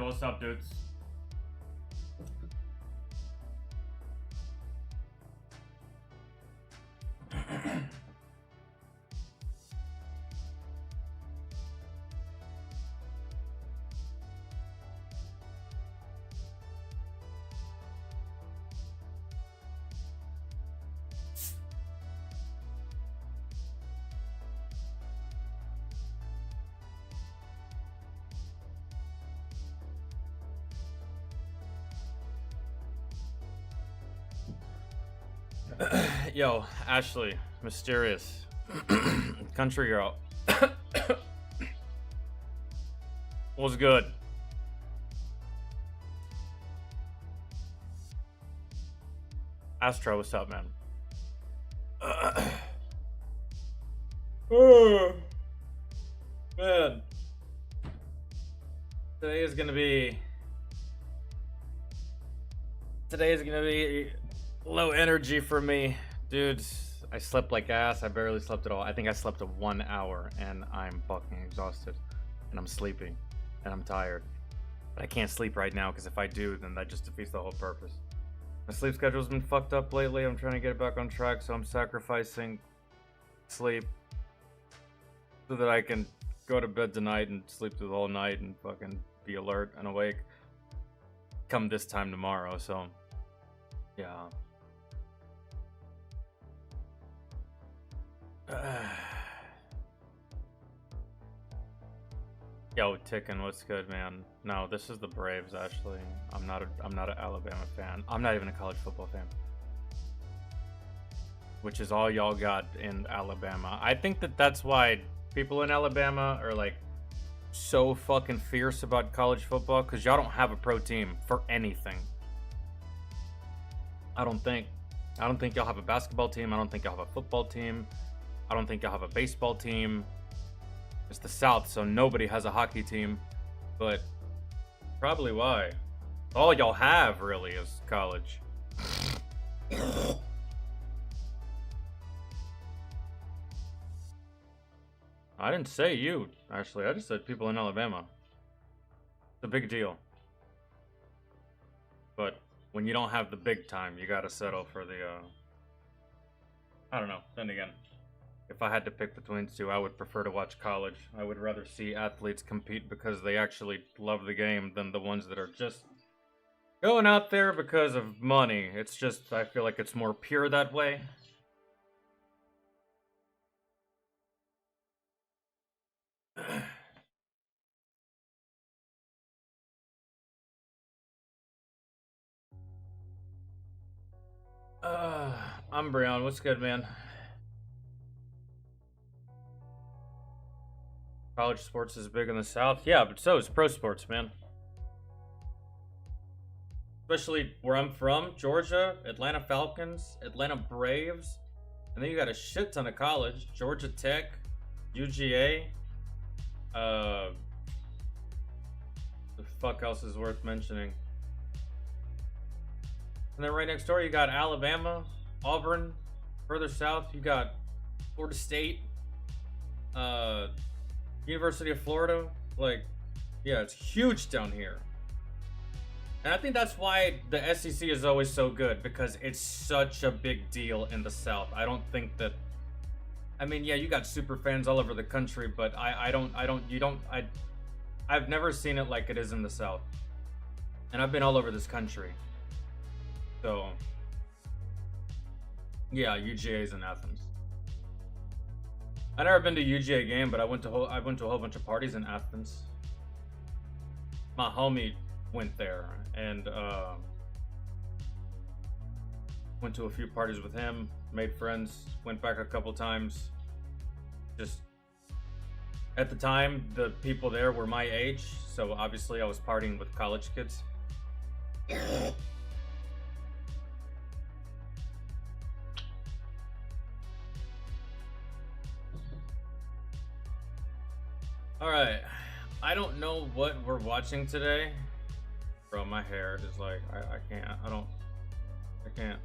what's up, dudes? Yo, Ashley, mysterious country girl. What's good? Astro, what's up, man? Oh, man. Today is gonna be low energy for me. Dude, I slept like ass. I barely slept at all. I think I slept 1 hour and I'm fucking exhausted. And I'm sleepy. And I'm tired. But I can't sleep right now because if I do, then that just defeats the whole purpose. My sleep schedule's been fucked up lately. I'm trying to get it back on track, so I'm sacrificing sleep so that I can go to bed tonight and sleep through the whole night and fucking be alert and awake come this time tomorrow, so yeah. Yo, Tickin, what's good, man? No, this is the Braves, actually. I'm not an Alabama fan. I'm not even a college football fan. Which is all y'all got in Alabama. I think that's why people in Alabama are like so fucking fierce about college football, because y'all don't have a pro team for anything. I don't think y'all have a basketball team. I don't think y'all have a football team. I don't think y'all have a baseball team. It's the South, so nobody has a hockey team. But probably why. All y'all have, really, is college. I didn't say you, actually. I just said people in Alabama. It's a big deal. But when you don't have the big time, you gotta settle for the, I don't know. Then again, if I had to pick between the two, I would prefer to watch college. I would rather see athletes compete because they actually love the game than the ones that are just going out there because of money. It's just, I feel like it's more pure that way. I'm Brian. What's good, man? College sports is big in the South. Yeah, but so is pro sports, man. Especially where I'm from, Georgia, Atlanta Falcons, Atlanta Braves. And then you got a shit ton of college. Georgia Tech, UGA. The fuck else is worth mentioning? And then right next door, you got Alabama, Auburn. Further south, you got Florida State, University of Florida. Like, yeah, it's huge down here. And I think that's why the SEC is always so good, because it's such a big deal in the South. I don't think that, I mean, yeah, you got super fans all over the country, but I've never seen it like it is in the South. And I've been all over this country. So, yeah, UGA's in Athens. I've never been to a UGA game, but I went to a whole bunch of parties in Athens. My homie went there and went to a few parties with him, made friends, went back a couple times. Just at the time, the people there were my age, so obviously I was partying with college kids. Alright, I don't know what we're watching today. Bro, my hair is like, I can't, I can't.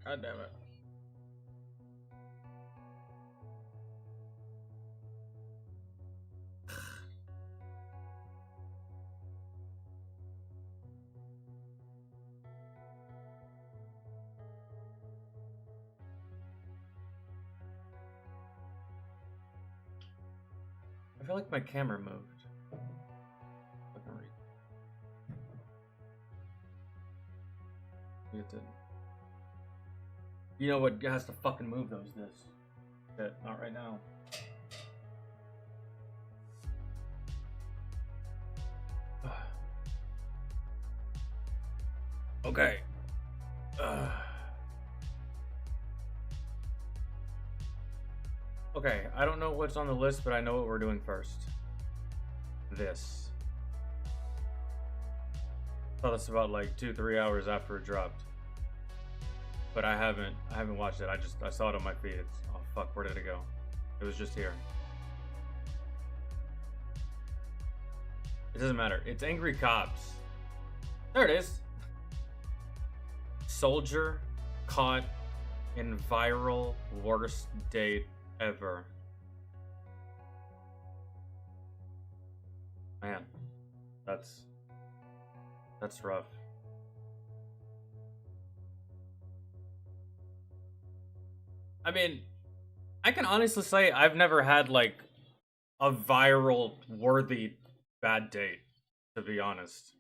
God damn it. I feel like my camera moved. It did. You know what has to fucking move those discs? Shit, not right now. Okay. Okay, I don't know what's on the list, but I know what we're doing first. This. I saw this about like 2-3 hours after it dropped. But I haven't watched it. I saw it on my feed. It's, oh fuck, where did it go? It was just here. It doesn't matter. It's Angry Cops. There it is. Soldier caught in viral worst date ever. Man, that's rough. I mean, I can honestly say I've never had like a viral worthy bad date, to be honest.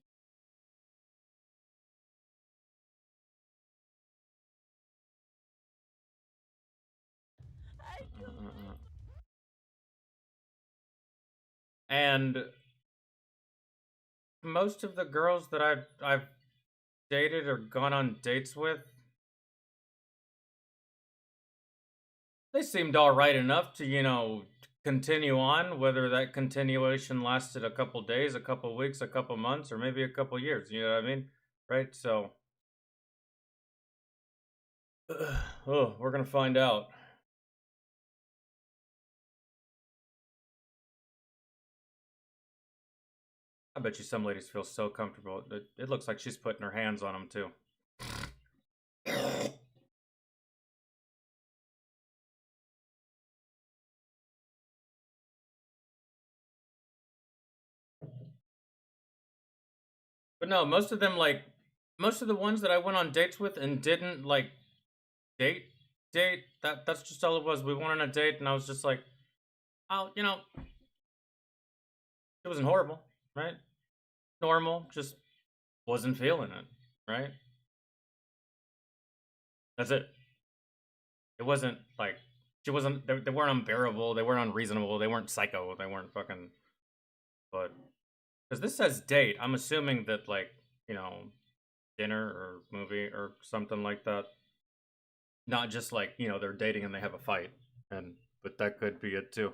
And most of the girls that I've dated or gone on dates with, they seemed all right enough to, you know, continue on, whether that continuation lasted a couple days, a couple weeks, a couple months, or maybe a couple years, you know what I mean? Right? So oh, we're gonna find out. I bet you some ladies feel so comfortable. It looks like she's putting her hands on them too. But no, most of them like most of the ones that I went on dates with and didn't like date that's just all it was. We went on a date and I was just like, oh, you know, it wasn't horrible, right? Normal, just wasn't feeling it, right? That's it. It wasn't like she wasn't. They weren't unbearable. They weren't unreasonable. They weren't psycho. They weren't fucking. But because this says date, I'm assuming that like you know dinner or movie or something like that. Not just like you know they're dating and they have a fight, and but that could be it too.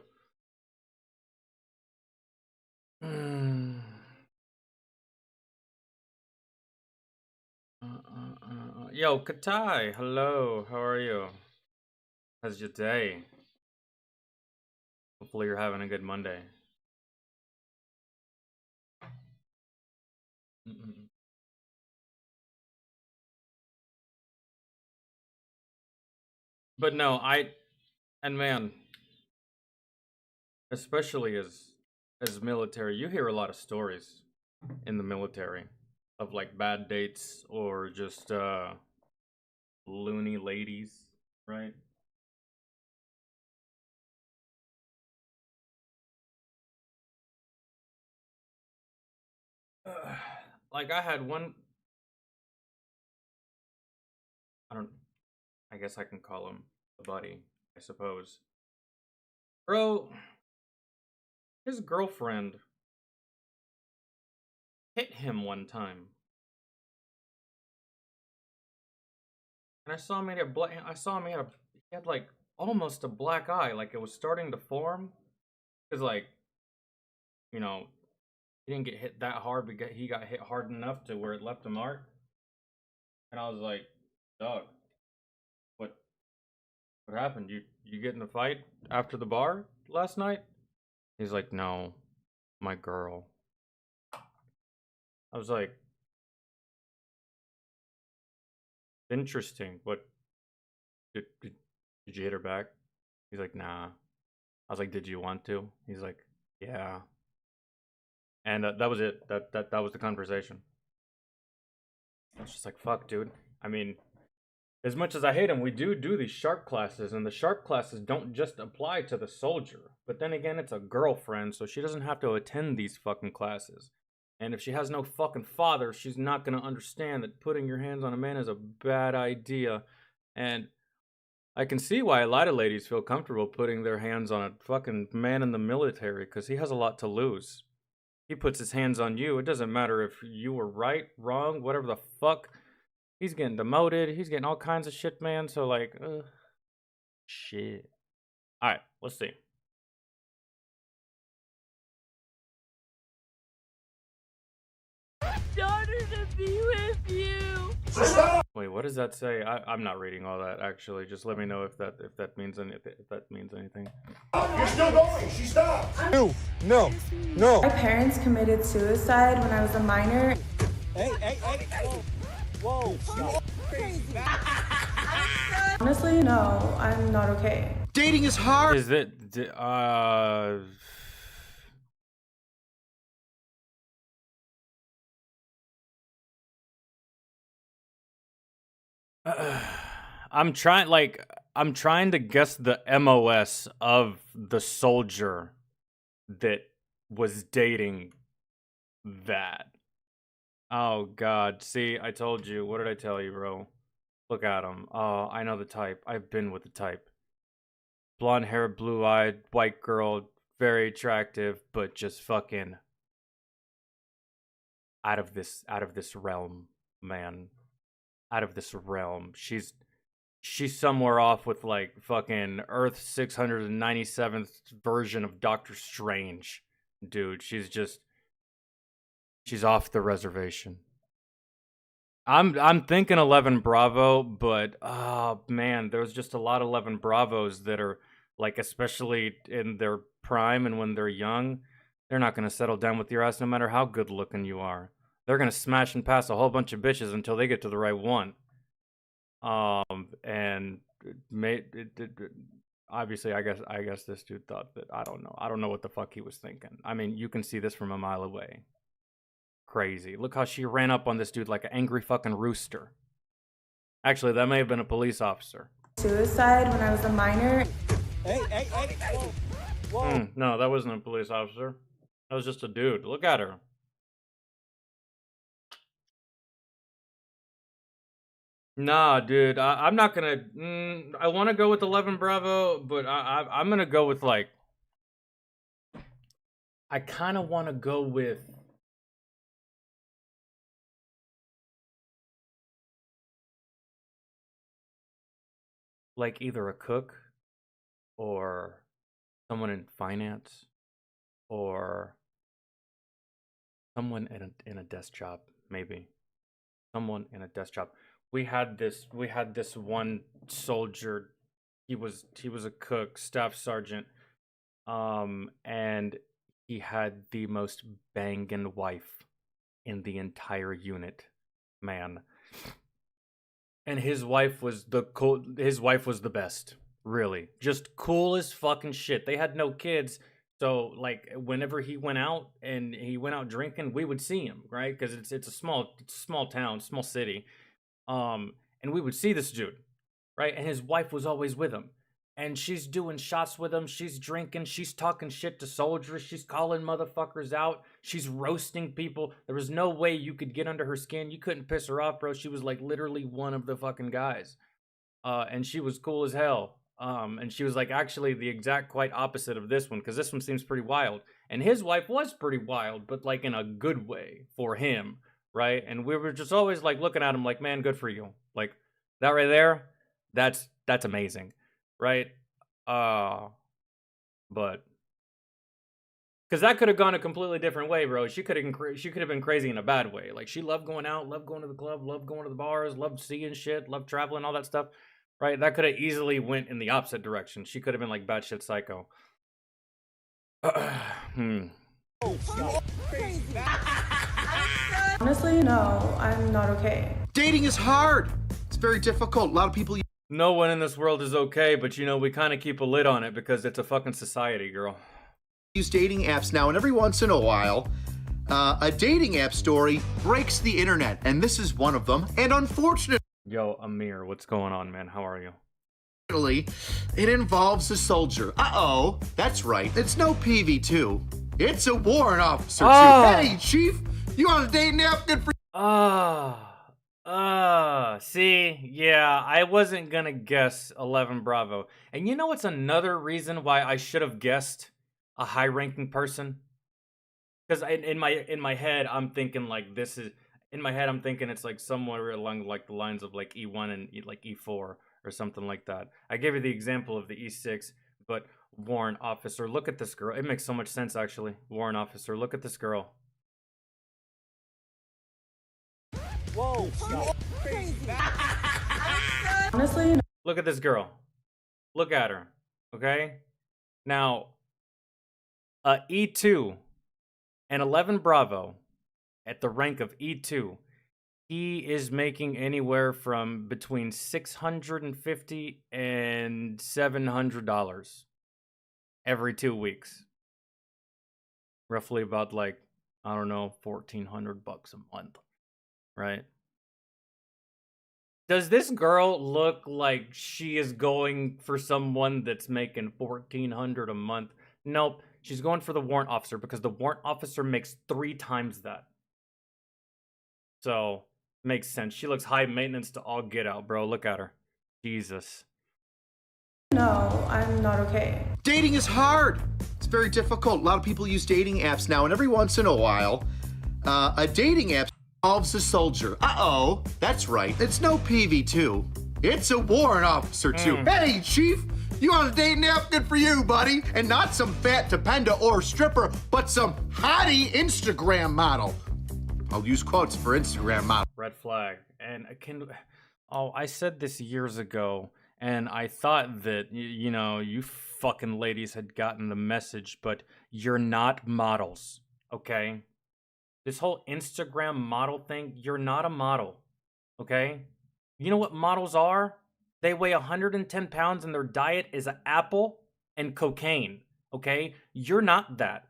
Yo, Katai, hello. How are you? How's your day? Hopefully you're having a good Monday. But no, and man, especially as military, you hear a lot of stories in the military of like bad dates or just loony ladies, right? Like I had one. I don't. I guess I can call him a buddy. I suppose. Bro, his girlfriend hit him one time, and I saw him had a black. I saw him he had like almost a black eye, like it was starting to form. Cause like you know he didn't get hit that hard, but he got hit hard enough to where it left a mark. And I was like, dog, what what happened? You get in a fight after the bar last night? He's like, no, my girl. I was like, interesting. did you hit her back? He's like, nah. I was like, did you want to? He's like, yeah. And that was it. That was the conversation. I was just like, fuck, dude. I mean, as much as I hate him, we do these sharp classes, and the sharp classes don't just apply to the soldier. But then again, it's a girlfriend, so she doesn't have to attend these fucking classes. And if she has no fucking father, she's not gonna understand that putting your hands on a man is a bad idea. And I can see why a lot of ladies feel comfortable putting their hands on a fucking man in the military, because he has a lot to lose. He puts his hands on you. It doesn't matter if you were right, wrong, whatever the fuck. He's getting demoted. He's getting all kinds of shit, man. So, like, shit. All right, let's see. Daughter to be with you. Wait, what does that say? I'm not reading all that, actually. Just let me know if that means anything. You're still going. She stopped. No. My parents committed suicide when I was a minor. Hey. Whoa. Honestly, no, I'm not okay. Dating is hard. Is it I'm trying to guess the MOS of the soldier that was dating that. Oh god, see, I told you. What did I tell you, bro? Look at him. Oh, I know the type. I've been with the type. Blonde hair, blue-eyed, white girl, very attractive, but just fucking out of this realm, man. Out of this realm. She's somewhere off with like fucking Earth 697th version of Doctor Strange. Dude, she's off the reservation. I'm thinking 11 Bravo, but oh man, there's just a lot of 11 Bravos that are like, especially in their prime and when they're young, they're not gonna settle down with your ass no matter how good looking you are. They're gonna smash and pass a whole bunch of bitches until they get to the right one. And obviously, I guess this dude thought that, I don't know what the fuck he was thinking. I mean, you can see this from a mile away. Crazy. Look how she ran up on this dude like an angry fucking rooster. Actually, that may have been a police officer. Suicide when I was a minor. Hey. Whoa. No, that wasn't a police officer. That was just a dude. Look at her. Nah, dude, I'm not gonna. I want to go with 11 Bravo, but I'm gonna go with like. I kind of want to go with. Like either a cook, or someone in finance, or someone in a desk job, maybe. Someone in a desk job. We had this one soldier. He was a cook, staff sergeant, and he had the most banging wife in the entire unit, man. And his wife was the best, really. Just cool as fucking shit. They had no kids, so like whenever he went out and he went out drinking, we would see him, right? Because it's a small town, small city. And we would see this dude, right? And his wife was always with him. And she's doing shots with him. She's drinking. She's talking shit to soldiers. She's calling motherfuckers out. She's roasting people. There was no way you could get under her skin. You couldn't piss her off, bro. She was like literally one of the fucking guys. And she was cool as hell. And she was like actually the exact quite opposite of this one, because this one seems pretty wild. And his wife was pretty wild, but like in a good way for him, right? And we were just always like looking at him like, man, good for you. Like that right there, that's amazing. Right? But because that could have gone a completely different way, bro. She could have been crazy in a bad way. Like she loved going out, loved going to the club, loved going to the bars, loved seeing shit, loved traveling, all that stuff. Right? That could have easily went in the opposite direction. She could have been like batshit psycho. Honestly, no, I'm not okay. Dating is hard. It's very difficult. A lot of people No one in this world is okay, but you know, we kind of keep a lid on it because it's a fucking society, girl. Use dating apps now, and every once in a while, a dating app story breaks the internet, and this is one of them. And unfortunately, Yo, Amir, what's going on, man? How are you? it involves a soldier. Uh-oh, that's right. It's no PV2. It's a warrant officer, too. Hey, Chief, you on a dating app? Good for See, yeah, I wasn't gonna guess 11 Bravo. And you know what's another reason why I should have guessed a high-ranking person? Because in my head, I'm thinking like this is in my head, I'm thinking it's like somewhere along like the lines of like E1 and like E4 or something like that. I gave you the example of the E6, but warrant officer. Look at this girl. It makes so much sense actually. Warrant officer. Look at this girl. Whoa. Honestly, Look at this girl. Look at her. Okay? Now, E2 and 11 Bravo at the rank of E2, he is making anywhere from between $650 and $700 every 2 weeks. Roughly about like, I don't know, $1,400 a month, right? Does this girl look like she is going for someone that's making $1,400 a month? Nope. She's going for the warrant officer because the warrant officer makes 3 times that. So, makes sense. She looks high maintenance to all get out, bro. Look at her. Jesus. no, I'm not okay. dating is hard. It's very difficult. A lot of people use dating apps now, and every once in a while, a dating app involves a soldier. Uh-oh, that's right. It's no PV2. It's a warrant officer, too. Hey, Chief, you on a dating app? Good for you, buddy. And not some fat dependa or stripper, but some hottie Instagram model. I'll use quotes for Instagram model. Red flag. And I said this years ago, and I thought that, you know, you fucking ladies had gotten the message, but you're not models, okay? This whole Instagram model thing, you're not a model, okay? You know what models are? They weigh 110 pounds and their diet is an apple and cocaine, okay? You're not that.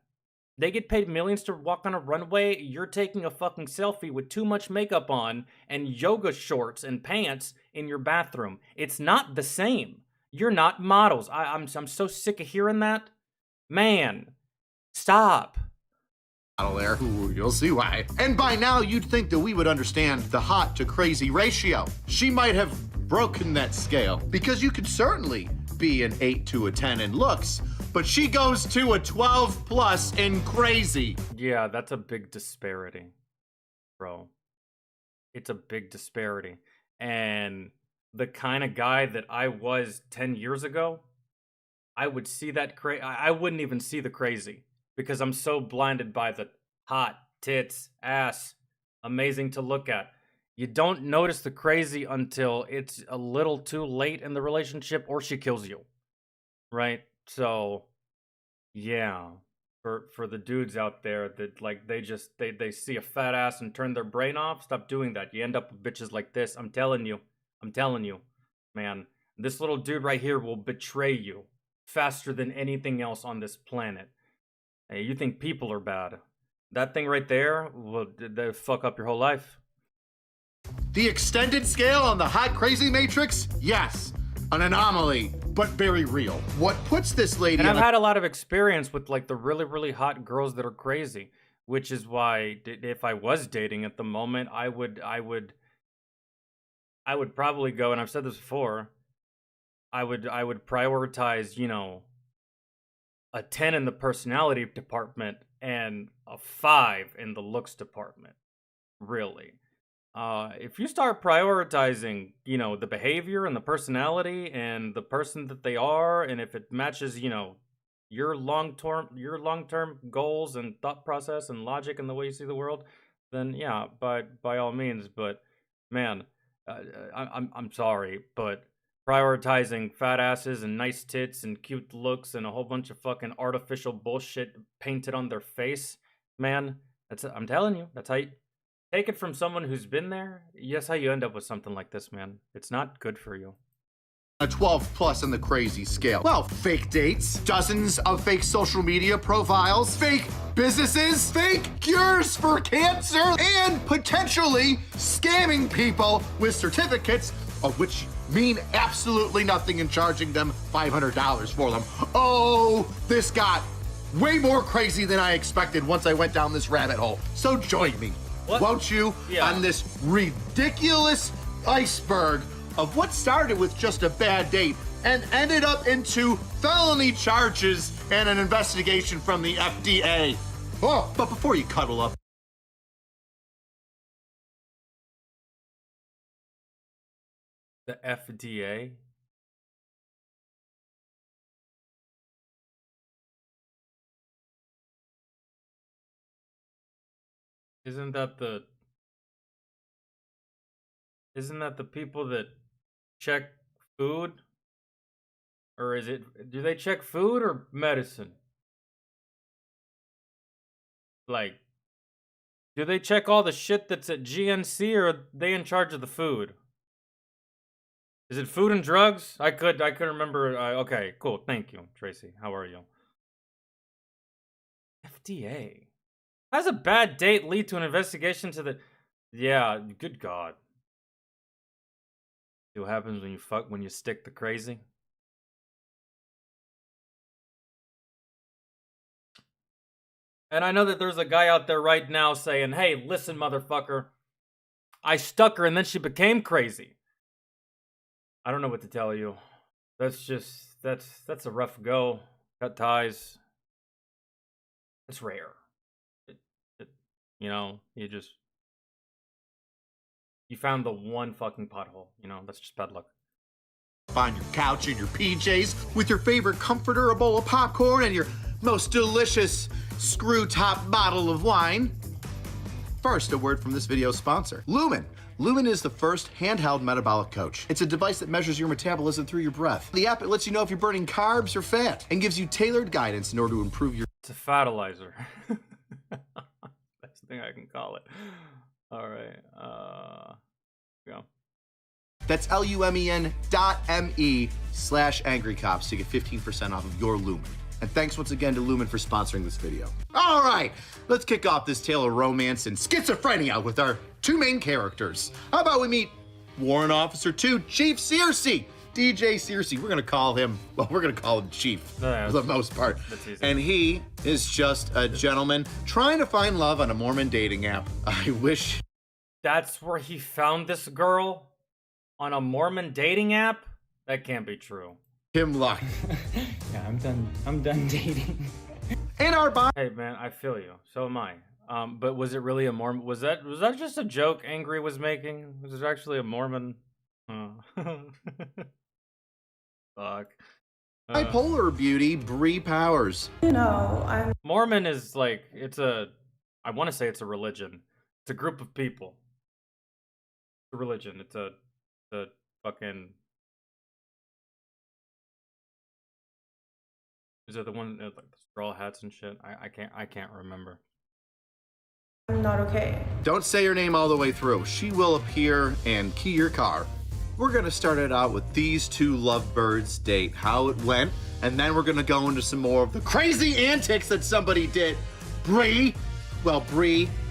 They get paid millions to walk on a runway. You're taking a fucking selfie with too much makeup on and yoga shorts and pants in your bathroom. It's not the same. You're not models. I'm so sick of hearing that. Man, stop. There. Ooh, you'll see why. And by now, you'd think that we would understand the hot to crazy ratio. She might have broken that scale, because you could certainly be an 8 to a 10 in looks, but she goes to a 12 plus in crazy. Yeah, that's a big disparity, bro. It's a big disparity. And the kind of guy that I was 10 years ago, I would see that I wouldn't even see the crazy because I'm so blinded by the hot, tits, ass, amazing to look at. You don't notice the crazy until it's a little too late in the relationship or she kills you. Right? So, yeah. For the dudes out there that like they see a fat ass and turn their brain off, stop doing that. You end up with bitches like this. I'm telling you, man. This little dude right here will betray you faster than anything else on this planet. Hey, you think people are bad? That thing right there will they fuck up your whole life. The extended scale on the hot crazy matrix? Yes, an anomaly, but very real. What puts this lady And on I've had a lot of experience with like the really, really hot girls that are crazy, which is why if I was dating at the moment, I would probably go, and I've said this before, I would prioritize, you know, a 10 in the personality department and a 5 in the looks department. Really. If you start prioritizing, you know, the behavior and the personality and the person that they are, and if it matches, you know, your long-term goals and thought process and logic and the way you see the world, then yeah, by all means. But man, I'm sorry, but prioritizing fat asses and nice tits and cute looks and a whole bunch of fucking artificial bullshit painted on their face, man, I'm telling you, that's how you take it from someone who's been there. Yes, how you end up with something like this, man. It's not good for you. a 12 plus on the crazy scale. Well, fake dates, dozens of fake social media profiles, fake businesses, fake cures for cancer, and potentially scamming people with certificates, of which mean absolutely nothing, and charging them $500 for them. Oh, this got way more crazy than I expected once I went down this rabbit hole. So join me, won't you, on this ridiculous iceberg of what started with just a bad date and ended up into felony charges and an investigation from the FDA. Oh, but before you cuddle up, The FDA? Isn't that the people that check food? Or is it, do they check food or medicine? Like, do they check all the shit that's at GNC, or are they in charge of the food? Is it food and drugs? I could remember. Okay, cool. Thank you, Tracy. How are you? FDA. How does a bad date lead to an investigation to the? Yeah, good God. See what happens when you stick the crazy? And I know that there's a guy out there right now saying, "Hey, listen, motherfucker. I stuck her and then she became crazy." I don't know what to tell you. That's a rough go. Cut ties. It's rare. You know, you found the one fucking pothole. You know, that's just bad luck. on your couch in your PJs with your favorite comforter, a bowl of popcorn, and your most delicious screw top bottle of wine. First, a word from this video's sponsor, Lumen. Lumen is the first handheld metabolic coach. It's a device that measures your metabolism through your breath. The app, it lets you know if you're burning carbs or fat and gives you tailored guidance in order to improve your... It's a fatalizer. That's the thing I can call it. All right. Go. That's lumen.me/angrycops to get 15% off of your Lumen. And thanks once again to Lumen for sponsoring this video. All right, let's kick off this tale of romance and schizophrenia with our two main characters. How about we meet Warrant Officer 2, Chief Searcy. DJ Searcy, we're gonna call him Chief for the most part. And he is just a gentleman trying to find love on a Mormon dating app. I wish... That's where he found this girl? On a Mormon dating app? That can't be true. Him luck. Yeah, I'm done dating. In our body. Hey man, I feel you. So am I. But was it really a Mormon? Was that just a joke Angry was making? Was it actually a Mormon? Fuck. Bipolar beauty, Bree Powers. You know, I'm Mormon is like, I want to say it's a religion. It's a group of people. It's a religion. It's a fucking... Is it the one like the straw hats and shit? I can't remember. not okay. Don't say her name all the way through. She will appear and key your car. We're gonna start it out with these two lovebirds date, how it went, and then we're gonna go into some more of the crazy antics that somebody did. Bree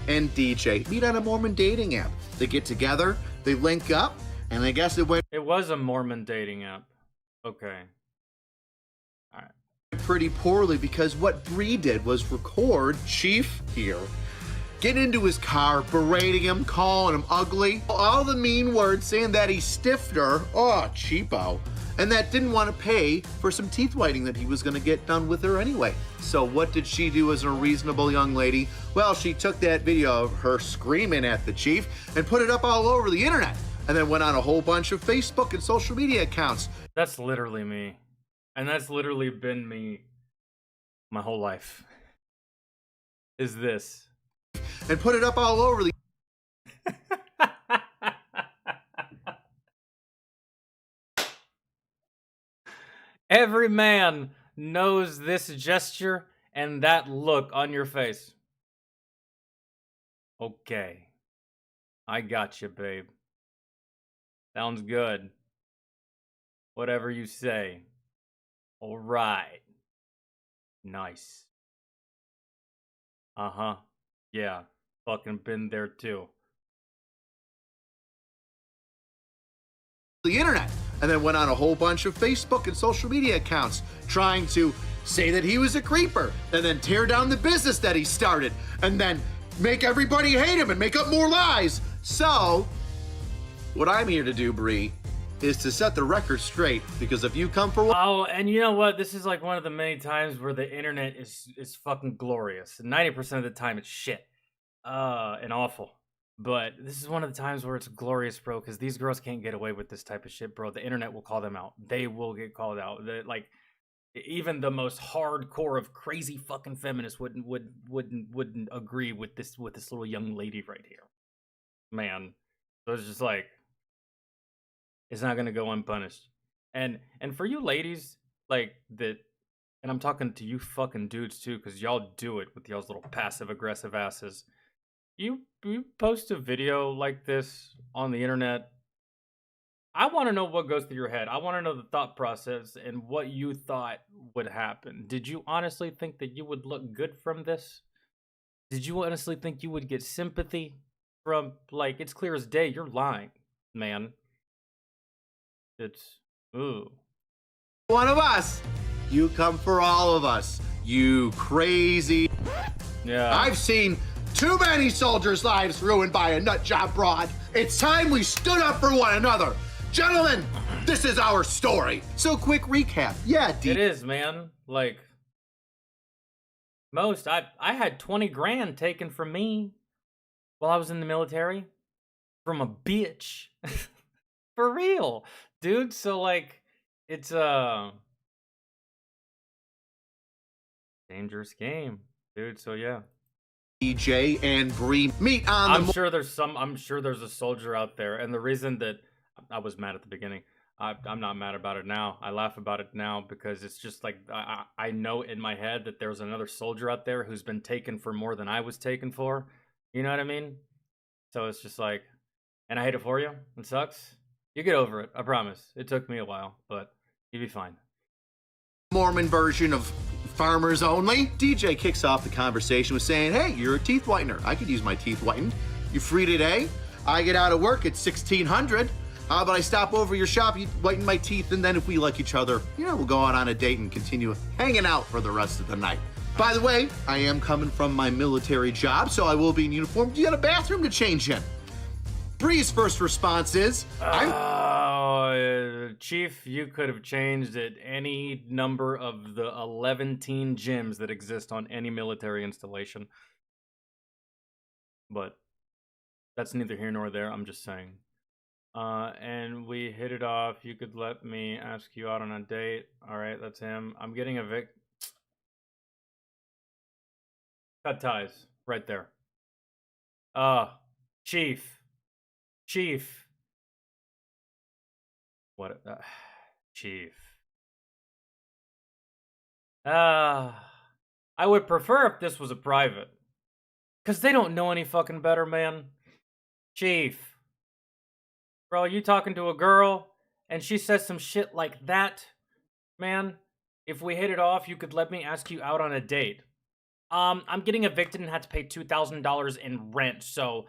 and DJ meet on a Mormon dating app. They get together, they link up, and I guess it went It was a Mormon dating app. Okay. Alright. pretty poorly because what Bree did was record Chief here, get into his car, berating him, calling him ugly, all the mean words, saying that he stiffed her, oh, cheapo, and that didn't want to pay for some teeth whitening that he was going to get done with her anyway. So what did she do as a reasonable young lady? Well, she took that video of her screaming at the chief and put it up all over the internet, and then went on a whole bunch of Facebook and social media accounts. That's literally me. And that's literally been me my whole life. Is this. And put it up all over the... Every man knows this gesture and that look on your face. Okay. I got you, babe. Sounds good. Whatever you say. All right. Nice. Uh-huh. Yeah. Fucking been there too. The internet, and then went on a whole bunch of Facebook and social media accounts trying to say that he was a creeper, and then tear down the business that he started, and then make everybody hate him and make up more lies. So, what I'm here to do, Bree, is to set the record straight, because if you come for one... Oh, and you know what? This is like one of the many times where the internet is fucking glorious. 90% of the time it's shit. And awful. But this is one of the times where it's glorious, bro, because these girls can't get away with this type of shit, bro. The internet will call them out. They will get called out. Like, even the most hardcore of crazy fucking feminists wouldn't agree with this little young lady right here. Man. So it's just like, it's not gonna go unpunished. And for you ladies, like, that, and I'm talking to you fucking dudes too, because y'all do it with y'all's little passive aggressive asses. You post a video like this on the internet, I want to know what goes through your head. I want to know the thought process and what you thought would happen. Did you honestly think that you would look good from this? Did you honestly think you would get sympathy from, like, it's clear as day, you're lying, man. It's, ooh. One of us. You come for all of us. You crazy. Yeah. I've seen too many soldiers' lives ruined by a nutjob broad. It's time we stood up for one another. Gentlemen, this is our story. So quick recap. Yeah, it is, man. Like, I had 20 grand taken from me while I was in the military from a bitch. For real, dude. So, like, it's a dangerous game, dude. So yeah. DJ and Bree meet on I'm sure there's a soldier out there, and the reason that I was mad at the beginning, I'm not mad about it now. I laugh about it now because it's just like I know in my head that there's another soldier out there who's been taken for more than I was taken for. You know what I mean? So it's just like, and I hate it for you. It sucks. You get over it. I promise. It took me a while, but you'll be fine. Mormon version of Farmers Only. DJ kicks off the conversation with saying, hey, you're a teeth whitener. I could use my teeth whitened. You free today? I get out of work at 1600. How about I stop over your shop, you whiten my teeth, and then if we like each other, we'll go out on a date and continue hanging out for the rest of the night. By the way, I am coming from my military job, so I will be in uniform. Do you got a bathroom to change in? Bree's first response is, Chief, you could have changed at any number of the 11 gyms that exist on any military installation. But that's neither here nor there, I'm just saying. And we hit it off. You could let me ask you out on a date. All right, that's him. I'm getting a cut ties right there. Chief. What? Chief. I would prefer if this was a private. Because they don't know any fucking better, man. Chief. Bro, you talking to a girl and she says some shit like that? Man, if we hit it off, you could let me ask you out on a date. I'm getting evicted and had to pay $2,000 in rent. So,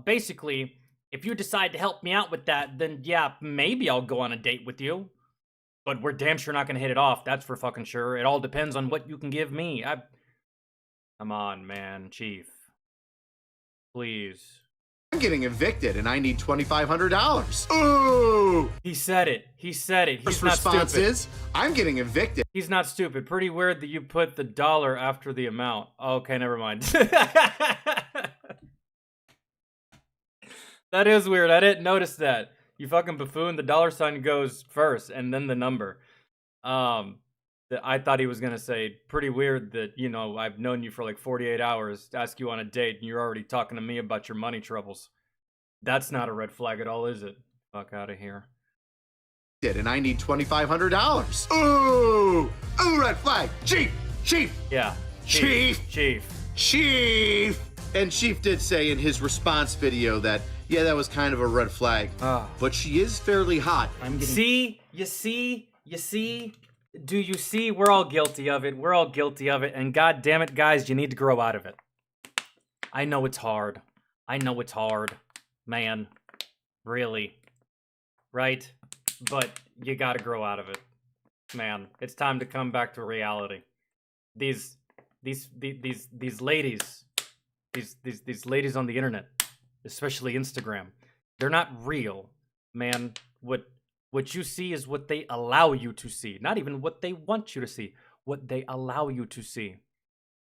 basically, if you decide to help me out with that, then yeah, maybe I'll go on a date with you. But we're damn sure not gonna hit it off, that's for fucking sure. It all depends on what you can give me. Come on, man, Chief. Please. I'm getting evicted and I need $2,500. Ooh! He said it. He's not response stupid. is, I'm getting evicted. He's not stupid. Pretty weird that you put the dollar after the amount. Okay, never mind. That is weird. I didn't notice that. You fucking buffoon. The dollar sign goes first and then the number. I thought he was going to say, pretty weird that, I've known you for like 48 hours to ask you on a date and you're already talking to me about your money troubles. That's not a red flag at all, is it? Fuck out of here. And I need $2,500. Ooh! Ooh, red flag. Chief! Yeah. Chief! And Chief did say in his response video that yeah, that was kind of a red flag. But she is fairly hot. I'm getting. See? You see? Do you see? We're all guilty of it. We're all guilty of it. And god damn it, guys, you need to grow out of it. I know it's hard. Man. Really. Right? But you gotta grow out of it. Man, it's time to come back to reality. These ladies, these ladies on the internet, especially Instagram, they're not real, man. What you see is what they allow you to see. Not even what they want you to see. What they allow you to see.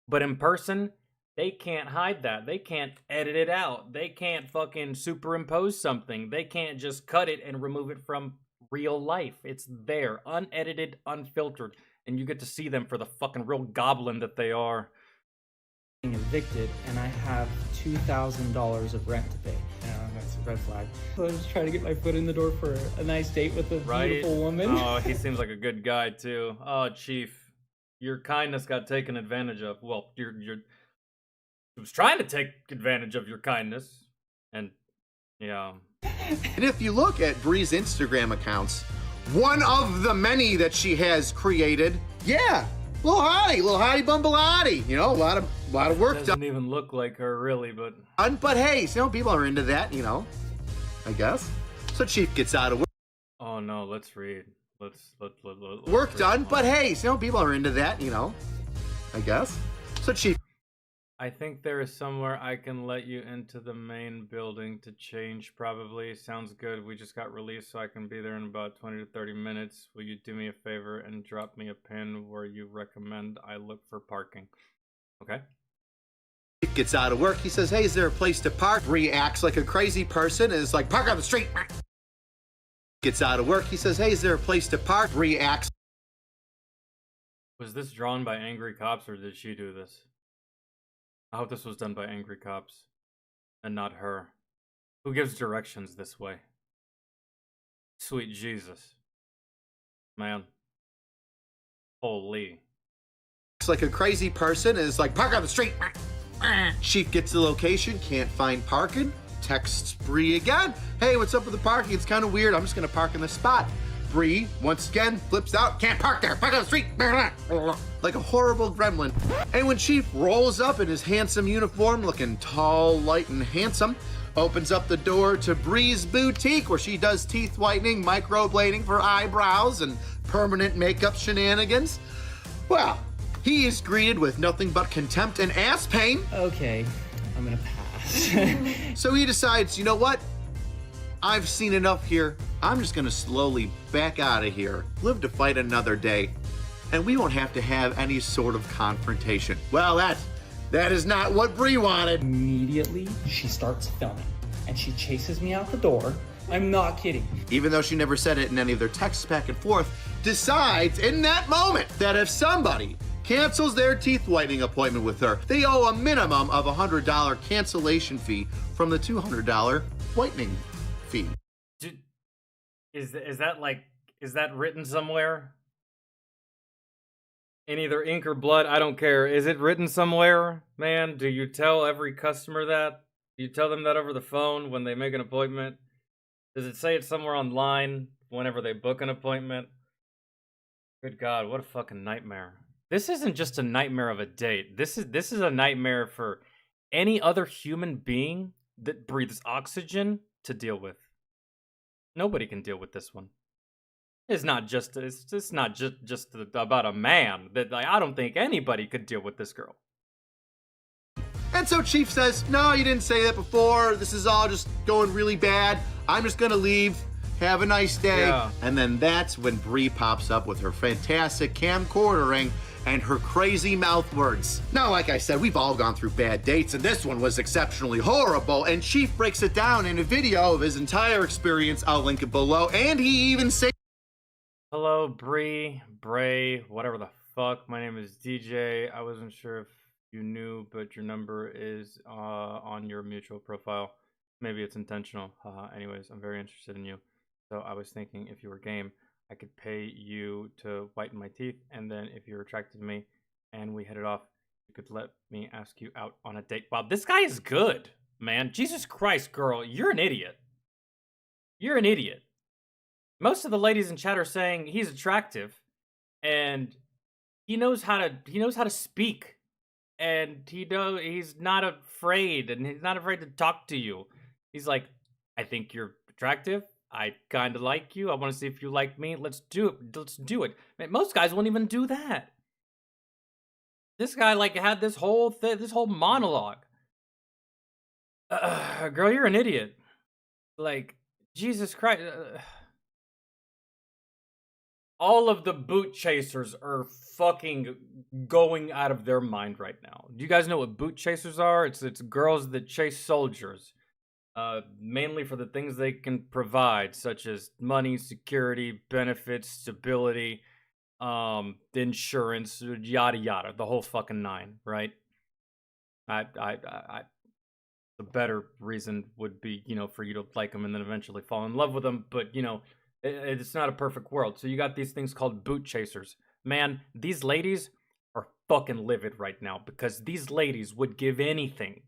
But in person, they can't hide that. They can't edit it out. They can't fucking superimpose something. They can't just cut it and remove it from real life. It's there, unedited, unfiltered, and you get to see them for the fucking real goblin that they are. Evicted, and I have $2,000 of rent to pay. Yeah, that's a red flag. So I was trying to get my foot in the door for a nice date with a beautiful woman. Oh, he seems like a good guy too. Oh, Chief, your kindness got taken advantage of. Well, he was trying to take advantage of your kindness, and yeah. And if you look at Bree's Instagram accounts, one of the many that she has created, yeah, little hottie bumbleati. You know, a lot of work done. Doesn't even look like her really, but hey, people are into that, I guess. So Chief gets out of work. oh no, let's read. Let's Work read. done, but hey, people are into that, I guess. So Chief. I think there is somewhere I can let you into the main building to change, probably. Sounds good. We just got released, so I can be there in about 20 to 30 minutes. Will you do me a favor and drop me a pin where you recommend I look for parking? Okay. Chief gets out of work. He says, hey, is there a place to park? Bree acts like a crazy person and is like, park on the street. Gets out of work. He says, hey, is there a place to park? Bree acts. Was this drawn by angry cops, or did she do this? I hope this was done by angry cops and not her. Who gives directions this way? Sweet Jesus. Man. Holy. Acts like a crazy person and is like, park on the street. Chief gets the location, can't find parking. Texts Bree again. Hey, what's up with the parking? It's kind of weird. I'm just going to park in this spot. Bree, once again, flips out. Can't park there. Park on the street. Like a horrible gremlin. And when Chief rolls up in his handsome uniform, looking tall, light, and handsome, opens up the door to Bree's boutique, where she does teeth whitening, microblading for eyebrows, and permanent makeup shenanigans. Well, he is greeted with nothing but contempt and ass pain. Okay, I'm gonna pass. So he decides, you know what? I've seen enough here. I'm just gonna slowly back out of here, live to fight another day, and we won't have to have any sort of confrontation. Well, that is not what Bree wanted. Immediately, she starts filming, and she chases me out the door. I'm not kidding. Even though she never said it in any of their texts back and forth, decides in that moment that if somebody cancels their teeth whitening appointment with her, they owe a minimum of $100 cancellation fee from the $200 whitening fee. Is that written somewhere? In either ink or blood, I don't care. Is it written somewhere, man? Do you tell every customer that? Do you tell them that over the phone when they make an appointment? Does it say it somewhere online whenever they book an appointment? Good God, what a fucking nightmare. This isn't just a nightmare of a date. This is a nightmare for any other human being that breathes oxygen to deal with. Nobody can deal with this one. It's not just about a man. That I don't think anybody could deal with this girl. And so Chief says, no, you didn't say that before. This is all just going really bad. I'm just gonna leave. Have a nice day. Yeah. And then that's when Bree pops up with her fantastic camcordering and her crazy mouth words. Now, like I said, we've all gone through bad dates, and this one was exceptionally horrible, and Chief breaks it down in a video of his entire experience. I'll link it below, and he even says, Hello, Bree, Bray, whatever the fuck. My name is DJ. I wasn't sure if you knew, but your number is on your mutual profile. Maybe it's intentional. Anyways, I'm very interested in you. So I was thinking if you were game, I could pay you to whiten my teeth, and then if you're attracted to me and we hit it off, you could let me ask you out on a date. Wow, this guy is good. man. Jesus Christ, girl, you're an idiot. You're an idiot. Most of the ladies in chat are saying he's attractive, and he knows how to speak, and he's not afraid, and he's not afraid to talk to you. He's like, I think you're attractive. I kind of like you. I want to see if you like me. Let's do it. Let's do it. Man, most guys won't even do that. This guy like had this whole monologue. Girl, you're an idiot. Like, Jesus Christ. All of the boot chasers are fucking going out of their mind right now. Do you guys know what boot chasers are? It's girls that chase soldiers. Mainly for the things they can provide, such as money, security, benefits, stability, insurance, yada yada, the whole fucking nine, right? The better reason would be, for you to like them and then eventually fall in love with them, but it's not a perfect world. So you got these things called boot chasers. Man, these ladies are fucking livid right now because these ladies would give anything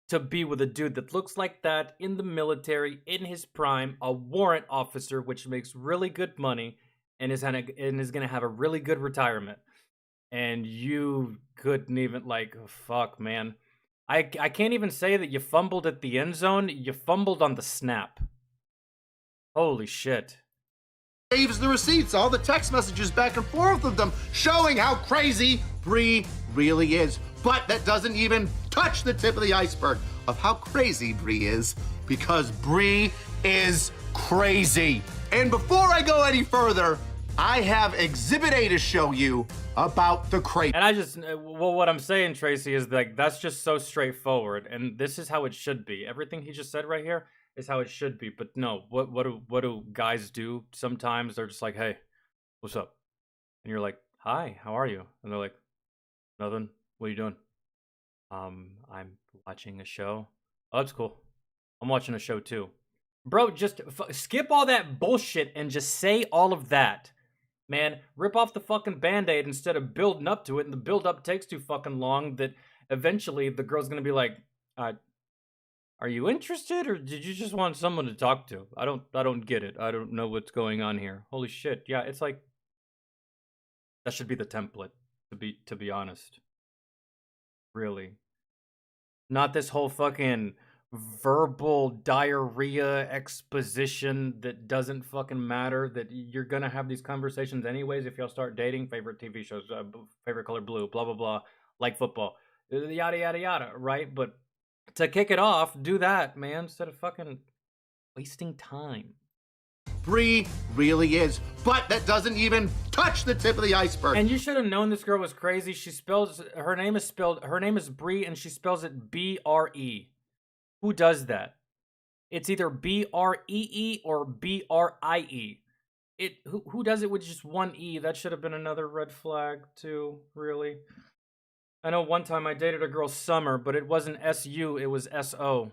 to be with a dude that looks like that, in the military, in his prime, a warrant officer, which makes really good money, and is gonna have a really good retirement. And you couldn't even, like, fuck, man. I can't even say that you fumbled at the end zone. You fumbled on the snap. Holy shit. Saves the receipts, all the text messages back and forth of them showing how crazy Bree really is. But that doesn't even touch the tip of the iceberg of how crazy Bree is, because Bree is crazy. And before I go any further, I have Exhibit A to show you about the crazy. And what I'm saying, Tracy, is like, that's just so straightforward, and this is how it should be. Everything he just said right here is how it should be. But no, what do guys do sometimes? They're just like, hey, what's up? And you're like, hi, how are you? And they're like, nothing. What are you doing? I'm watching a show. Oh, that's cool. I'm watching a show too. Bro, just skip all that bullshit and just say all of that. Man, rip off the fucking Band-Aid instead of building up to it, and the build-up takes too fucking long that eventually the girl's gonna be like, are you interested, or did you just want someone to talk to? I don't get it. I don't know what's going on here. Holy shit. Yeah, it's like, that should be the template, to be honest. Really. Not this whole fucking verbal diarrhea exposition that doesn't fucking matter, that you're gonna have these conversations anyways if y'all start dating. Favorite TV shows, favorite color blue, blah blah blah, like football, yada yada yada, right? But to kick it off, do that, man, instead of fucking wasting time. Bree really is, but that doesn't even touch the tip of the iceberg. And you should have known this girl was crazy. Her name is Bree, and she spells it B-R-E. Who does that? It's either B-R-E-E or B-R-I-E. Who does it with just one E? That should have been another red flag too, really. I know one time I dated a girl, Summer, but it wasn't S-U, it was S-O.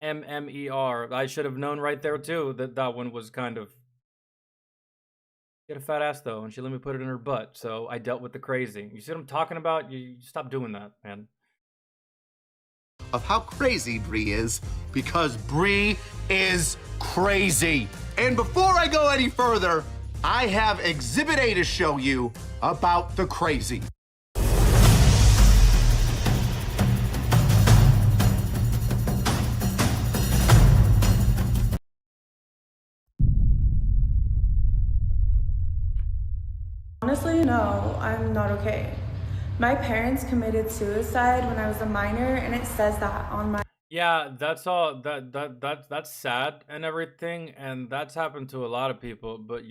M-M-E-R. I should have known right there too that one was kind of... She had a fat ass though, and she let me put it in her butt, so I dealt with the crazy. You see what I'm talking about? You stop doing that, man. Of how crazy Bree is, because Bree is crazy. And before I go any further, I have Exhibit A to show you about the crazy. Honestly, no, I'm not okay. My parents committed suicide when I was a minor, and it says that on my... Yeah, that's all. That's sad and everything, and that's happened to a lot of people. But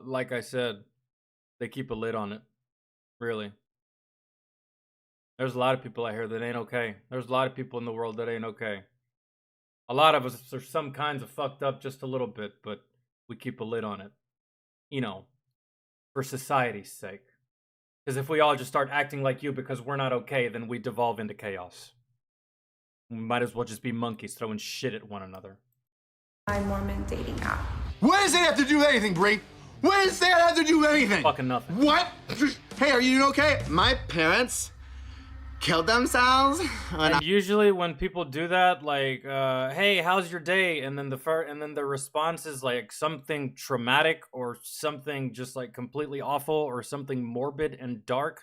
like I said, they keep a lid on it. Really, there's a lot of people out here that ain't okay. There's a lot of people in the world that ain't okay. A lot of us are some kinds of fucked up just a little bit, but we keep a lid on it. For society's sake. Because if we all just start acting like you because we're not okay, then we devolve into chaos. We might as well just be monkeys throwing shit at one another. My Mormon dating app. What does that have to do with anything, Bree? What does that have to do with anything? Fucking nothing. What? Hey, are you okay? My parents killed themselves. And usually when people do that, like, hey, how's your day? And then the response is like something traumatic or something just like completely awful or something morbid and dark.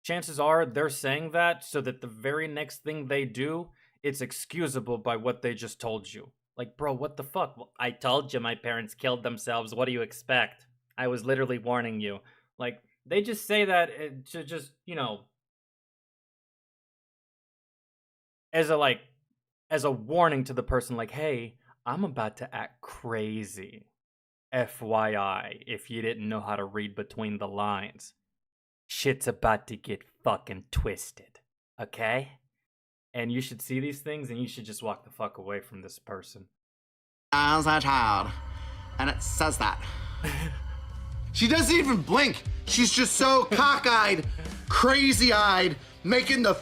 Chances are they're saying that so that the very next thing they do, it's excusable by what they just told you. Like, bro, what the fuck? Well, I told you my parents killed themselves. What do you expect? I was literally warning you. Like, they just say that to just, you know, as a warning to the person, like, hey, I'm about to act crazy. FYI, if you didn't know how to read between the lines. Shit's about to get fucking twisted. Okay? And you should see these things and you should just walk the fuck away from this person. As a child. And it says that. She doesn't even blink. She's just so cockeyed, crazy-eyed, making the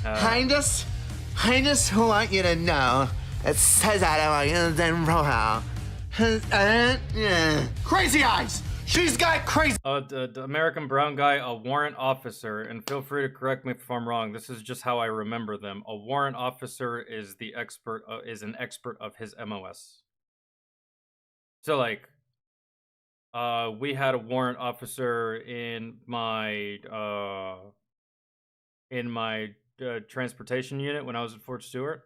Highness, I want you to know. It says that I want you to know. Crazy eyes. She's got crazy. The American brown guy, a warrant officer, and feel free to correct me if I'm wrong. This is just how I remember them. A warrant officer is the expert, is an expert of his MOS. So like, we had a warrant officer in my transportation unit when I was at Fort Stewart,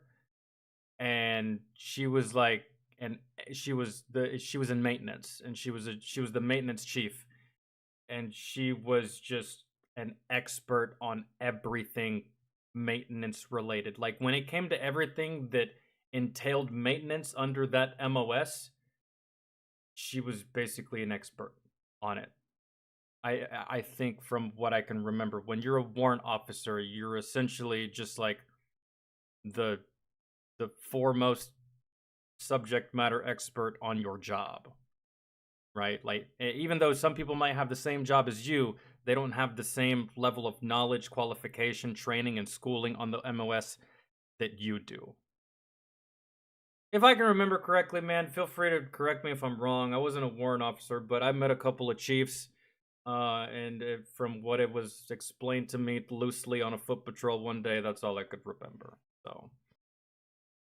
and she was like, and she was in maintenance, and she was the maintenance chief, and she was just an expert on everything maintenance related. Like when it came to everything that entailed maintenance under that MOS, she was basically an expert on it. I think from what I can remember, when you're a warrant officer, you're essentially just like the foremost subject matter expert on your job, right? Like, even though some people might have the same job as you, they don't have the same level of knowledge, qualification, training, and schooling on the MOS that you do. If I can remember correctly, man, feel free to correct me if I'm wrong. I wasn't a warrant officer, but I met a couple of chiefs, and from what it was explained to me loosely on a foot patrol one day, that's all I could remember. So.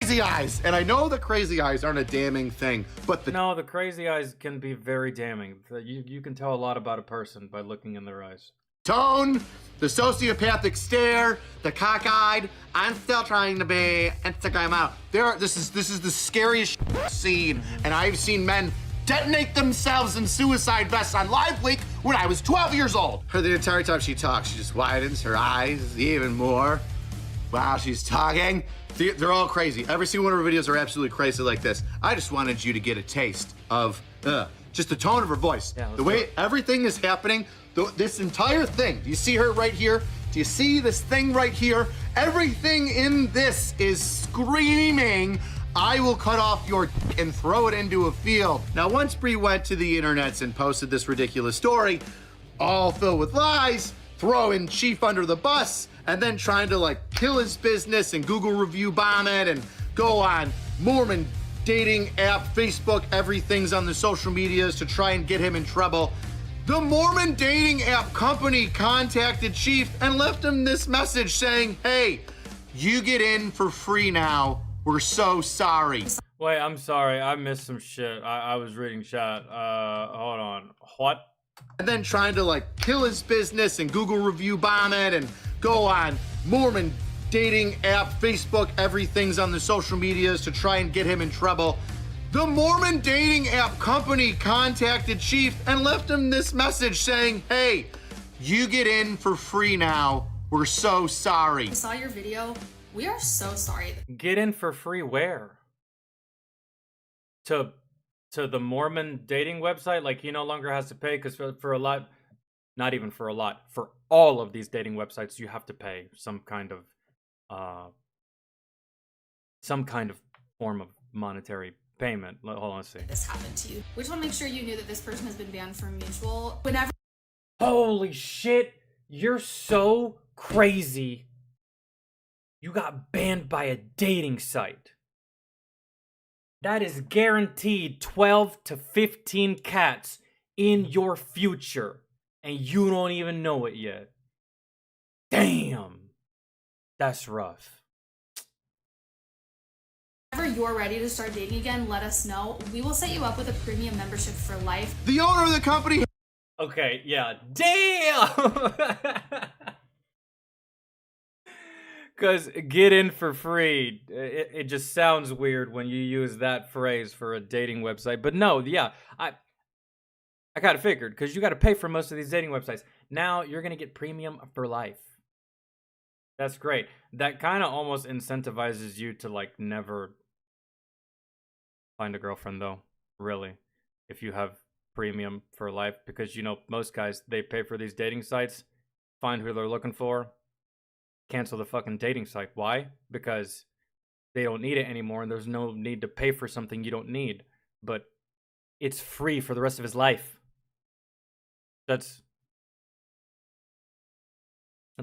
Crazy eyes, and I know the crazy eyes aren't a damning thing, but the crazy eyes can be very damning. You can tell a lot about a person by looking in their eyes. Tone, the sociopathic stare, the cockeyed. I'm still trying to be Instagram out. This is the scariest scene, and I've seen men detonate themselves in suicide vests on live leak when I was 12 years old. For the entire time she talks, she just widens her eyes even more while she's talking. They're all crazy. Every single one of her videos are absolutely crazy like this. I just wanted you to get a taste of just the tone of her voice. Yeah, the way everything is happening, this entire thing. Do you see her right here? Do you see this thing right here? Everything in this is screaming, I will cut off your and throw it into a field. Now, once Bree went to the internets and posted this ridiculous story, all filled with lies, throwing Chief under the bus, and then trying to like kill his business and Google review bomb it and go on Mormon dating app, Facebook, everything's on the social medias to try and get him in trouble. The Mormon dating app company contacted Chief and left him this message saying, hey, you get in for free now. We're so sorry. Wait, I'm sorry. I missed some shit. I was reading chat. Hold on. What? And then trying to like kill his business and Google review bomb it and go on Mormon dating app, Facebook, everything's on the social medias to try and get him in trouble. The Mormon dating app company contacted Chief and left him this message saying, hey, you get in for free now. We're so sorry. I saw your video. We are so sorry. Get in for free where? To the Mormon dating website? Like, he no longer has to pay because for a lot, not even for a lot, for all of these dating websites, you have to pay some kind of form of monetary payment. Hold on, let's see. This happened to you. We just want to make sure you knew that this person has been banned from Mutual. Whenever. Holy shit! You're so crazy. You got banned by a dating site. That is guaranteed 12 to 15 cats in your future, and you don't even know it yet. Damn. That's rough. Whenever you're ready to start dating again, let us know. We will set you up with a premium membership for life. The owner of the company. Okay, yeah. Damn! Because get in for free, it just sounds weird when you use that phrase for a dating website. But no, yeah, I got it figured, because you got to pay for most of these dating websites. Now you're going to get premium for life. That's great. That kind of almost incentivizes you to, like, never find a girlfriend, though, really, if you have premium for life. Because, you know, most guys, they pay for these dating sites, find who they're looking for, cancel the fucking dating site. Why? Because they don't need it anymore, and there's no need to pay for something you don't need. But it's free for the rest of his life. That's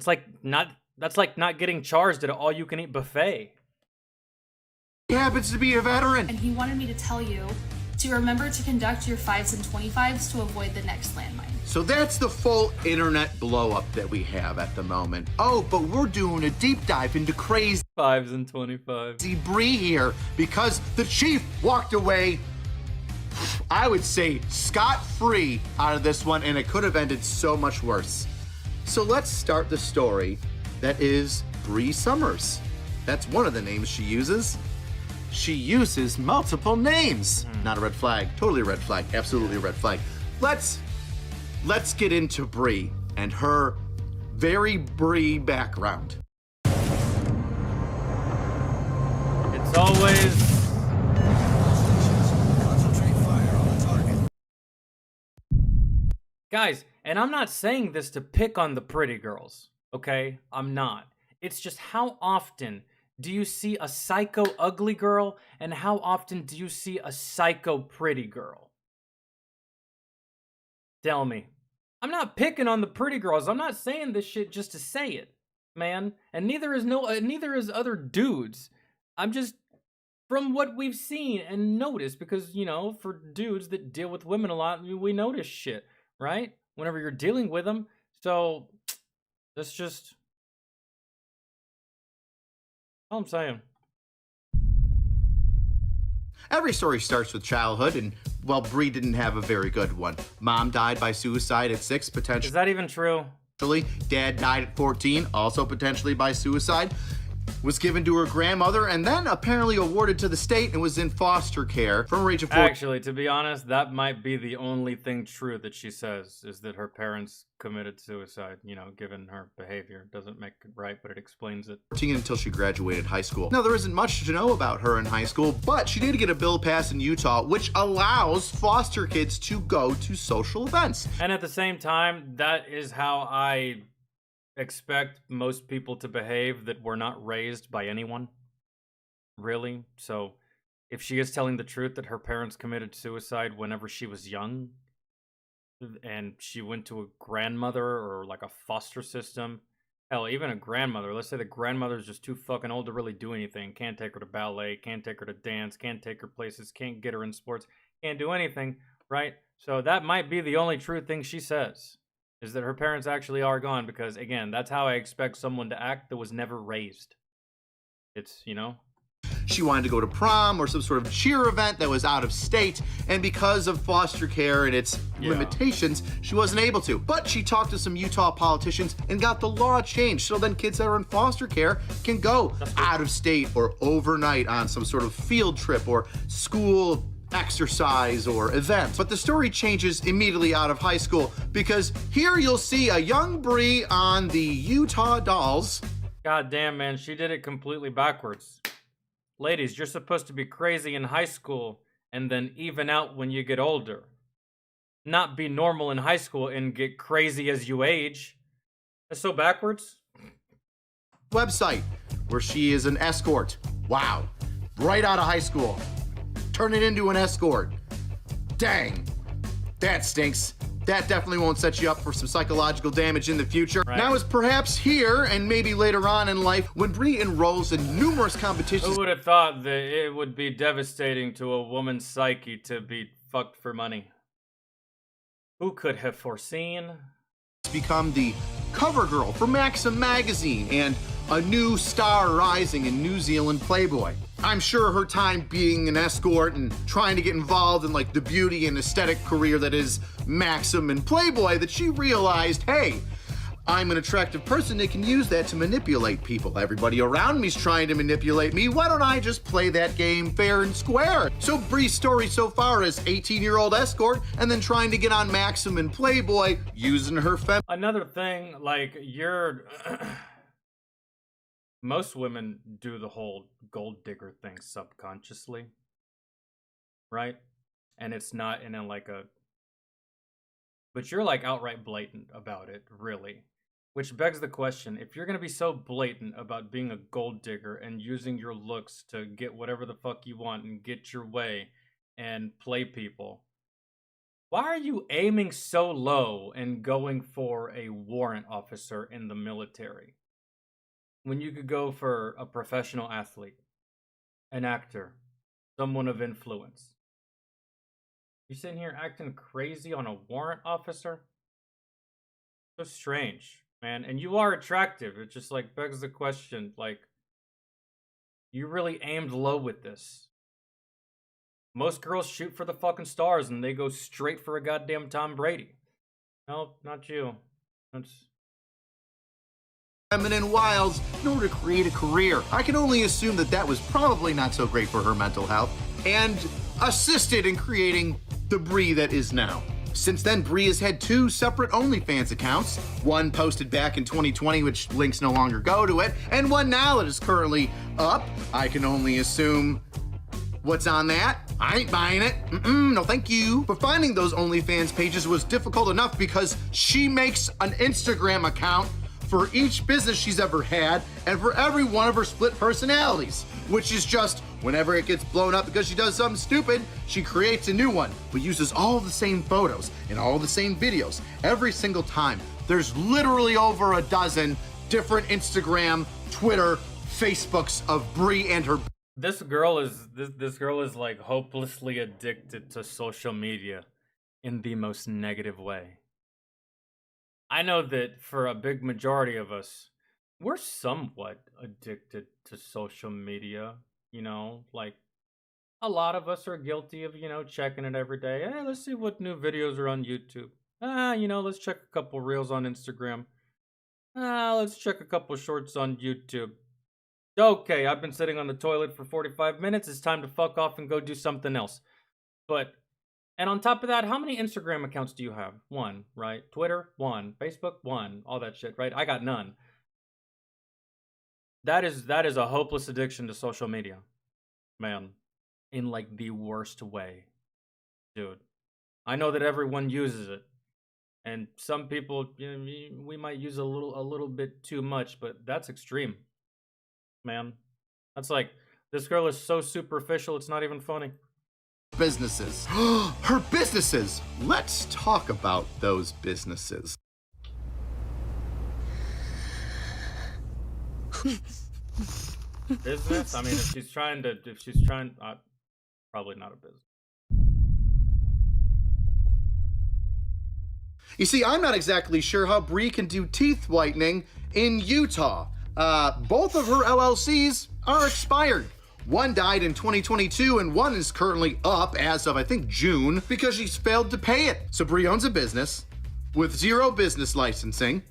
like not getting charged at an all-you-can-eat buffet. He happens to be a veteran. And he wanted me to tell you to remember to conduct your 5s and 25s to avoid the next landmine. So that's the full internet blow-up that we have at the moment. Oh, but we're doing a deep dive into crazy 5s and 25s. Bree here because the chief walked away, I would say, scot-free out of this one, and it could have ended so much worse. So let's start the story that is Bree Summers. That's one of the names she uses. She uses multiple names. Not a red flag, totally a red flag, absolutely a red flag. Let's get into Bree and her very Bree background. It's always guys, and I'm not saying this to pick on the pretty girls, okay? I'm not. It's just how often do you see a psycho ugly girl, and how often do you see a psycho pretty girl? Tell me. I'm not picking on the pretty girls. I'm not saying this shit just to say it, man. And neither is other dudes. I'm just, from what we've seen and noticed, because, you know, for dudes that deal with women a lot, we notice shit, right? Whenever you're dealing with them. So that's just all I'm saying. Every story starts with childhood, and, well, Bree didn't have a very good one. Mom died by suicide at 6, potentially. Is that even true? Dad died at 14, also potentially by suicide. Was given to her grandmother, and then apparently awarded to the state and was in foster care from her age of 14. Actually, to be honest, that might be the only thing true that she says, is that her parents committed suicide, you know, given her behavior. Doesn't make it right, but it explains it. Until she graduated high school. Now, there isn't much to know about her in high school, but she did get a bill passed in Utah which allows foster kids to go to social events. And at the same time, that is how I expect most people to behave that were not raised by anyone. Really? So if she is telling the truth that her parents committed suicide whenever she was young, and she went to a grandmother or like a foster system, hell, even a grandmother, let's say the grandmother's just too fucking old to really do anything, can't take her to ballet, can't take her to dance, can't take her places, can't get her in sports, can't do anything, right? So that might be the only true thing she says, is that her parents actually are gone, because, again, that's how I expect someone to act that was never raised. It's, you know? She wanted to go to prom or some sort of cheer event that was out of state, and because of foster care and its limitations, she wasn't able to. But she talked to some Utah politicians and got the law changed, so then kids that are in foster care can go out of state or overnight on some sort of field trip or school exercise or event. But the story changes immediately out of high school, because here you'll see a young Bree on the Utah Dolls. God damn, man, she did it completely backwards. Ladies, you're supposed to be crazy in high school and then even out when you get older. Not be normal in high school and get crazy as you age. That's so backwards. Website where she is an escort. Wow. Right out of high school. Turn it into an escort. Dang. That stinks. That definitely won't set you up for some psychological damage in the future. Right. Now is perhaps here and maybe later on in life when Bree enrolls in numerous competitions. Who would have thought that it would be devastating to a woman's psyche to be fucked for money? Who could have foreseen? Become the cover girl for Maxim magazine and a new star rising in New Zealand Playboy. I'm sure her time being an escort and trying to get involved in like the beauty and aesthetic career that is Maxim and Playboy, that she realized, hey, I'm an attractive person that can use that to manipulate people. Everybody around me's trying to manipulate me. Why don't I just play that game fair and square? So Bree's story so far is 18-year-old escort and then trying to get on Maxim and Playboy using her Another thing, like, most women do the whole gold digger thing subconsciously, right? And it's not in a but you're like outright blatant about it, really. Which begs the question, if you're gonna be so blatant about being a gold digger and using your looks to get whatever the fuck you want and get your way and play people, why are you aiming so low and going for a warrant officer in the military when you could go for a professional athlete, an actor, someone of influence? You sitting here acting crazy on a warrant officer? So strange, man. And you are attractive. It just like begs the question, like, you really aimed low with this. Most girls shoot for the fucking stars and they go straight for a goddamn Tom Brady. No, not you. That's feminine wiles in order to create a career. I can only assume that that was probably not so great for her mental health and assisted in creating the Bree that is now. Since then, Bree has had 2 separate OnlyFans accounts, one posted back in 2020, which links no longer go to it, and one now that is currently up. I can only assume what's on that. I ain't buying it. No thank you. But finding those OnlyFans pages was difficult enough because she makes an Instagram account for each business she's ever had and for every one of her split personalities, which is just whenever it gets blown up because she does something stupid, she creates a new one, but uses all the same photos and all the same videos every single time. There's literally over a dozen different Instagram, Twitter, Facebooks of Bree and her. This girl is like hopelessly addicted to social media in the most negative way. I know that for a big majority of us, we're somewhat addicted to social media, you know, like a lot of us are guilty of, you know, checking it every day. Hey, let's see what new videos are on YouTube. You know, let's check a couple reels on Instagram. Let's check a couple shorts on YouTube. Okay, I've been sitting on the toilet for 45 minutes. It's time to fuck off and go do something else. And on top of that, how many Instagram accounts do you have? 1, right? Twitter, 1. Facebook, 1. All that shit, right? I got none. That is a hopeless addiction to social media. Man, in like the worst way. Dude, I know that everyone uses it. And some people, you know, we might use a little bit too much, but that's extreme. Man, that's like, this girl is so superficial, it's not even funny. Businesses. Her businesses! Let's talk about those businesses. Business? I mean, if she's trying, probably not a business. You see, I'm not exactly sure how Bree can do teeth whitening in Utah. Both of her LLCs are expired. One died in 2022 and one is currently up as of, I think, June because she's failed to pay it. So Bree owns a business with 0 business licensing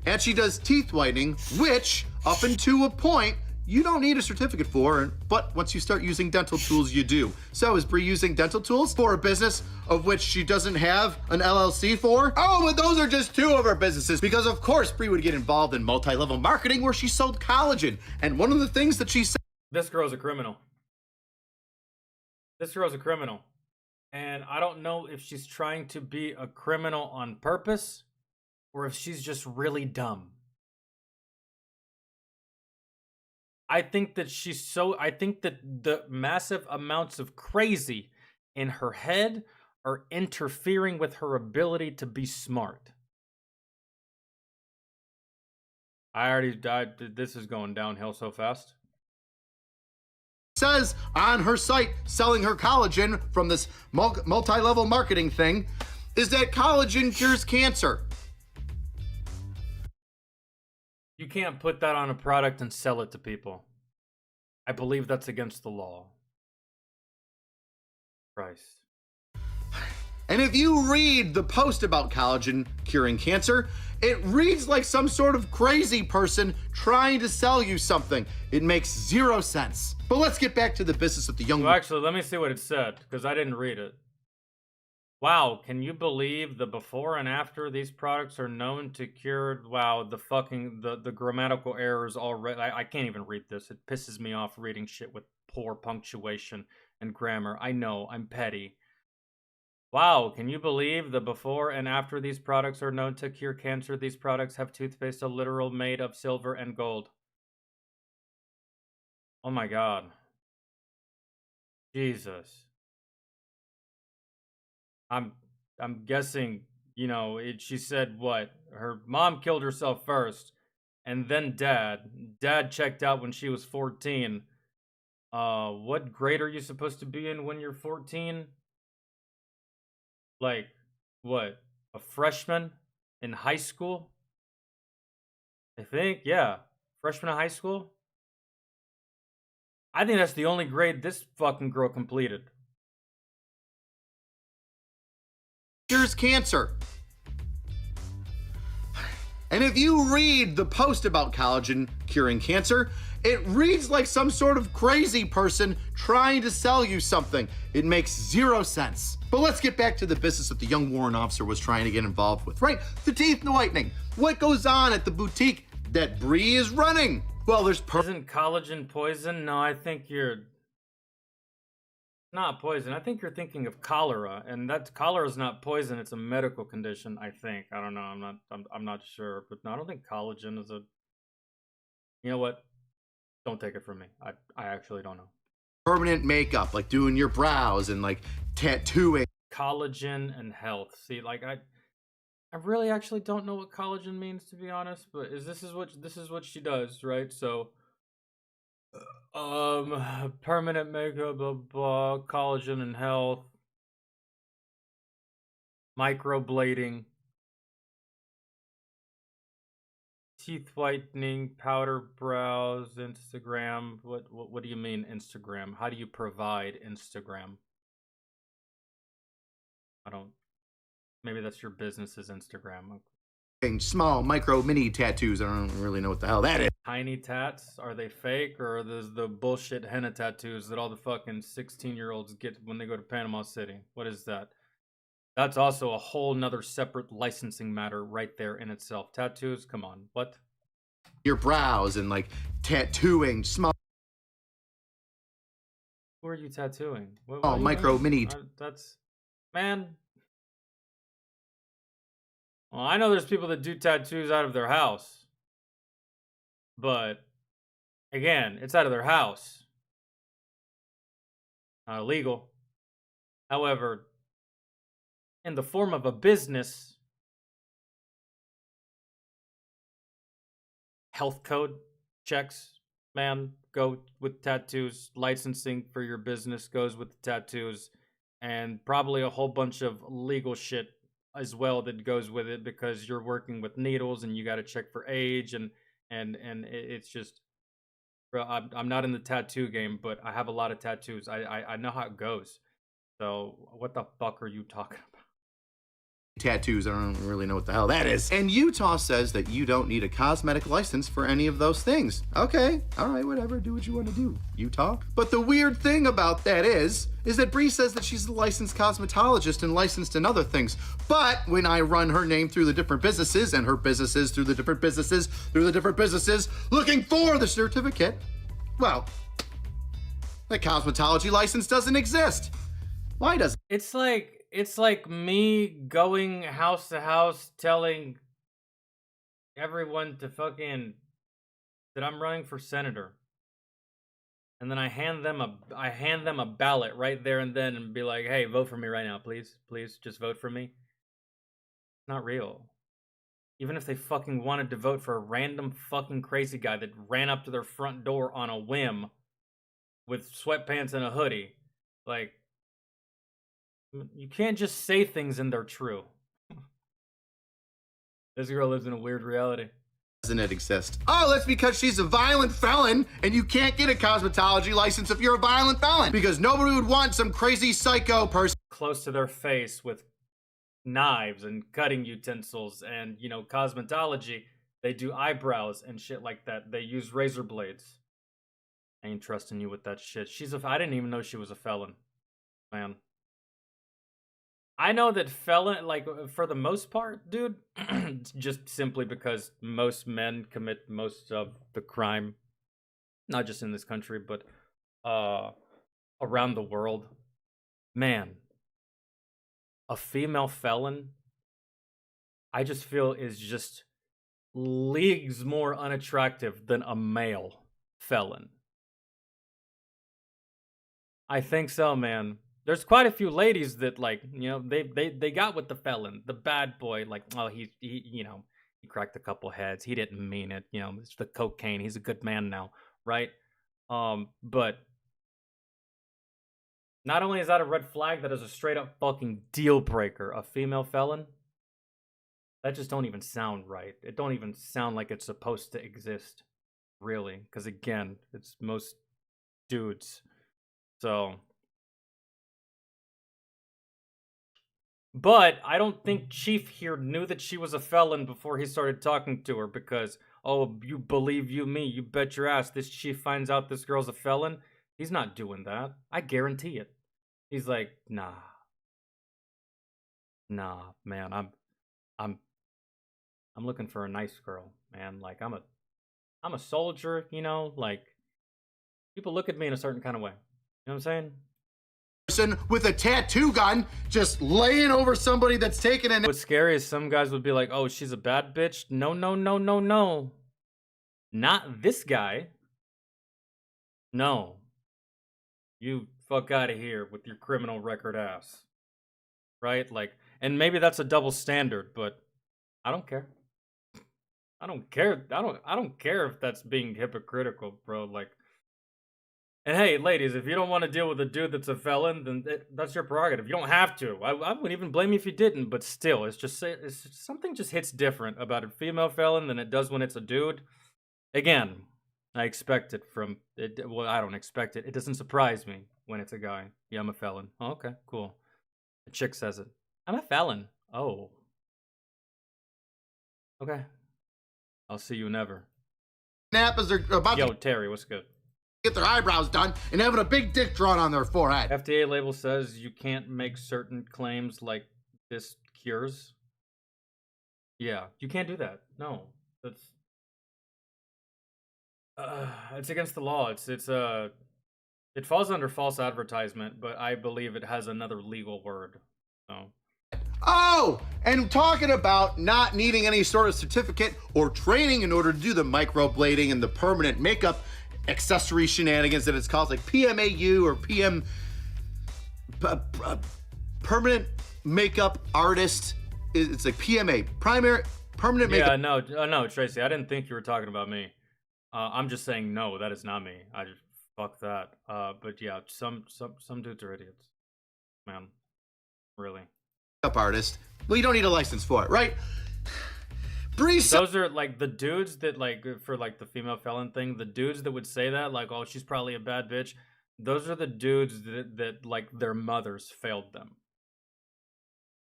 and she does teeth whitening, which up until a point, you don't need a certificate for, but once you start using dental tools, you do. So is Bree using dental tools for a business of which she doesn't have an LLC for? Oh, but those are just 2 of her businesses because of course Bree would get involved in multi-level marketing where she sold collagen. And one of the things that she said, this girl's a criminal. This girl's a criminal. And I don't know if she's trying to be a criminal on purpose or if she's just really dumb. I think that the massive amounts of crazy in her head are interfering with her ability to be smart. I already died. This is going downhill so fast. Says on her site selling her collagen from this multi-level marketing thing is that collagen cures cancer. You can't put that on a product and sell it to people. I believe that's against the law. Christ. And if you read the post about collagen curing cancer, it reads like some sort of crazy person trying to sell you something. It makes zero sense. But let's get back to the business of the young. Well, actually, let me see what it said, because I didn't read it. Wow, can you believe the before and after these products are known to cure? Wow, the grammatical errors already. I can't even read this. It pisses me off reading shit with poor punctuation and grammar. I know, I'm petty. Wow, can you believe the before and after these products are known to cure cancer? These products have toothpaste a literal made of silver and gold. Oh my god. Jesus. I'm guessing, you know, she said what? Her mom killed herself first, and then dad. Dad checked out when she was 14. What grade are you supposed to be in when you're 14? Like, what? A freshman in high school? I think, yeah. Freshman in high school? I think that's the only grade this fucking girl completed. Cures cancer. And if you read the post about collagen curing cancer, it reads like some sort of crazy person trying to sell you something. It makes zero sense. But let's get back to the business that the young warrant officer was trying to get involved with, right? The teeth whitening. What goes on at the boutique that Bree is running? Well, there's Isn't collagen poison? No, I think you're not poison. I think you're thinking of cholera, and that cholera is not poison. It's a medical condition. I think. I don't know. I'm not sure, but no, I don't think collagen is a. You know what? Don't take it from me. I actually don't know. permanent makeup, like doing your brows and like tattooing. Collagen and health. See, like I really actually don't know what collagen means, to be honest. But this is what she does, right? So. Permanent makeup, blah, blah, collagen and health, microblading, teeth whitening, powder brows, Instagram. What do you mean Instagram? How do you provide Instagram? I don't. Maybe that's your business's Instagram. Small, micro, mini tattoos. I don't really know what the hell that is. Tiny tats? Are they fake, or are those the bullshit henna tattoos that all the fucking 16-year-olds get when they go to Panama City? What is that? That's also a whole nother separate licensing matter right there in itself. Tattoos? Come on. What? Your brows and like tattooing small. Who are you tattooing? What Oh, do you micro, mean? mini. That's... Man... Well, I know there's people that do tattoos out of their house. But, again, it's out of their house. Not illegal. However, in the form of a business, health code checks, man, go with tattoos. Licensing for your business goes with the tattoos. And probably a whole bunch of legal shit as well that goes with it, because you're working with needles and you got to check for age and it's just, bro, I'm not in the tattoo game, but I have a lot of tattoos. I know how it goes. So what the fuck are you talking about? Tattoos. I don't really know what the hell that is. And Utah says that you don't need a cosmetic license for any of those things. Okay, all right, whatever. Do what you want to do, Utah. But the weird thing about that is that Bree says that she's a licensed cosmetologist and licensed in other things. But when I run her name through the different businesses and her businesses through the different businesses looking for the certificate, well, the cosmetology license doesn't exist. Why doesn't it? It's like me going house to house telling everyone to fucking that I'm running for senator. And then I hand them a ballot right there and then and be like, "Hey, vote for me right now, please. Please just vote for me." It's not real. Even if they fucking wanted to vote for a random fucking crazy guy that ran up to their front door on a whim with sweatpants and a hoodie, like, you can't just say things and they're true. This girl lives in a weird reality. doesn't it exist? Oh, that's because she's a violent felon and you can't get a cosmetology license if you're a violent felon because nobody would want some crazy psycho person Close to their face with knives and cutting utensils and, you know, cosmetology. They do eyebrows and shit like that. They use razor blades. I ain't trusting you with that shit. I didn't even know she was a felon, man. I know that felon, like, for the most part, dude, just simply because most men commit most of the crime, not just in this country, but around the world. Man, a female felon, I just feel is just leagues more unattractive than a male felon. I think so, man. There's quite a few ladies that, like, you know, they got with the felon, the bad boy, like, oh, he you know, he cracked a couple heads, he didn't mean it, you know, it's the cocaine, he's a good man now, right? But not only is that a red flag, that is a straight up fucking deal breaker. A female felon, that just don't even sound right. It don't even sound like it's supposed to exist, really, because again, it's most dudes. So, but I don't think Chief here knew that she was a felon before he started talking to her because, oh, you believe me, you bet your ass this Chief finds out this girl's a felon. He's not doing that. I guarantee it. He's like, nah, man, I'm looking for a nice girl, man. Like, I'm a soldier, you know, like, people look at me in a certain kind of way. You know what I'm saying? person with a tattoo gun just laying over somebody that's taking an. What's scary is some guys would be like, oh, she's a bad bitch. No. Not this guy. No. You fuck out of here with your criminal record ass. Right? Like, and maybe that's a double standard, but I don't care. I don't care. I don't care if that's being hypocritical, bro. Like, and hey, ladies, if you don't want to deal with a dude that's a felon, then that's your prerogative. You don't have to. I wouldn't even blame you if you didn't, but still, something just hits different about a female felon than it does when it's a dude. Again, I expect it from it. Well, I don't expect it. It doesn't surprise me when it's a guy. Yeah, I'm a felon. Oh, okay, cool. The chick says it. I'm a felon. Oh. Okay. I'll see you never. Napas are about Yo, to Terry, what's good? get their eyebrows done and having a big dick drawn on their forehead. FDA label says you can't make certain claims like this cures. Yeah, you can't do that. No, that's it's against the law. It falls under false advertisement, but I believe it has another legal word. So. Oh, and talking about not needing any sort of certificate or training in order to do the microblading and the permanent makeup accessory shenanigans that it's called, like PMAU or permanent makeup artist. It's like PMA, permanent makeup. Yeah, no, Tracy, I didn't think you were talking about me. I'm just saying no, that is not me. I just fuck that. But yeah, some dudes are idiots, man. Really. Makeup artist. Well, you don't need a license for it, right? Those are like the dudes that, like, for like the female felon thing, the dudes that would say that, like, oh, she's probably a bad bitch. Those are the dudes that like their mothers failed them.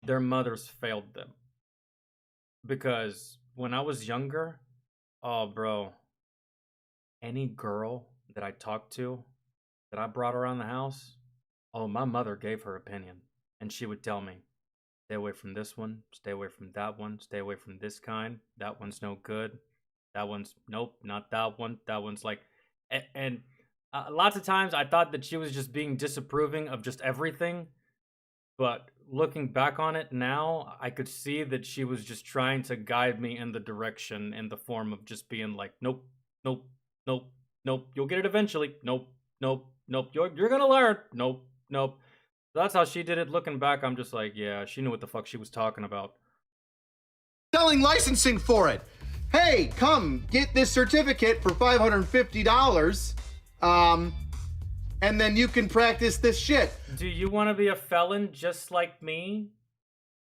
Their mothers failed them. Because when I was younger, oh, bro, any girl that I talked to, that I brought around the house, oh, my mother gave her opinion. And she would tell me, stay away from this one, stay away from that one, stay away from this kind, that one's no good, that one's, nope, not that one, that one's like, and lots of times I thought that she was just being disapproving of just everything, but looking back on it now, I could see that she was just trying to guide me in the direction, in the form of just being like, nope, you'll get it eventually, nope, you're gonna learn, nope. That's how she did it. Looking back, I'm just like, yeah, she knew what the fuck she was talking about. Selling licensing for it. Hey, come get this certificate for $550. And then you can practice this shit. Do you want to be a felon just like me?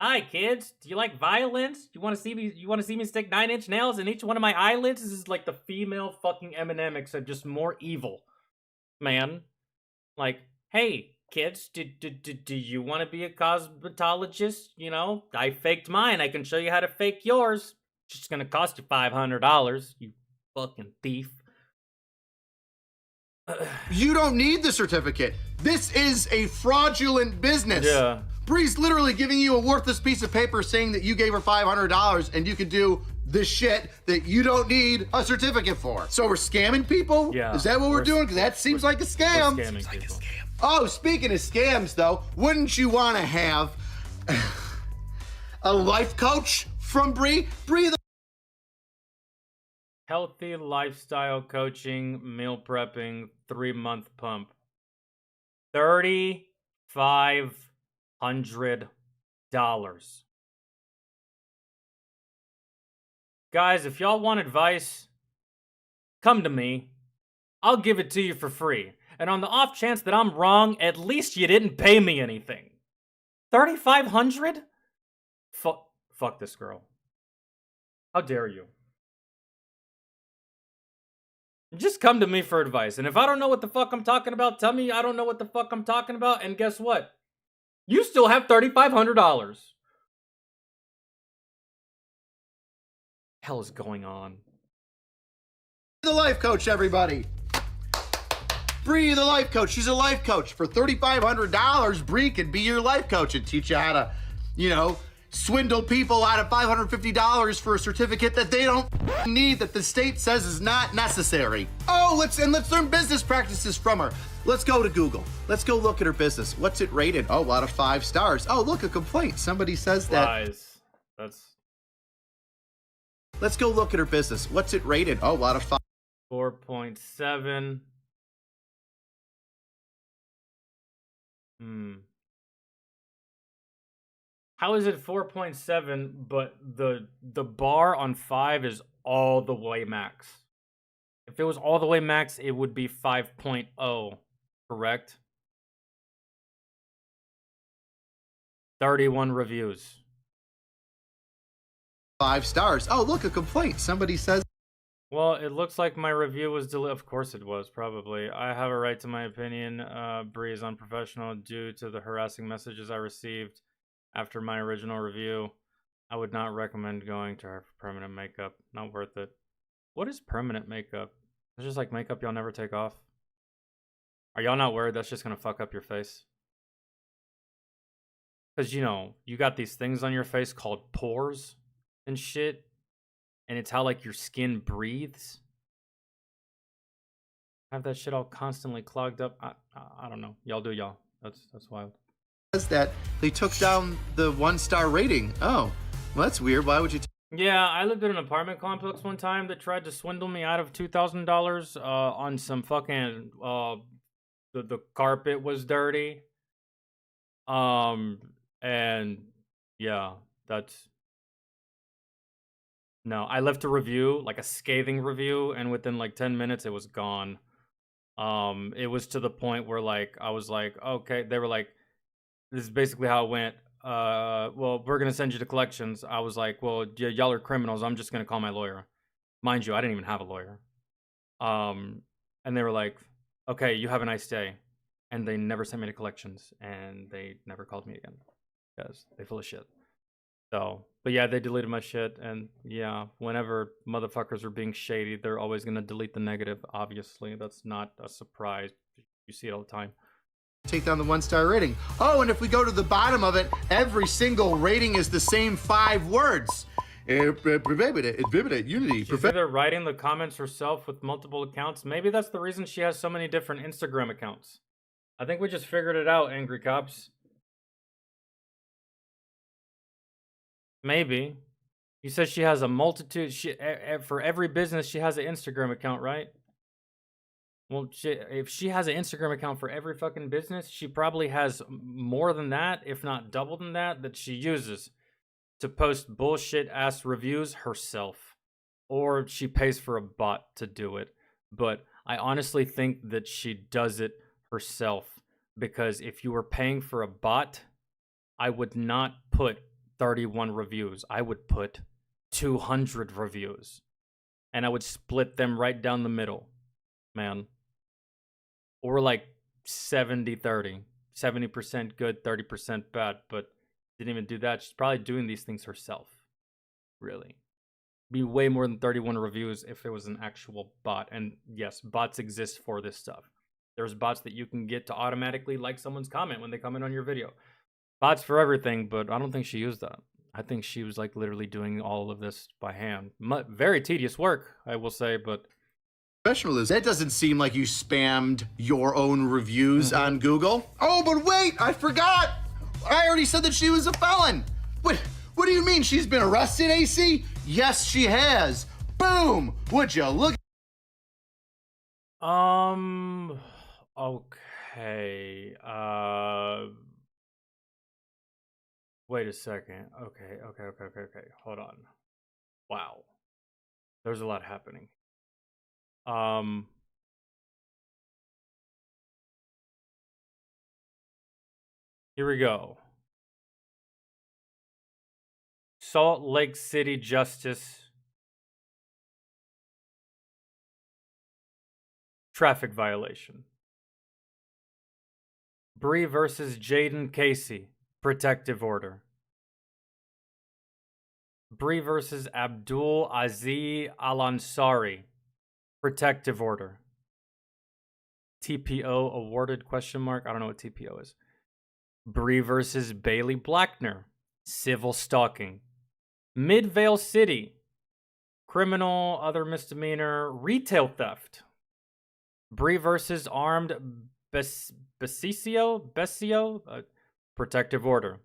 Hi kids, do you like violence? You want to see me stick 9-inch nails in each one of my eyelids? This is like the female fucking Eminem, except just more evil, man. Like, hey kids, do you want to be a cosmetologist? You know, I faked mine. I can show you how to fake yours. It's just gonna cost you $500. You fucking thief. You don't need the certificate. This is a fraudulent business. Yeah. Bree's literally giving you a worthless piece of paper saying that you gave her $500 and you can do the shit that you don't need a certificate for. So we're scamming people? Yeah. Is that what we're doing? Because that seems like a scam. We're scamming people. Oh, speaking of scams, though, wouldn't you want to have a life coach from Bree? Bree, the Healthy lifestyle coaching, meal prepping, 3-month pump. $3,500. Guys, if y'all want advice, come to me. I'll give it to you for free. And on the off chance that I'm wrong, at least you didn't pay me anything. $3,500? Fuck this girl. How dare you? Just come to me for advice. And if I don't know what the fuck I'm talking about, tell me I don't know what the fuck I'm talking about. And guess what? You still have $3,500. Hell is going on? life coach, everybody. Bree, the life coach. She's a life coach. For $3,500, Bree can be your life coach and teach you how to, swindle people out of $550 for a certificate that they don't need, that the state says is not necessary. Oh, let's learn business practices from her. Let's go to Google. Let's go look at her business. What's it rated? Oh, out of 5 stars. Oh, look, a complaint. Somebody says that. Lies. Let's go look at her business. What's it rated? Oh, out of 5. 4.7. How is it 4.7, but the bar on 5 is all the way max? If it was all the way max, it would be 5.0, correct? 31 reviews. 5 stars. Oh, look, a complaint. Somebody says. Well, it looks like my review was deleted. Of course it was, probably. I have a right to my opinion. Bree is unprofessional due to the harassing messages I received after my original review. I would not recommend going to her for permanent makeup. Not worth it. What is permanent makeup? It's just like makeup y'all never take off. Are y'all not worried that's just gonna fuck up your face? Because, you got these things on your face called pores and shit. And it's how, your skin breathes. Have that shit all constantly clogged up. I don't know. Y'all do y'all. That's wild. That they took down the 1-star rating. Oh, well, that's weird. Why would you? Yeah, I lived in an apartment complex one time that tried to swindle me out of $2,000 on some fucking the carpet was dirty. And yeah, no, I left a review, a scathing review, and within 10 minutes it was gone. It was to the point where I was like, okay, they were like, this is basically how it went. Well, we're gonna send you to collections. I was like, well, y'all are criminals. I'm just gonna call my lawyer. Mind you, I didn't even have a lawyer. And they were like, okay, you have a nice day. And they never sent me to collections, and they never called me again because they full of shit. So, but yeah, they deleted my shit, and yeah, whenever motherfuckers are being shady, they're always gonna delete the negative. Obviously, that's not a surprise. You see it all the time. Take down the 1-star rating. Oh, and if we go to the bottom of it, every single rating is the same 5 words. Unity. She's either writing the comments herself with multiple accounts. Maybe that's the reason she has so many different Instagram accounts. I think we just figured it out, Angry Cops. Maybe. You said she has a multitude. For every business, she has an Instagram account, right? Well, if she has an Instagram account for every fucking business, she probably has more than that, if not double than that she uses to post bullshit-ass reviews herself. Or she pays for a bot to do it. But I honestly think that she does it herself. Because if you were paying for a bot, I would not put 31 reviews. I would put 200 reviews. And I would split them right down the middle, man. Or like 70-30. 70% good, 30% bad. But didn't even do that. She's probably doing these things herself. Really. Be way more than 31 reviews if it was an actual bot. And yes, bots exist for this stuff. There's bots that you can get to automatically like someone's comment when they comment on your video. Bots for everything, but I don't think she used that. I think she was like literally doing all of this by hand. Very tedious work, I will say, but professionalism. That doesn't seem like you spammed your own reviews on Google. Oh, but wait, I forgot. I already said that she was a felon. What do you mean she's been arrested, AC? Yes, she has. Boom. Would you look? Okay. Wait a second. Okay. Hold on. Wow. There's a lot happening. Here we go. Salt Lake City Justice. Traffic violation. Bree versus Jaden Casey. Protective order. Bree versus Abdul Aziz Al Ansari. Protective order. TPO awarded ? I don't know what TPO is. Bree versus Bailey Blackner. Civil stalking. Midvale City. Criminal, other misdemeanor, retail theft. Bree versus armed Besio. Protective order.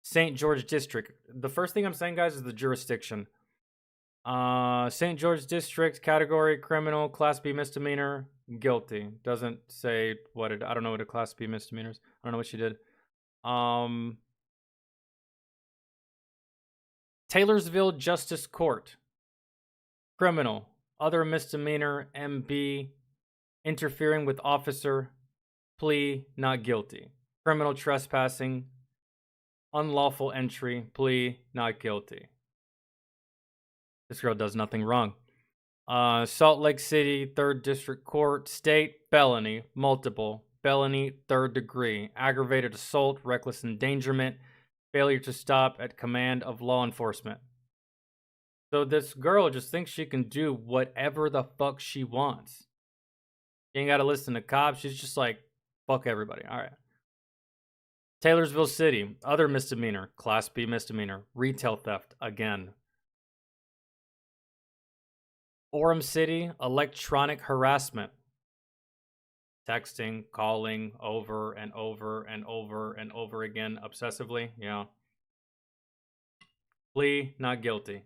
St. George District. The first thing I'm saying, guys, is the jurisdiction. St. George District, category, criminal, class B misdemeanor, guilty. Doesn't say what it, I don't know what a class B misdemeanor is. I don't know what she did. Taylorsville Justice Court. Criminal, other misdemeanor, MB, interfering with officer, plea, not guilty. Criminal trespassing, unlawful entry, plea, not guilty. This girl does nothing wrong. Salt Lake City, 3rd District Court, state, felony, multiple, felony, 3rd degree, aggravated assault, reckless endangerment, failure to stop at command of law enforcement. So this girl just thinks she can do whatever the fuck she wants. She ain't gotta listen to cops. She's just like, fuck everybody. All right. Taylorsville City, other misdemeanor, class B misdemeanor, retail theft, again. Orem City, electronic harassment. Texting, calling over and over and over and over again obsessively. Yeah. Plea, not guilty.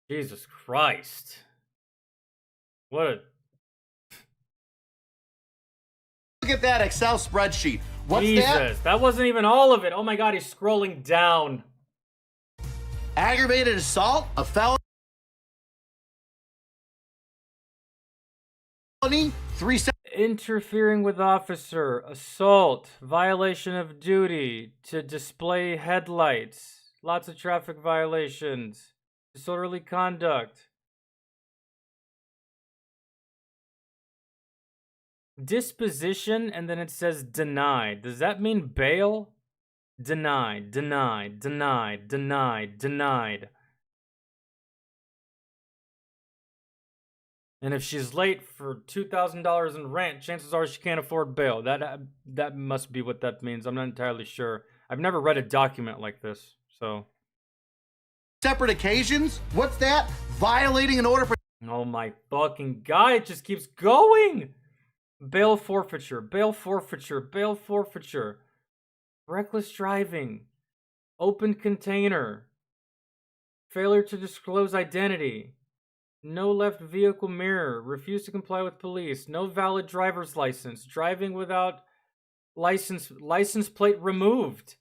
Jesus Christ. What a... Look at that Excel spreadsheet. What's Jesus, that? That wasn't even all of it. Oh my God, he's scrolling down. Aggravated assault, a felony, 3 Interfering with officer, assault, violation of duty to display headlights, lots of traffic violations, disorderly conduct, disposition, and then it says denied. Does that mean bail? Denied, denied, denied, denied, denied. And if she's late for $2,000 in rent, chances are she can't afford bail. That must be what that means. I'm not entirely sure. I've never read a document like this, so. separate occasions? What's that? Violating an order for... Oh my fucking God, it just keeps going! Bail forfeiture, bail forfeiture, bail forfeiture. Reckless driving. Open container. Failure to disclose identity. No left vehicle mirror. Refuse to comply with police. No valid driver's license. Driving without license plate removed.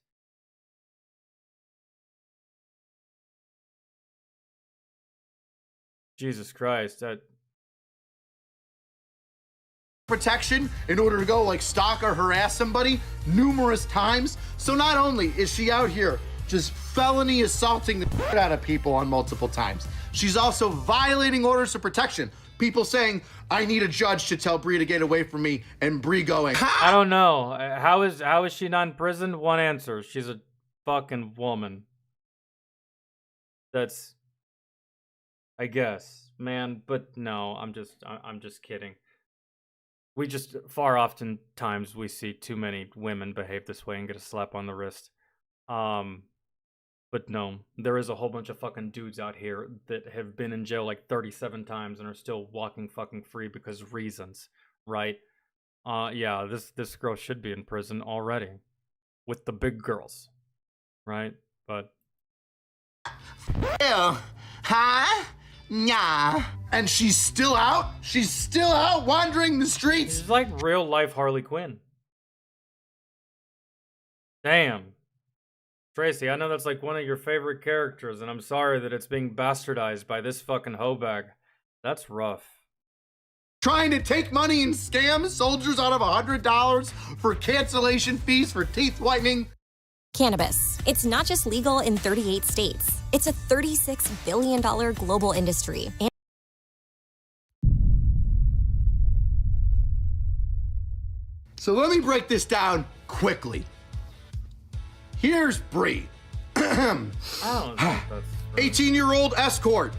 Jesus Christ, that protection in order to go like stalk or harass somebody numerous times. So not only is she out here just felony assaulting the shit out of people on multiple times, she's also violating orders of protection. People saying, I need a judge to tell Bree to get away from me, and Bree going, I don't know. How is she not in prison? One answer. She's a fucking woman. That's, I guess, man, but no, I'm just kidding. We just, far oftentimes we see too many women behave this way and get a slap on the wrist. But no, there is a whole bunch of fucking dudes out here that have been in jail like 37 times and are still walking fucking free because reasons, right? Yeah, this girl should be in prison already with the big girls, right? But ew, huh? Nah. And she's still out? She's still out wandering the streets? she's like real life Harley Quinn. Damn. Tracy, I know that's like one of your favorite characters, and I'm sorry that it's being bastardized by this fucking hoe bag. That's rough. Trying to take money and scam soldiers out of $100 for cancellation fees for teeth whitening. Cannabis. It's not just legal in 38 states. It's a $36 billion global industry. So let me break this down quickly. Here's Bree. I don't think that's 18-year-old escort.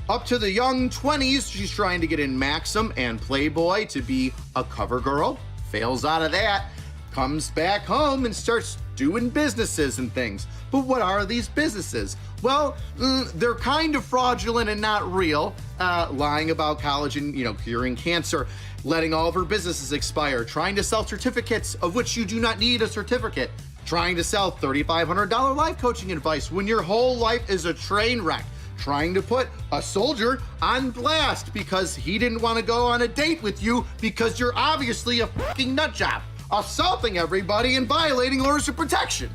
Up to the young 20s, she's trying to get in Maxim and Playboy to be a cover girl. Fails out of that. Comes back home and starts doing businesses and things. But what are these businesses? Well, they're kind of fraudulent and not real. Lying about college and, curing cancer. Letting all of her businesses expire. Trying to sell certificates of which you do not need a certificate. Trying to sell $3,500 life coaching advice when your whole life is a train wreck. Trying to put a soldier on blast because he didn't want to go on a date with you because you're obviously a fucking nutjob. Assaulting everybody and violating orders of protection.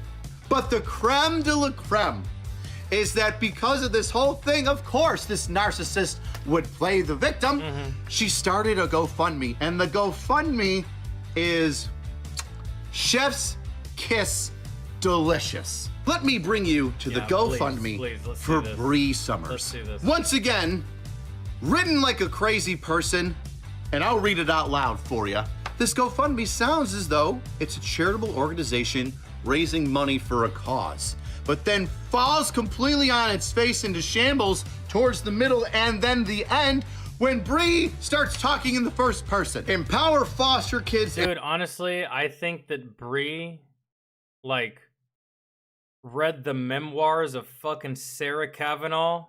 But the creme de la creme is that because of this whole thing, of course, this narcissist would play the victim. She started a GoFundMe, and the GoFundMe is Chef's Kiss Delicious. Let me bring you to the GoFundMe please, let's for do this. Bree Summers. Let's do this. Once again, written like a crazy person, and I'll read it out loud for you. This GoFundMe sounds as though it's a charitable organization raising money for a cause, but then falls completely on its face into shambles towards the middle and then the end when Bree starts talking in the first person. Empower foster kids. Dude, honestly, I think that Bree, read the memoirs of fucking Sarah Kavanaugh,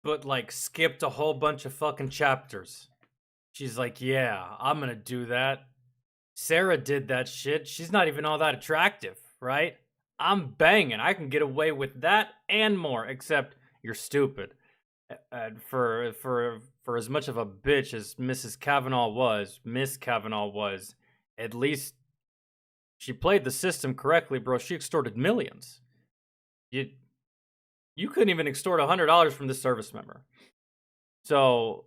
but, skipped a whole bunch of fucking chapters. She's like, yeah, I'm gonna do that. Sarah did that shit. She's not even all that attractive, right? I'm banging. I can get away with that and more, except you're stupid. For as much of a bitch as Miss Kavanaugh was, at least she played the system correctly, bro. She extorted millions. You couldn't even extort $100 from this service member. So,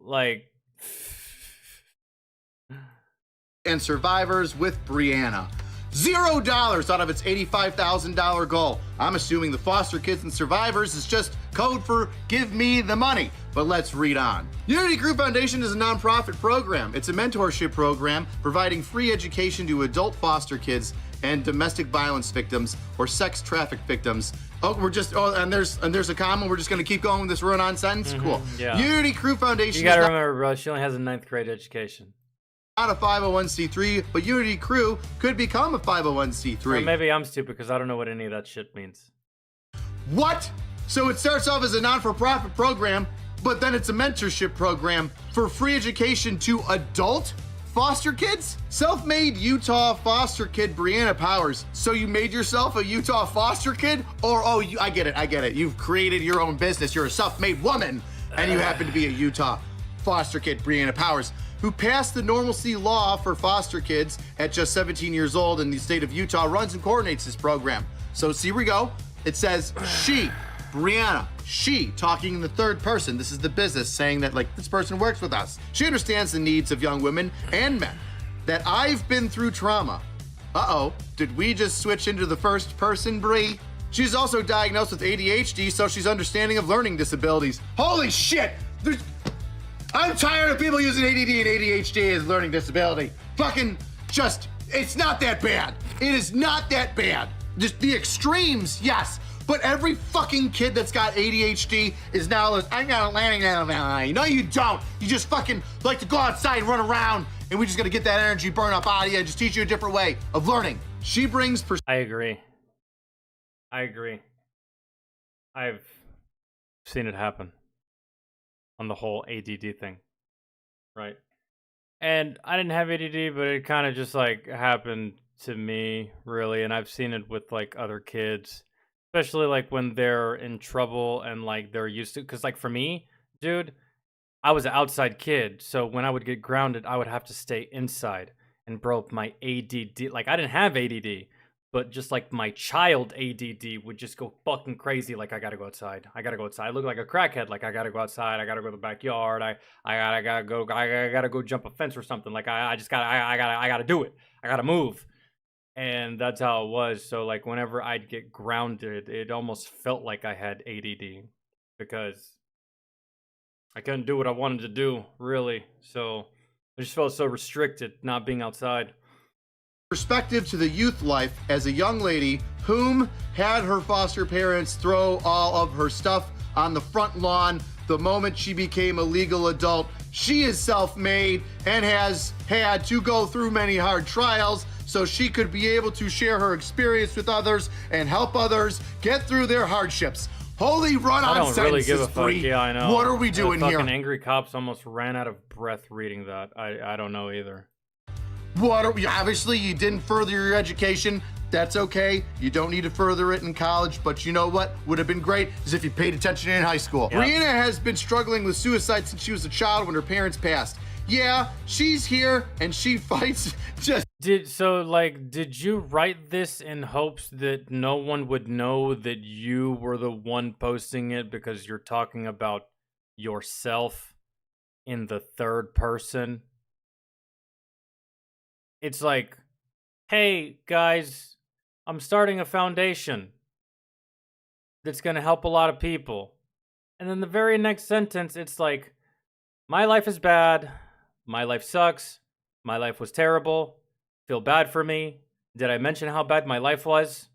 and survivors with Brianna. $0 out of its $85,000 goal. I'm assuming the foster kids and survivors is just code for give me the money. But let's read on. Unity Crew Foundation is a nonprofit program. It's a mentorship program providing free education to adult foster kids and domestic violence victims or sex traffic victims. And there's a comma. We're just gonna keep going with this run-on sentence. Cool. Yeah. Unity Crew Foundation. You gotta remember, bro. She only has a 9th grade education. Not a 501c3, but Unity Crew could become a 501c3. Or maybe I'm stupid because I don't know what any of that shit means. What? So it starts off as a non-for-profit program, but then it's a mentorship program for free education to adult foster kids? Self-made Utah foster kid Brianna Powers. So you made yourself a Utah foster kid? Or, I get it. You've created your own business. You're a self-made woman, and you happen to be a Utah foster kid Brianna Powers, who passed the normalcy law for foster kids at just 17 years old in the state of Utah, runs and coordinates this program. So here we go. It says, she, Brianna, She, talking in the third person, this is the business, saying that, like, this person works with us. She understands the needs of young women and men. That I've been through trauma. Uh-oh, did we just switch into the first person, Bree? She's also diagnosed with ADHD, so she's understanding of learning disabilities. Holy shit! I'm tired of people using ADD and ADHD as learning disability. Fucking just, it's not that bad. It is not that bad. Just the extremes, yes. But every fucking kid that's got ADHD is now, I got a learning disability. No, you don't. You just fucking like to go outside and run around, and we just gotta get that energy burn up out of you and just teach you a different way of learning. She brings I agree. I've seen it happen on the whole ADD thing, right? And I didn't have ADD, but it kind of just like happened to me, really. And I've seen it with like other kids, especially like when they're in trouble and like they're used to. Because like for me, dude, I was an outside kid, so when I would get grounded, I would have to stay inside. And bro, my ADD, like I didn't have ADD, but just like my child ADD would just go fucking crazy. Like I gotta go outside. I look like a crackhead. Like I gotta go outside. I gotta go to the backyard. I gotta go jump a fence or something. Like I gotta do it. I gotta move. And that's how it was. So like whenever I'd get grounded, it almost felt like I had ADD because I couldn't do what I wanted to do, really. So I just felt so restricted not being outside. Perspective to the youth life as a young lady whom had her foster parents throw all of her stuff on the front lawn the moment she became a legal adult. She is self-made and has had to go through many hard trials so she could be able to share her experience with others and help others get through their hardships. Holy run-on sentences, I don't really give a fuck. Yeah, I know. What are we doing here? Fucking angry cops almost ran out of breath reading that. I don't know either. What are we? Obviously, you didn't further your education. That's okay. You don't need to further it in college, but you know what would have been great is if you paid attention in high school. Yep. Brianna has been struggling with suicide since she was a child when her parents passed. Yeah, she's here and she fights just. Did you write this in hopes that no one would know that you were the one posting it because you're talking about yourself in the third person? It's like, hey guys, I'm starting a foundation that's gonna help a lot of people. And then the very next sentence, it's like, my life is bad, my life sucks, my life was terrible, feel bad for me. Did I mention how bad my life was?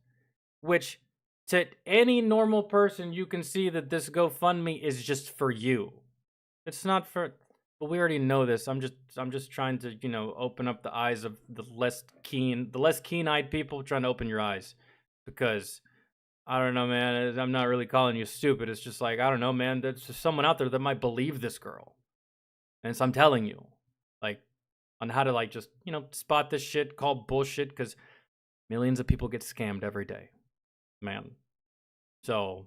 Which, to any normal person, you can see that this GoFundMe is just for you. It's not for... But we already know this. I'm just trying to, open up the eyes of the less keen-eyed people, trying to open your eyes. Because, I don't know, man, I'm not really calling you stupid. It's just like, I don't know, man, there's just someone out there that might believe this girl. And so I'm telling you, like, on how to, like, just, spot this shit, call bullshit, because millions of people get scammed every day. Man. So...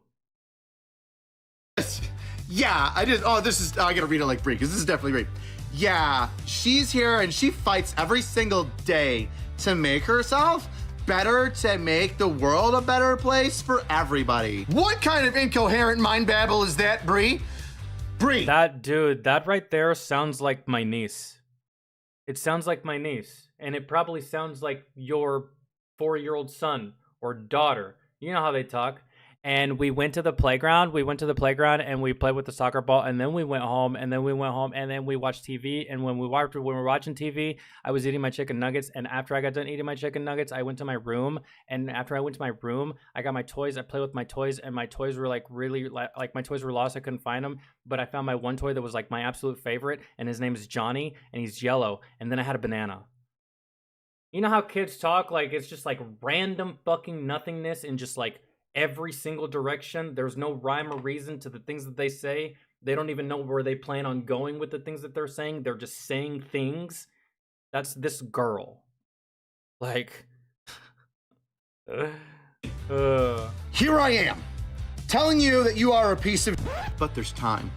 Yeah, I gotta read it like Brie, because this is definitely Brie. Yeah, she's here and she fights every single day to make herself better, to make the world a better place for everybody. What kind of incoherent mind babble is that, Brie? Brie. That right there sounds like my niece. It sounds like my niece. And it probably sounds like your 4-year-old son or daughter. You know how they talk. And we went to the playground. And we played with the soccer ball. And then we went home. And then we watched TV. And when we were watching TV, I was eating my chicken nuggets. And after I got done eating my chicken nuggets, I went to my room. And after I went to my room, I got my toys. I played with my toys. And my toys were like really, like my toys were lost. I couldn't find them. But I found my one toy that was like my absolute favorite. And his name is Johnny. And he's yellow. And then I had a banana. You know how kids talk? Like it's just like random fucking nothingness and just like every single direction. There's no rhyme or reason to the things that they say. They don't even know where they plan on going with the things that they're saying. They're just saying things. That's this girl. Like, Here I am, telling you that you are a piece of... But there's time.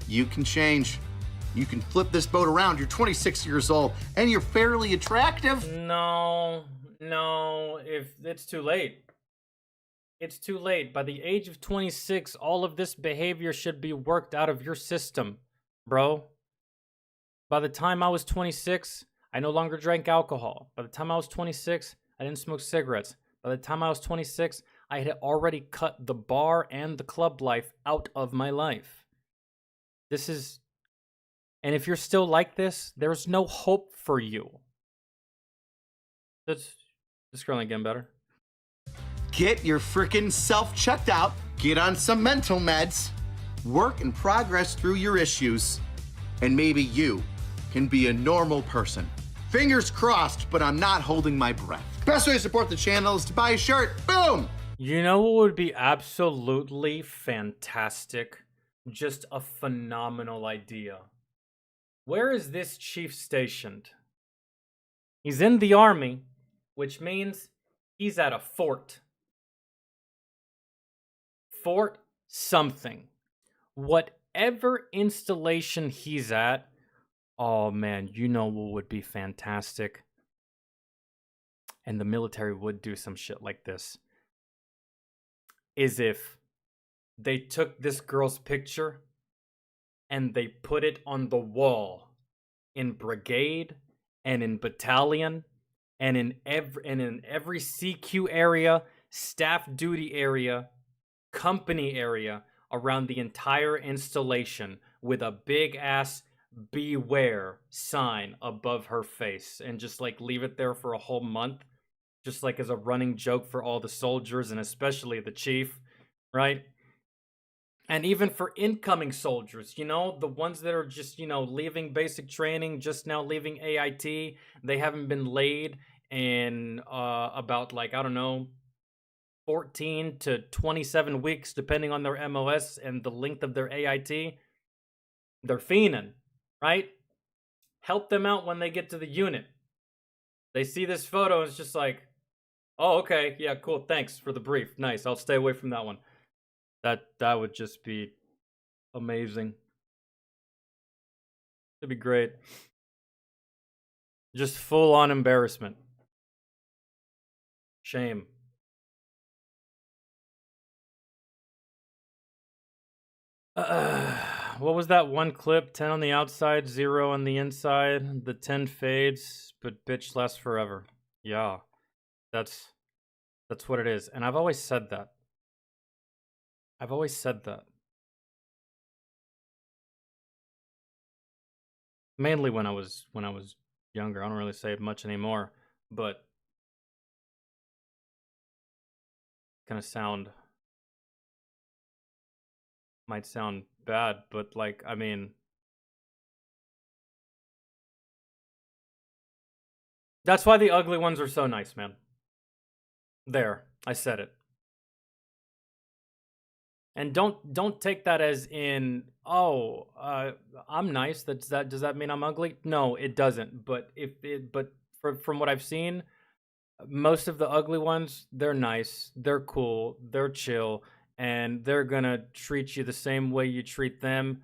You can change. You can flip this boat around. You're 26 years old, and you're fairly attractive. No, if it's too late. It's too late. By the age of 26, all of this behavior should be worked out of your system, bro. By the time I was 26, I no longer drank alcohol. By the time I was 26, I didn't smoke cigarettes. By the time I was 26, I had already cut the bar and the club life out of my life. This is... And if you're still like this, there's no hope for you. This girl ain't getting better. Get your frickin' self checked out, get on some mental meds, work and progress through your issues, and maybe you can be a normal person. Fingers crossed, but I'm not holding my breath. Best way to support the channel is to buy a shirt. Boom! You know what would be absolutely fantastic? Just a phenomenal idea. Where is this chief stationed? He's in the army, which means he's at a fort. Fort something. Whatever installation he's at, oh man, you know what would be fantastic? And the military would do some shit like this. Is if they took this girl's picture and they put it on the wall in brigade and in battalion and in every CQ area, staff duty area, company area around the entire installation with a big ass beware sign above her face, and just like leave it there for a whole month, just like as a running joke for all the soldiers and especially the chief, right? And even for incoming soldiers, you know, the ones that are just, you know, leaving basic training, just now leaving AIT, they haven't been laid in about, like, I don't know, 14 to 27 weeks, depending on their MOS and the length of their AIT. They're fiending, right? Help them out when they get to the unit. They see this photo, and it's just like, oh, okay, yeah, cool, thanks for the brief. Nice, I'll stay away from that one. That would just be amazing. It'd be great. Just full on embarrassment. Shame. What was that one clip? 10 on the outside, 0 on the inside. The 10 fades, but bitch lasts forever. Yeah, that's what it is. And I've always said that. I've always said that. Mainly when I was younger. I don't really say it much anymore, but gonna might sound bad, but like, I mean, that's why the ugly ones are so nice, man. There, I said it. And don't take that as in, oh, I'm nice. Does that mean I'm ugly? No, it doesn't. But from what I've seen, most of the ugly ones, they're nice, they're cool, they're chill, and they're gonna treat you the same way you treat them,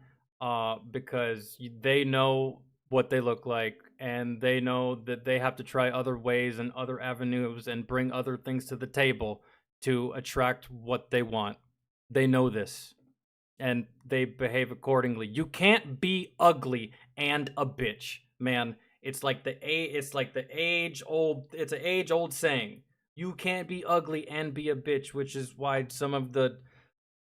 because they know what they look like, and they know that they have to try other ways and other avenues and bring other things to the table to attract what they want. They know this, and they behave accordingly. You can't be ugly and a bitch, man. It's like the age old saying. You can't be ugly and be a bitch, which is why some of the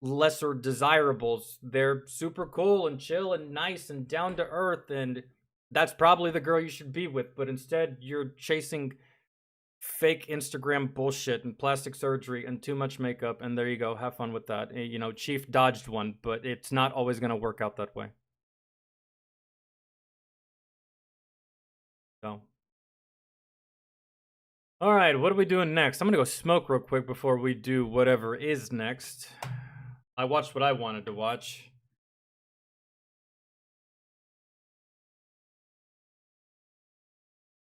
lesser desirables, they're super cool and chill and nice and down to earth, and that's probably the girl you should be with, but instead you're chasing fake Instagram bullshit and plastic surgery and too much makeup, and there you go, have fun with that. You know, Chief dodged one, but it's not always going to work out that way. So, all right, what are we doing next? I'm going to go smoke real quick before we do whatever is next. I watched what I wanted to watch.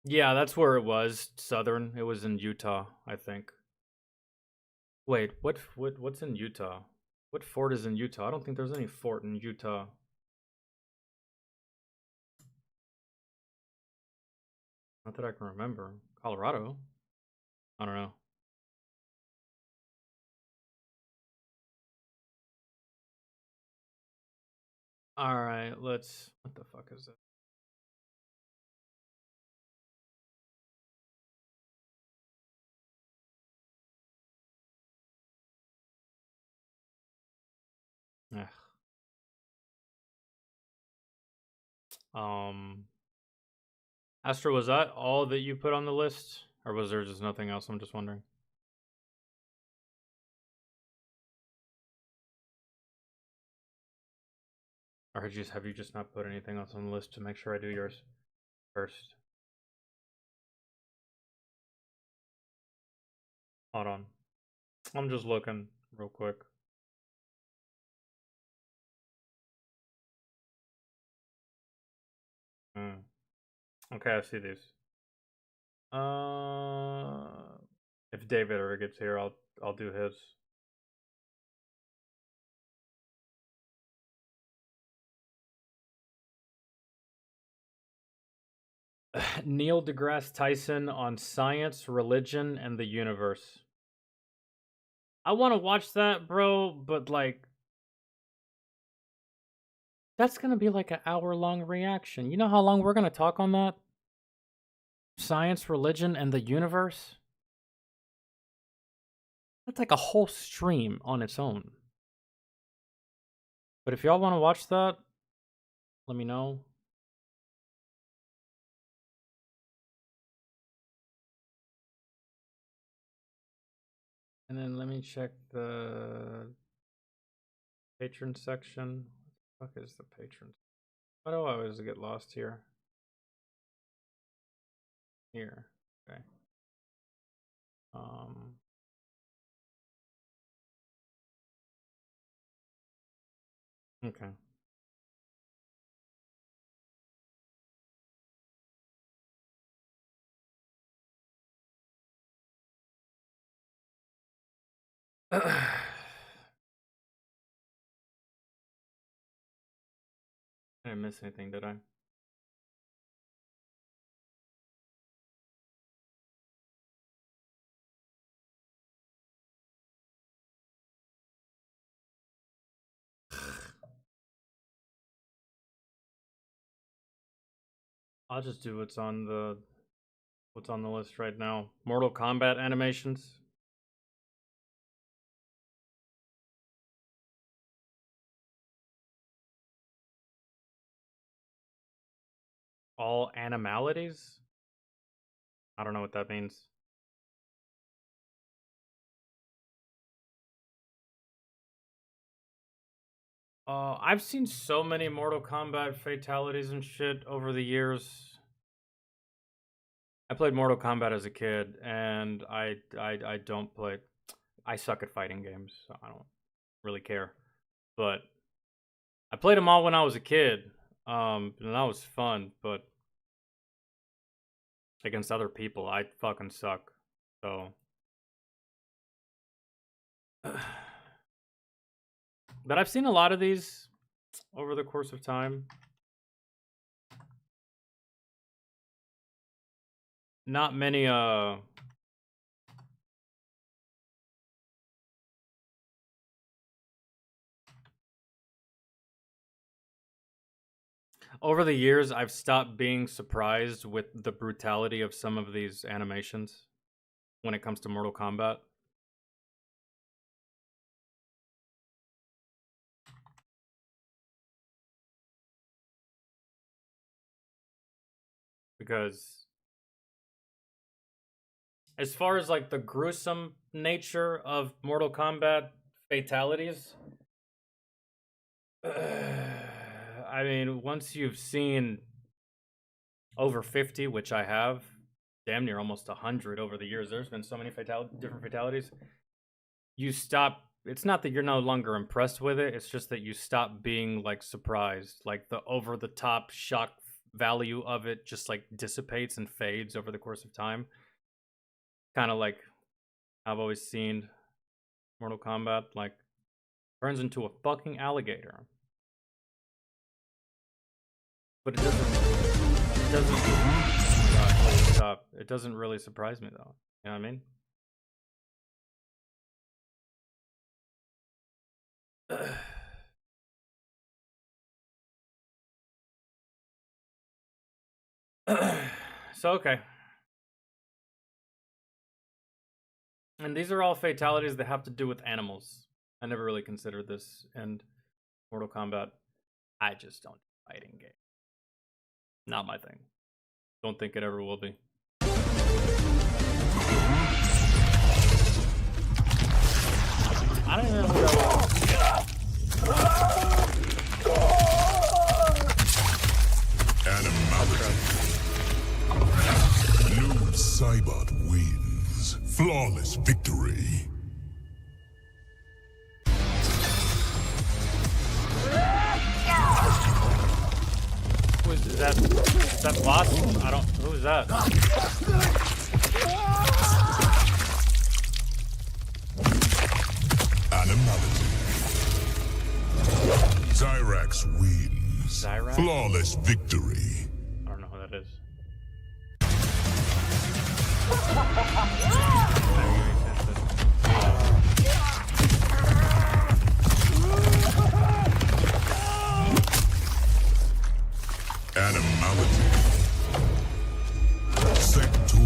Yeah, that's where it was. Southern. It was in Utah, I think. Wait, what's in Utah? What fort is in Utah? I don't think there's any fort in Utah. Not that I can remember. Colorado? I don't know. All right, let's. What the fuck is it? Ugh. Astro, was that all that you put on the list, or was there just nothing else? I'm just wondering. Or have you just not put anything else on the list to make sure I do yours first? Hold on. I'm just looking real quick. Okay, I see these. If David ever gets here, I'll do his. Neil deGrasse Tyson on science, religion, and the universe. I want to watch that, bro, but like, that's gonna be like an hour-long reaction. You know how long we're gonna talk on that? Science, religion, and the universe? That's like a whole stream on its own. But if y'all want to watch that, let me know. And then let me check the patron section. What the fuck is the patron? Why do I always get lost here? Here. Okay. Okay. I didn't miss anything, did I? I'll just do what's on the list right now. Mortal Kombat animations. All animalities? I don't know what that means. I've seen so many Mortal Kombat fatalities and shit over the years. I played Mortal Kombat as a kid, and I don't play. I suck at fighting games, so I don't really care. But I played them all when I was a kid, and that was fun. But against other people, I fucking suck. So, but I've seen a lot of these over the course of time. Not many over the years I've stopped being surprised with the brutality of some of these animations when it comes to Mortal Kombat. Because as far as like the gruesome nature of Mortal Kombat fatalities, I mean, once you've seen over 50, which I have, damn near almost 100 over the years, there's been so many different fatalities. You stop. It's not that you're no longer impressed with it. It's just that you stop being like surprised. Like the over the top shock value of it just like dissipates and fades over the course of time. Kind of like I've always seen Mortal Kombat, like turns into a fucking alligator. But it doesn't. It doesn't. Oh my God, stop. It doesn't really surprise me though. You know what I mean? So, okay. And these are all fatalities that have to do with animals. I never really considered this in Mortal Kombat. I just don't fighting game. Not my thing. Don't think it ever will be. I don't even know who that was. Noob Saibot wins. Flawless victory. Is that Wasp? I don't. Who is that? Animality. Zyrax wins. Zyrax? Flawless victory. I don't know who that is. Animality. Sector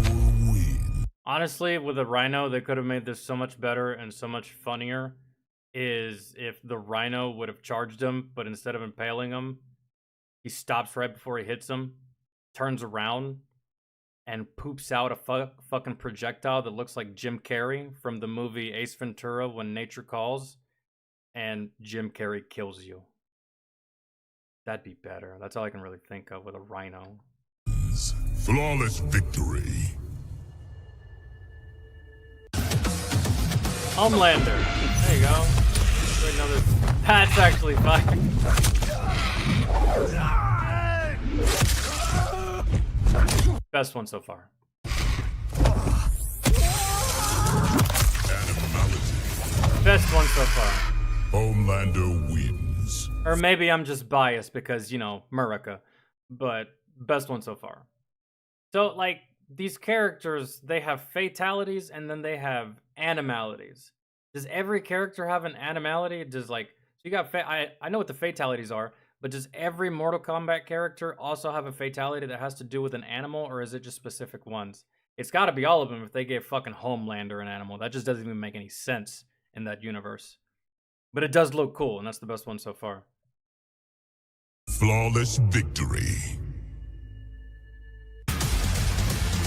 win. Honestly, with a Rhino, they could have made this so much better and so much funnier. Is if the Rhino would have charged him, but instead of impaling him, he stops right before he hits him, turns around, and poops out a fucking projectile that looks like Jim Carrey from the movie Ace Ventura: When Nature Calls, and Jim Carrey kills you. That'd be better. That's all I can really think of with a Rhino. Flawless victory. Homelander. There you go. Another. That's actually fine. Best one so far. Animality. Best one so far. Homelander wins. Or maybe I'm just biased because, you know, America. But best one so far. So, like, these characters, they have fatalities and then they have animalities. Does every character have an animality? Does, like, so you got, I know what the fatalities are, but does every Mortal Kombat character also have a fatality that has to do with an animal, or is it just specific ones? It's got to be all of them if they gave fucking Homelander an animal. That just doesn't even make any sense in that universe. But it does look cool, and that's the best one so far. Flawless victory.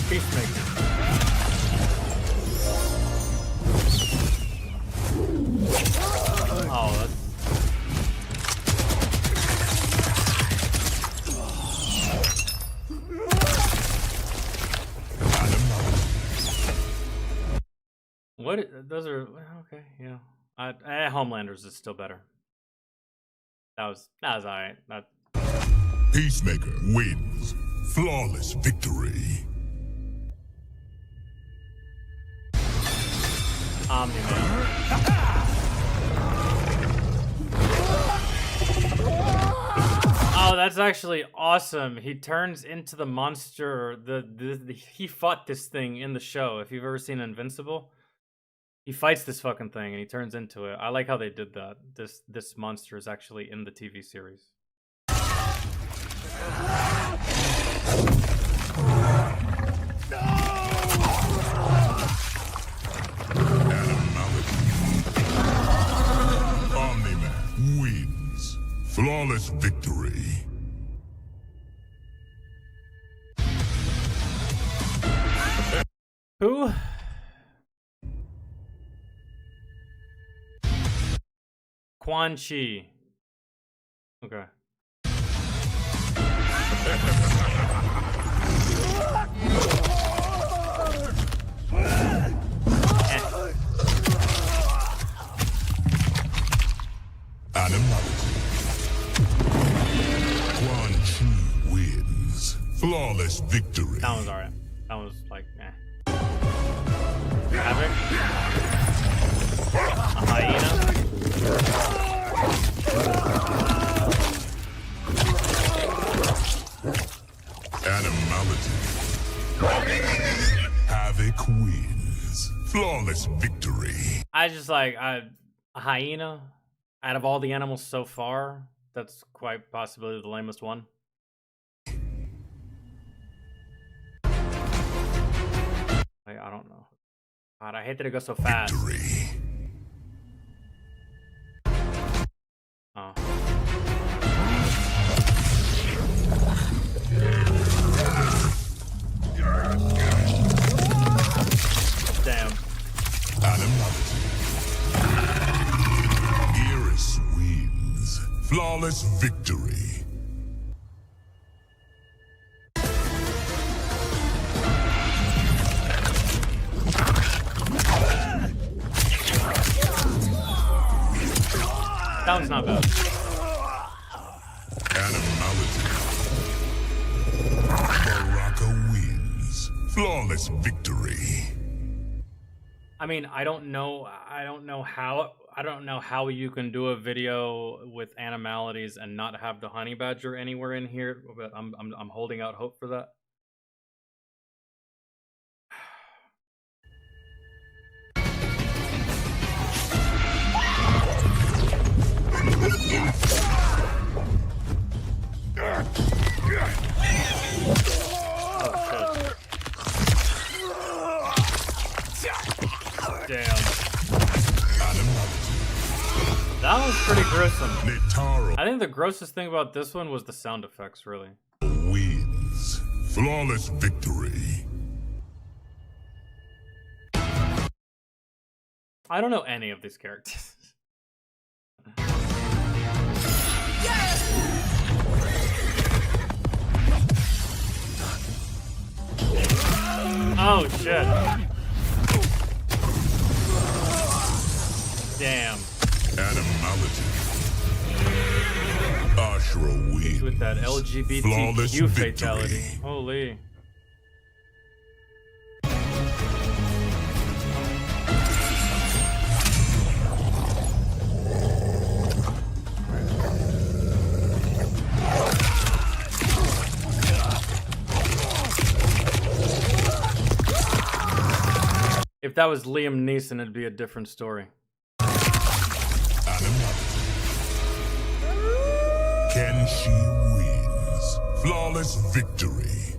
Peacemaker. Oh, that's... What? Those are... Okay, yeah. Homelander's is still better. That was alright. Peacemaker wins. Flawless victory. Omni-Man. Oh, that's actually awesome. He turns into the monster. He fought this thing in the show. If you've ever seen Invincible, he fights this fucking thing and he turns into it. I like how they did that. This monster is actually in the TV series. Omni-Man wins. Flawless victory. Who? Quan Chi. Okay. Animality. Quan Chi wins. Flawless victory. That was alright. That was like, eh. Havoc. A hyena. Animality. Havoc wins. Flawless victory. I just like a hyena. Out of all the animals so far, that's quite possibly the lamest one. I don't know. God, I hate that it goes so fast. Victory. Oh. Damn. Animality. Iris wins. Flawless victory. That one's not bad. Animality. Baraka wins. Flawless victory. I mean, I don't know how you can do a video with animalities and not have the honey badger anywhere in here, but I'm holding out hope for that. Oh shit. Damn. That was pretty gruesome. Netaro I think the grossest thing about this one was the sound effects, really. wins. Flawless victory. I don't know any of these characters. Oh shit. Damn. Animality. Ashra wins. With that Flawless LGBTQ fatality. victory. Holy. If that was Liam Neeson, it'd be a different story. Kenshi wins. Flawless victory.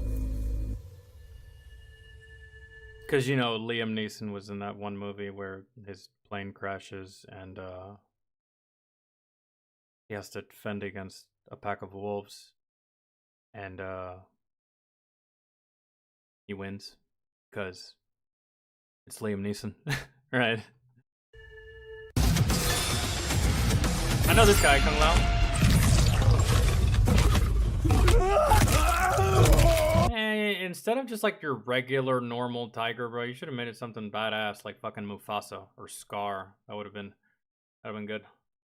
Because, you know, Liam Neeson was in that one movie where his plane crashes and he has to defend against a pack of wolves. And he wins because it's Liam Neeson, right? I know this guy, Kung Lao. Instead of just like your regular normal tiger, bro, you should have made it something badass like fucking Mufasa or Scar. That would have been good.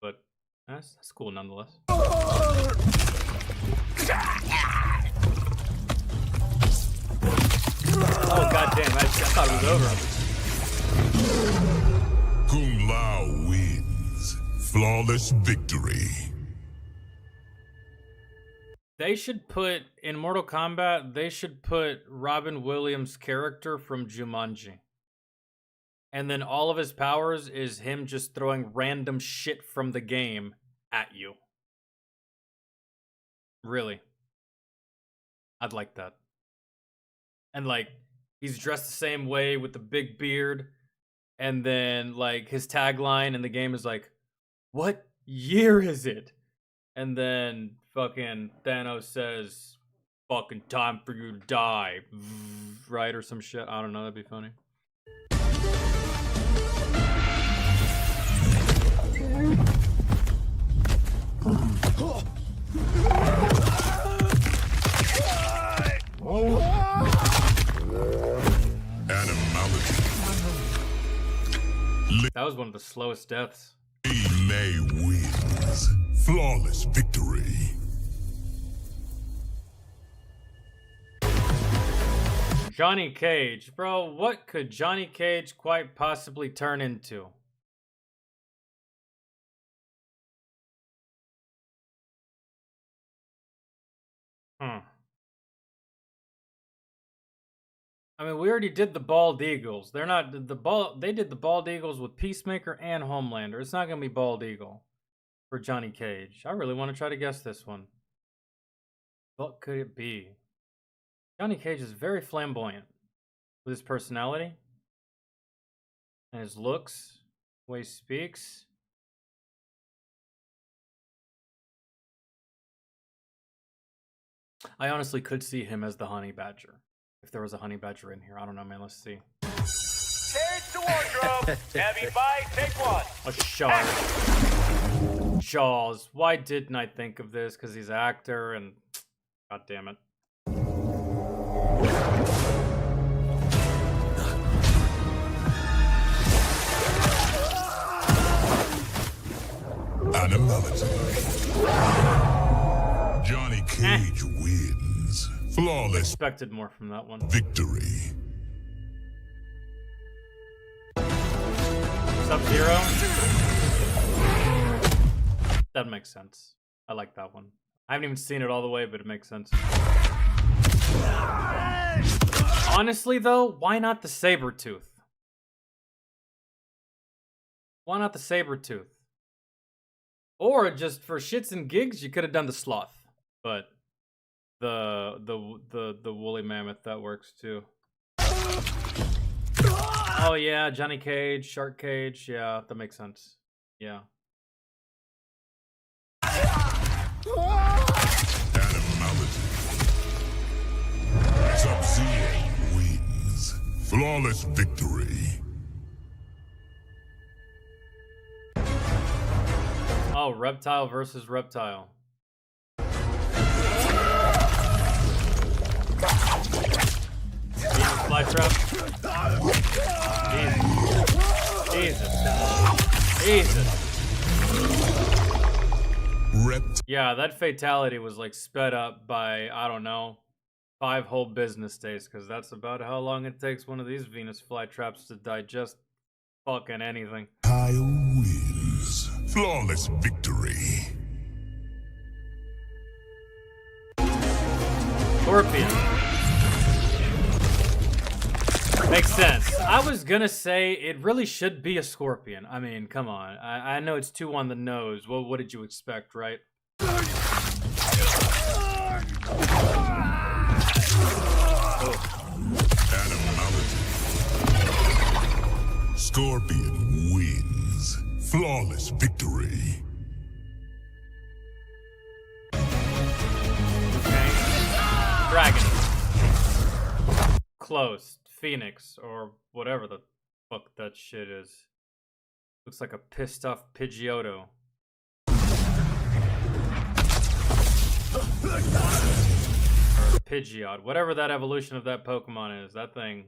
But that's cool nonetheless. Oh goddamn! I thought it was over. Kung Lao wins. Flawless victory. They should put, in Mortal Kombat, they should put Robin Williams' character from Jumanji. And then all of his powers is him just throwing random shit from the game at you. Really. I'd like that. And like, he's dressed the same way with the big beard. And then like his tagline in the game is like, "What year is it?" And then fucking Thanos says, "Fucking time for you to die," right, or some shit. I don't know. That'd be funny. Animality. That was one of the slowest deaths. May wins. Flawless victory. Johnny Cage. Bro, what could Johnny Cage quite possibly turn into? I mean, we already did the Bald Eagles. They're not they did the Bald Eagles with Peacemaker and Homelander. It's not gonna be Bald Eagle for Johnny Cage. I really want to try to guess this one. What could it be? Johnny Cage is very flamboyant. with his personality and his looks, the way he speaks. I honestly could see him as the honey badger. If there was a honey badger in here. I don't know, man. Let's see. Change to wardrobe. Heavy fight, take one. A shark. Jaws. Why didn't I think of this? Because he's an actor and... God damn it. Animality. Johnny Cage wins. Flawless Expected more from that one. victory. Sub-Zero. That makes sense. I like that one. I haven't even seen it all the way, but it makes sense. Honestly, though, why not the Sabretooth? Why not the Sabretooth? Or just for shits and gigs, you could have done the Sloth. But the woolly mammoth, that works too. Oh yeah, Johnny Cage, Shark Cage, yeah, that makes sense. Yeah. Animality. Sub-Zero wins. Flawless victory. Oh, reptile versus reptile. Venus flytrap. Jesus. Jesus. Yeah, that fatality was like sped up by, I don't know, 5 whole business days, because that's about how long it takes one of these Venus flytraps to digest fucking anything. Kyle wins. Flawless victory. Scorpion. Makes sense. I was gonna say it really should be a scorpion. I mean, come on. I know it's too on the nose. Well, what did you expect, right? Animality. Scorpion wins. Flawless victory. Okay. Dragon. Close. Phoenix, or whatever the fuck that shit is. Looks like a pissed off Pidgeotto. Or Pidgeot. Whatever that evolution of that Pokemon is. That thing.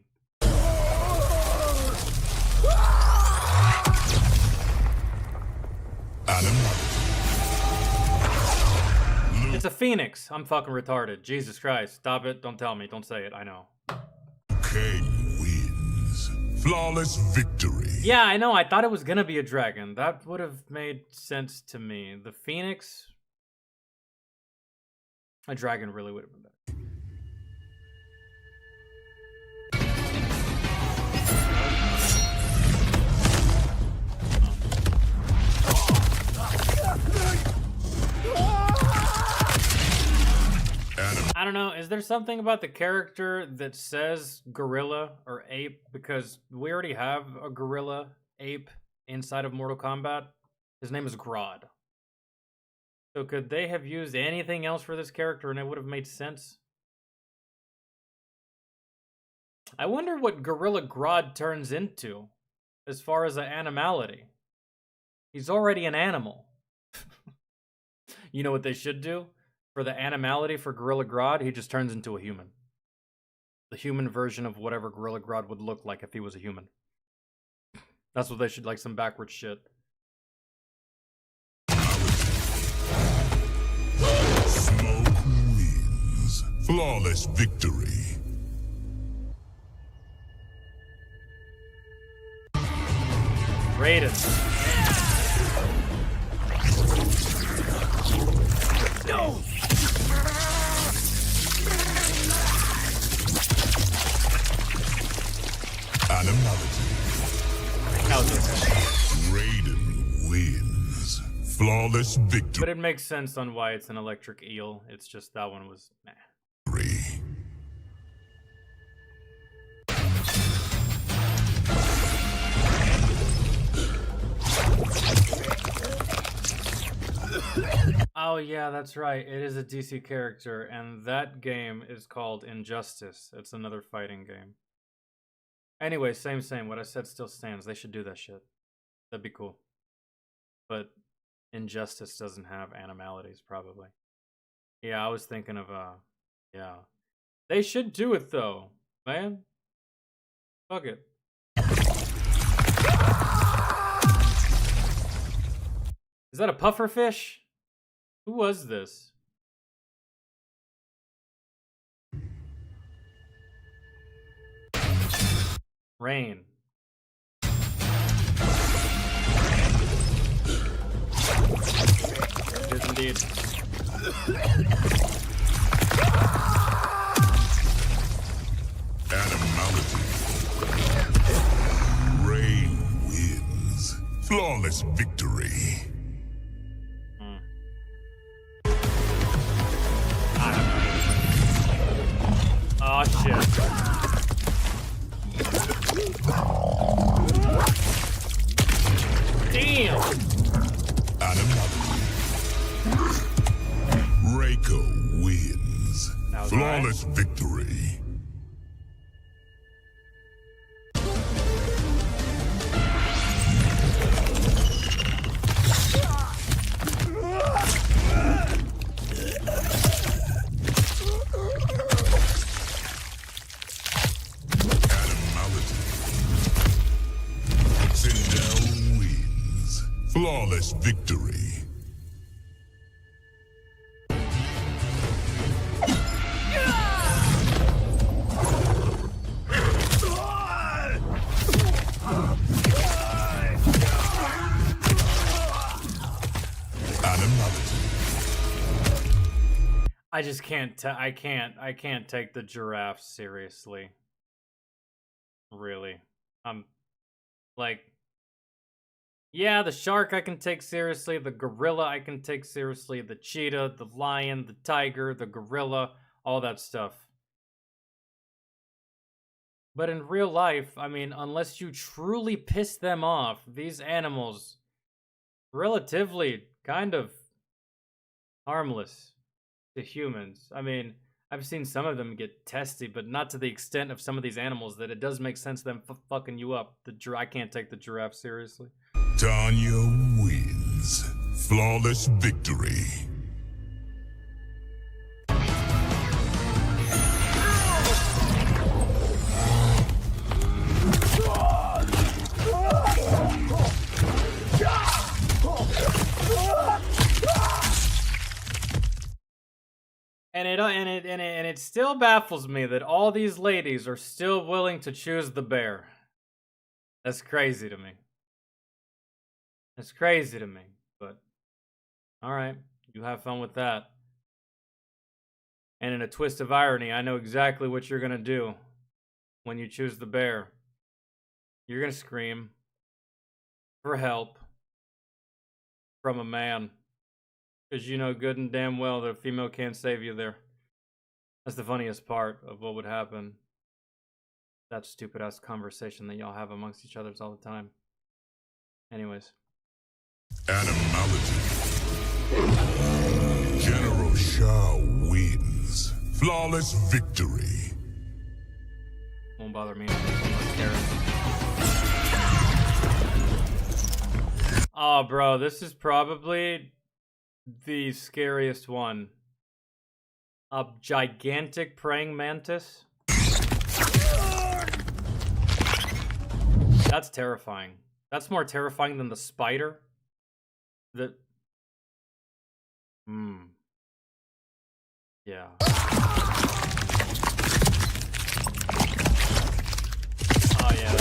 It's a phoenix. I'm fucking retarded. Jesus Christ. Stop it. Don't tell me. Don't say it. I know. King wins. Flawless victory. Yeah, I know. I thought it was gonna be a dragon. That would have made sense to me. The phoenix? A dragon really would have been better. I don't know, is there something about the character that says gorilla or ape? Because we already have a gorilla ape inside of Mortal Kombat. His name is Grodd. So could they have used anything else for this character and it would have made sense? I wonder what Gorilla Grodd turns into as far as an animality. He's already an animal. You know what they should do? For the animality for Gorilla Grodd, he just turns into a human. The human version of whatever Gorilla Grodd would look like if he was a human. That's what they should, like some backwards shit. Smoke wins. Flawless victory. Raiden. No! Animality. How's this? Raiden wins. Flawless victory. But it makes sense on why it's an electric eel. It's just that one was meh. Oh yeah, that's right. It is a DC character, and that game is called Injustice. It's another fighting game. Anyway, same. What I said still stands. They should do that shit. That'd be cool. But Injustice doesn't have animalities, probably. Yeah, I was thinking of yeah. They should do it though, man. Fuck it. Is that a puffer fish? Who was this? Rain. It is indeed. Animality. Rain wins. Flawless victory. Oh shit. Damn! Animality. Reiko wins. Flawless victory. Flawless victory. I just can't. I can't take the giraffe seriously. Really, I'm like. Yeah, the shark I can take seriously, the gorilla I can take seriously, the cheetah, the lion, the tiger, the gorilla, all that stuff. But in real life, I mean, unless you truly piss them off, these animals, relatively kind of harmless to humans. I mean, I've seen some of them get testy, but not to the extent of some of these animals that it does make sense them fucking you up. I can't take the giraffe seriously. Tanya wins. Flawless victory. And it still baffles me that all these ladies are still willing to choose the bear. That's crazy to me. It's crazy to me, but all right, you have fun with that. And in a twist of irony, I know exactly what you're gonna do when you choose the bear. You're gonna scream for help from a man, because you know good and damn well that a female can't save you there. That's the funniest part of what would happen. That stupid ass conversation that y'all have amongst each others all the time. Anyways. Animality. General Shah wins. Flawless victory. Won't bother me. Oh, bro, this is probably the scariest one. A gigantic praying mantis? That's terrifying. That's more terrifying than the spider. Yeah. Oh yeah,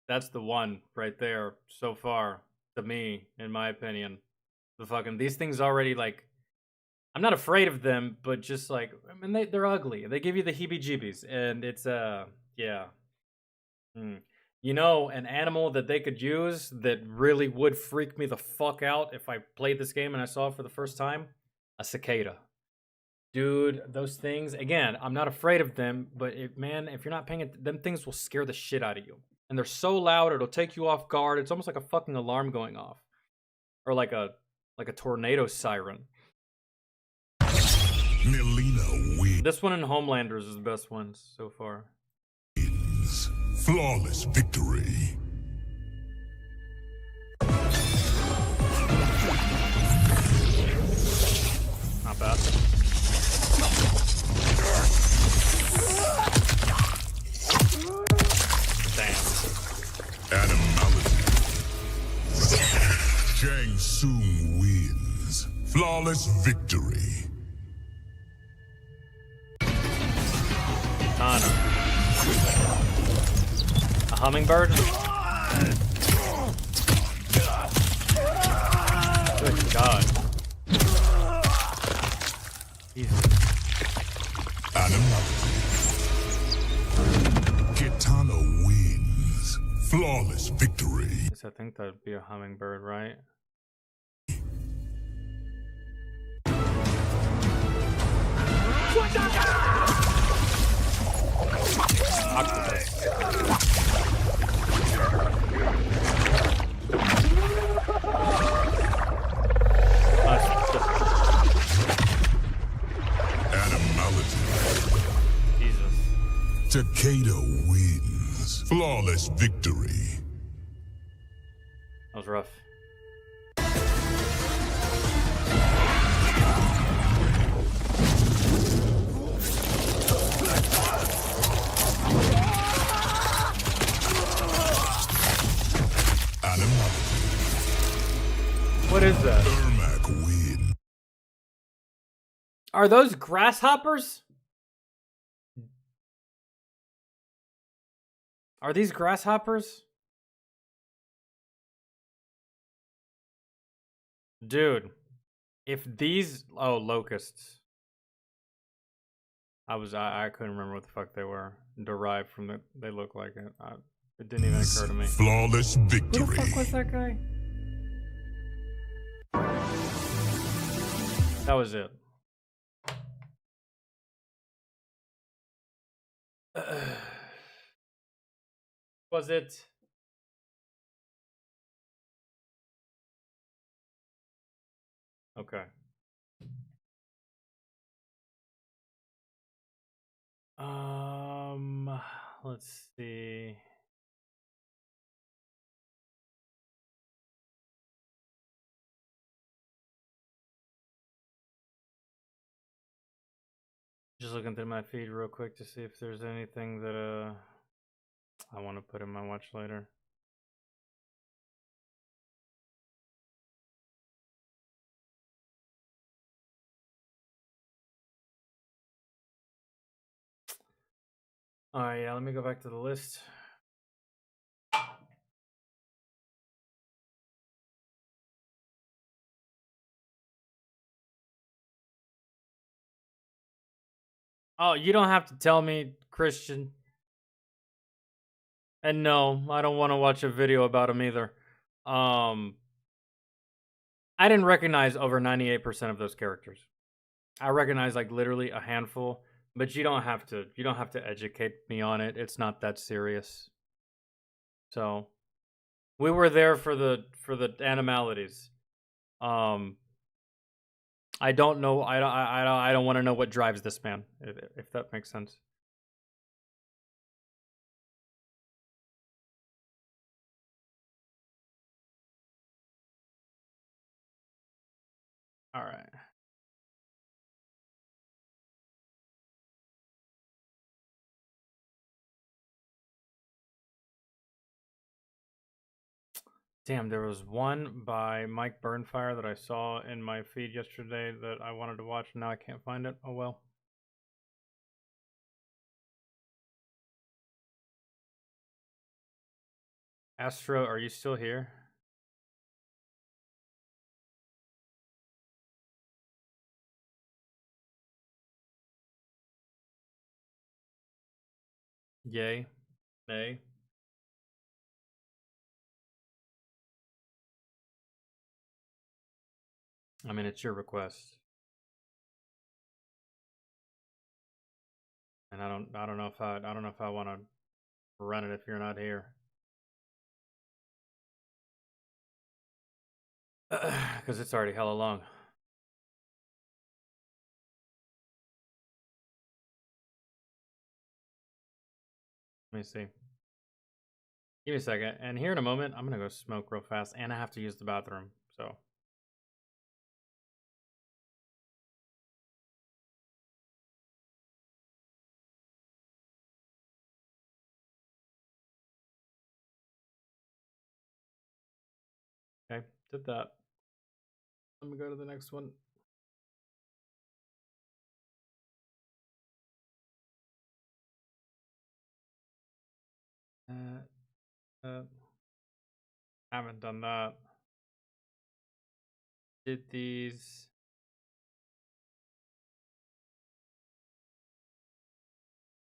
that's the one right there so far to me, in my opinion. The fucking these things already like. I'm not afraid of them, but just like I mean, they're ugly. They give you the heebie-jeebies, and it's yeah. You know, an animal that they could use that really would freak me the fuck out if I played this game and I saw it for the first time? A cicada. Dude, those things, again, I'm not afraid of them, but if you're not paying it, them things will scare the shit out of you. and they're so loud it'll take you off guard. It's almost like a fucking alarm going off, or like a tornado siren. Melina wins. This one in Homelanders is the best one so far. Flawless victory. Not bad. Damn. Animality. Shang Tsung wins. Flawless victory. Katana. A hummingbird? Good God. Jesus. Animality. Kitana wins. Flawless victory. I think that'd be a hummingbird, right? Animality. Jesus. Takeda wins. Flawless victory. That was rough. Animality. What is that? Ermac win. Are those grasshoppers? Are these grasshoppers? Dude, if these... Oh, locusts. I couldn't remember what the fuck they were. Derived from the... They look like it. It didn't even occur to me. Flawless Who victory. the fuck was that guy? That was it. Was it? Okay. Let's see. Just looking through my feed real quick to see if there's anything that I want to put in my watch later. All right, yeah, let me go back to the list. Oh, you don't have to tell me, Christian. And no, I don't want to watch a video about him either. I didn't recognize over 98% of those characters. I recognize like literally a handful, but you don't have to educate me on it. It's not that serious. So, we were there for the animalities. I don't know. I don't want to know what drives this man, if that makes sense. All right. Damn, there was one by Mike Burnfire that I saw in my feed yesterday that I wanted to watch, and now I can't find it. Oh well. Astro, are you still here? Yay. Nay. I mean, it's your request. And I don't know if I want to run it if you're not here. Because it's already hella long. Let me see. Give me a second. And here in a moment, I'm going to go smoke real fast. And I have to use the bathroom. So. Okay, did that. Let me go to the next one. Haven't done that. Did these.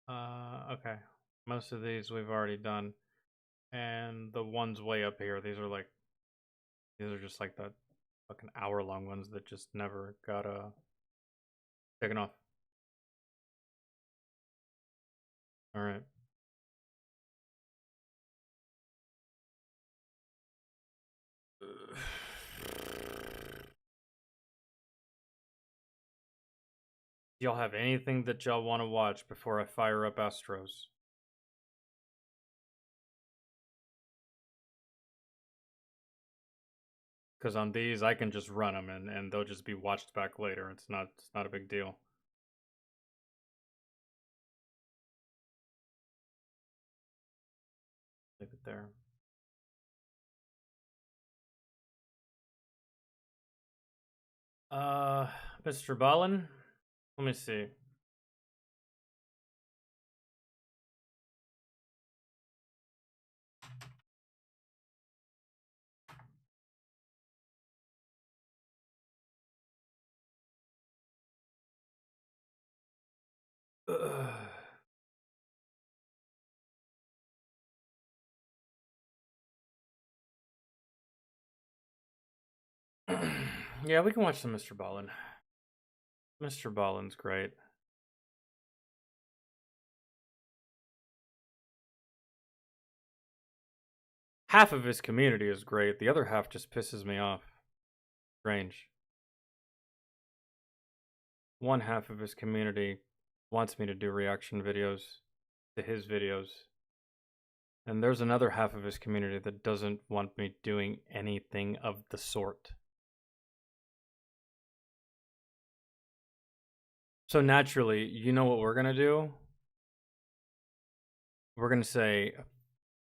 Okay. Most of these we've already done. And the ones way up here, these are just like that fucking hour-long ones that just never got taken off. All right. Y'all have anything that y'all want to watch before I fire up Astros? Because on these, I can just run them and they'll just be watched back later. It's not a big deal. Leave it there. Mr. Ballin, let me see. Yeah, we can watch some Mr. Ballin. Mr. Ballin's great. Half of his community is great. The other half just pisses me off. Strange. One half of his community wants me to do reaction videos to his videos. And there's another half of his community that doesn't want me doing anything of the sort. So naturally, you know what we're going to do? We're going to say,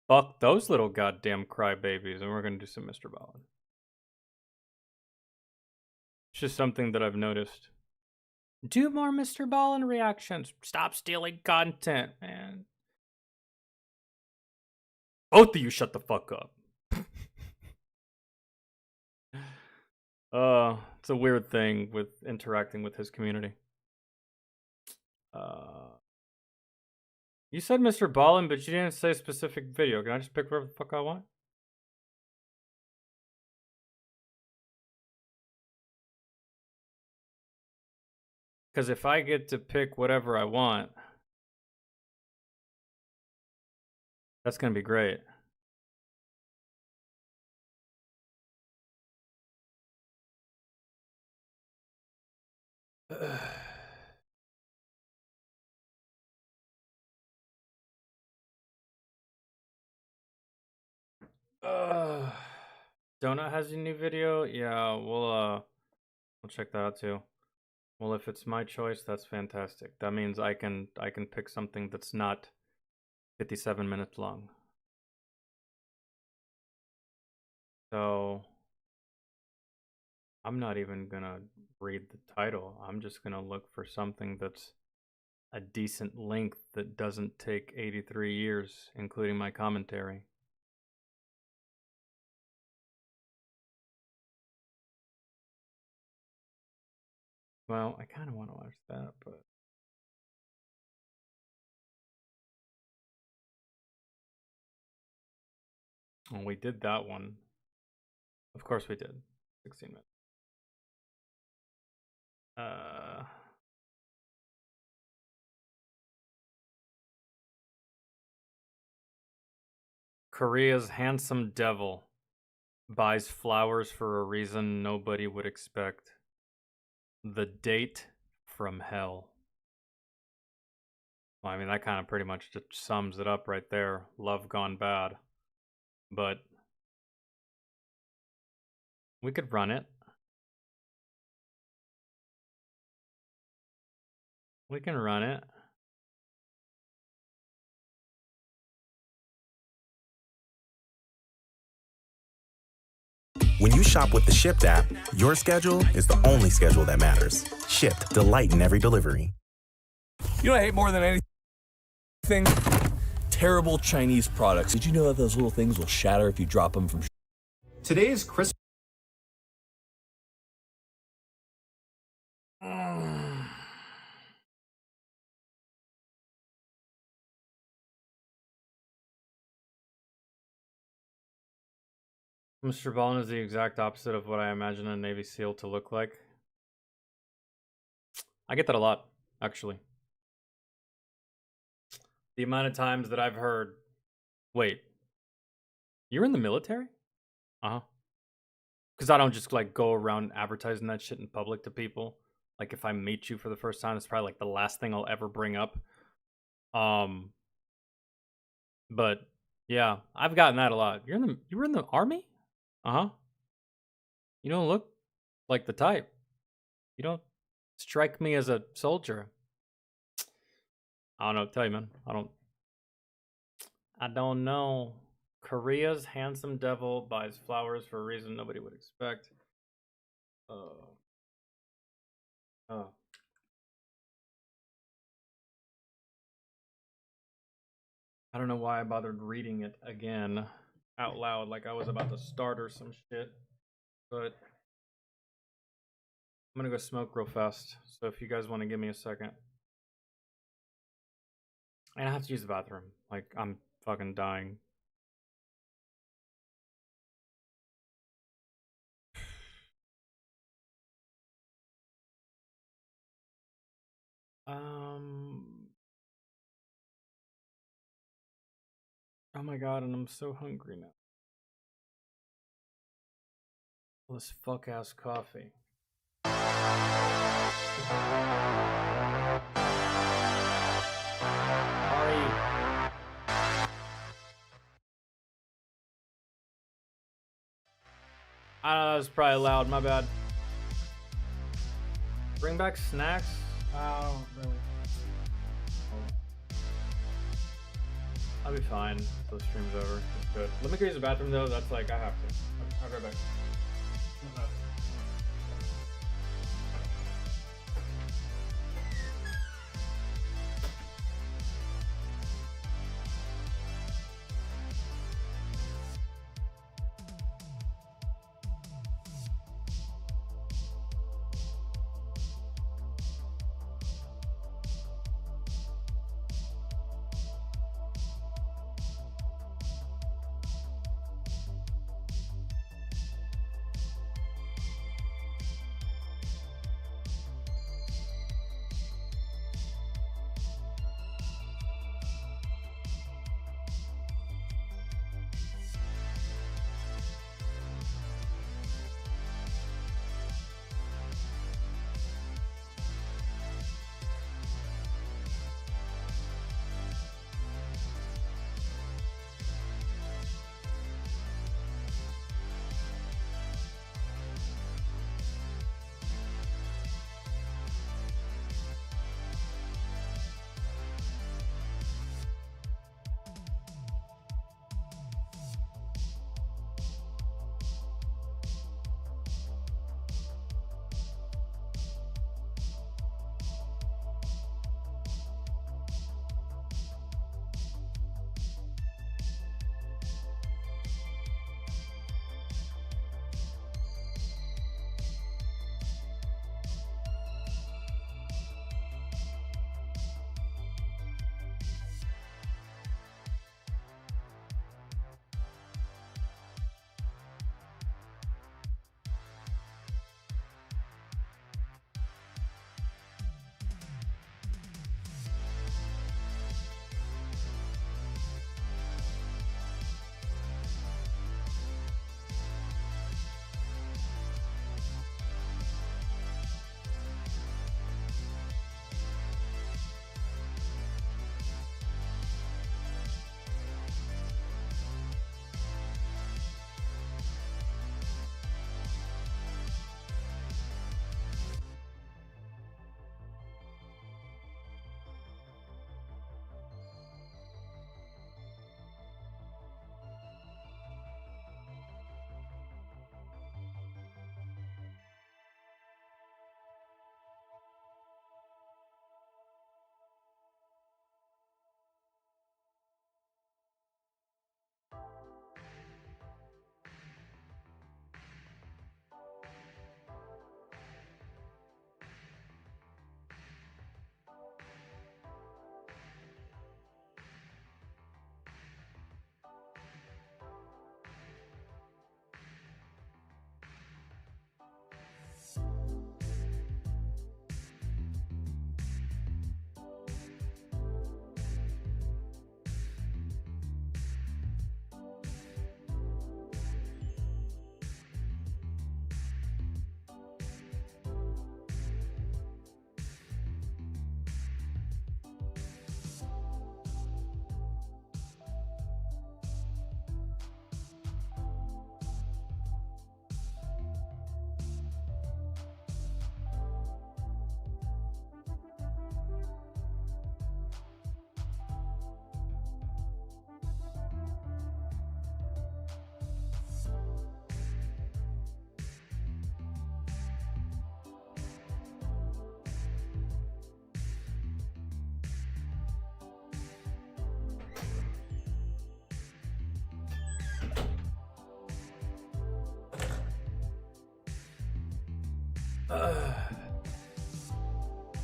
fuck those little goddamn crybabies, and we're going to do some Mr. Ballin. It's just something that I've noticed. Do more Mr. Ballin reactions. Stop stealing content, man. Both of you shut the fuck up. It's a weird thing with interacting with his community. You said Mr. Ballin, but you didn't say a specific video. Can I just pick whatever the fuck I want? Because if I get to pick whatever I want, that's going to be great. Donut has a new video? Yeah, we'll check that out too. Well, if it's my choice, that's fantastic. That means I can pick something that's not 57 minutes long. So I'm not even gonna read the title. I'm just gonna look for something that's a decent length that doesn't take 83 years, including my commentary. Well, I kind of want to watch that, but well, we did that one. Of course we did. 16 minutes. Korea's Handsome Devil. Buys flowers for a reason nobody would expect. The date from hell. Well, I mean, that kind of pretty much just sums it up right there. Love gone bad. But we could run it. We can run it. When you shop with the Shipped app, your schedule is the only schedule that matters. Shipped, delight in every delivery. You know what I hate more than anything? Terrible Chinese products. Did you know that those little things will shatter if you drop them from... Today's Christmas. Mr. Ballin is the exact opposite of what I imagine a Navy SEAL to look like. I get that a lot, actually. The amount of times that I've heard, wait, you're in the military? Uh-huh. Because I don't just like go around advertising that shit in public to people. Like if I meet you for the first time, it's probably like the last thing I'll ever bring up. But yeah, I've gotten that a lot. You were in the army? Uh-huh. You don't look like the type. You don't strike me as a soldier. I don't know what to tell you, man. I don't know. Korea's handsome devil buys flowers for a reason nobody would expect. Oh. I don't know why I bothered reading it again out loud like I was about to start or some shit. But I'm gonna go smoke real fast. So if you guys want to give me a second. And I have to use the bathroom. Like, I'm fucking dying. Oh my god, and I'm so hungry now. All this fuck ass coffee. I don't know, that was probably loud, my bad. Bring back snacks? I don't really. I'll be fine until the stream's over. It's good. Let me go use the bathroom though, that's like, I have to. I'll be right back.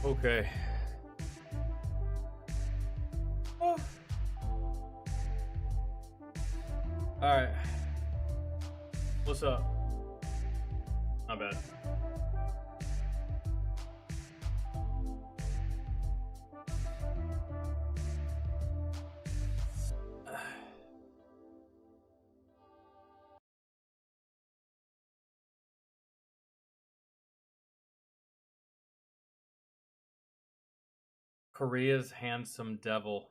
Okay. Oh. Alright. What's up? Not bad. Korea's handsome devil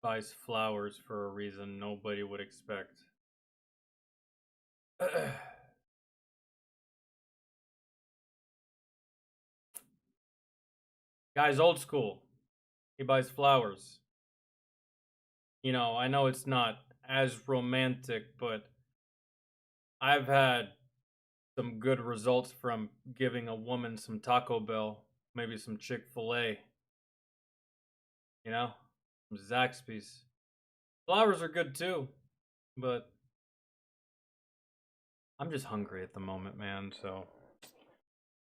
buys flowers for a reason nobody would expect. Guy's old school. He buys flowers. You know, I know it's not as romantic, but I've had some good results from giving a woman some Taco Bell, maybe some Chick-fil-A. You know, some Zaxby's. Flowers are good too, but I'm just hungry at the moment, man, so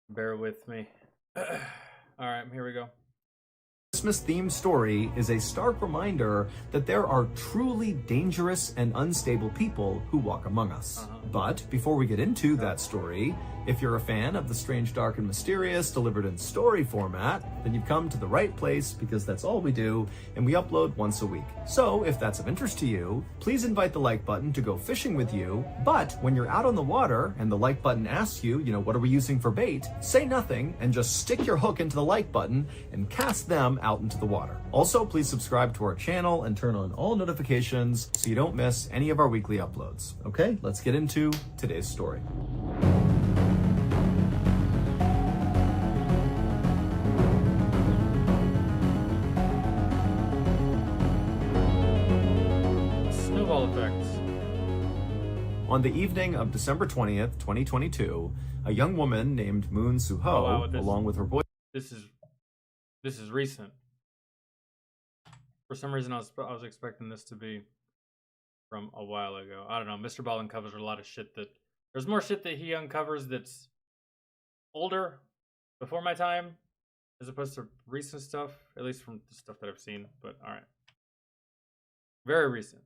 bear with me. Alright, here we go. Christmas-themed story is a stark reminder that there are truly dangerous and unstable people who walk among us. But before we get into that story, if you're a fan of the strange, dark, and mysterious delivered in story format, then you've come to the right place because that's all we do, and we upload once a week. So if that's of interest to you, please invite the like button to go fishing with you, but when you're out on the water and the like button asks you, what are we using for bait, say nothing and just stick your hook into the like button and cast them out into the water. Also, please subscribe to our channel and turn on all notifications so you don't miss any of our weekly uploads. Okay, let's get into today's story. Snowball effects. On the evening of December 20th, 2022, a young woman named Moon Soo-ho, along with her boyfriend. This is recent. For some reason, I was expecting this to be from a while ago. I don't know. Mr. Ball uncovers a lot of shit that... There's more shit that he uncovers that's older, before my time, as opposed to recent stuff, at least from the stuff that I've seen. But alright. Very recent.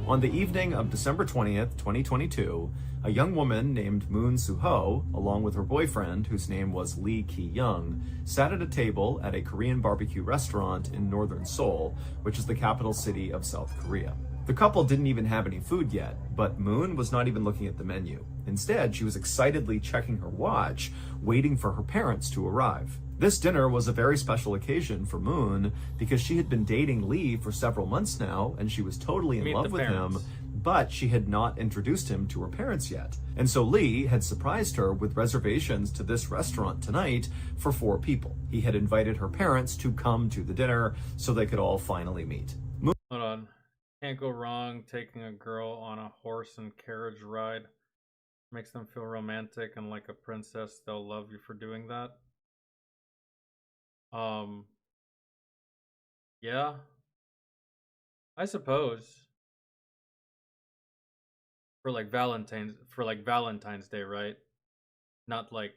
On the evening of December 20th, 2022, a young woman named Moon Soo-ho, along with her boyfriend, whose name was Lee Ki-young, sat at a table at a Korean barbecue restaurant in northern Seoul, which is the capital city of South Korea. The couple didn't even have any food yet, but Moon was not even looking at the menu. Instead, she was excitedly checking her watch, waiting for her parents to arrive. This dinner was a very special occasion for Moon because she had been dating Lee for several months now and she was totally in love with him, but she had not introduced him to her parents yet. And so Lee had surprised her with reservations to this restaurant tonight for 4 people. He had invited her parents to come to the dinner so they could all finally meet. Hold on. Can't go wrong taking a girl on a horse and carriage ride. Makes them feel romantic and like a princess. They'll love you for doing that. Yeah, I suppose for like Valentine's Day, right? Not like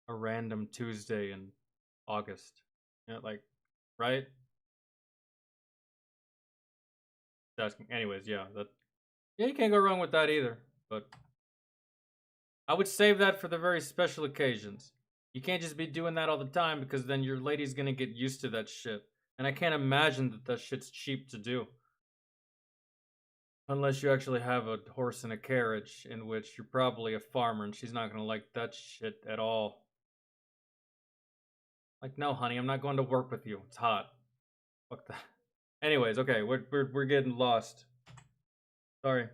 a random Tuesday in August. Right? Asking. Anyways, yeah, you can't go wrong with that either. But I would save that for the very special occasions. You can't just be doing that all the time because then your lady's gonna get used to that shit. And I can't imagine that shit's cheap to do. Unless you actually have a horse and a carriage, in which you're probably a farmer and she's not gonna like that shit at all. Like, no, honey, I'm not going to work with you. It's hot. Fuck that. Anyways, okay, we're getting lost. Sorry.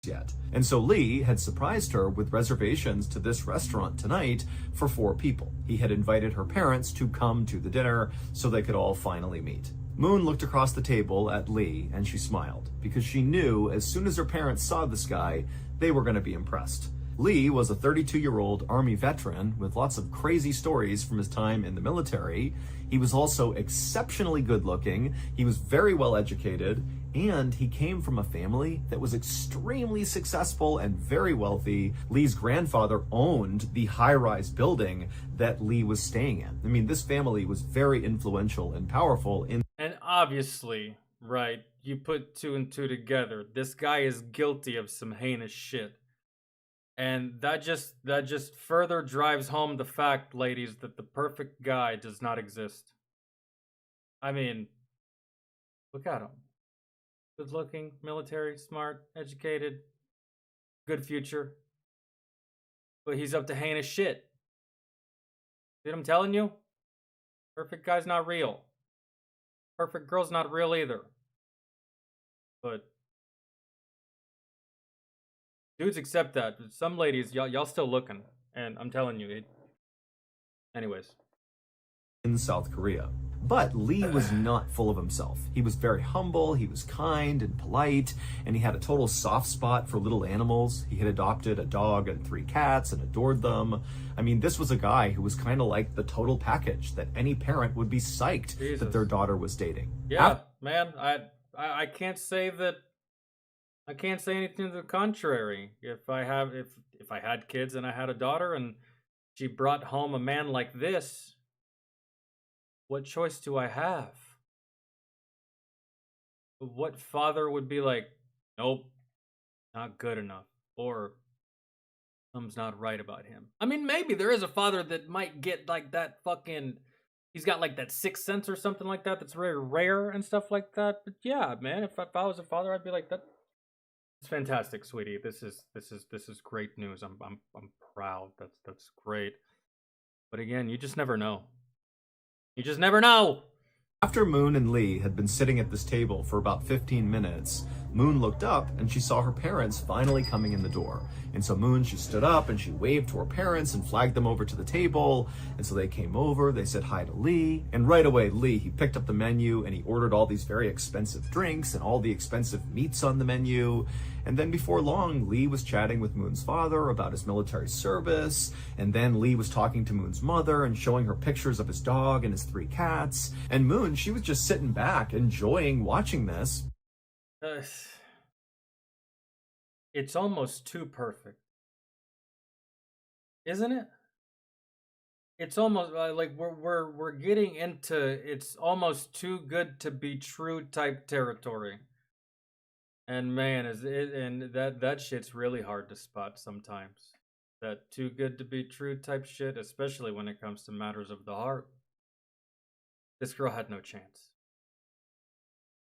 Yet. And so Lee had surprised her with reservations to this restaurant tonight for 4 people. He had invited her parents to come to the dinner so they could all finally meet. Moon looked across the table at Lee and she smiled because she knew as soon as her parents saw this guy, they were going to be impressed. Lee was a 32-year-old Army veteran with lots of crazy stories from his time in the military. He was also exceptionally good looking. He was very well educated And he came from a family that was extremely successful and very wealthy. Lee's grandfather owned the high-rise building that Lee was staying in. I mean, this family was very influential and powerful in... And obviously, right, you put two and two together. This guy is guilty of some heinous shit. And that just further drives home the fact, ladies, that the perfect guy does not exist. I mean, look at him. Good looking, military, smart, educated, good future. But he's up to heinous shit. See what I'm telling you? Perfect guy's not real. Perfect girl's not real either. But dudes accept that. Some ladies, y'all still looking. And I'm telling you, anyways. In South Korea. But Lee was not full of himself. He was very humble, he was kind and polite, and he had a total soft spot for little animals. He had adopted a dog and 3 cats and adored them. I mean, this was a guy who was kind of like the total package that any parent would be psyched that their daughter was dating. Yeah, man, I can't say that. I can't say anything to the contrary. If I had kids and I had a daughter and she brought home a man like this, what choice do I have? What father would be like, nope, not good enough, or something's not right about him? I mean, maybe there is a father that might get like that fucking, he's got like that 6th sense or something like that that's very rare and stuff like that. But yeah, man, if I was a father, I'd be like, that. It's fantastic, sweetie. This is great news. I'm proud. That's great. But again, you just never know. You just never know. After Moon and Lee had been sitting at this table for about 15 minutes, Moon looked up and she saw her parents finally coming in the door. And so Moon, she stood up and she waved to her parents and flagged them over to the table. And so they came over, they said hi to Lee. And right away, Lee, he picked up the menu and he ordered all these very expensive drinks and all the expensive meats on the menu. And then before long, Lee was chatting with Moon's father about his military service. And then Lee was talking to Moon's mother and showing her pictures of his dog and his 3 cats. And Moon, she was just sitting back, enjoying watching this. It's almost too perfect, isn't it? It's almost like we're getting into it's almost too good to be true type territory. And man, that shit's really hard to spot sometimes. That too good to be true type shit, especially when it comes to matters of the heart. This girl had no chance.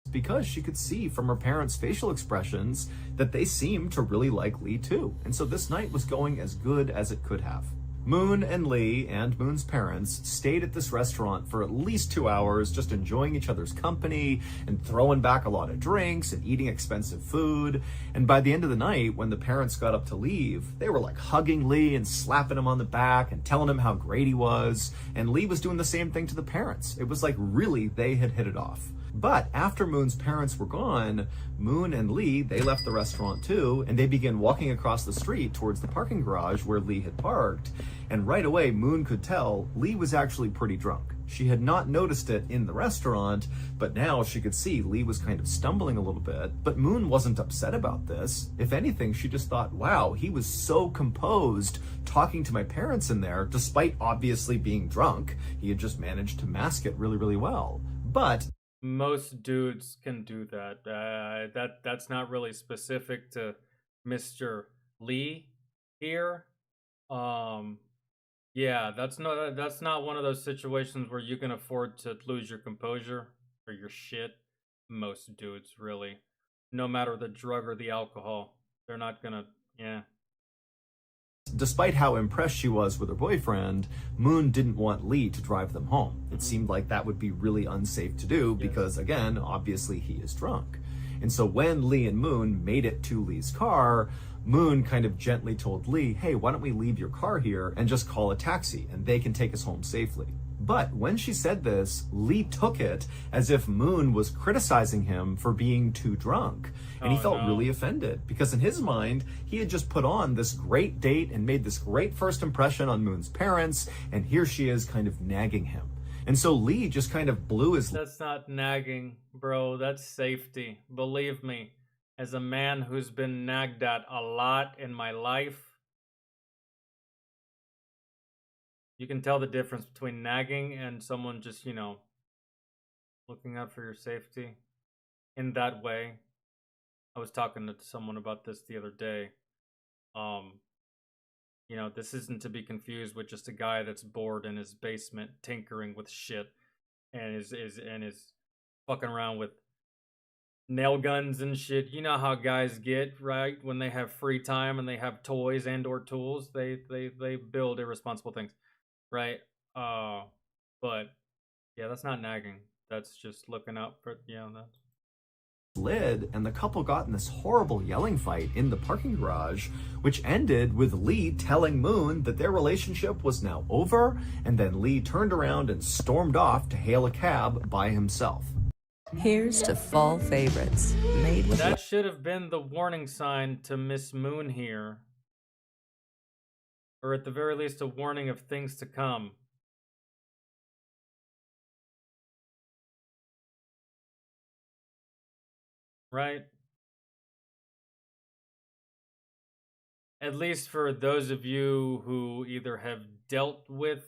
Because she could see from her parents' facial expressions that they seemed to really like Lee too. And so this night was going as good as it could have. Moon and Lee and Moon's parents stayed at this restaurant for at least 2 hours, just enjoying each other's company and throwing back a lot of drinks and eating expensive food. And by the end of the night, when the parents got up to leave, they were like hugging Lee and slapping him on the back and telling him how great he was. And Lee was doing the same thing to the parents. It was like really they had hit it off. But after Moon's parents were gone, Moon and Lee, they left the restaurant too, and they began walking across the street towards the parking garage where Lee had parked. And right away, Moon could tell Lee was actually pretty drunk. She had not noticed it in the restaurant, but now she could see Lee was kind of stumbling a little bit. But Moon wasn't upset about this. If anything, she just thought, wow, he was so composed talking to my parents in there, despite obviously being drunk. He had just managed to mask it really, really well. But most dudes can do that. That's not really specific to Mr. Lee here. Yeah, that's not one of those situations where you can afford to lose your composure or your shit. Most dudes, really, no matter the drug or the alcohol, they're not gonna. Yeah. Despite how impressed she was with her boyfriend, Moon didn't want Lee to drive them home. It seemed like that would be really unsafe to do because, again, obviously he is drunk. And so when Lee and Moon made it to Lee's car, Moon kind of gently told Lee, hey, why don't we leave your car here and just call a taxi and they can take us home safely. But when she said this, Lee took it as if Moon was criticizing him for being too drunk. And he felt really offended because in his mind, he had just put on this great date and made this great first impression on Moon's parents. And here she is kind of nagging him. And so Lee just kind of blew his... That's not nagging, bro. That's safety. Believe me, as a man who's been nagged at a lot in my life, you can tell the difference between nagging and someone just, you know, looking out for your safety in that way. I was talking to someone about this the other day. You know, this isn't to be confused with just a guy that's bored in his basement tinkering with shit and is fucking around with nail guns and shit. You know how guys get, right? When they have free time and they have toys and or tools, they build irresponsible things, right? But yeah, that's not nagging. That's just looking out for, yeah, that's lid, and the couple got in this horrible yelling fight in the parking garage, which ended with Lee telling Moon that their relationship was now over, and then Lee turned around and stormed off to hail a cab by himself. Here's to fall favorites, made with... That should have been the warning sign to Miss Moon here. Or at the very least, a warning of things to come. Right? At least for those of you who either have dealt with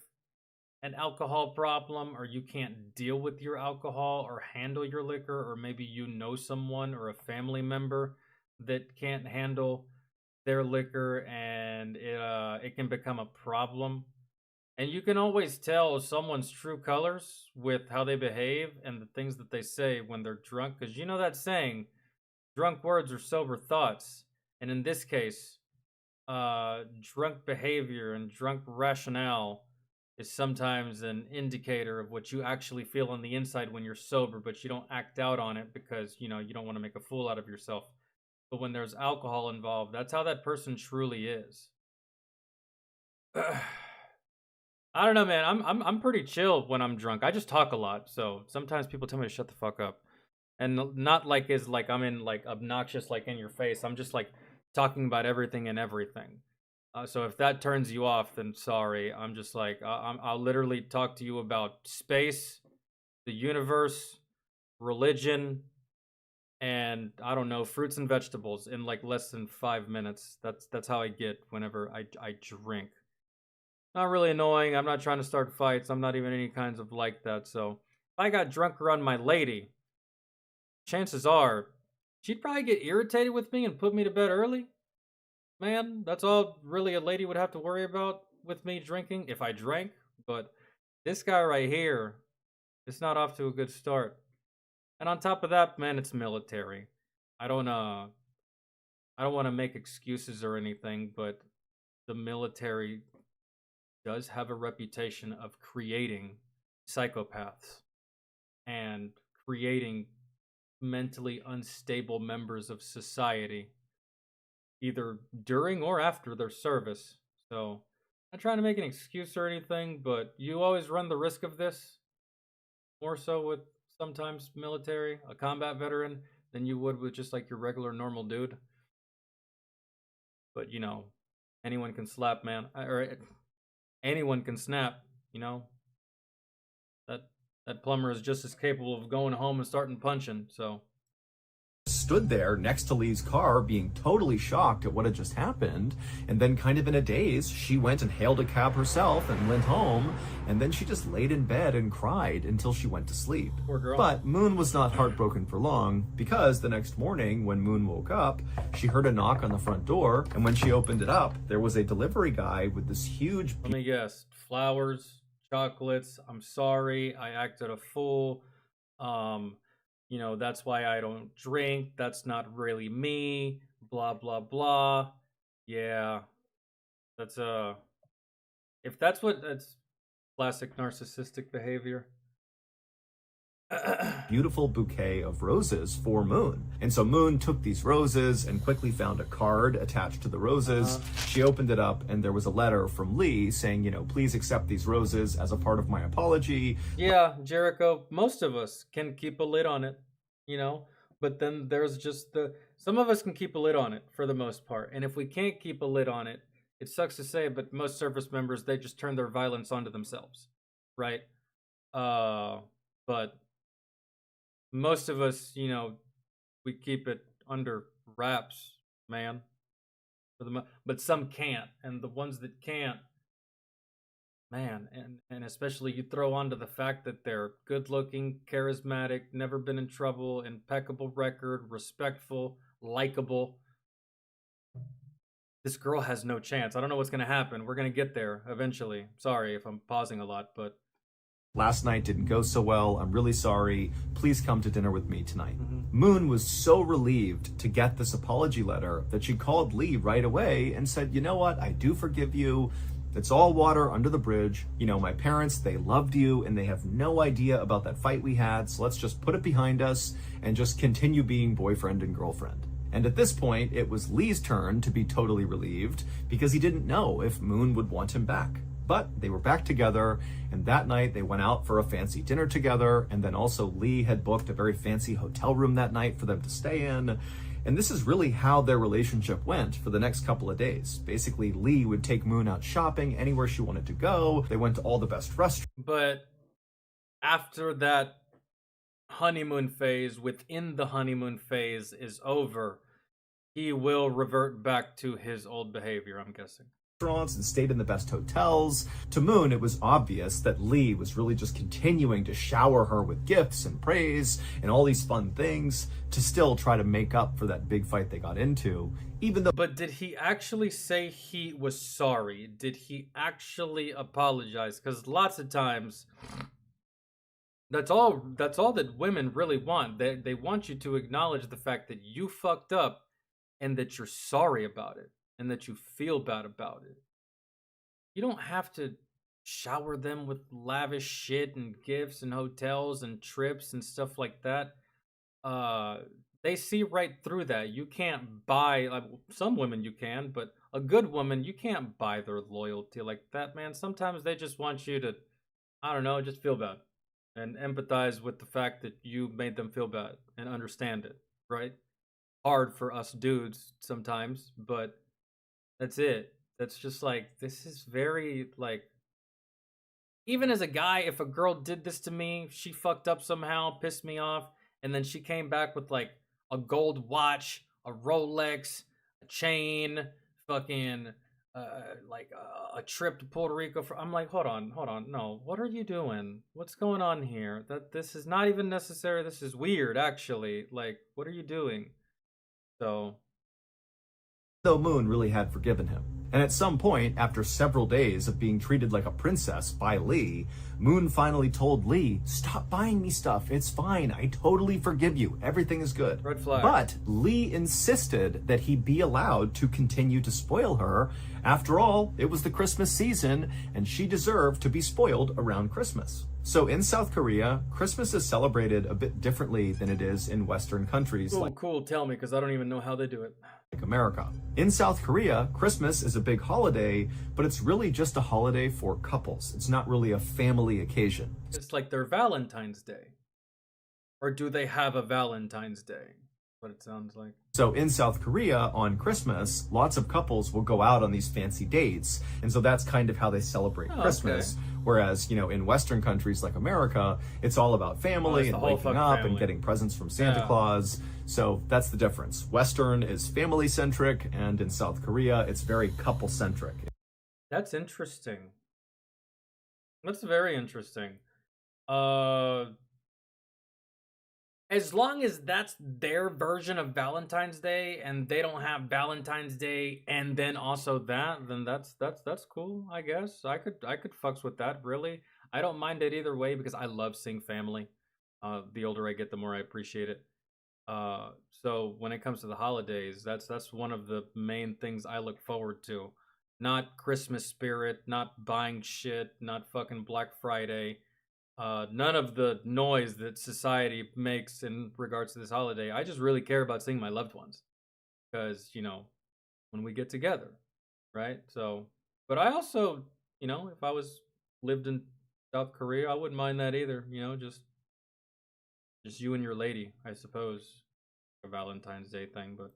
an alcohol problem, or you can't deal with your alcohol or handle your liquor, or maybe you know someone or a family member that can't handle their liquor and it can become a problem. And you can always tell someone's true colors with how they behave and the things that they say when they're drunk. Because you know that saying, drunk words are sober thoughts. And in this case, drunk behavior and drunk rationale is sometimes an indicator of what you actually feel on the inside when you're sober, but you don't act out on it because, you know, you don't want to make a fool out of yourself. But when there's alcohol involved, that's how that person truly is. I don't know, man. I'm pretty chill when I'm drunk. I just talk a lot, so sometimes people tell me to shut the fuck up, and not like is like I'm in like obnoxious like in your face. I'm just like talking about everything and everything. So if that turns you off, then sorry. I'm just like I'll literally talk to you about space, the universe, religion, and I don't know, fruits and vegetables in like less than 5 minutes. That's how I get whenever I drink. Not really annoying. I'm not trying to start fights. I'm not even any kinds of like that. So if I got drunk around my lady, chances are she'd probably get irritated with me and put me to bed early. Man, that's all really a lady would have to worry about with me drinking if I drank. But this guy right here, it's not off to a good start. And on top of that, man, it's military. I don't want to make excuses or anything, but the military does have a reputation of creating psychopaths and creating mentally unstable members of society, either during or after their service. So, I'm not trying to make an excuse or anything, but you always run the risk of this, more so with sometimes military, a combat veteran, than you would with just like your regular normal dude. But, you know, anyone can slap, man. Or anyone can snap, you know. That plumber is just as capable of going home and starting punching, so. Stood there next to Lee's car being totally shocked at what had just happened, and then kind of in a daze, she went and hailed a cab herself and went home, and then she just laid in bed and cried until she went to sleep. Poor girl. But Moon was not heartbroken for long, because the next morning when Moon woke up, she heard a knock on the front door, and when she opened it up, there was a delivery guy with this huge... Let me guess. Flowers, chocolates, I'm sorry, I acted a fool. You know, that's why I don't drink. That's not really me. Blah, blah, blah. Yeah. That's, if that's what, that's classic narcissistic behavior. Beautiful bouquet of roses for Moon. And so Moon took these roses and quickly found a card attached to the roses. She opened it up and there was a letter from Lee saying, you know, please accept these roses as a part of my apology. Yeah, Jericho, most of us can keep a lid on it, you know, but then there's just some of us can keep a lid on it for the most part. And if we can't keep a lid on it, it sucks to say, but most service members, they just turn their violence onto themselves, right? But most of us, we keep it under wraps, man. But some can't, and the ones that can't, man, and especially you throw onto the fact that they're good looking, charismatic, never been in trouble, impeccable record, respectful, likable. This girl has no chance. I don't know what's going to happen. We're going to get there eventually. Sorry if I'm pausing a lot, but last night didn't go so well. I'm really sorry. Please come to dinner with me tonight. Moon was so relieved to get this apology letter that she called Lee right away and said, you know what? I do forgive you. It's all water under the bridge. My parents, they loved you and they have no idea about that fight we had. So let's just put it behind us and just continue being boyfriend and girlfriend. And at this point, it was Lee's turn to be totally relieved because he didn't know if Moon would want him back. But they were back together, and that night they went out for a fancy dinner together, and then also Lee had booked a very fancy hotel room that night for them to stay in. And this is really how their relationship went for the next couple of days. Basically, Lee would take Moon out shopping anywhere she wanted to go. They went to all the best restaurants. But after that honeymoon phase, within the honeymoon phase is over, he will revert back to his old behavior, I'm guessing. And stayed in the best hotels. To Moon, it was obvious that Lee was really just continuing to shower her with gifts and praise and all these fun things to still try to make up for that big fight they got into, even though... But did he actually say he was sorry? Did he actually apologize? Because lots of times, that's all that women really want. They want you to acknowledge the fact that you fucked up and that you're sorry about it. And that you feel bad about it. You don't have to shower them with lavish shit and gifts and hotels and trips and stuff like that. They see right through that. You can't buy, some women you can, but a good woman, you can't buy their loyalty like that, man. Sometimes they just want you to, I don't know, just feel bad and empathize with the fact that you made them feel bad and understand it, right? Hard for us dudes sometimes, but that's it. That's just this is very, even as a guy, if a girl did this to me, she fucked up somehow, pissed me off, and then she came back with, a gold watch, a Rolex, a chain, fucking, a trip to Puerto Rico. I'm like, hold on, no, what are you doing? What's going on here? This is not even necessary. This is weird, actually. What are you doing? So... Though Moon really had forgiven him. And at some point, after several days of being treated like a princess by Lee, Moon finally told Lee, stop buying me stuff. It's fine. I totally forgive you. Everything is good. Red flag. But Lee insisted that he be allowed to continue to spoil her. After all, it was the Christmas season, and she deserved to be spoiled around Christmas. So in South Korea, Christmas is celebrated a bit differently than it is in Western countries. Cool. Tell me, because I don't even know how they do it. Like America. In South Korea, Christmas is a big holiday, but it's really just a holiday for couples. It's not really a family occasion. It's like their Valentine's Day. Or do they have a Valentine's Day? What it sounds like. So in South Korea, on Christmas, lots of couples will go out on these fancy dates. And so that's kind of how they celebrate Christmas. Okay. Whereas, in Western countries like America, it's all about family and waking up and getting presents from Santa Claus. So that's the difference. Western is family-centric, and in South Korea, it's very couple-centric. That's interesting. That's very interesting. As long as that's their version of Valentine's Day and they don't have Valentine's Day and then also that, then that's cool, I guess. I could fucks with that, really. I don't mind it either way because I love seeing family. The older I get, the more I appreciate it. So when it comes to the holidays, that's one of the main things I look forward to. Not Christmas spirit, not buying shit, not fucking Black Friday. None of the noise that society makes in regards to this holiday. I just really care about seeing my loved ones. Because, when we get together, right? So, but I also, if I lived in South Korea, I wouldn't mind that either. Just you and your lady, I suppose. A Valentine's Day thing, but...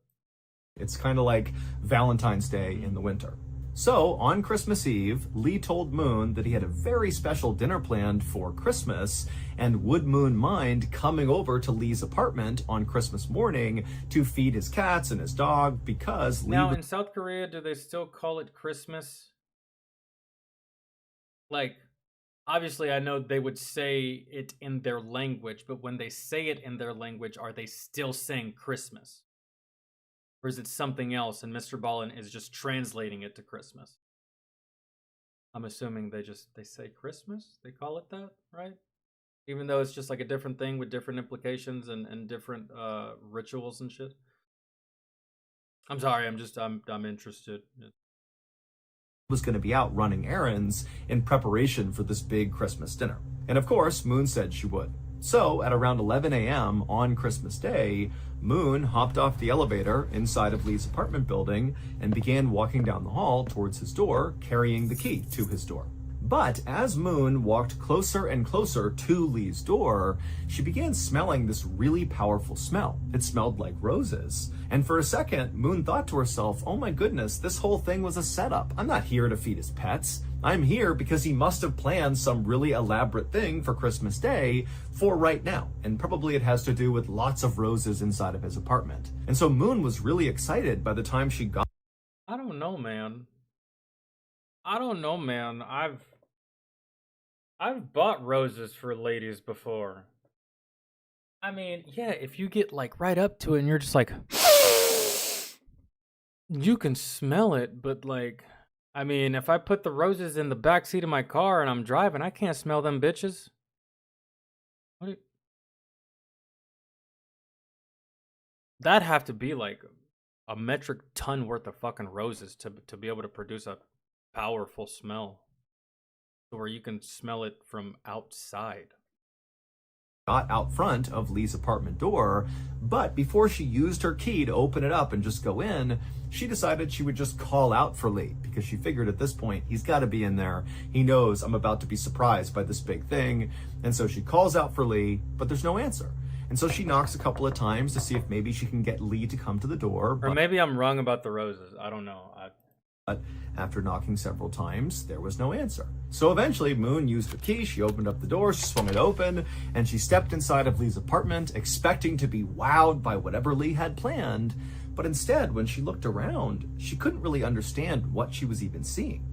It's kind of like Valentine's Day in the winter. So, on Christmas Eve, Lee told Moon that he had a very special dinner planned for Christmas, and would Moon mind coming over to Lee's apartment on Christmas morning to feed his cats and his dog, because Lee... Now, in South Korea, do they still call it Christmas? Like, obviously, I know they would say it in their language, but when they say it in their language, are they still saying Christmas? Or is it something else and Mr. Ballin is just translating it to Christmas? I'm assuming they say Christmas? They call it that, right? Even though it's just like a different thing with different implications and different rituals and shit. I'm sorry, I'm interested. was going to be out running errands in preparation for this big Christmas dinner. And of course, Moon said she would. So, at around 11 a.m. on Christmas Day, Moon hopped off the elevator inside of Lee's apartment building and began walking down the hall towards his door, carrying the key to his door. But as Moon walked closer and closer to Lee's door, she began smelling this really powerful smell. It smelled like roses. And for a second, Moon thought to herself, oh my goodness, this whole thing was a setup. I'm not here to feed his pets. I'm here because he must have planned some really elaborate thing for Christmas Day for right now. And probably it has to do with lots of roses inside of his apartment. And so Moon was really excited by the time she got... I don't know, man. I've bought roses for ladies before. I mean, yeah, if you get like right up to it and you're just like, you can smell it, but like, I mean, if I put the roses in the back seat of my car and I'm driving, I can't smell them bitches. That'd have to be like a metric ton worth of fucking roses to be able to produce a powerful smell where you can smell it from outside. Got out front of Lee's apartment door, but before she used her key to open it up and just go in, she decided she would just call out for Lee, because she figured at this point, he's got to be in there. He knows I'm about to be surprised by this big thing. And so she calls out for Lee, but there's no answer. And so she knocks a couple of times to see if maybe she can get Lee to come to the door. Or maybe I'm wrong about the roses. I don't know. But after knocking several times, there was no answer. So eventually, Moon used her key, she opened up the door, she swung it open, and she stepped inside of Lee's apartment, expecting to be wowed by whatever Lee had planned. But instead, when she looked around, she couldn't really understand what she was even seeing.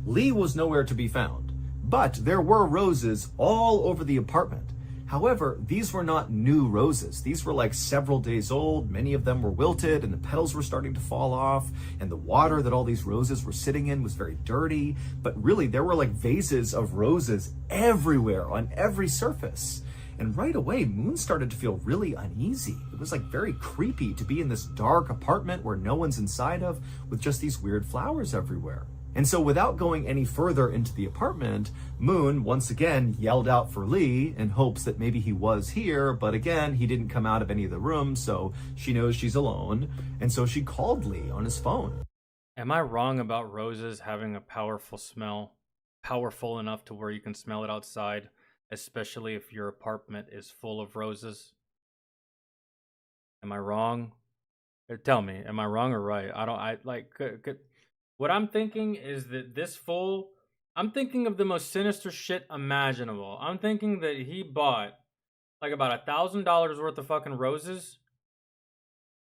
Lee was nowhere to be found, but there were roses all over the apartment. However, these were not new roses. These were like several days old. Many of them were wilted and the petals were starting to fall off, and the water that all these roses were sitting in was very dirty. But really, there were like vases of roses everywhere on every surface. And right away, Moon started to feel really uneasy. It was like very creepy to be in this dark apartment where no one's inside of, with just these weird flowers everywhere. And so without going any further into the apartment, Moon once again yelled out for Lee in hopes that maybe he was here, but again, he didn't come out of any of the rooms, so she knows she's alone. And so she called Lee on his phone. Am I wrong about roses having a powerful smell? Powerful enough to where you can smell it outside, especially if your apartment is full of roses? Am I wrong? Tell me, am I wrong or right? What I'm thinking is that I'm thinking of the most sinister shit imaginable. I'm thinking that he bought like about $1,000 worth of fucking roses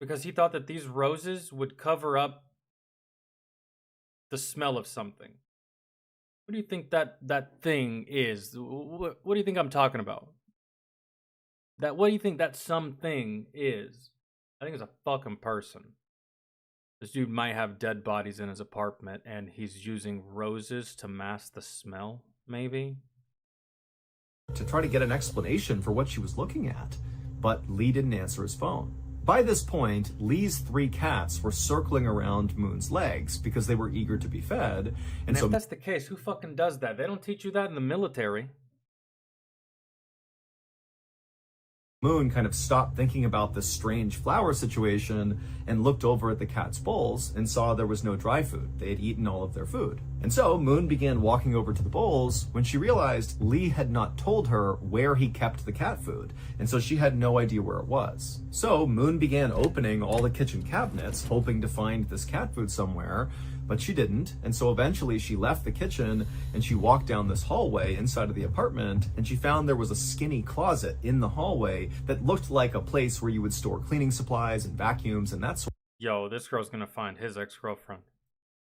because he thought that these roses would cover up the smell of something. What do you think that thing is? What do you think I'm talking about? What do you think that something is? I think it's a fucking person. This dude might have dead bodies in his apartment, and he's using roses to mask the smell, maybe? To try to get an explanation for what she was looking at, but Lee didn't answer his phone. By this point, Lee's 3 cats were circling around Moon's legs because they were eager to be fed. And if that's the case, who fucking does that? They don't teach you that in the military. Moon kind of stopped thinking about this strange flower situation and looked over at the cat's bowls and saw there was no dry food. They had eaten all of their food. And so Moon began walking over to the bowls when she realized Lee had not told her where he kept the cat food. And so she had no idea where it was. So Moon began opening all the kitchen cabinets, hoping to find this cat food somewhere. But she didn't, and so eventually she left the kitchen and she walked down this hallway inside of the apartment, and she found there was a skinny closet in the hallway that looked like a place where you would store cleaning supplies and vacuums and that sort Yo, this girl's gonna find his ex-girlfriend.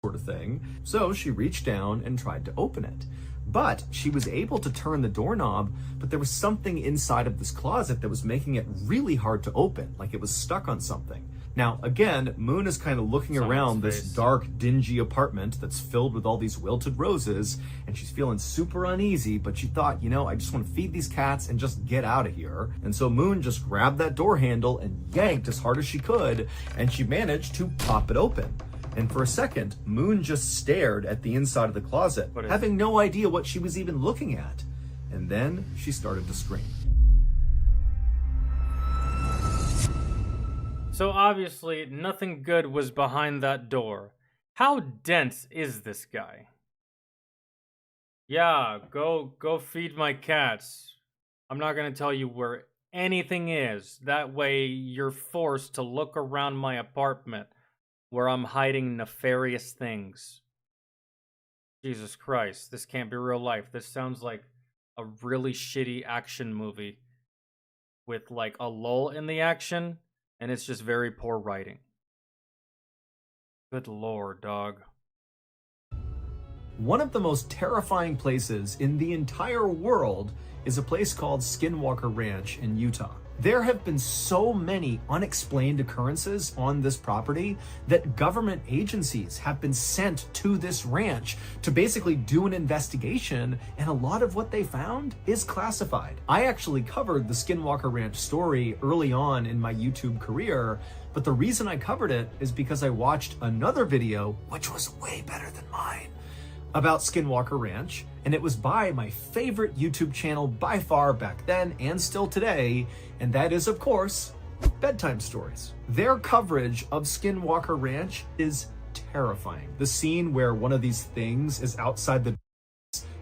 of thing. So she reached down and tried to open it. But she was able to turn the doorknob, but there was something inside of this closet that was making it really hard to open, like it was stuck on something. Now, again, Moon is kind of looking around this dark, dingy apartment that's filled with all these wilted roses, and she's feeling super uneasy, but she thought, you know, I just want to feed these cats and just get out of here. And so Moon just grabbed that door handle and yanked as hard as she could, and she managed to pop it open. And for a second, Moon just stared at the inside of the closet, having no idea what she was even looking at. And then she started to scream. So obviously, nothing good was behind that door. How dense is this guy? Yeah, go feed my cats. I'm not gonna tell you where anything is. That way you're forced to look around my apartment where I'm hiding nefarious things. Jesus Christ, this can't be real life. This sounds like a really shitty action movie with like a lull in the action, and it's just very poor writing. Good lord, dog. One of the most terrifying places in the entire world is a place called Skinwalker Ranch in Utah. There have been so many unexplained occurrences on this property that government agencies have been sent to this ranch to basically do an investigation, and a lot of what they found is classified. I actually covered the Skinwalker Ranch story early on in my YouTube career, but the reason I covered it is because I watched another video, which was way better than mine, about Skinwalker Ranch, and it was by my favorite YouTube channel by far back then and still today, and that is, of course, Bedtime Stories. Their coverage of Skinwalker Ranch is terrifying. The scene where one of these things is outside the...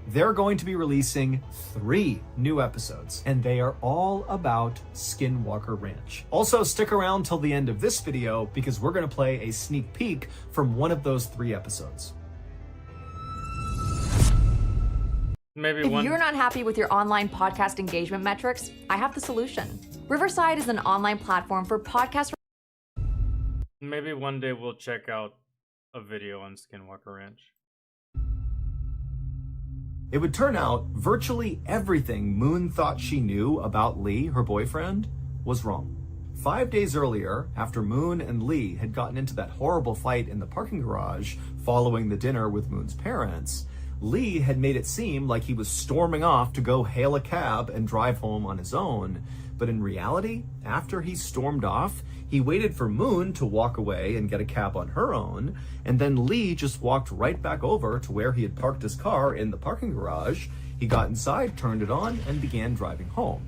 They're going to be releasing 3 new episodes, and they are all about Skinwalker Ranch. Also, stick around till the end of this video because we're going to play a sneak peek from one of those 3 episodes. Maybe if you're not happy with your online podcast engagement metrics, I have the solution. Riverside is an online platform for podcast. Maybe one day we'll check out a video on Skinwalker Ranch. It would turn out virtually everything Moon thought she knew about Lee, her boyfriend, was wrong. 5 days earlier, after Moon and Lee had gotten into that horrible fight in the parking garage following the dinner with Moon's parents, Lee had made it seem like he was storming off to go hail a cab and drive home on his own. But in reality, after he stormed off, he waited for Moon to walk away and get a cab on her own, and then Lee just walked right back over to where he had parked his car in the parking garage. He got inside, turned it on, and began driving home.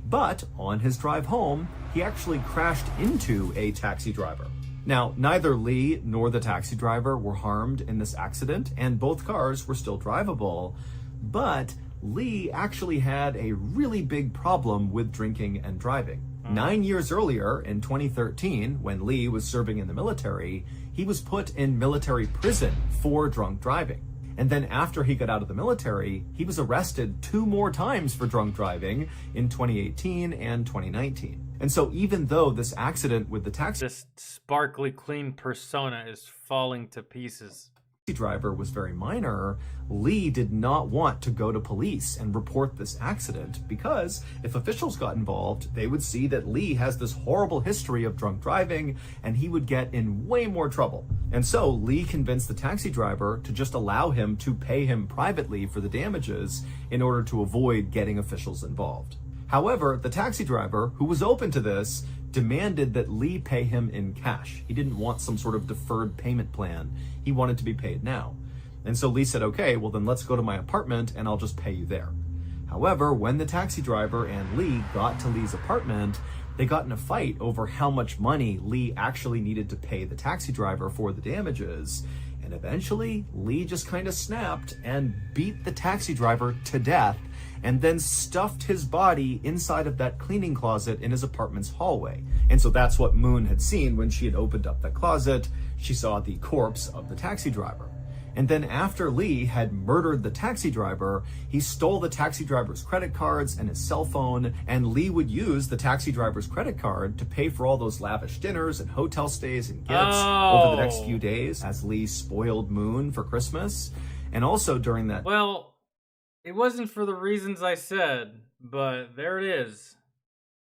But on his drive home, he actually crashed into a taxi driver. Now, neither Lee nor the taxi driver were harmed in this accident, and both cars were still drivable, but Lee actually had a really big problem with drinking and driving. 9 years earlier, in 2013, when Lee was serving in the military, he was put in military prison for drunk driving. And then after he got out of the military, he was arrested 2 more times for drunk driving in 2018 and 2019. And so even though this accident with the taxi sparkly clean persona is falling to pieces, driver was very minor, Lee did not want to go to police and report this accident because if officials got involved, they would see that Lee has this horrible history of drunk driving and he would get in way more trouble. And so Lee convinced the taxi driver to just allow him to pay him privately for the damages in order to avoid getting officials involved. However, the taxi driver, who was open to this, demanded that Lee pay him in cash. He didn't want some sort of deferred payment plan. He wanted to be paid now. And so Lee said, okay, well then let's go to my apartment and I'll just pay you there. However, when the taxi driver and Lee got to Lee's apartment, they got in a fight over how much money Lee actually needed to pay the taxi driver for the damages. And eventually, Lee just kind of snapped and beat the taxi driver to death. and then stuffed his body inside of that cleaning closet in his apartment's hallway. And so that's what Moon had seen when she had opened up that closet. She saw the corpse of the taxi driver. And then after Lee had murdered the taxi driver, he stole the taxi driver's credit cards and his cell phone, and Lee would use the taxi driver's credit card to pay for all those lavish dinners and hotel stays and gifts over the next few days as Lee spoiled Moon for Christmas. And also during that it wasn't for the reasons I said, but there it is.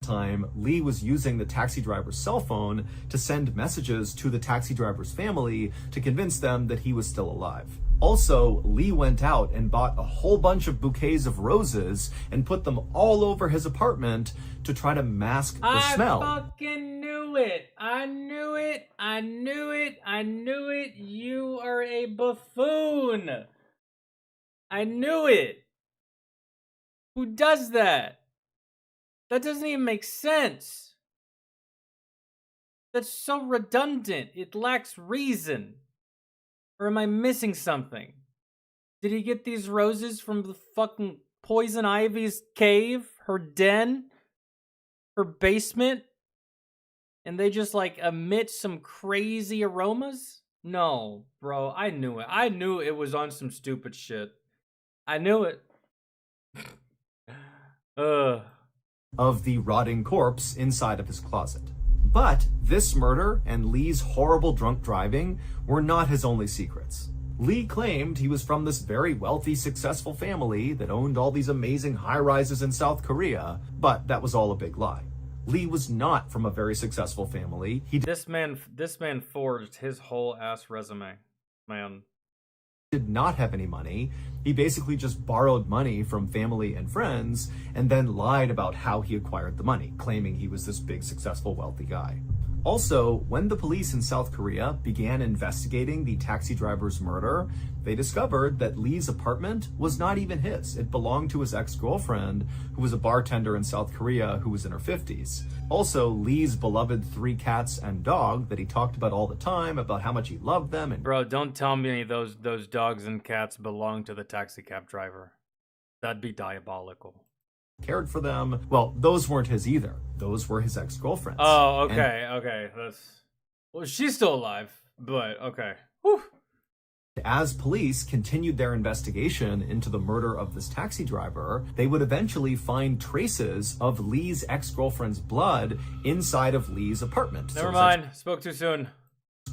time, Lee was using the taxi driver's cell phone to send messages to the taxi driver's family to convince them that he was still alive. Also, Lee went out and bought a whole bunch of bouquets of roses and put them all over his apartment to try to mask the smell. I fucking knew it. I knew it. I knew it. I knew it. You are a buffoon. I knew it. Who does that? That doesn't even make sense. That's so redundant. It lacks reason. Or am I missing something? Did he get these roses from the fucking Poison Ivy's cave? Her den? Her basement? And they just like emit some crazy aromas? No, bro, I knew it. I knew it was on some stupid shit. I knew it. Of the rotting corpse inside of his closet. But this murder and Lee's horrible drunk driving were not his only secrets. Lee claimed he was from this very wealthy, successful family that owned all these amazing high-rises in South Korea, but that was all a big lie. Lee was not from a very successful family. This man forged his whole ass resume, man. Did not have any money. He basically just borrowed money from family and friends and then lied about how he acquired the money, claiming he was this big, successful, wealthy guy. Also, when the police in South Korea began investigating the taxi driver's murder, they discovered that Lee's apartment was not even his. It belonged to his ex-girlfriend, who was a bartender in South Korea who was in her 50s. Also, Lee's beloved 3 cats and dog that he talked about all the time, about how much he loved them. And bro, don't tell me those dogs and cats belong to the taxi cab driver. That'd be diabolical. Cared for them. Well, those weren't his either. Those were his ex-girlfriends. Oh, okay, okay. Well, she's still alive, but okay. Whew. As police continued their investigation into the murder of this taxi driver, they would eventually find traces of Lee's ex-girlfriend's blood inside of Lee's apartment. Never mind. Spoke too soon.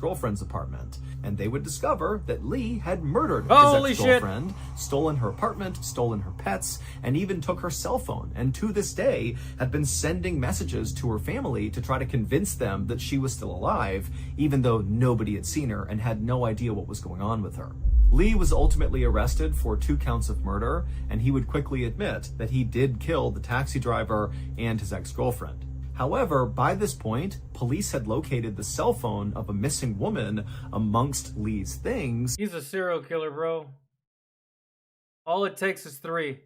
Girlfriend's apartment, and they would discover that Lee had murdered Holy his ex-girlfriend, stolen her apartment, stolen her pets, and even took her cell phone, and to this day had been sending messages to her family to try to convince them that she was still alive, even though nobody had seen her and had no idea what was going on with her. Lee was ultimately arrested for 2 counts of murder, and he would quickly admit that he did kill the taxi driver and his ex-girlfriend. However, by this point, police had located the cell phone of a missing woman amongst Lee's things. He's a serial killer, bro. All it takes is 3.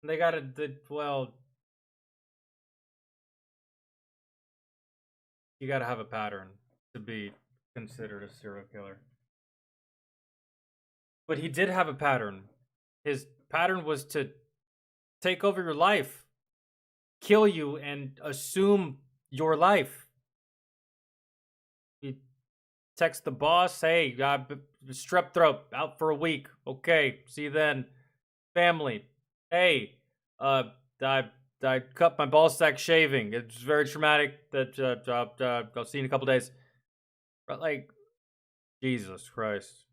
They gotta, well, you gotta have a pattern to be considered a serial killer. But he did have a pattern. His pattern was to take over your life. Kill you and assume your life. You text the boss, hey, strep throat, out for a week. Okay, see you then. Family, hey, I cut my ball sack shaving. It's very traumatic. I'll see you in a couple days. But like, Jesus Christ.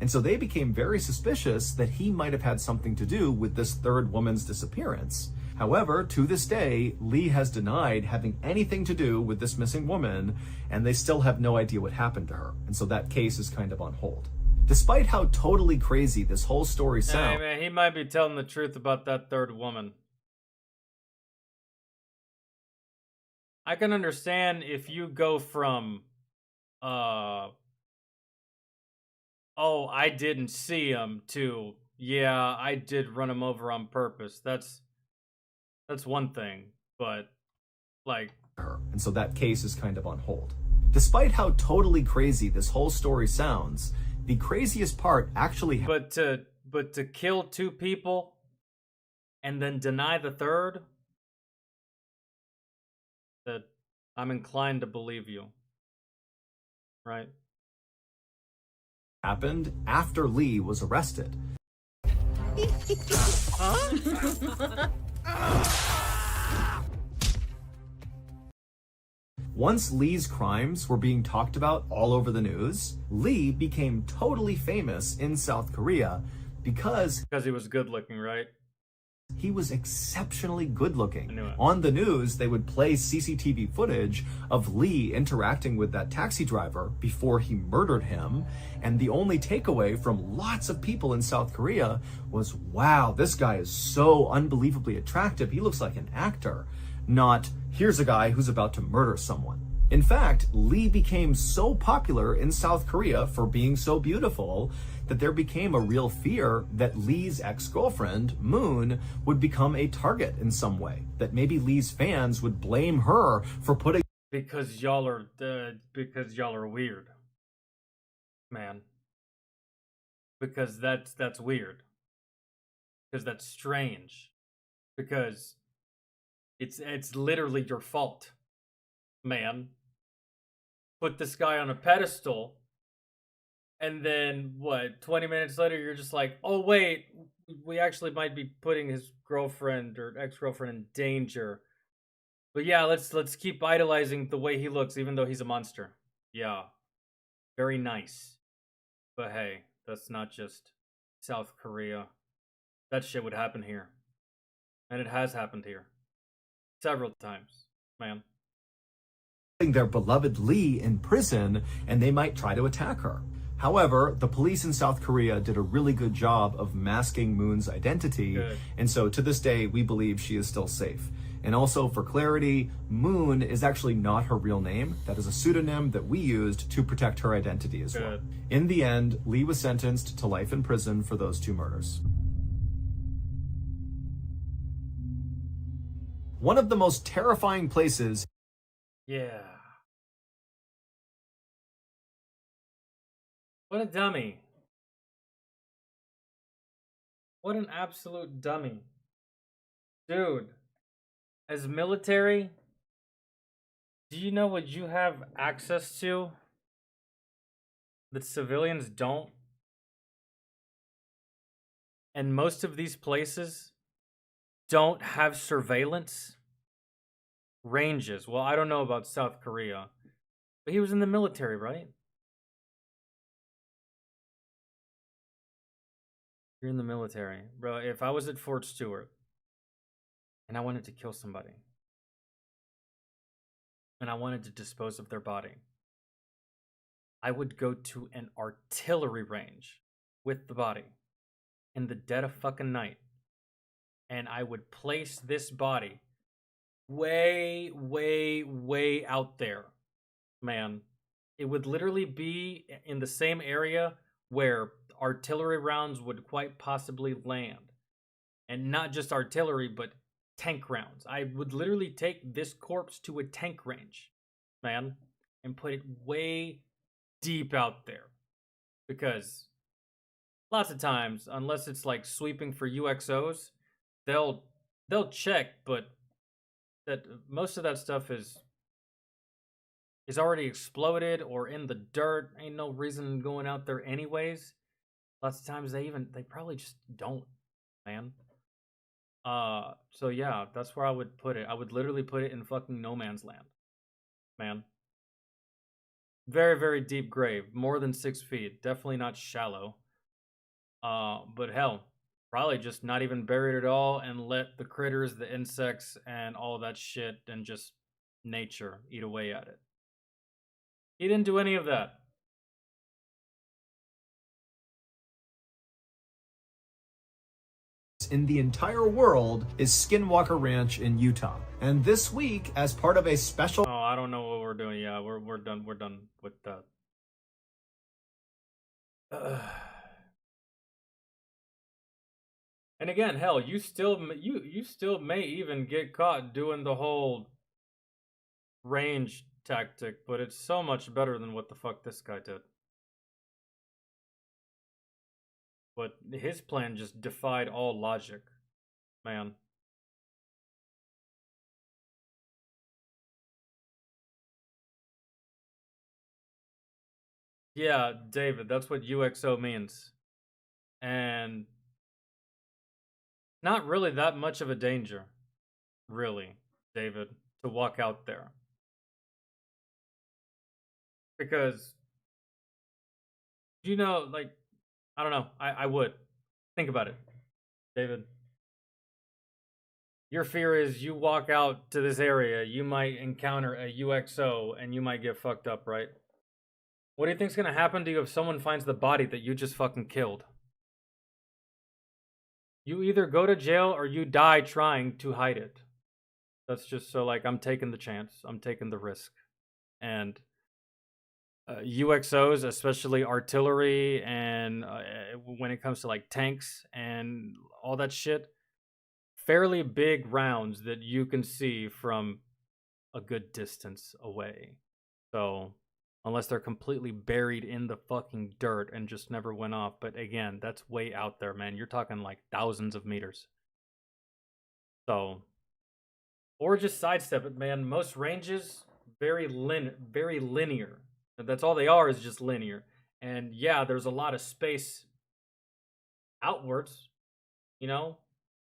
And so they became very suspicious that he might have had something to do with this 3rd woman's disappearance. However, to this day, Lee has denied having anything to do with this missing woman, and they still have no idea what happened to her. And so that case is kind of on hold. Despite how totally crazy this whole story sounds... Hey man, he might be telling the truth about that 3rd woman. I can understand if you go from, oh, I didn't see him, to, yeah, I did run him over on purpose. That's one thing, but, like... And so that case is kind of on hold. Despite how totally crazy this whole story sounds, The craziest part actually But to kill 2 people and then deny the third, that I'm inclined to believe you. Right? happened after Lee was arrested. Once Lee's crimes were being talked about all over the news, Lee became totally famous in South Korea because he was good looking, right? He was exceptionally good I looking. knew it. On the news, they would play CCTV footage of Lee interacting with that taxi driver before he murdered him. And the only takeaway from lots of people in South Korea was, wow, this guy is so unbelievably attractive. He looks like an actor. Not, here's a guy who's about to murder someone. In fact, Lee became so popular in South Korea for being so beautiful that there became a real fear that Lee's ex-girlfriend, Moon, would become a target in some way. That maybe Lee's fans would blame her for putting... Because y'all are weird. Man. Because that's weird. Because that's strange. Because it's literally your fault. Man. Put this guy on a pedestal, and then what, 20 minutes later you're just like, oh wait, we actually might be putting his girlfriend or ex-girlfriend in danger. But yeah, let's keep idolizing the way he looks, even though he's a monster. Yeah. Very nice. But hey, that's not just South Korea. That shit would happen here. And it has happened here. Several times, man. their beloved Lee in prison, and they might try to attack her. However, the police in South Korea did a really good job of masking Moon's identity, and so to this day, we believe she is still safe. And also, for clarity, Moon is actually not her real name. That is a pseudonym that we used to protect her identity as well. In the end, Lee was sentenced to life in prison for those 2 murders. One of the most terrifying places... Yeah. What a dummy. What an absolute dummy. Dude, as military, do you know what you have access to that civilians don't? And most of these places don't have surveillance ranges. Well, I don't know about South Korea, but he was in the military, right? You're in the military. Bro, if I was at Fort Stewart and I wanted to kill somebody and I wanted to dispose of their body, I would go to an artillery range with the body in the dead of fucking night, and I would place this body way, way, way out there, man. It would literally be in the same area where artillery rounds would quite possibly land. And not just artillery, but tank rounds. I would literally take this corpse to a tank range, man, and put it way deep out there. Because lots of times, unless it's like sweeping for UXOs, they'll check, but that most of that stuff is already exploded or in the dirt. Ain't no reason going out there anyways. Lots of times they probably just don't, man. So yeah, that's where I would put it. I would literally put it in fucking no man's land, man. Very, very deep grave, more than 6 feet. Definitely not shallow. But hell, probably just not even buried at all and let the critters, the insects, and all that shit and just nature eat away at it. He didn't do any of that. in the entire world is Skinwalker Ranch in Utah. And this week, as part of a special... Oh, I don't know what we're doing. Yeah, we're done with that. And again, hell, you still may even get caught doing the whole range tactic, but it's so much better than what the fuck this guy did. But his plan just defied all logic, man. Yeah, David, that's what UXO means. And not really that much of a danger, really, David, to walk out there. Because, like, I don't know, I would. Think about it, David. Your fear is you walk out to this area, you might encounter a UXO and you might get fucked up, right? What do you think's gonna happen to you if someone finds the body that you just fucking killed? You either go to jail or you die trying to hide it. That's just so, like, I'm taking the chance. I'm taking the risk. And UXOs, especially artillery and when it comes to, like, tanks and all that shit, fairly big rounds that you can see from a good distance away. So, unless they're completely buried in the fucking dirt and just never went off. But again, that's way out there, man. You're talking like thousands of meters. So, or just sidestep it, man. Most ranges, very linear. That's all they are, is just linear. And yeah, there's a lot of space outwards,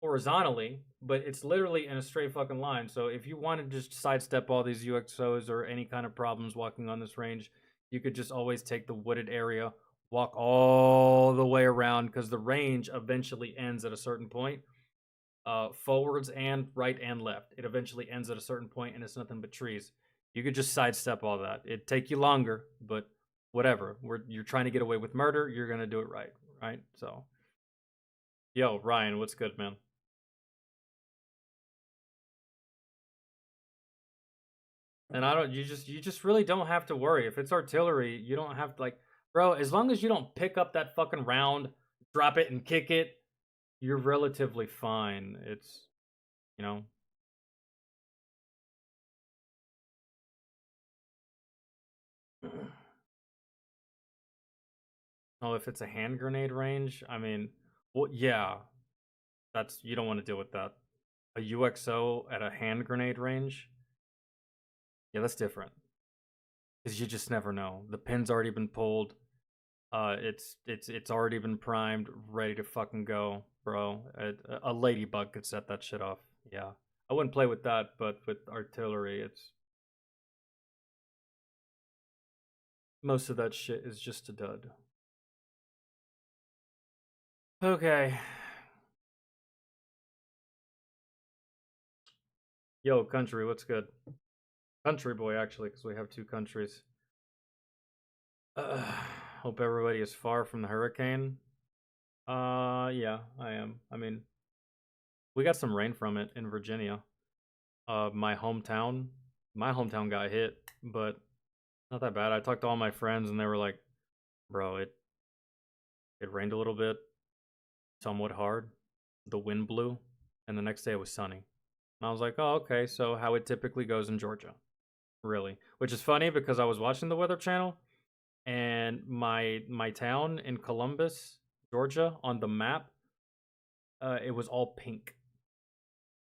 horizontally, but it's literally in a straight fucking line. So if you want to just sidestep all these UXOs or any kind of problems walking on this range, you could just always take the wooded area, walk all the way around, because the range eventually ends at a certain point. Forwards and right and left. It eventually ends at a certain point and it's nothing but trees. You could just sidestep all that. It'd take you longer, but whatever. You're trying to get away with murder, you're gonna do it right? So, yo, Ryan, what's good, man? And you just really don't have to worry. If it's artillery, you don't have to, like, bro, as long as you don't pick up that fucking round, drop it and kick it, you're relatively fine. It's, Oh, if it's a hand grenade range, I mean, well, yeah, you don't want to deal with that. A UXO at a hand grenade range, yeah, that's different. Because you just never know. The pin's already been pulled. It's already been primed, ready to fucking go, bro. A ladybug could set that shit off. Yeah, I wouldn't play with that, but with artillery, it's most of that shit is just a dud. Okay. Yo, country, what's good? Country boy, actually, because we have two countries. Hope everybody is far from the hurricane. Yeah, I am. I mean, we got some rain from it in Virginia. My hometown got hit, but not that bad. I talked to all my friends and they were like, bro, it rained a little bit, somewhat hard. The wind blew, and the next day it was sunny. And I was like, oh, okay, so how it typically goes in Georgia. Really. Which is funny because I was watching the Weather Channel, and my town in Columbus, Georgia, on the map, it was all pink.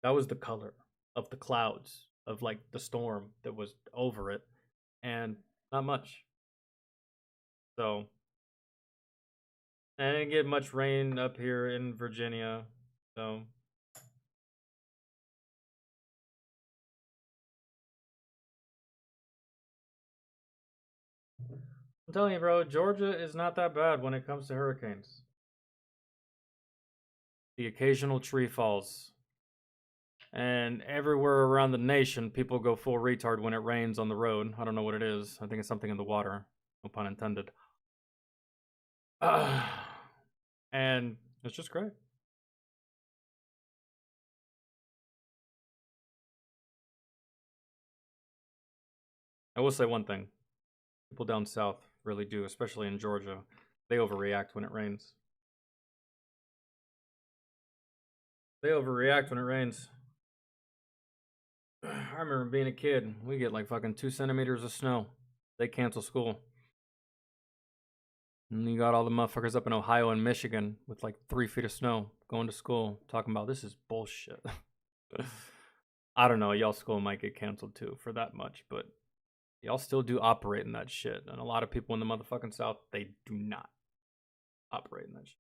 That was the color of the clouds, of like the storm that was over it, and not much. So, I didn't get much rain up here in Virginia, so. I'm telling you, bro, Georgia is not that bad when it comes to hurricanes. The occasional tree falls. And everywhere around the nation, people go full retard when it rains on the road. I don't know what it is. I think it's something in the water. No pun intended. And it's just great. I will say one thing. People down south really do, especially in Georgia. They overreact when it rains. They overreact when it rains. I remember being a kid. We get like fucking 2 centimeters of snow. They cancel school. And you got all the motherfuckers up in Ohio and Michigan with like 3 feet of snow going to school talking about this is bullshit. I don't know. Y'all school might get canceled too for that much, but y'all still do operate in that shit. And a lot of people in the motherfucking South, they do not operate in that shit.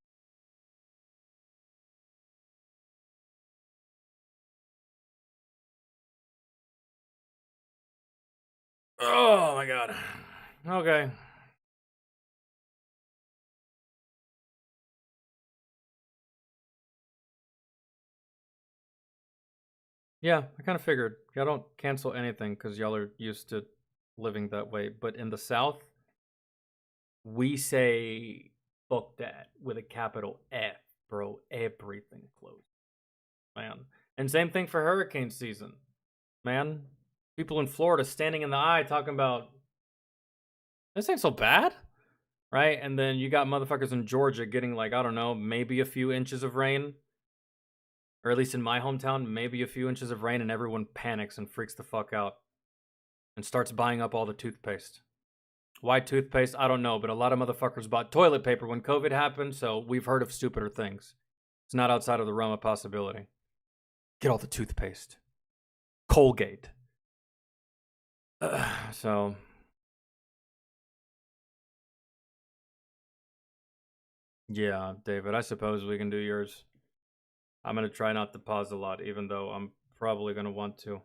Oh my god. Okay. Yeah, I kind of figured. Y'all don't cancel anything because y'all are used to living that way. But in the South, we say fuck that with a capital F, bro. Everything closed, man. And same thing for hurricane season, man. People in Florida standing in the eye talking about this ain't so bad, right? And then you got motherfuckers in Georgia getting like, I don't know, maybe a few inches of rain. Or at least in my hometown, maybe a few inches of rain, and everyone panics and freaks the fuck out and starts buying up all the toothpaste. Why toothpaste? I don't know, but a lot of motherfuckers bought toilet paper when COVID happened, so we've heard of stupider things. It's not outside of the realm of possibility. Get all the toothpaste. Colgate. So... yeah, David, I suppose we can do yours. I'm going to try not to pause a lot, even though I'm probably going to want to.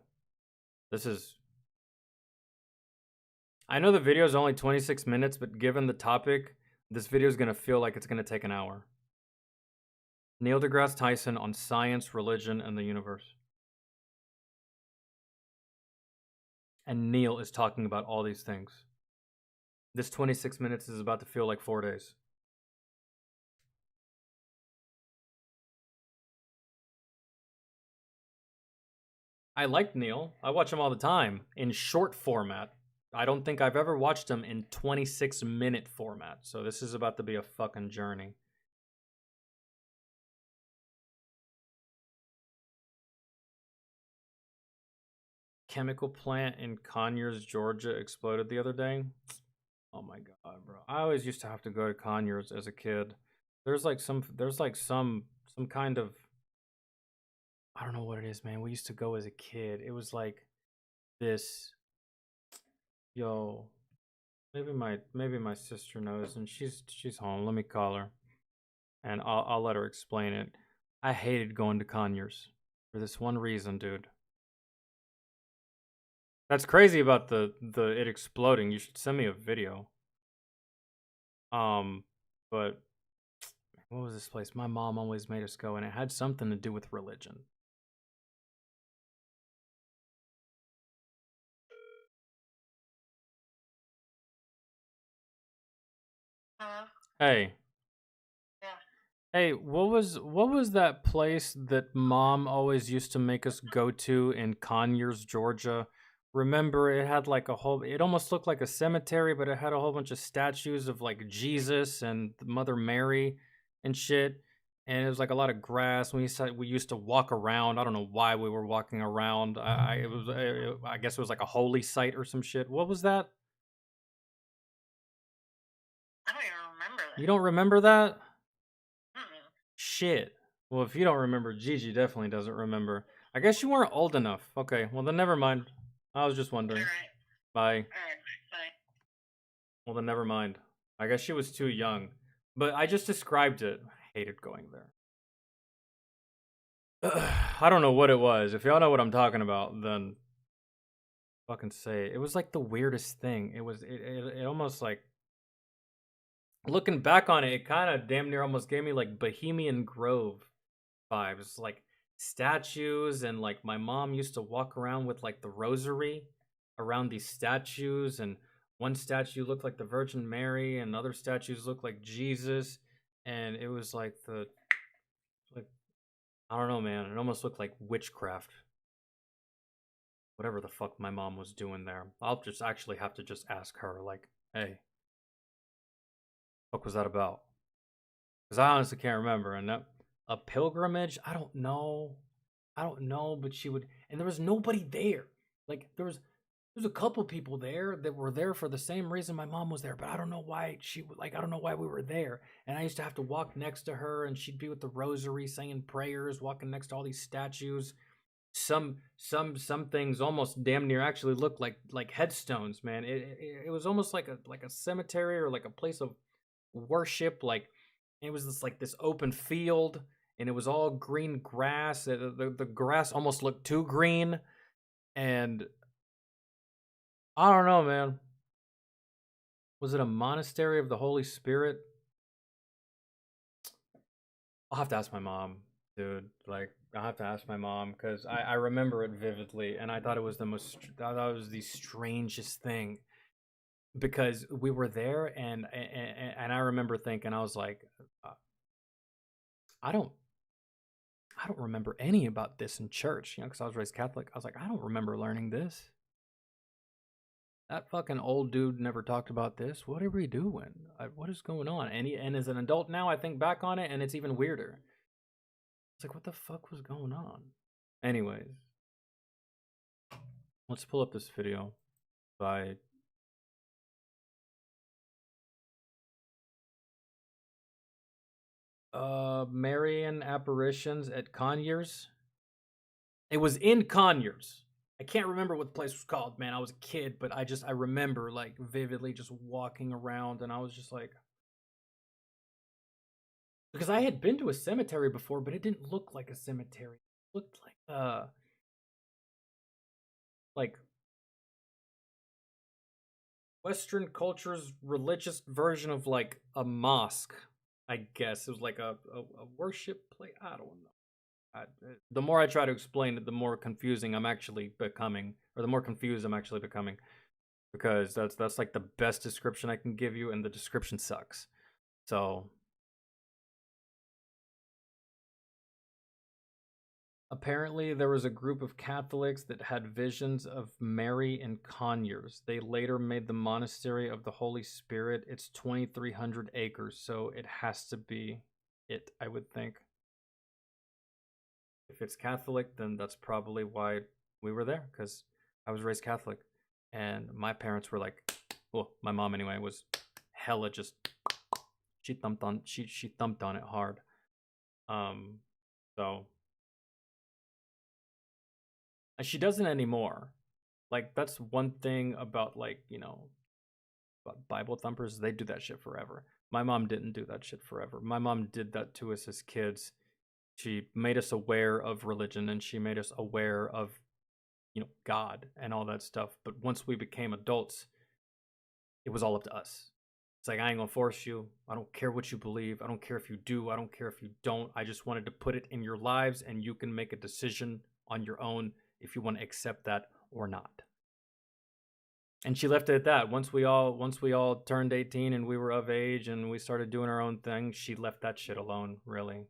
This is... I know the video is only 26 minutes, but given the topic, this video is going to feel like it's going to take an hour. Neil deGrasse Tyson on science, religion, and the universe. And Neil is talking about all these things. This 26 minutes is about to feel like 4 days. I like Neil. I watch him all the time in short format. I don't think I've ever watched him in 26-minute format. So this is about to be a fucking journey. Chemical plant in Conyers, Georgia exploded the other day. Oh my god, bro. I always used to have to go to Conyers as a kid. There's like some kind of, I don't know what it is, man. We used to go as a kid. It was like this. Yo, maybe my sister knows, and she's home. Let me call her, and I'll let her explain it. I hated going to Conyers for this one reason, dude. That's crazy about the it exploding. You should send me a video. But what was this place? My mom always made us go, and it had something to do with religion. Hey. Yeah. Hey, what was that place that mom always used to make us go to in Conyers, Georgia? Remember, it had like it almost looked like a cemetery, but it had a whole bunch of statues of like Jesus and Mother Mary and shit. And it was like a lot of grass. We used to walk around. I don't know why we were walking around. I guess it was like a holy site or some shit. What was that? I don't even remember that. You don't remember that? Shit. Well, if you don't remember, Gigi definitely doesn't remember. I guess you weren't old enough. Okay, well then never mind. I was just wondering. All right. Bye. All right. Bye. Well then never mind. I guess she was too young. But I just described it. I hated going there. I don't know what it was. If y'all know what I'm talking about, then fucking say it. It was like the weirdest thing. It almost like, looking back on it, it kind of damn near almost gave me like Bohemian Grove vibes. Like statues, and like my mom used to walk around with like the rosary around these statues, and one statue looked like the Virgin Mary and other statues looked like Jesus, and it was like I don't know, man, it almost looked like witchcraft. Whatever the fuck my mom was doing there. I'll just actually have to just ask her, like, hey, what was that about? Because I honestly can't remember. And a pilgrimage? I don't know, but she would, and there was nobody there. Like, there was There's a couple people there that were there for the same reason my mom was there, but I don't know why I don't know why we were there. And I used to have to walk next to her, and she'd be with the rosary saying prayers, walking next to all these statues. Some things almost damn near actually look like headstones, man. It was almost like a cemetery or like a place of worship. Like it was this open field, and it was all green grass. The grass almost looked too green, and I don't know, man. Was it a monastery of the Holy Spirit? I'll have to ask my mom, dude. Like, I'll have to ask my mom because I remember it vividly, and I thought it was I thought it was the strangest thing because we were there, and I remember thinking, I was like, I don't remember any about this in church, because I was raised Catholic. I was like, I don't remember learning this. That fucking old dude never talked about this. What are we doing? What is going on? And as an adult now, I think back on it, and it's even weirder. It's like, what the fuck was going on? Anyways, let's pull up this video by Marian apparitions at Conyers. It was in Conyers. I can't remember what the place was called, man. I was a kid, but I remember like vividly just walking around, and I was just like, because I had been to a cemetery before, but it didn't look like a cemetery. It looked like Western culture's religious version of like a mosque, I guess. It was like a worship place. I don't know. The more I try to explain it, the more confusing I'm actually becoming, or the more confused I'm actually becoming, because that's like the best description I can give you, and the description sucks. So apparently there was a group of Catholics that had visions of Mary in Conyers. They later made the Monastery of the Holy Spirit. It's 2,300 acres, so it has to be it, I would think. If it's Catholic, then that's probably why we were there, because I was raised Catholic, and my parents were like, well, my mom anyway was hella just she thumped on it hard. So and she doesn't anymore. Like that's one thing about about Bible thumpers, they do that shit forever. My mom didn't do that shit forever. My mom did that to us as kids. She made us aware of religion, and she made us aware of, God and all that stuff. But once we became adults, it was all up to us. It's like, I ain't gonna force you. I don't care what you believe. I don't care if you do. I don't care if you don't. I just wanted to put it in your lives, and you can make a decision on your own if you want to accept that or not. And she left it at that. Once we all turned 18 and we were of age and we started doing our own thing, she left that shit alone, really.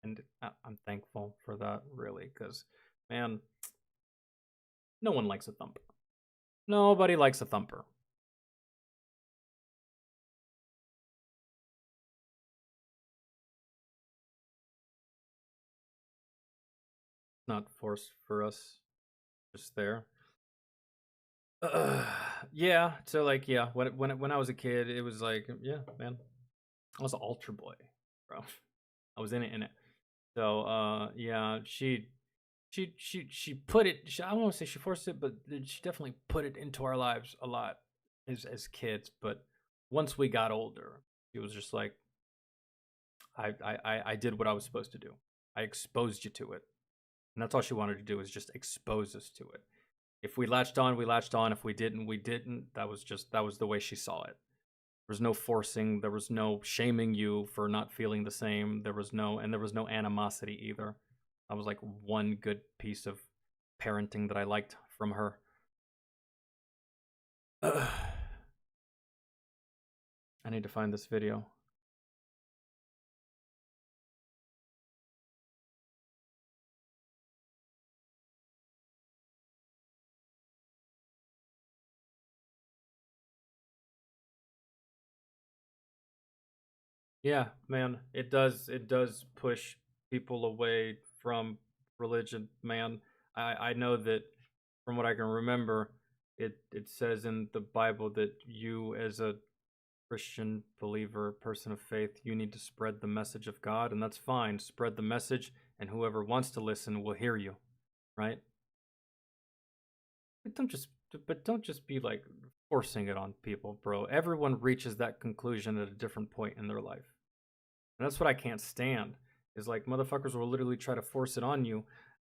And I'm thankful for that, really, because, man, no one likes a thumper. Nobody likes a thumper. Not forced for us, just there. Yeah, so like, yeah, when I was a kid, it was like, yeah, man, I was an altar boy, bro. I was in it. So, yeah, she put it. I won't say she forced it, but she definitely put it into our lives a lot as kids. But once we got older, it was just like, I did what I was supposed to do. I exposed you to it, and that's all she wanted to do, is just expose us to it. If we latched on, we latched on. If we didn't, we didn't. That was the way she saw it. There was no forcing. There was no shaming you for not feeling the same. There was no animosity either. That was like one good piece of parenting that I liked from her. I need to find this video. Yeah, man, it does push people away from religion, man. I know that from what I can remember, it says in the Bible that you, as a Christian believer, person of faith, you need to spread the message of God, and that's fine. Spread the message, and whoever wants to listen will hear you, right? But don't just be like forcing it on people, bro. Everyone reaches that conclusion at a different point in their life. And that's what I can't stand. Is like motherfuckers will literally try to force it on you,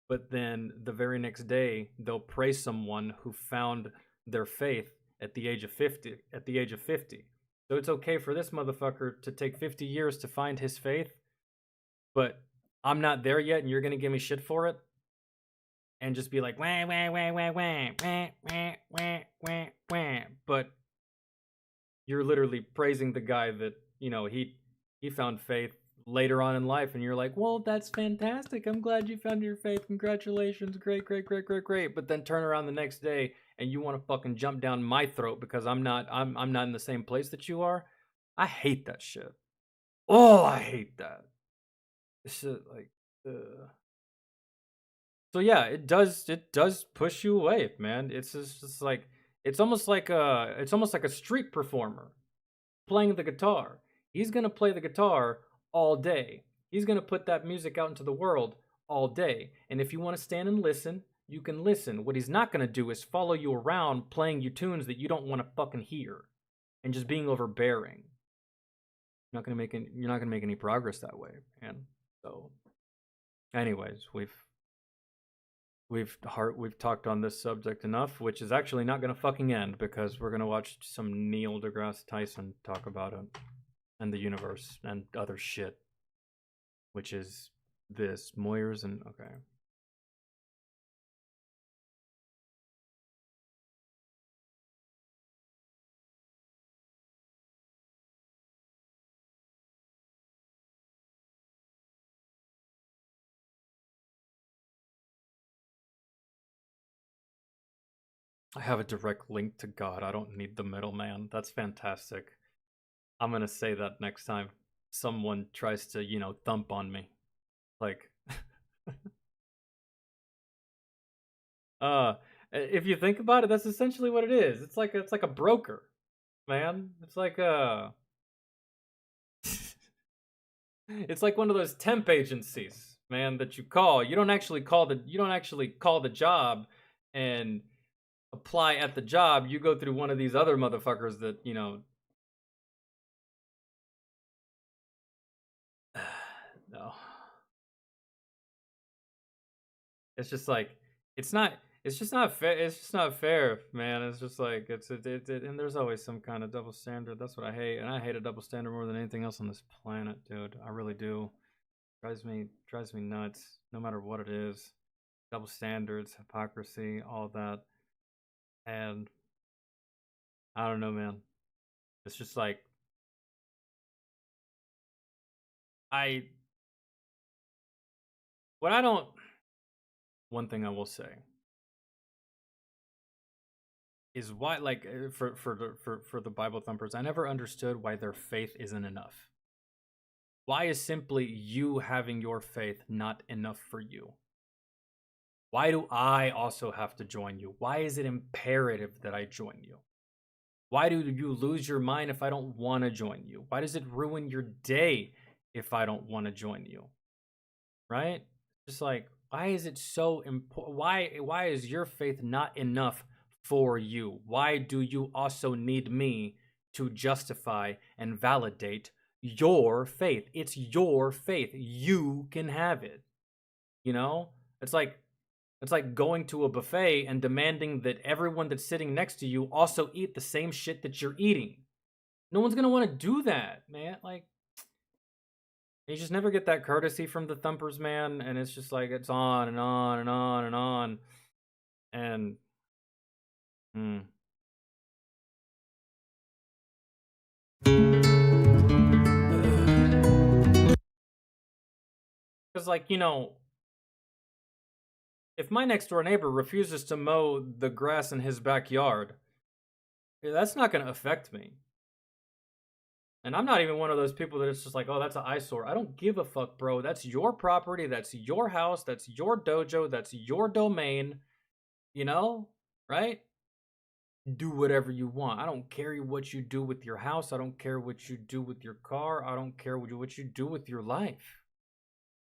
but then the very next day they'll praise someone who found their faith at the age of 50. So it's okay for this motherfucker to take 50 years to find his faith, but I'm not there yet and you're gonna give me shit for it? And just be like, wah, wah, wah, wah, wah, wah, wah, wah, wah, wah. But you're literally praising the guy that, you know, he found faith later on in life, and you're like, well, that's fantastic. I'm glad you found your faith. Congratulations. Great, great, great, great, great. But then turn around the next day and you want to fucking jump down my throat because I'm not in the same place that you are. I hate that shit. Oh, I hate that. This shit, like, So yeah, it does push you away, man. It's just like it's almost like a street performer playing the guitar. He's gonna play the guitar all day. He's gonna put that music out into the world all day. And if you want to stand and listen, you can listen. What he's not gonna do is follow you around playing you tunes that you don't want to fucking hear, and just being overbearing. You're not gonna make any progress that way, man. So, anyways, we've talked on this subject enough, which is actually not gonna fucking end because we're gonna watch some Neil deGrasse Tyson talk about it and the universe and other shit, which is this Moyers and okay. I have a direct link to God. I don't need the middleman. That's fantastic. I'm gonna say that next time someone tries to, you know, thump on me. Like, if you think about it, that's essentially what it is. It's like a broker, man. It's like it's like one of those temp agencies, man, that you call. You don't actually call the job and apply at the job. You go through one of these other motherfuckers that, you know. No. It's just like it's just not fair. It's just not fair, man. It's just like and there's always some kind of double standard. That's what I hate, and I hate a double standard more than anything else on this planet, dude. I really do. Drives me nuts. No matter what it is, double standards, hypocrisy, all that, and I don't know, man. It's just like one thing I will say is why, like, for the Bible thumpers, I never understood why their faith isn't enough. Why is simply you having your faith not enough for you? Why do I also have to join you? Why is it imperative that I join you? Why do you lose your mind if I don't want to join you? Why does it ruin your day if I don't want to join you? Right? Just like, why is it so important? Why is your faith not enough for you? Why do you also need me to justify and validate your faith? It's your faith. You can have it. You know? It's like going to a buffet and demanding that everyone that's sitting next to you also eat the same shit that you're eating. No one's gonna want to do that, man. Like, you just never get that courtesy from the thumpers, man. And it's just like, it's on and on and on and on. And, because, like, you know, if my next door neighbor refuses to mow the grass in his backyard, that's not going to affect me. And I'm not even one of those people that it's just like, oh, that's an eyesore. I don't give a fuck, bro. That's your property. That's your house. That's your dojo. That's your domain. You know? Right? do whatever you want. I don't care what you do with your house. I don't care what you do with your car. I don't care what you do with your life,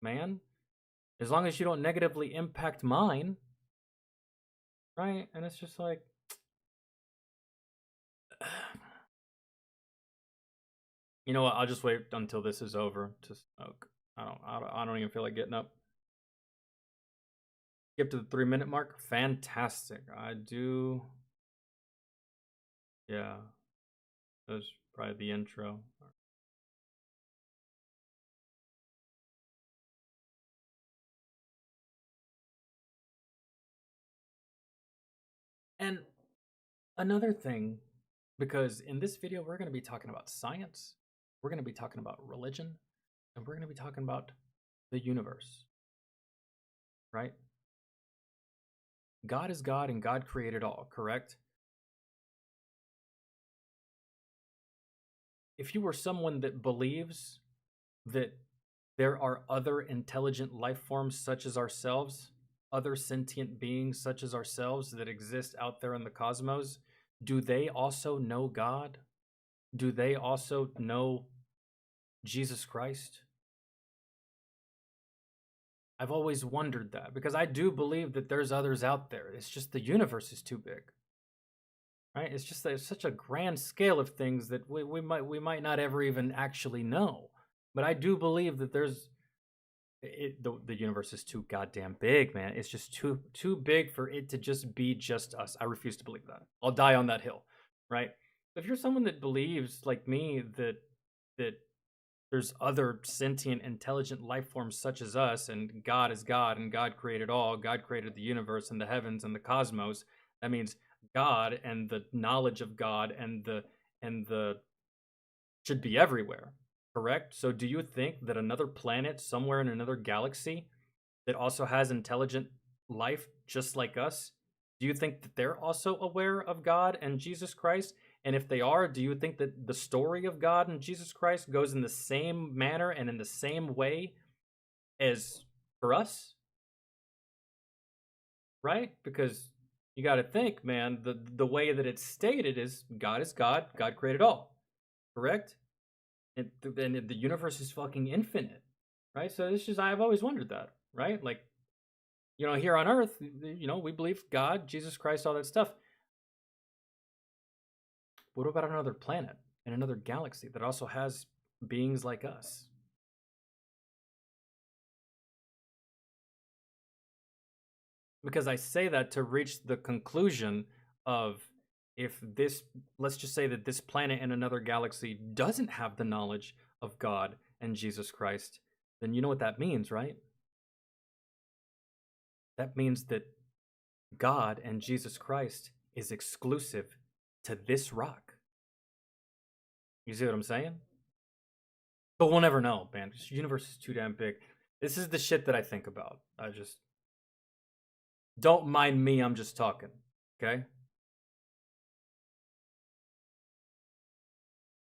man. As long as you don't negatively impact mine, right? And it's just like, you know what? I'll just wait until this is over to smoke. I don't even feel like getting up. Skip to the 3-minute mark. Fantastic. I do. Yeah. That was probably the intro. And another thing, because in this video, we're going to be talking about science, we're going to be talking about religion, and we're going to be talking about the universe, right? God is God and God created all, correct? If you were someone that believes that there are other intelligent life forms such as ourselves, other sentient beings such as ourselves that exist out there in the cosmos, do they also know God? Do they also know Jesus Christ? I've always wondered that, because I do believe that there's others out there. It's just the universe is too big, right? It's just that it's such a grand scale of things that we might not ever even actually know. But I do believe that the universe is too goddamn big, man. It's just too big for it to just be just us. I refuse to believe that. I'll die on that hill, right? If you're someone that believes, like me, that there's other sentient, intelligent life forms such as us, and God is God, and God created all, God created the universe and the heavens and the cosmos, that means God and the knowledge of God and the should be everywhere. Correct? So do you think that another planet somewhere in another galaxy that also has intelligent life just like us, do you think that they're also aware of God and Jesus Christ? And if they are, do you think that the story of God and Jesus Christ goes in the same manner and in the same way as for us? Right? Because you got to think, man, the way that it's stated is God, God created all. Correct? And the universe is fucking infinite, right? So it's just, I've always wondered that, right? Like, you know, here on Earth, you know, we believe God, Jesus Christ, all that stuff. What about another planet and another galaxy that also has beings like us? Because I say that to reach the conclusion of, if this, let's just say that this planet in another galaxy doesn't have the knowledge of God and Jesus Christ, then you know what that means, right? That means that God and Jesus Christ is exclusive to this rock. You see what I'm saying? But we'll never know, man. This universe is too damn big. This is the shit that I think about. I just... Don't mind me, I'm just talking, okay?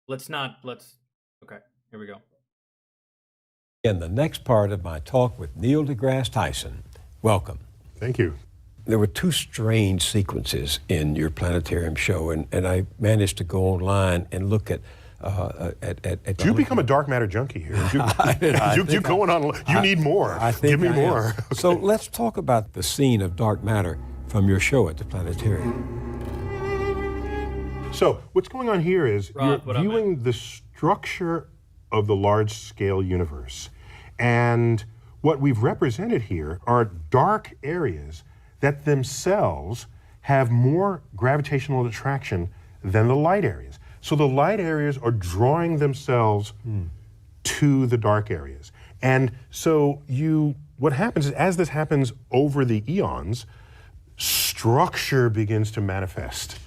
Okay, here we go. In the next part of my talk with Neil deGrasse Tyson, welcome. Thank you. There were two strange sequences in your planetarium show, and I managed to go online and look at Did you become a dark matter junkie here? You going on? You need more. Give me more. Okay. So let's talk about the scene of dark matter from your show at the planetarium. So what's going on here is you're viewing the structure of the large-scale universe. And what we've represented here are dark areas that themselves have more gravitational attraction than the light areas. So the light areas are drawing themselves to the dark areas. And so what happens is, as this happens over the eons, structure begins to manifest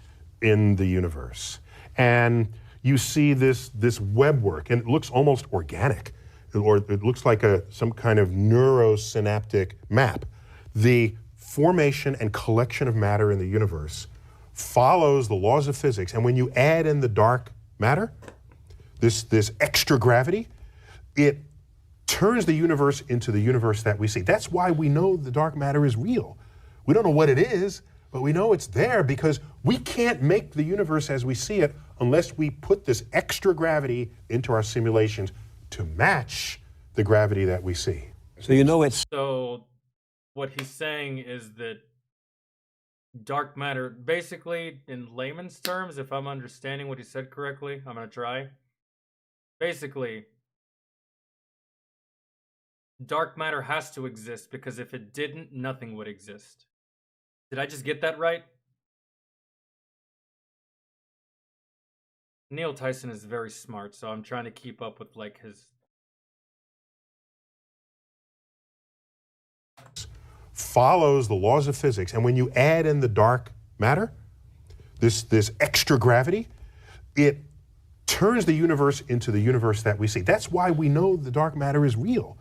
in the universe. And you see this web work, and it looks almost organic, or it looks like some kind of neurosynaptic map. The formation and collection of matter in the universe follows the laws of physics, and when you add in the dark matter, this extra gravity, it turns the universe into the universe that we see. That's why we know the dark matter is real. We don't know what it is, but we know it's there because we can't make the universe as we see it unless we put this extra gravity into our simulations to match the gravity that we see. So you know it's... So what he's saying is that dark matter, basically in layman's terms, if I'm understanding what he said correctly, I'm going to try. Basically, dark matter has to exist because if it didn't, nothing would exist. Did I just get that right? Neil Tyson is very smart, so I'm trying to keep up with like his... follows the laws of physics, and when you add in the dark matter, this extra gravity, it turns the universe into the universe that we see. That's why we know the dark matter is real.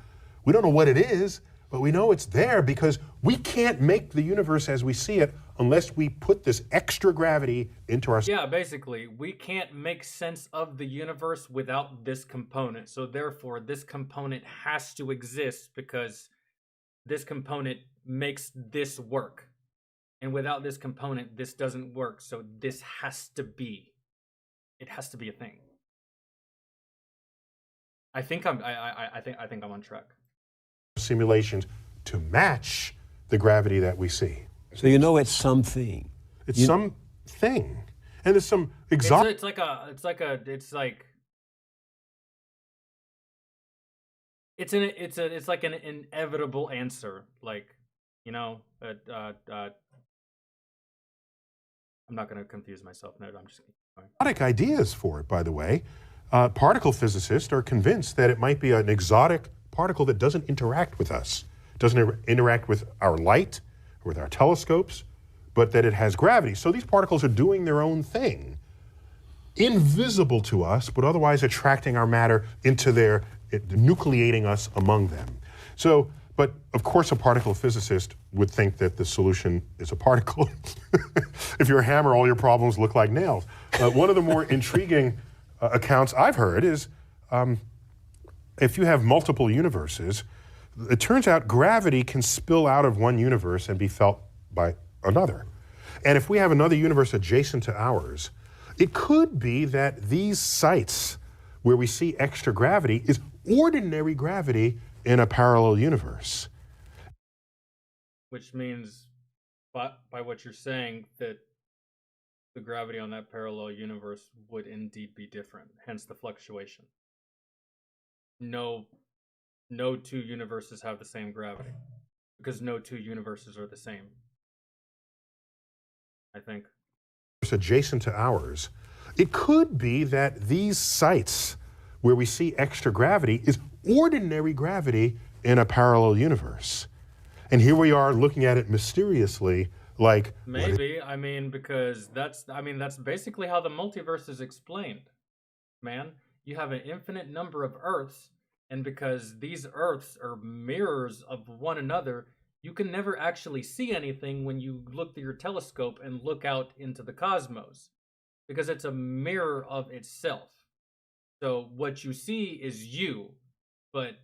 We don't know what it is, but we know it's there because we can't make the universe as we see it unless we put this extra gravity into our... Yeah, basically, we can't make sense of the universe without this component. So therefore, this component has to exist because this component makes this work. And without this component, this doesn't work. So this has to be. It has to be a thing. I think I'm on track. Simulations to match the gravity that we see. So you know it's something. It's something. And there's some exotic... It's like an inevitable answer. Like, you know, I'm not going to confuse myself. No, I'm just kidding. Exotic ideas for it, by the way. Particle physicists are convinced that it might be an exotic particle that doesn't interact with us, doesn't interact with our light, with our telescopes, but that it has gravity. So these particles are doing their own thing, invisible to us, but otherwise attracting our matter into their, nucleating us among them. So, but of course a particle physicist would think that the solution is a particle. If you're a hammer, all your problems look like nails. One of the more intriguing accounts I've heard is if you have multiple universes, it turns out gravity can spill out of one universe and be felt by another. And if we have another universe adjacent to ours, it could be that these sites where we see extra gravity is ordinary gravity in a parallel universe. Which means, by what you're saying, that the gravity on that parallel universe would indeed be different, hence the fluctuation. No two universes have the same gravity, because no two universes are the same, I think. Adjacent to ours, it could be that these sites where we see extra gravity is ordinary gravity in a parallel universe. And here we are looking at it mysteriously, like... Maybe, I mean, because that's basically how the multiverse is explained, man. You have an infinite number of Earths, and because these Earths are mirrors of one another, you can never actually see anything when you look through your telescope and look out into the cosmos, because it's a mirror of itself. So what you see is you, but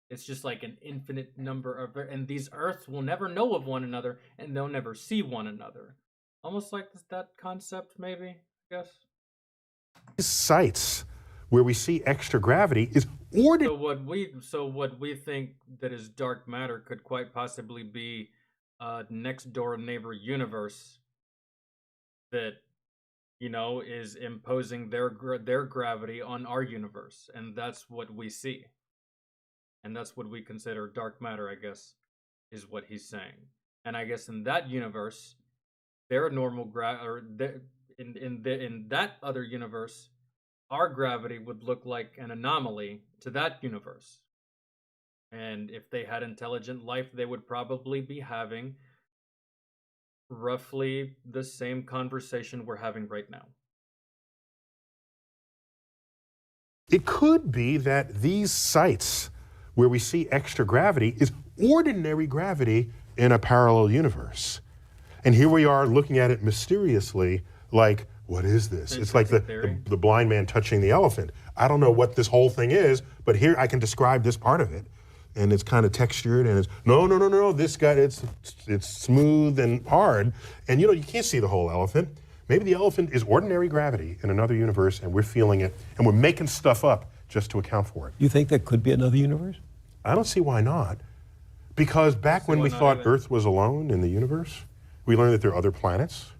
it's just like an infinite number of, and these Earths will never know of one another, and they'll never see one another. Almost like that concept, maybe, I guess. These sites where we see extra gravity is ordinary. So what we think that is dark matter could quite possibly be a next door neighbor universe that, you know, is imposing their gravity on our universe, and that's what we see. And that's what we consider dark matter, I guess, is what he's saying. And I guess in that universe, their normal in that other universe, our gravity would look like an anomaly to that universe. And if they had intelligent life, they would probably be having roughly the same conversation we're having right now. It could be that these sites where we see extra gravity is ordinary gravity in a parallel universe. And here we are looking at it mysteriously, like, what is this? It's like the blind man touching the elephant. I don't know what this whole thing is, but here I can describe this part of it. and it's kind of textured, and it's no. This guy, it's smooth and hard, and you can't see the whole elephant. Maybe the elephant is ordinary gravity in another universe, and we're feeling it, and we're making stuff up just to account for it. You think there could be another universe? I don't see why not. Because back when we thought Earth was alone in the universe, we learned that there are other planets,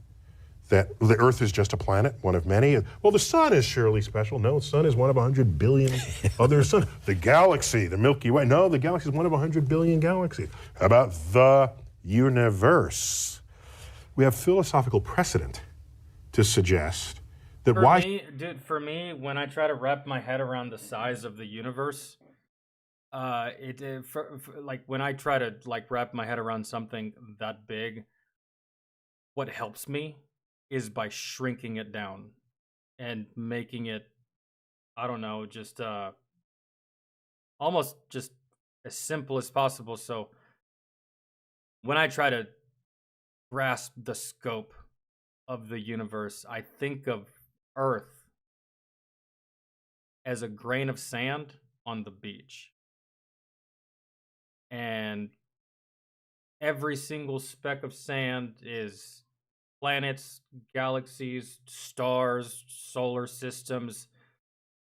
that the Earth is just a planet, one of many. Well, the sun is surely special. No, the sun is one of 100 billion other suns. The galaxy, the Milky Way. No, the galaxy is one of 100 billion galaxies. How about the universe? We have philosophical precedent to suggest that for me, when I try to wrap my head around the size of the universe, like when I try to wrap my head around something that big, what helps me is by shrinking it down and making it, I don't know, just almost just as simple as possible. So when I try to grasp the scope of the universe, I think of Earth as a grain of sand on the beach. And every single speck of sand is planets, galaxies, stars, solar systems.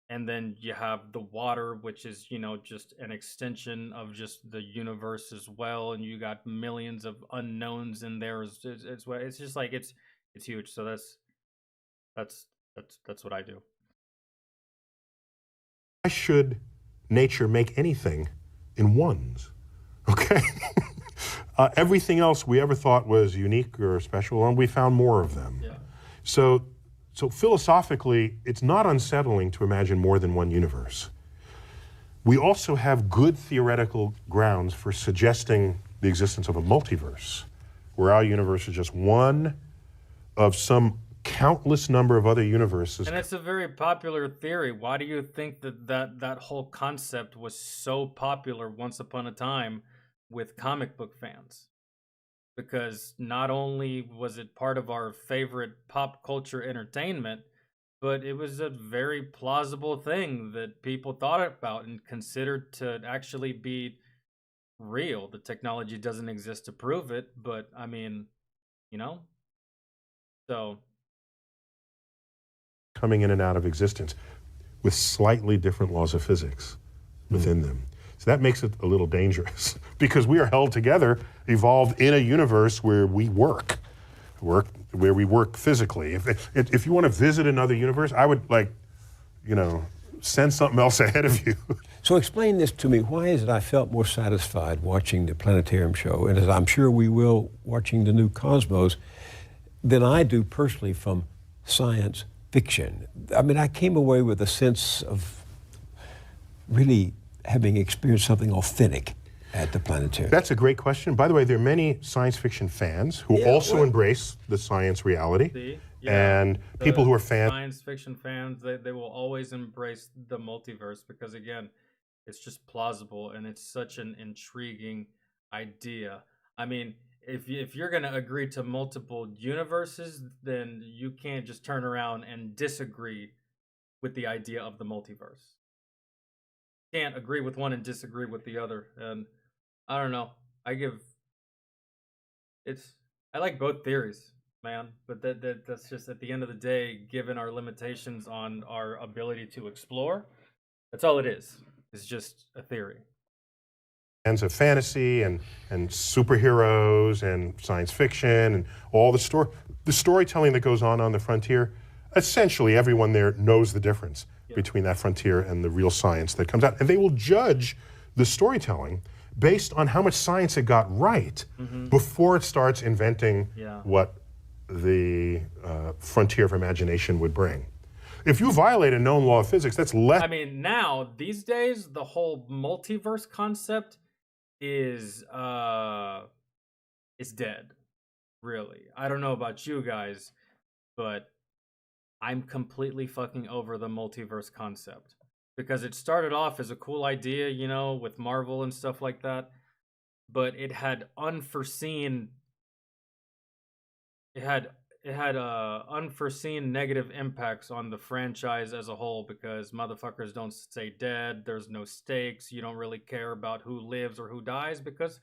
And then you have the water, which is, just an extension of just the universe as well. And you got millions of unknowns in there. It's just like, it's huge. So that's what I do. Why should nature make anything in ones? Okay? Everything else we ever thought was unique or special, and we found more of them. Yeah. So philosophically, it's not unsettling to imagine more than one universe. We also have good theoretical grounds for suggesting the existence of a multiverse, where our universe is just one of some countless number of other universes. And it's a very popular theory. Why do you think that whole concept was so popular once upon a time with comic book fans? Because not only was it part of our favorite pop culture entertainment, but it was a very plausible thing that people thought about and considered to actually be real. The technology doesn't exist to prove it, but I mean, so coming in and out of existence with slightly different laws of physics within them. So that makes it a little dangerous because we are held together, evolved in a universe where we work where we work physically. If you want to visit another universe, I would send something else ahead of you. So explain this to me. Why is it I felt more satisfied watching the planetarium show, and as I'm sure we will watching the new Cosmos, than I do personally from science fiction? I mean, I came away with a sense of really having experienced something authentic at the planetarium. That's a great question. By the way, there are many science fiction fans who also embrace the science reality. And people who are fans. Science fiction fans, they will always embrace the multiverse because, again, it's just plausible and it's such an intriguing idea. I mean, if you're going to agree to multiple universes, then you can't just turn around and disagree with the idea of the multiverse. You can't agree with one and disagree with the other. And I don't know. I like both theories, man. But that's just, at the end of the day, given our limitations on our ability to explore, that's all it is. It's just a theory. Fans of fantasy and superheroes and science fiction and all the storytelling that goes on the frontier. Essentially, everyone there knows the difference between that frontier and the real science that comes out, and they will judge the storytelling based on how much science it got right before it starts inventing what the frontier of imagination would bring. If you violate a known law of physics, that's less. I mean, now, these days, the whole multiverse concept is dead, really. I don't know about you guys, but I'm completely fucking over the multiverse concept. Because it started off as a cool idea, with Marvel and stuff like that. But it had unforeseen it had unforeseen negative impacts on the franchise as a whole because motherfuckers don't stay dead. There's no stakes. You don't really care about who lives or who dies because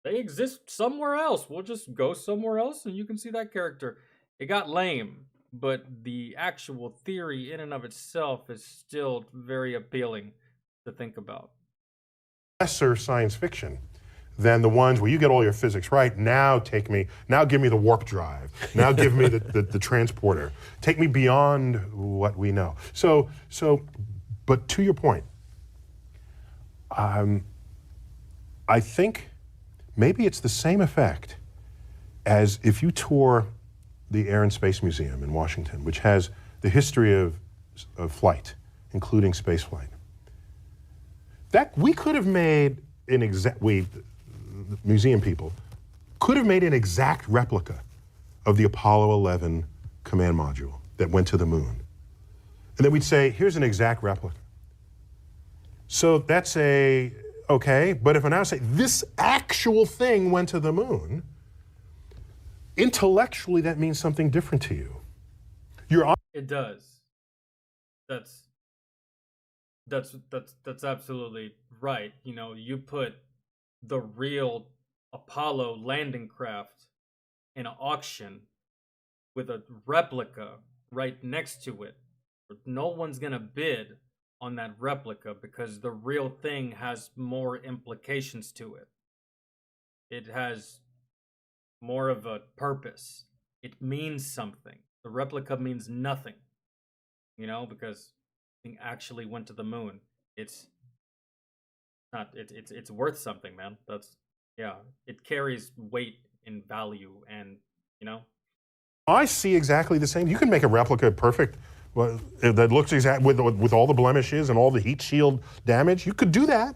they exist somewhere else. We'll just go somewhere else and you can see that character. It got lame, but the actual theory in and of itself is still very appealing to think about. Lesser science fiction than the ones where you get all your physics right. Now give me the warp drive. Now give me the transporter. Take me beyond what we know. But to your point, I think maybe it's the same effect as if you tour the Air and Space Museum in Washington, which has the history of flight, including space flight. That we could have made museum people could have made an exact replica of the Apollo 11 command module that went to the moon. And then we'd say, here's an exact replica. So that's okay, but if I now say this actual thing went to the moon, intellectually that means something different to you. It does. That's absolutely right. You know, you put the real Apollo landing craft in an auction with a replica right next to it. No one's gonna bid on that replica because the real thing has more implications to it. It has more of a purpose. It means something. The replica means nothing, you know, because it actually went to the moon. It's worth something, man. It carries weight and value, and you know. I see exactly the same. You can make a replica perfect, that looks exact with all the blemishes and all the heat shield damage. You could do that,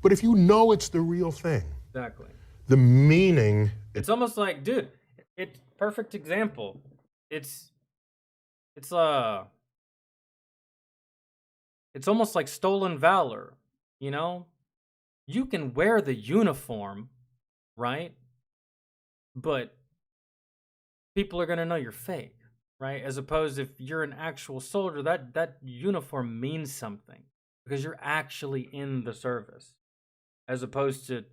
but if you know it's the real thing, Exactly. the meaning. It's almost like, dude, it's perfect example. It's almost like stolen valor, you know? You can wear the uniform, right? But people are going to know you're fake, right? As opposed if you're an actual soldier, that uniform means something because you're actually in the service. As opposed to,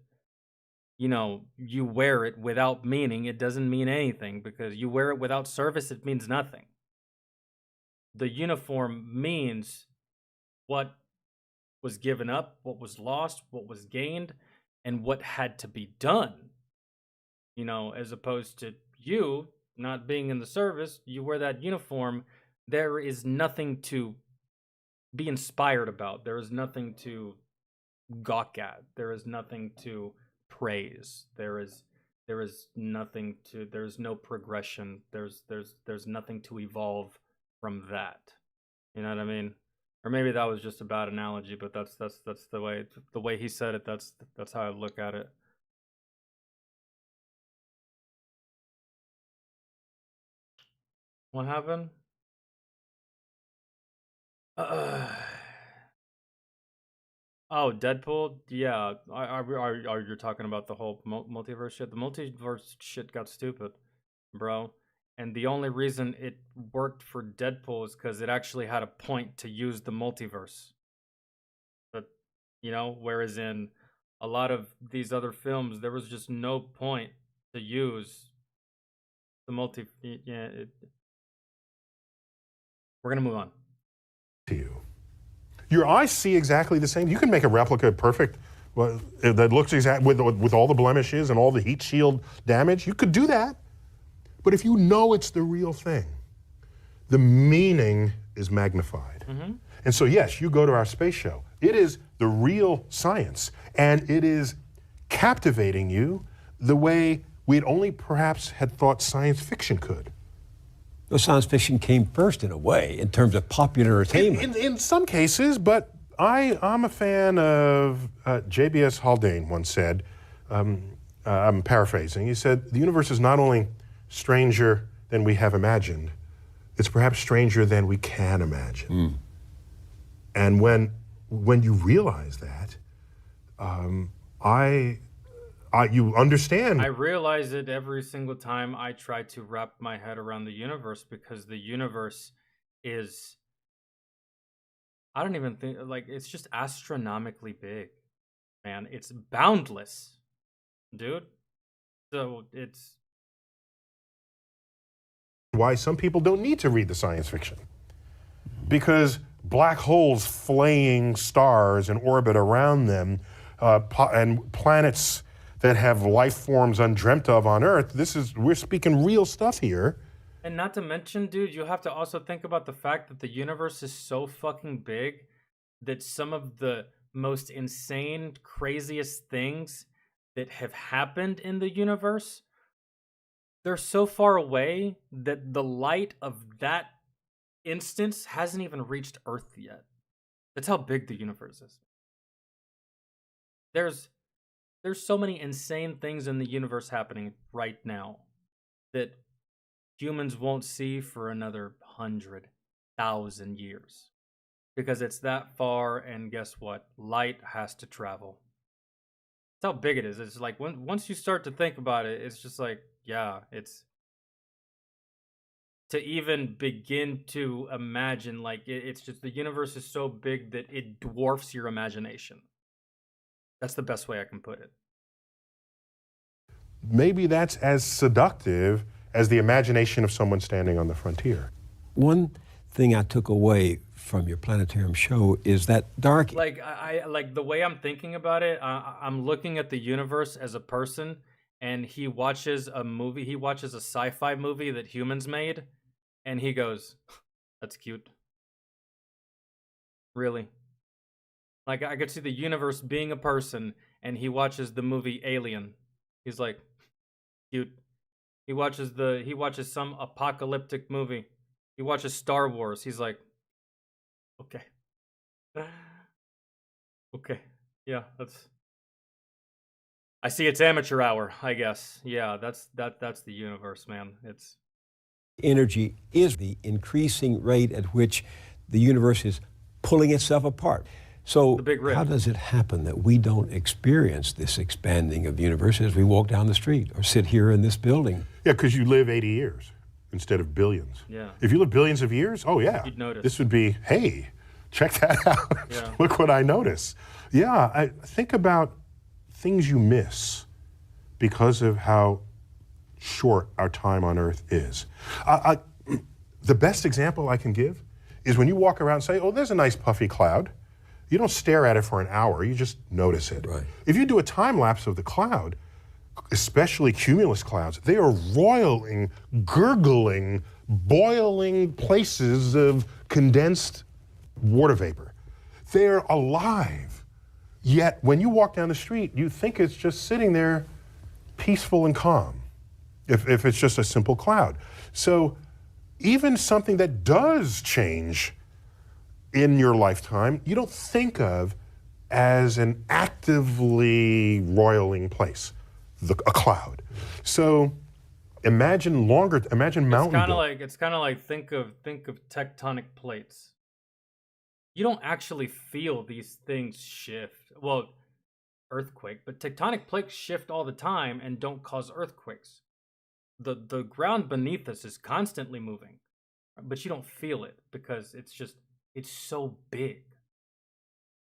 you know, you wear it without meaning, it doesn't mean anything because you wear it without service, it means nothing. The uniform means what was given up, what was lost, what was gained, and what had to be done. You know, as opposed to you not being in the service, you wear that uniform, there is nothing to be inspired about. There is nothing to gawk at. There is nothing to praise. There's nothing to, there's no progression. There's nothing to evolve from that. You know what I mean? Or maybe that was just a bad analogy, but that's the way he said it. That's how I look at it. What happened? Oh, Deadpool? Yeah. Are you talking about the whole multiverse shit? The multiverse shit got stupid, bro. And the only reason it worked for Deadpool is because it actually had a point to use the multiverse. But, you know, whereas in a lot of these other films, there was just no point to use the we're going to move on. To you. Your eyes see exactly the same. You can make a replica perfect that looks exact with all the blemishes and all the heat shield damage. You could do that. But if you know it's the real thing, the meaning is magnified. Mm-hmm. And so, yes, you go to our space show. It is the real science, and it is captivating you the way we'd only perhaps had thought science fiction could. Well, science fiction came first in a way, in terms of popular entertainment. In some cases, but I'm a fan of J.B.S. Haldane once said, I'm paraphrasing, he said, the universe is not only stranger than we have imagined, it's perhaps stranger than we can imagine. Mm. And when you realize that, I You understand. I realize it every single time I try to wrap my head around the universe, because the universe is, I don't even think, like, it's just astronomically big, man. It's boundless, dude. So it's why some people don't need to read the science fiction. Because black holes flaying stars in orbit around them, and planets that have life forms undreamt of on Earth, we're speaking real stuff here. And not to mention, dude, you have to also think about the fact that the universe is so fucking big that some of the most insane, craziest things that have happened in the universe, they're so far away that the light of that instance hasn't even reached Earth yet. That's how big the universe is. There's so many insane things in the universe happening right now that humans won't see for another 100,000 years. Because it's that far, and guess what? Light has to travel. That's how big it is. It's like, once you start to think about it, it's just like, yeah, it's... To even begin to imagine, like, it's just, the universe is so big that it dwarfs your imagination. That's the best way I can put it. Maybe that's as seductive as the imagination of someone standing on the frontier. One thing I took away from your planetarium show is that dark... Like, I like the way I'm thinking about it, I'm looking at the universe as a person, and he watches a movie, he watches a sci-fi movie that humans made, and he goes, that's cute. Really? Like, I could see the universe being a person, and he watches the movie Alien. He's like, cute. He watches some apocalyptic movie. He watches Star Wars. He's like, okay. Okay. Yeah, that's... I see it's amateur hour, I guess. Yeah, that's the universe, man. It's... Energy is the increasing rate at which the universe is pulling itself apart. So how does it happen that we don't experience this expanding of the universe as we walk down the street or sit here in this building? Yeah, because you live 80 years instead of billions. Yeah. If you live billions of years, oh yeah. You'd notice. This would be, hey, check that out. Yeah. Look what I notice. Yeah, I think about things you miss because of how short our time on Earth is. The best example I can give is when you walk around and say, oh, there's a nice puffy cloud. You don't stare at it for an hour, you just notice it. Right. If you do a time lapse of the cloud, especially cumulus clouds, they are roiling, gurgling, boiling places of condensed water vapor. They're alive. Yet when you walk down the street, you think it's just sitting there peaceful and calm, if it's just a simple cloud. So even something that does change in your lifetime, you don't think of as an actively roiling place, a cloud. So imagine mountain. It's kind of like think of tectonic plates. You don't actually feel these things shift. Well, earthquake, but tectonic plates shift all the time and don't cause earthquakes. The ground beneath us is constantly moving, but you don't feel it because it's so big.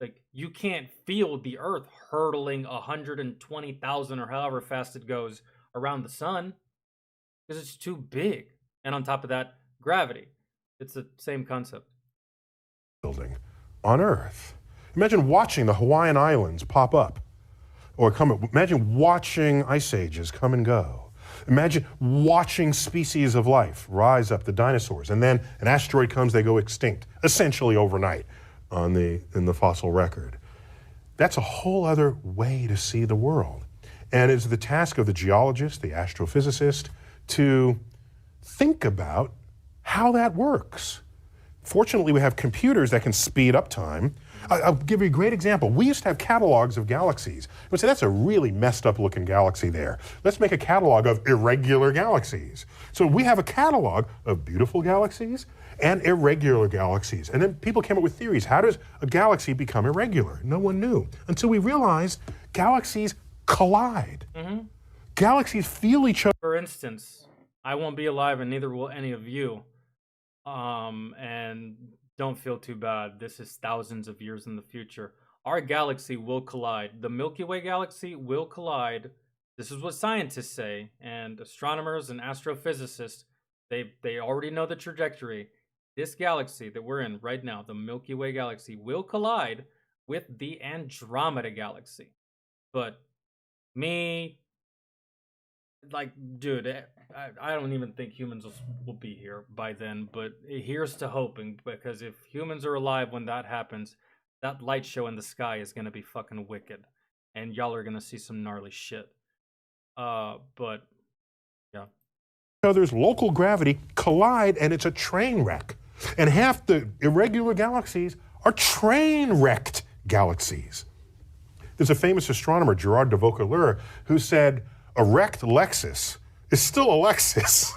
Like, you can't feel the Earth hurtling 120,000 or however fast it goes around the sun because it's too big. And on top of that, gravity. It's the same concept. Building on Earth. Imagine watching the Hawaiian Islands pop up or come up. Imagine watching ice ages come and go. Imagine watching species of life rise up, the dinosaurs, and then an asteroid comes, they go extinct, essentially overnight in the fossil record. That's a whole other way to see the world. And it's the task of the geologist, the astrophysicist, to think about how that works. Fortunately, we have computers that can speed up time. I'll give you a great example. We used to have catalogs of galaxies. We'd say, that's a really messed up looking galaxy there. Let's make a catalog of irregular galaxies. So we have a catalog of beautiful galaxies and irregular galaxies. And then people came up with theories. How does a galaxy become irregular? No one knew until we realized galaxies collide. Mm-hmm. Galaxies feel each other. For instance, I won't be alive, and neither will any of you. And don't feel too bad. This is thousands of years in the future. Our galaxy will collide. The Milky Way galaxy will collide. This is what scientists say, and astronomers and astrophysicists, they already know the trajectory. This galaxy that we're in right now, the Milky Way galaxy, will collide with the Andromeda galaxy. But me, like, dude, I don't even think humans will be here by then, but here's to hoping, because if humans are alive when that happens, that light show in the sky is gonna be fucking wicked, and y'all are gonna see some gnarly shit. But yeah, Other's local gravity collide, and it's a train wreck. And half the irregular galaxies are train-wrecked galaxies. There's a famous astronomer, Gerard de Vaucouleurs, who said, a wrecked Lexus is still a Lexus.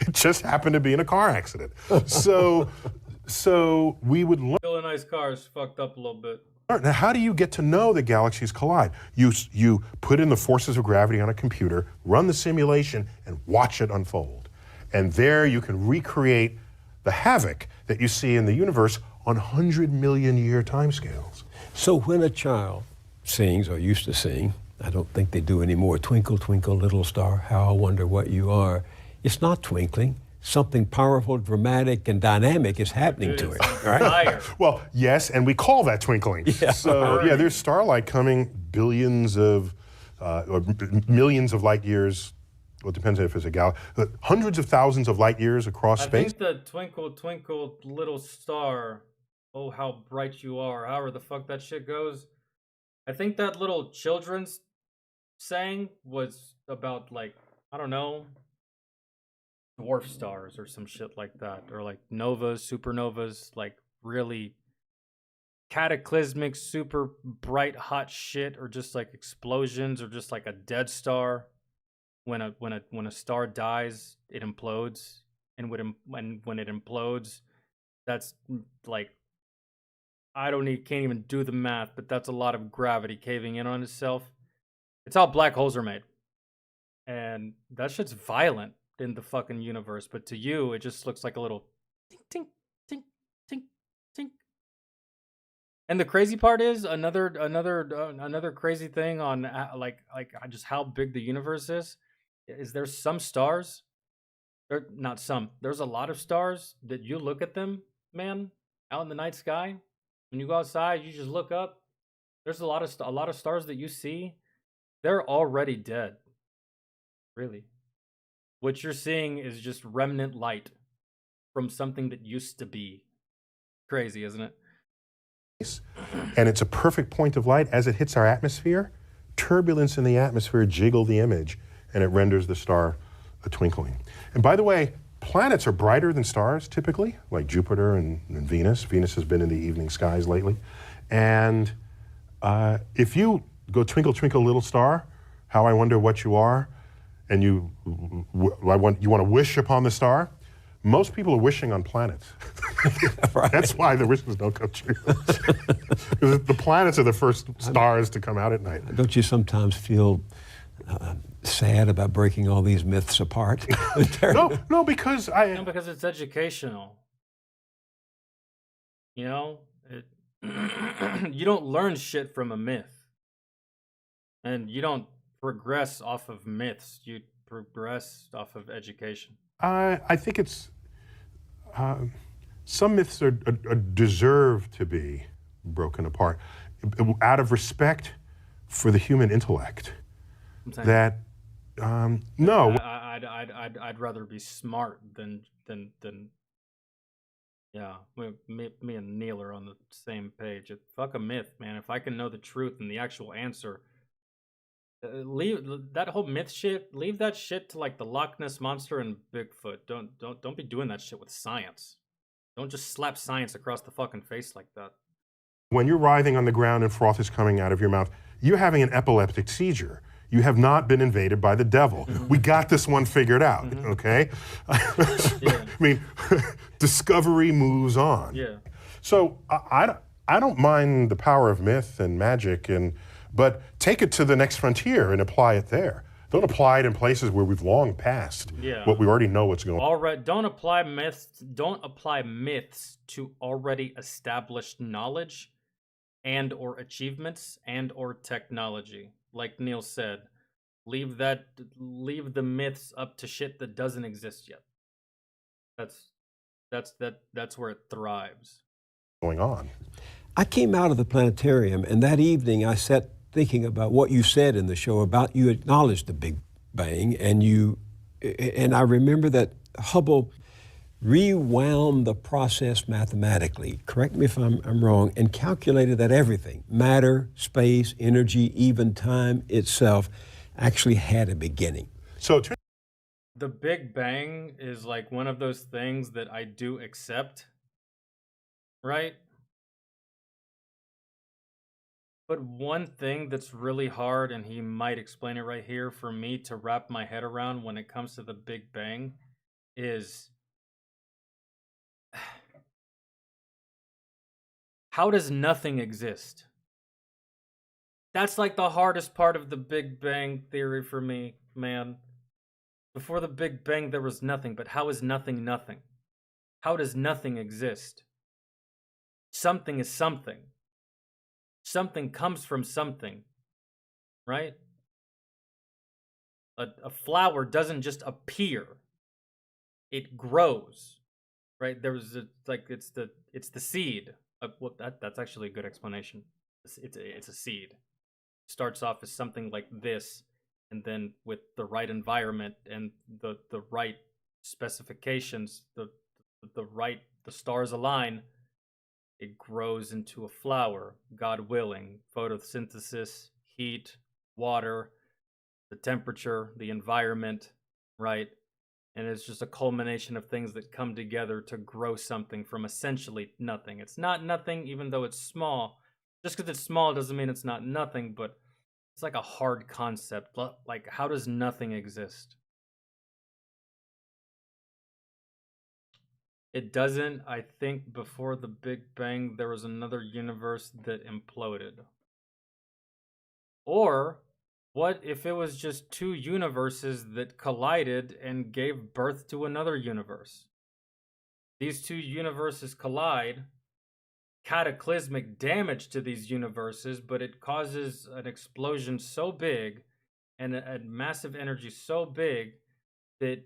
It just happened to be in a car accident. So we would learn. still a nice car is fucked up a little bit. Now, how do you get to know that galaxies collide? You put in the forces of gravity on a computer, run the simulation, and watch it unfold. And there you can recreate the havoc that you see in the universe on 100 million year timescales. So when a child sings, or used to sing, I don't think they do anymore, Twinkle, Twinkle, Little Star, how I wonder what you are, it's not twinkling. Something powerful, dramatic, and dynamic is happening to it, right? Well, yes, and we call that twinkling. Yeah. So, yeah, there's starlight coming billions of, or millions of light years. Well, it depends if it's a galaxy. Hundreds of thousands of light years across space. I think the Twinkle, Twinkle, Little Star, oh, how bright you are, however the fuck that shit goes. I think that little children's saying was about, like, I don't know, dwarf stars or some shit like that, or like novas, supernovas, like really cataclysmic, super bright, hot shit, or just like explosions, or just like a dead star. When a star dies, it implodes, and when it implodes, that's like, can't even do the math, but that's a lot of gravity caving in on itself. It's how black holes are made, and that shit's violent in the fucking universe, but to you it just looks like a little tink tink tink tink tink. And the crazy part is another crazy thing on like just how big the universe is there's some stars, there's a lot of stars that you look at them, man, out in the night sky. When you go outside, you just look up, there's a lot of stars that you see, they're already dead, really. What you're seeing is just remnant light from something that used to be. Crazy, isn't it? And it's a perfect point of light. As it hits our atmosphere, turbulence in the atmosphere jiggle the image, and it renders the star a twinkling. And by the way, planets are brighter than stars typically, like Jupiter and Venus. Venus has been in the evening skies lately. And if you go twinkle, twinkle, little star, how I wonder what you are, and you want to wish upon the star, most people are wishing on planets. Right. That's why the wishes don't come true. The planets are the first stars to come out at night. Don't you sometimes feel sad about breaking all these myths apart? No, because because it's educational. You know, you don't learn shit from a myth, and you don't progress off of myths. You progress off of education. I think it's some myths are deserve to be broken apart out of respect for the human intellect. That no, I'd rather be smart than yeah. Me and Neil are on the same page. Fuck a myth, man. If I can know the truth and the actual answer. Leave that whole myth shit. Leave that shit to like the Loch Ness monster and Bigfoot. Don't be doing that shit with science. Don't just slap science across the fucking face like that. When you're writhing on the ground and froth is coming out of your mouth, you're having an epileptic seizure. You have not been invaded by the devil. Mm-hmm. We got this one figured out, mm-hmm. Okay? Yeah. I mean, discovery moves on. Yeah. So I don't mind the power of myth and magic, but take it to the next frontier and apply it there. Don't apply it in places where we've long passed what we already know what's going on. Don't apply myths to already established knowledge and or achievements and or technology. Like Neil said, leave the myths up to shit that doesn't exist yet. That's where it thrives. Going on. I came out of the planetarium, and that evening I sat thinking about what you said in the show about you acknowledged the Big Bang, and I remember that Hubble rewound the process mathematically, correct me if I'm wrong, and calculated that everything, matter, space, energy, even time itself, actually had a beginning. So the Big Bang is like one of those things that I do accept, right? But one thing that's really hard, and he might explain it right here, for me to wrap my head around when it comes to the Big Bang is, how does nothing exist? That's like the hardest part of the Big Bang theory for me, man. Before the Big Bang, there was nothing, but how is nothing nothing? How does nothing exist? Something is something. Something comes from something, right? A flower doesn't just appear. It grows, right? It's the seed. Well, that's actually a good explanation. It's a seed. Starts off as something like this, and then with the right environment and the right specifications, the stars align, it grows into a flower, God willing. Photosynthesis, heat, water, the temperature, the environment, right? And it's just a culmination of things that come together to grow something from essentially nothing. It's not nothing, even though it's small. Just because it's small doesn't mean it's not nothing, but it's like a hard concept. Like, how does nothing exist? It doesn't. I think before the Big Bang, there was another universe that imploded. Or what if it was just two universes that collided and gave birth to another universe? These two universes collide, cataclysmic damage to these universes, but it causes an explosion so big and a massive energy so big that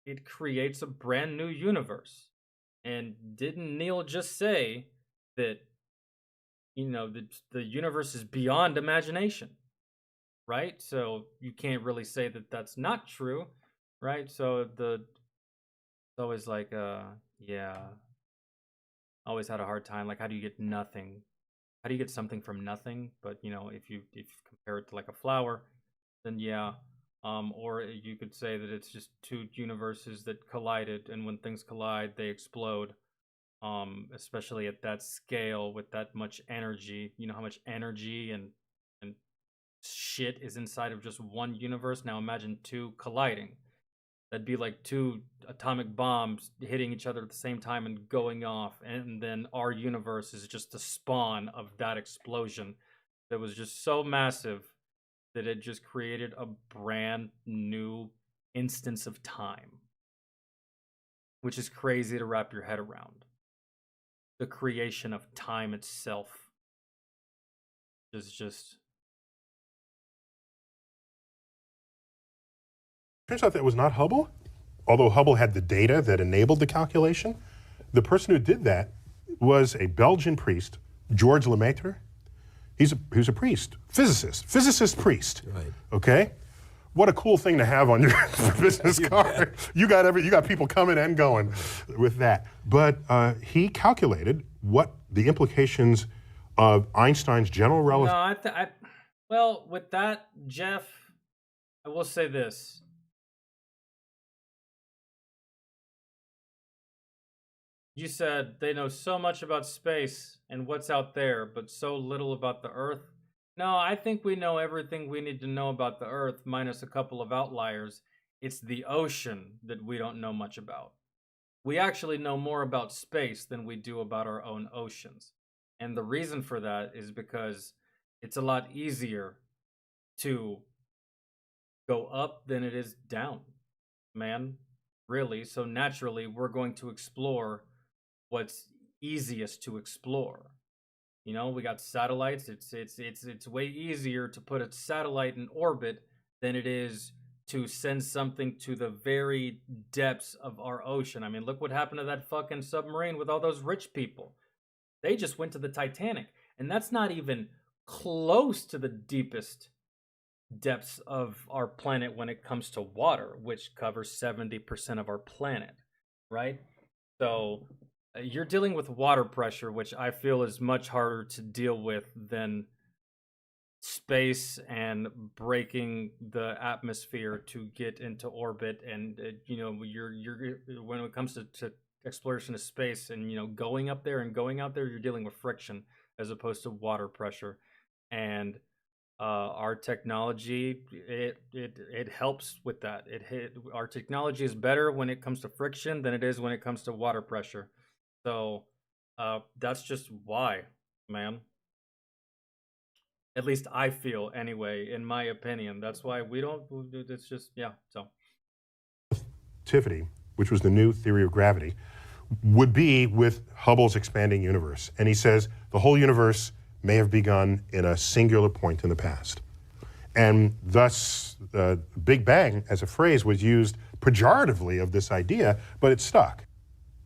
it creates a brand new universe. And didn't Neil just say that, the universe is beyond imagination, right? So you can't really say that that's not true, right? So it's always like, always had a hard time. Like, how do you get nothing? How do you get something from nothing? But, if you compare it to like a flower, then yeah. Or you could say that it's just two universes that collided, and when things collide, they explode. Especially at that scale with that much energy. You know how much energy and shit is inside of just one universe? Now imagine two colliding. That'd be like two atomic bombs hitting each other at the same time and going off. And then our universe is just the spawn of that explosion that was just so massive that it just created a brand new instance of time, which is crazy to wrap your head around. The creation of time itself is just... Turns out that was not Hubble, although Hubble had the data that enabled the calculation. The person who did that was a Belgian priest, Georges Lemaitre. He was a priest, physicist priest. Right. Okay? What a cool thing to have on your business card. You got people coming and going with that. But he calculated what the implications of Einstein's general relativity. No, well, with that, Jeff, I will say this. You said they know so much about space and what's out there, but so little about the Earth. No, I think we know everything we need to know about the Earth, minus a couple of outliers. It's the ocean that we don't know much about. We actually know more about space than we do about our own oceans. And the reason for that is because It's a lot easier to go up than it is down, man. Really. So naturally, we're going to explore what's easiest to explore. You know, we got satellites. It's way easier to put a satellite in orbit than it is to send something to the very depths of our ocean. I mean, look what happened to that fucking submarine with all those rich people. They just went to the Titanic, and that's not even close to the deepest depths of our planet when it comes to water, which covers 70% of our planet, right? So you're dealing with water pressure, which I feel is much harder to deal with than space and breaking the atmosphere to get into orbit. And you know, you're when it comes to exploration of space and, you know, going up there and going out there, you're dealing with friction as opposed to water pressure. And our technology, it helps with that. Our technology is better when it comes to friction than it is when it comes to water pressure. So that's just why, man. At least I feel anyway, in my opinion. That's why we don't. It's just, yeah. So Relativity, which was the new theory of gravity, would be with Hubble's expanding universe. And he says the whole universe may have begun in a singular point in the past. And thus, Big Bang as a phrase was used pejoratively of this idea, but it stuck.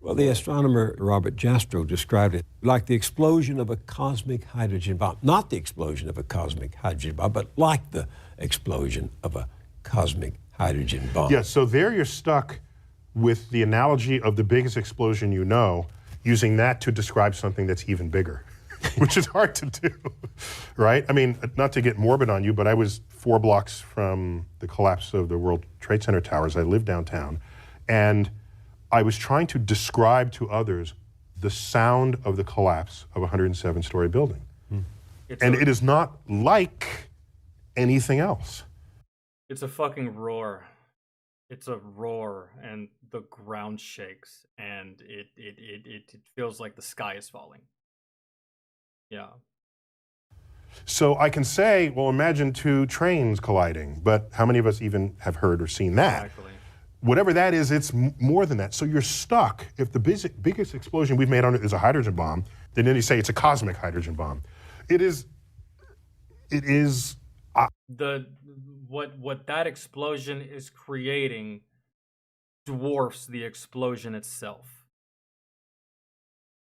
Well, the astronomer Robert Jastrow described it like the explosion of a cosmic hydrogen bomb. Not the explosion of a cosmic hydrogen bomb, but like the explosion of a cosmic hydrogen bomb. Yeah, so there you're stuck with the analogy of the biggest explosion you know, using that to describe something that's even bigger, which is hard to do, right? I mean, not to get morbid on you, but I was 4 blocks from the collapse of the World Trade Center towers. I live downtown, and I was trying to describe to others the sound of the collapse of a 107-story building. And it is not like anything else. it's a fucking roar. It's a roar, and the ground shakes, and it feels like the sky is falling. Yeah. So I can say, well, imagine 2 trains colliding, but how many of us even have heard or seen that? Exactly. Whatever that is, it's more than that. So you're stuck. If the biggest explosion we've made on it is a hydrogen bomb, then you say it's a cosmic hydrogen bomb. It is. What that explosion is creating dwarfs the explosion itself.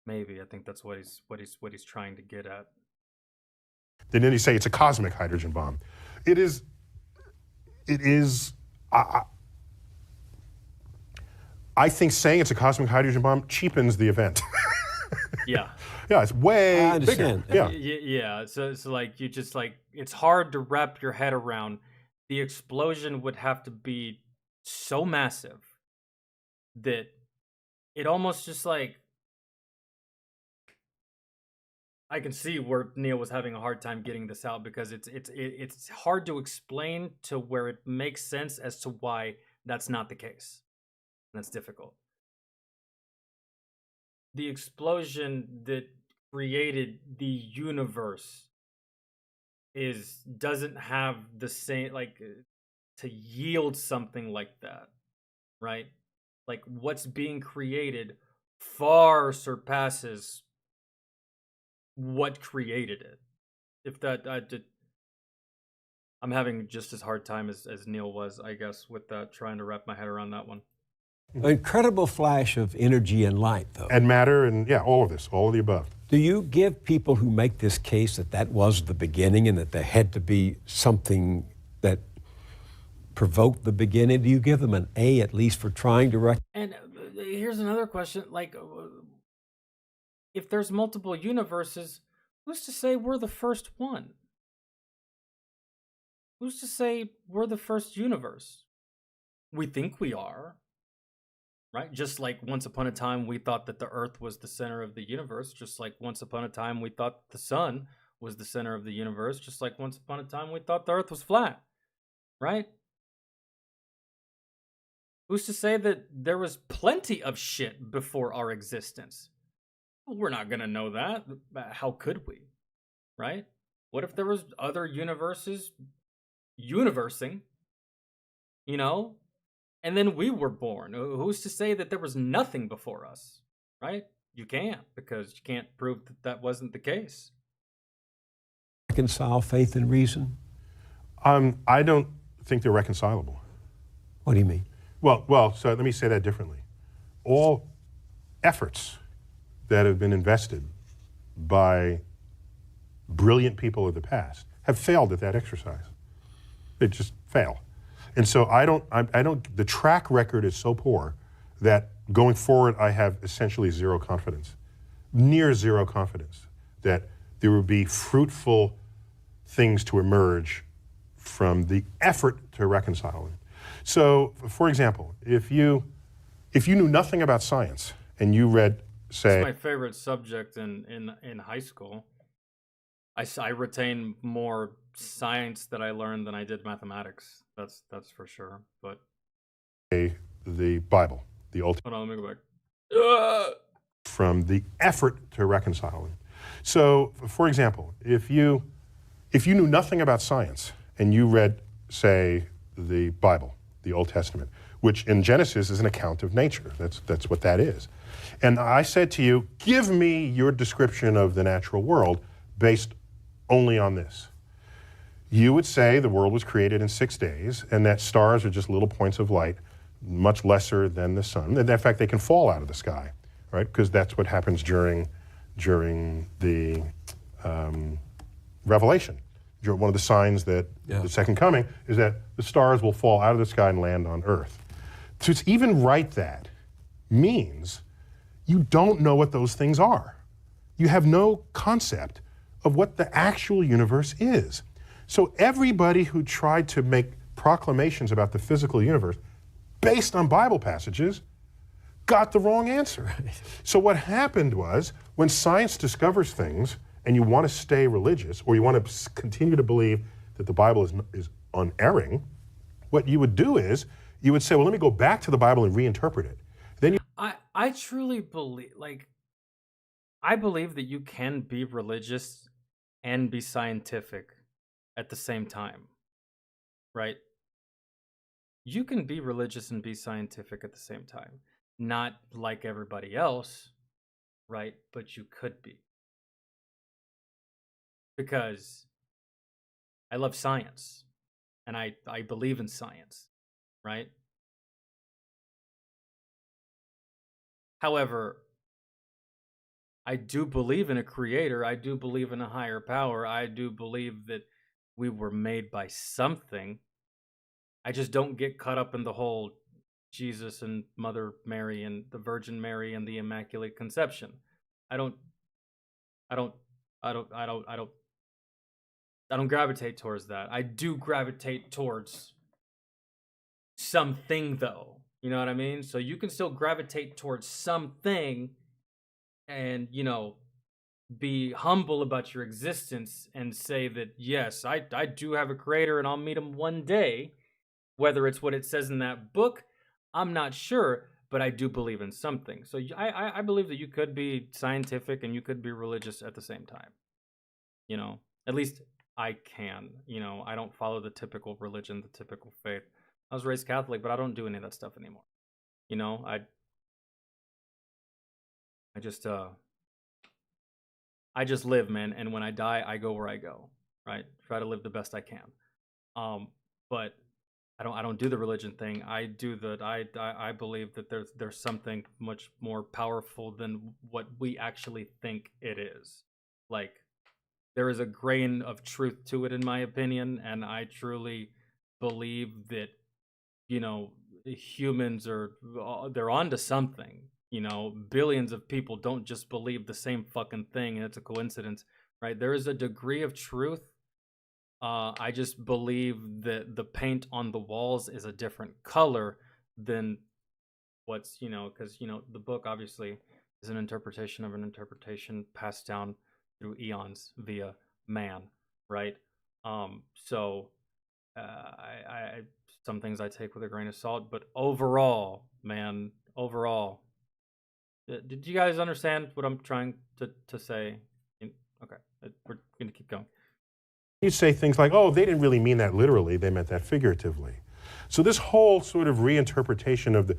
Maybe I think that's what he's trying to get at. Then you say it's a cosmic hydrogen bomb. It is. I think saying it's a cosmic hydrogen bomb cheapens the event. Yeah. Yeah, it's way I understand. bigger. Yeah. Yeah. So it's like you just like it's hard to wrap your head around. The explosion would have to be so massive that it almost just like I can see where Neil was having a hard time getting this out because it's hard to explain to where it makes sense as to why that's not the case. That's difficult. The explosion that created the universe doesn't have the same to yield something like that, right? Like what's being created far surpasses what created it. If that I'm having just as hard time as Neil was, I guess, with that, trying to wrap my head around that one. An incredible flash of energy and light, though. And matter and, yeah, all of this, all of the above. Do you give people who make this case that was the beginning and that there had to be something that provoked the beginning, do you give them an A at least for trying to And here's another question. Like, if there's multiple universes, who's to say we're the first one? Who's to say we're the first universe? We think we are. Right? Just like once upon a time we thought that the Earth was the center of the universe, just like once upon a time we thought the sun was the center of the universe, just like once upon a time we thought the Earth was flat. Right? Who's to say that there was plenty of shit before our existence? Well, we're not going to know that. How could we? Right? What if there was other universing, you know? And then we were born. Who's to say that there was nothing before us, right? You can't, because you can't prove that that wasn't the case. Reconcile faith and reason? I don't think they're reconcilable. What do you mean? Well, so let me say that differently. All efforts that have been invested by brilliant people of the past have failed at that exercise. They just fail. And so I don't, the track record is so poor that going forward I have essentially zero confidence, near zero confidence that there will be fruitful things to emerge from the effort to reconcile it. So, for example, if you knew nothing about science and you read, say, It's my favorite subject in high school. I retain more science that I learned than I did mathematics. That's for sure. But the Bible, the Old hold on, let me go back. From the effort to reconcile it. So, for example, if you knew nothing about science and you read, say, the Bible, the Old Testament, which in Genesis is an account of nature. That's what that is. And I said to you, give me your description of the natural world based only on this. You would say the world was created in 6 days and that stars are just little points of light, much lesser than the sun. And in fact, they can fall out of the sky, right? Because that's what happens during the Revelation. One of the signs that the second coming is that the stars will fall out of the sky and land on Earth. So to even write that means you don't know what those things are. You have no concept of what the actual universe is. So everybody who tried to make proclamations about the physical universe based on Bible passages got the wrong answer. So what happened was, when science discovers things and you want to stay religious, or you want to continue to believe that the Bible is unerring, what you would do is, you would say, well, let me go back to the Bible and reinterpret it. Then you I truly believe, I believe that you can be religious and be scientific at the same time, right? You can be religious and be scientific at the same time. Not like everybody else, right? But you could be. Because I love science and I believe in science, right? However, I do believe in a creator. I do believe in a higher power. I do believe that we were made by something. I just don't get caught up in the whole Jesus and Mother Mary and the Virgin Mary and the Immaculate Conception. I don't gravitate towards that. I do gravitate towards something, though. You know what I mean? So you can still gravitate towards something and, be humble about your existence and say that, yes, I do have a creator and I'll meet him one day. Whether it's what it says in that book, I'm not sure, but I do believe in something. So I believe that you could be scientific and you could be religious at the same time. At least I can. I don't follow the typical religion, the typical faith. I was raised Catholic, but I don't do any of that stuff anymore. I just live, man, and when I die, I go where I go, right? Try to live the best I can. But I don't do the religion thing. I believe that there's something much more powerful than what we actually think it is. There is a grain of truth to it, in my opinion, and I truly believe that, humans they're onto something. Billions of people don't just believe the same fucking thing, and it's a coincidence, right? There is a degree of truth. I just believe that the paint on the walls is a different color than what's, because, the book obviously is an interpretation of an interpretation passed down through eons via man, right? So I some things I take with a grain of salt, but overall, man, did you guys understand what I'm trying to say? Okay, we're gonna keep going. You'd say things like, oh, they didn't really mean that literally, they meant that figuratively. So this whole sort of reinterpretation of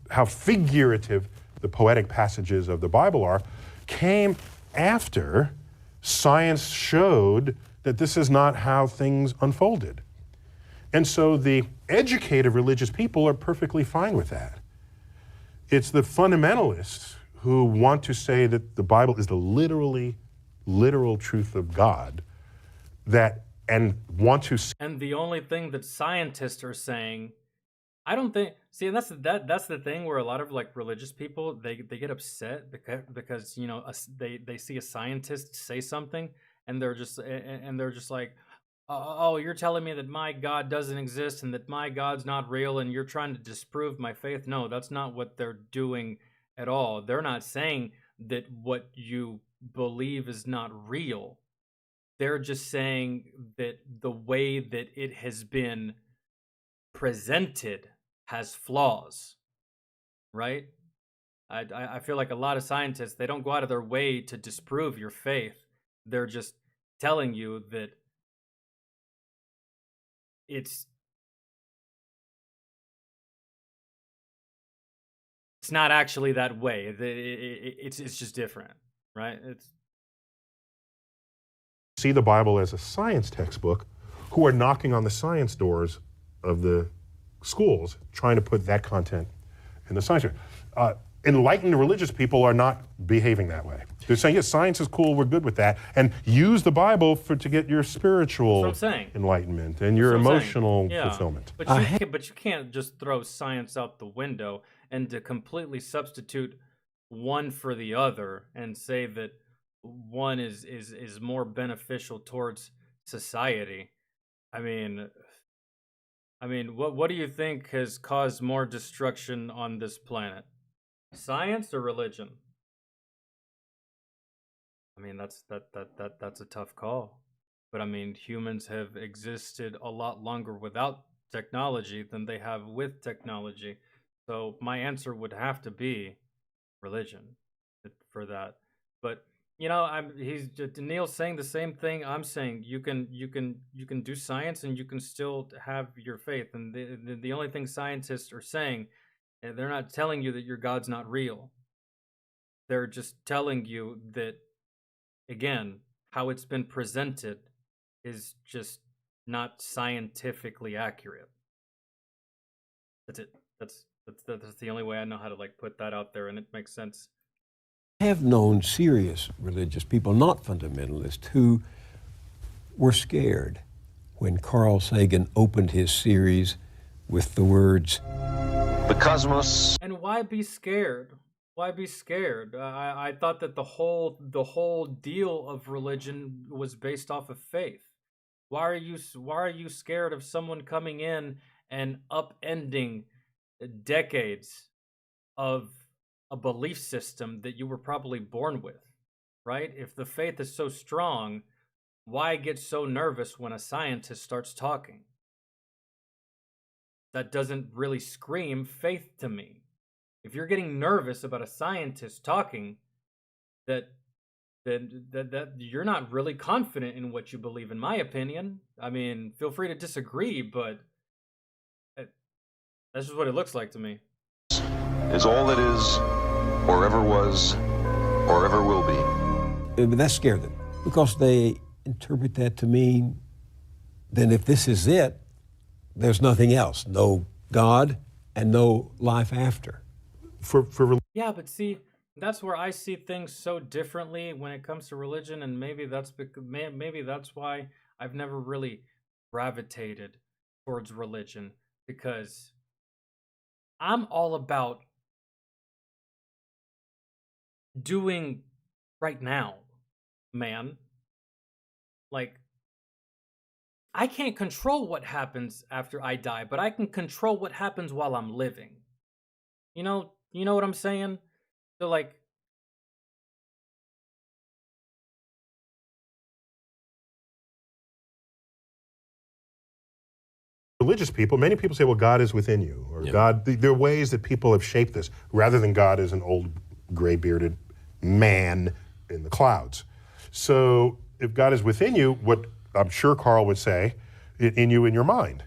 how figurative the poetic passages of the Bible are came after science showed that this is not how things unfolded. And so the educated religious people are perfectly fine with that. It's the fundamentalists who want to say that the Bible is the literal truth of God and want to. And the only thing that scientists are saying, I don't think. See, and that's the thing where a lot of like religious people they get upset because you know they see a scientist say something and they're just like, oh, you're telling me that my God doesn't exist and that my God's not real and you're trying to disprove my faith. No, that's not what they're doing at all. They're not saying that what you believe is not real. They're just saying that the way that it has been presented has flaws, right? I feel like a lot of scientists, they don't go out of their way to disprove your faith. They're just telling you that it's not actually that way. It's just different, right? See the Bible as a science textbook, who are knocking on the science doors of the schools, trying to put that content in the science. Enlightened religious people are not behaving that way. They're saying, yes, science is cool, we're good with that, and use the Bible to get your spiritual enlightenment and your emotional fulfillment. But you can't just throw science out the window and to completely substitute one for the other and say that one is more beneficial towards society. I mean, what do you think has caused more destruction on this planet? Science or religion? I mean, that's a tough call. But I mean, humans have existed a lot longer without technology than they have with technology. So my answer would have to be religion for that. But you know, Neil's saying the same thing I'm saying. You can do science and you can still have your faith. And the only thing scientists are saying, they're not telling you that your God's not real. They're just telling you that, again, how it's been presented is just not scientifically accurate. That's it. That's the only way I know how to like put that out there, and it makes sense. I have known serious religious people, not fundamentalists, who were scared when Carl Sagan opened his series with the words, "The cosmos." And why be scared? Why be scared? I thought that the whole deal of religion was based off of faith. Why are you scared of someone coming in and upending decades of a belief system that you were probably born with, right? If the faith is so strong, why get so nervous when a scientist starts talking? That doesn't really scream faith to me. If you're getting nervous about a scientist talking, that you're not really confident in what you believe, in my opinion. I mean, feel free to disagree, but that's just what it looks like to me. Is all that is, or ever was, or ever will be. But that scared them because they interpret that to mean then if this is it, there's nothing else. No God and no life after. Yeah, but see, that's where I see things so differently when it comes to religion, and maybe that's why I've never really gravitated towards religion, because I'm all about doing right now, man. Like, I can't control what happens after I die, but I can control what happens while I'm living. You know what I'm saying? So like, religious people, many people say, well, God is within you, or God, there are ways that people have shaped this, rather than God as an old gray-bearded man in the clouds. So if God is within you, what I'm sure Carl would say, in your mind.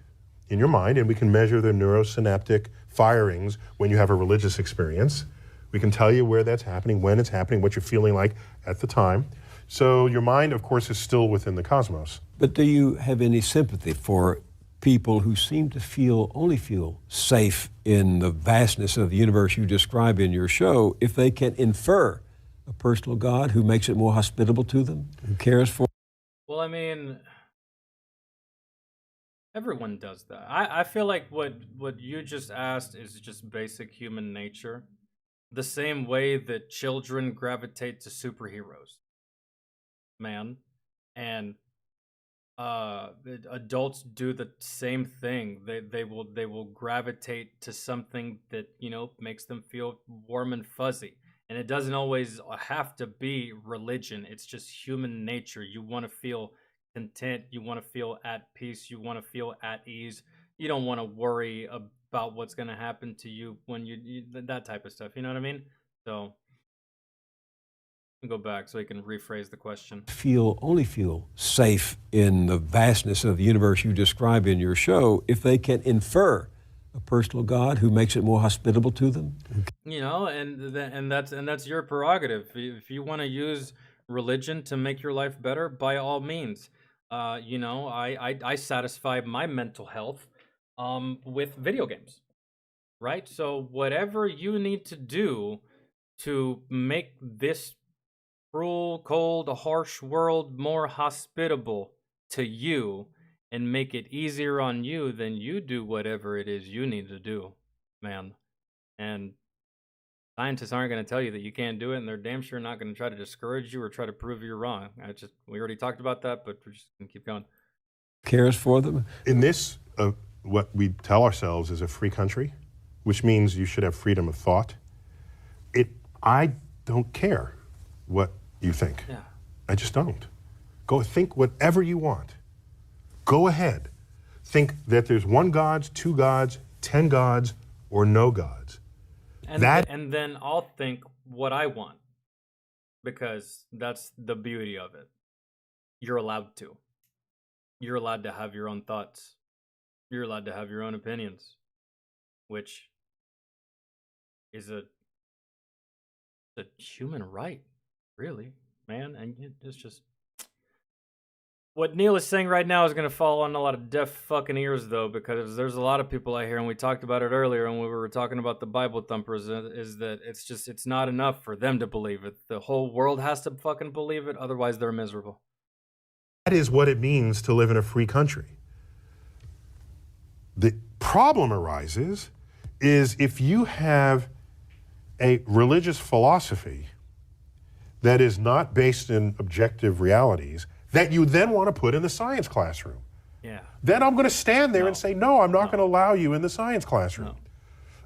In your mind, and we can measure the neurosynaptic firings when you have a religious experience. We can tell you where that's happening, when it's happening, what you're feeling like at the time. So your mind, of course, is still within the cosmos. But do you have any sympathy for people who seem to only feel safe in the vastness of the universe you describe in your show if they can infer a personal God who makes it more hospitable to them, who cares for? Well, I mean, everyone does that. I feel like what you just asked is just basic human nature. The same way that children gravitate to superheroes, man. And adults do the same thing. They will gravitate to something that, you know, makes them feel warm and fuzzy. And it doesn't always have to be religion. It's just human nature. You want to feel content, you want to feel at peace, you want to feel at ease. You don't want to worry about what's going to happen to you when that type of stuff. You know what I mean? So go back so we can rephrase the question. Only feel safe in the vastness of the universe you describe in your show if they can infer a personal God who makes it more hospitable to them. You know, and that's your prerogative. If you want to use religion to make your life better, by all means. You know, I satisfy my mental health with video games, right? So whatever you need to do to make this cruel, cold, harsh world more hospitable to you and make it easier on you, then you do whatever it is you need to do, man. And scientists aren't going to tell you that you can't do it, and they're damn sure not going to try to discourage you or try to prove you're wrong. We already talked about that, but we're just going to keep going. Cares for them? In this, what we tell ourselves is a free country, which means you should have freedom of thought. I don't care what you think. Yeah. I just don't. Go think whatever you want. Go ahead. Think that there's one God, two gods, 10 gods, or no gods. And then I'll think what I want, because that's the beauty of it. You're allowed to. You're allowed to have your own thoughts. You're allowed to have your own opinions, which is a human right, really, man. And it's just what Neil is saying right now is going to fall on a lot of deaf fucking ears, though, because there's a lot of people out here, and we talked about it earlier, and we were talking about the Bible thumpers, is that it's not enough for them to believe it. The whole world has to fucking believe it, otherwise they're miserable. That is what it means to live in a free country. The problem arises is if you have a religious philosophy that is not based in objective realities that you then want to put in the science classroom. Yeah. Then I'm going to stand there and say, no, I'm not going to allow you in the science classroom.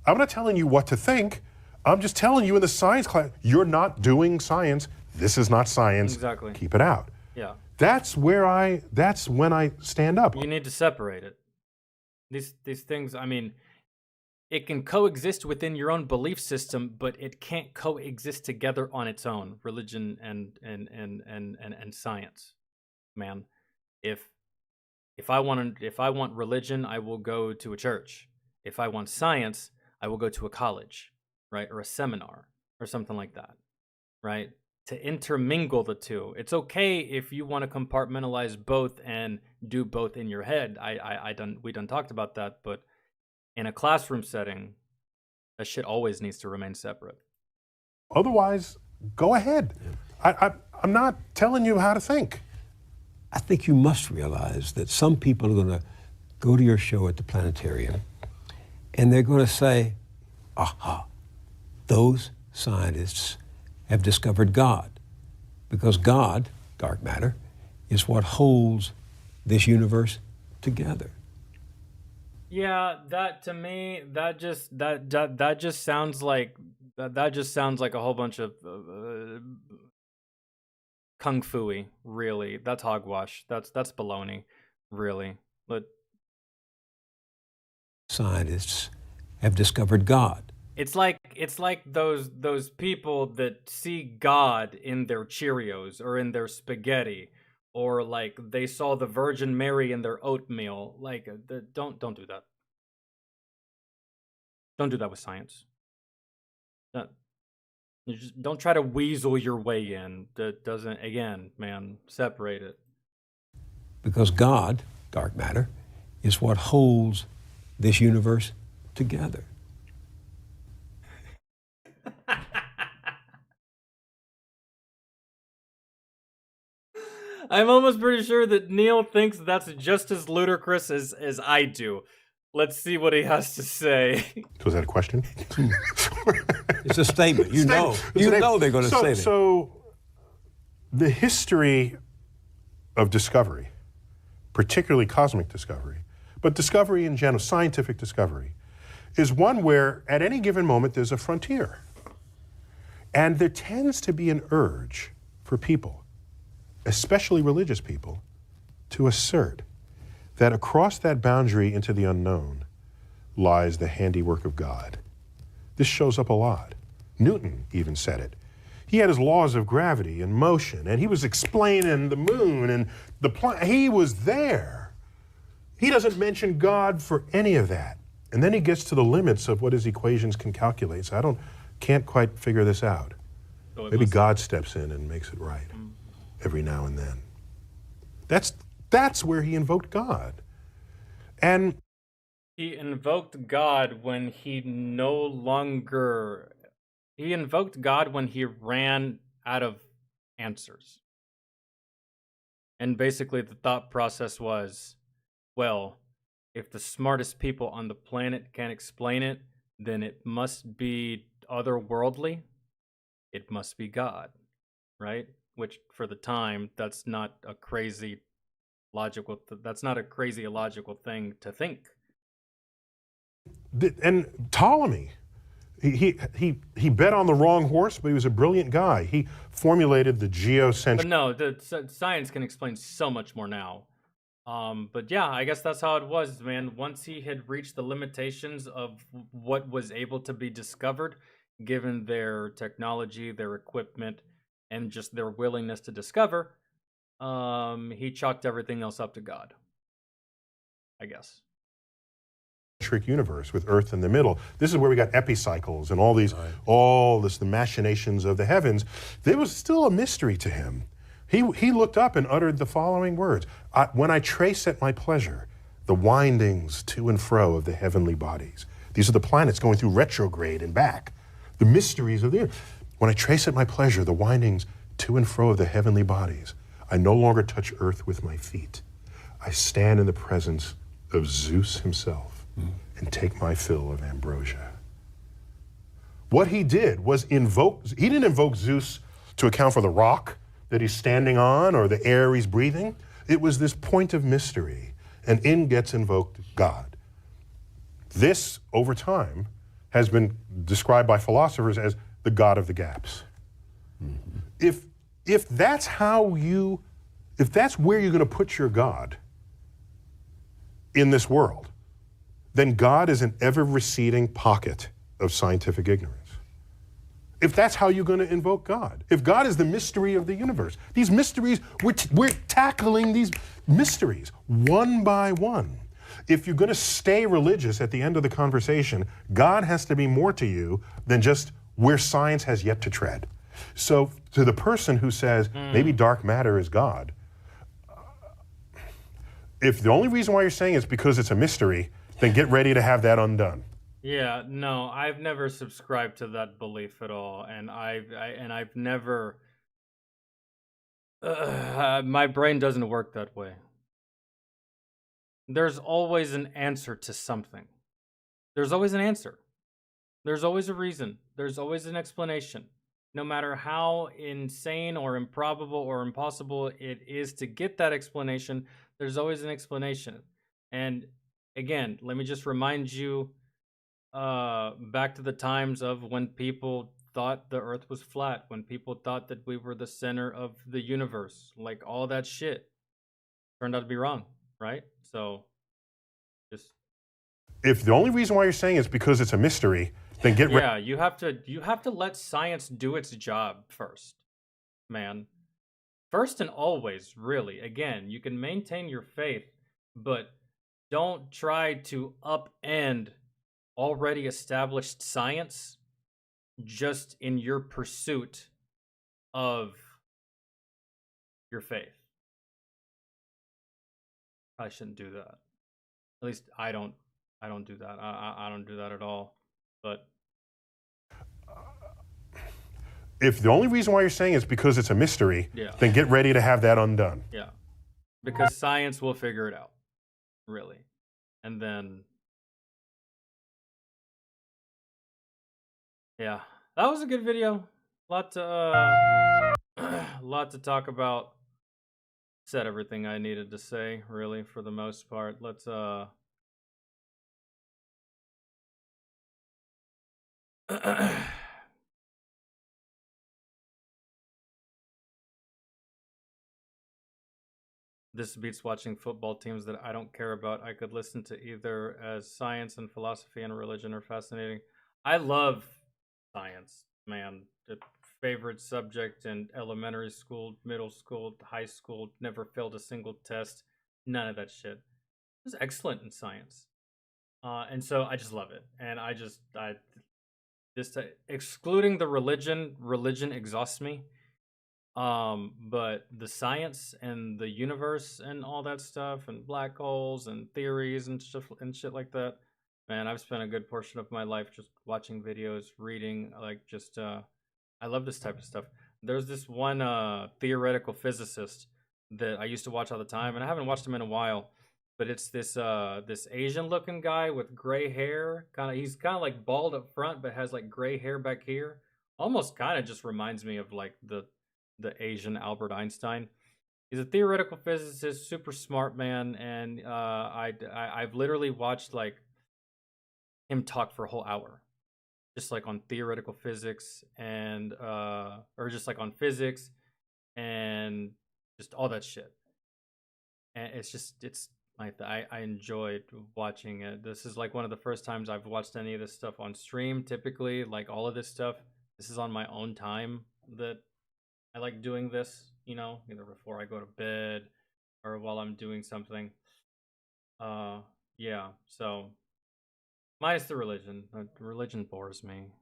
I'm not telling you what to think. I'm just telling you in the science class, you're not doing science. This is not science. Exactly. Keep it out. Yeah. That's when I stand up. You need to separate it. These things, I mean, it can coexist within your own belief system, but it can't coexist together on its own. Religion and science, man. If I want religion, I will go to a church. If I want science, I will go to a college, right, or a seminar or something like that, right? To intermingle the two. It's okay if you want to compartmentalize both and do both in your head. We done talked about that, but in a classroom setting, that shit always needs to remain separate. Otherwise, go ahead. I'm not telling you how to think. I think you must realize that some people are going to go to your show at the planetarium and they're going to say, aha, those scientists have discovered God. Because God, dark matter, is what holds this universe together. Yeah, that to me, that just sounds like a whole bunch of kung fu-y, really. That's hogwash. That's baloney, really. But scientists have discovered God. It's like those people that see God in their Cheerios or in their spaghetti or like they saw the Virgin Mary in their oatmeal. Like, don't do that. Don't do that with science. You just don't try to weasel your way in. That doesn't. Again, man, separate it. Because God, dark matter, is what holds this universe together. I'm almost pretty sure that Neil thinks that's just as ludicrous as I do. Let's see what he has to say. Was that a question? It's a statement. You know they're going to say that. So the history of discovery, particularly cosmic discovery, but discovery in general, scientific discovery, is one where at any given moment there's a frontier. And there tends to be an urge for people, especially religious people, to assert that across that boundary into the unknown lies the handiwork of God. This shows up a lot. Newton even said it. He had his laws of gravity and motion, and he was explaining the moon and the planet. He was there. He doesn't mention God for any of that. And then he gets to the limits of what his equations can calculate. So can't quite figure this out. So maybe God steps in and makes it right every now and then. That's where he invoked God. And he invoked God when he invoked God when he ran out of answers. And basically the thought process was, well, if the smartest people on the planet can't explain it, then it must be otherworldly. It must be God, right? Which for the time, that's not a crazy illogical thing to think. And Ptolemy, he bet on the wrong horse, but he was a brilliant guy. He formulated the geocentric. But no, science can explain so much more now. But yeah, I guess that's how it was, man. Once he had reached the limitations of what was able to be discovered, given their technology, their equipment, and just their willingness to discover, he chalked everything else up to God, I guess. Universe with Earth in the middle. This is where we got epicycles and the machinations of the heavens. There was still a mystery to him. He looked up and uttered the following words: when I trace at my pleasure the windings to and fro of the heavenly bodies. These are the planets going through retrograde and back. The mysteries of the earth. When I trace at my pleasure the windings to and fro of the heavenly bodies, I no longer touch earth with my feet. I stand in the presence of Zeus himself and take my fill of ambrosia. What he did was he didn't invoke Zeus to account for the rock that he's standing on or the air he's breathing. It was this point of mystery, and in gets invoked God. This, over time, has been described by philosophers as the God of the gaps. Mm-hmm. If that's where you're going to put your God in this world, then God is an ever-receding pocket of scientific ignorance. If that's how you're going to invoke God, if God is the mystery of the universe, these mysteries, we're tackling these mysteries one by one. If you're going to stay religious at the end of the conversation, God has to be more to you than just where science has yet to tread. So to the person who says, maybe dark matter is God, if the only reason why you're saying it's because it's a mystery, then get ready to have that undone. Yeah, no, I've never subscribed to that belief at all, and I've never. My brain doesn't work that way. There's always an answer to something. There's always an answer. There's always a reason. There's always an explanation. No matter how insane or improbable or impossible it is to get that explanation, there's always an explanation. And again, let me just remind you back to the times of when people thought the earth was flat, when people thought that we were the center of the universe, like all that shit turned out to be wrong, right? So just... If the only reason why you're saying it's because it's a mystery, then get ready. Yeah, you have to let science do its job first, man. first and always, really. Again, you can maintain your faith, but don't try to upend already established science just in your pursuit of your faith. I shouldn't do that. At least I don't do that. I don't do that at all. But if the only reason why you're saying is because it's a mystery, yeah, then get ready to have that undone. Yeah. Because science will figure it out. Really. And then yeah. That was a good video. Lot to talk about. Said everything I needed to say, really, for the most part. Let's This beats watching football teams that I don't care about. I could listen to either, as science and philosophy and religion are fascinating. I love science, man. The favorite subject in elementary school, middle school, high school, never failed a single test. None of that shit. I was excellent in science. And so I just love it. And excluding the religion exhausts me. But the science and the universe and all that stuff and black holes and theories and stuff and shit like that, man, I've spent a good portion of my life just watching videos, reading, like just I love this type of stuff. There's this one theoretical physicist that I used to watch all the time, and I haven't watched him in a while, but it's this Asian looking guy with gray hair. He's kind of like bald up front but has like gray hair back here. Almost kind of just reminds me of like the Asian Albert Einstein. He's a theoretical physicist, super smart man, and I've literally watched like him talk for a whole hour, just like on theoretical physics and or just like on physics and just all that shit. And I enjoyed watching it. This is like one of the first times I've watched any of this stuff on stream. Typically, like all of this stuff, this is on my own time that I like doing this, either before I go to bed or while I'm doing something. Yeah, so minus the religion. The religion bores me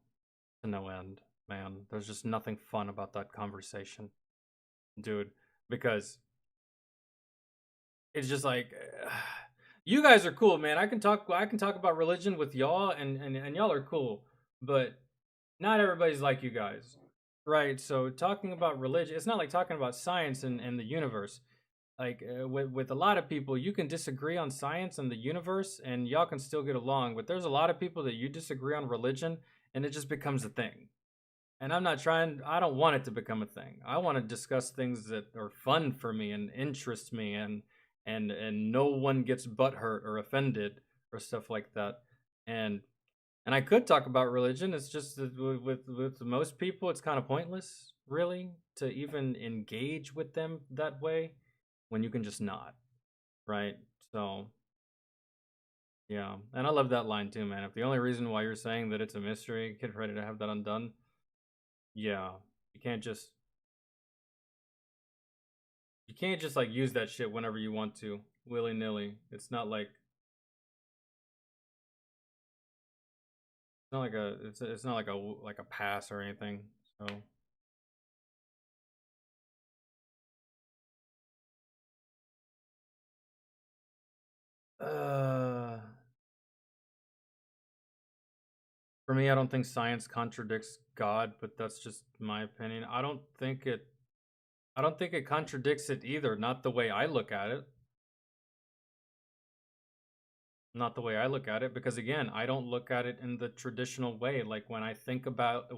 to no end, man. There's just nothing fun about that conversation, dude, because it's just like you guys are cool, man. I can talk about religion with y'all and y'all are cool, but not everybody's like you guys. Right, so talking about religion, it's not like talking about science and the universe. Like with a lot of people, you can disagree on science and the universe, and y'all can still get along. But there's a lot of people that you disagree on religion, and it just becomes a thing. And I don't want it to become a thing. I want to discuss things that are fun for me and interest me, and no one gets butthurt or offended or stuff like that. And I could talk about religion. It's just that with most people, it's kind of pointless, really, to even engage with them that way when you can just not, right? So, yeah. And I love that line too, man. If the only reason why you're saying that it's a mystery, get ready to have that undone. Yeah. You can't just like use that shit whenever you want to, willy-nilly. It's not like it's not like a pass or anything. So for me, I don't think science contradicts God, but that's just my opinion. I don't think it contradicts it either, not the way I look at it. Not the way I look at it, because again, I don't look at it in the traditional way. Like when I think about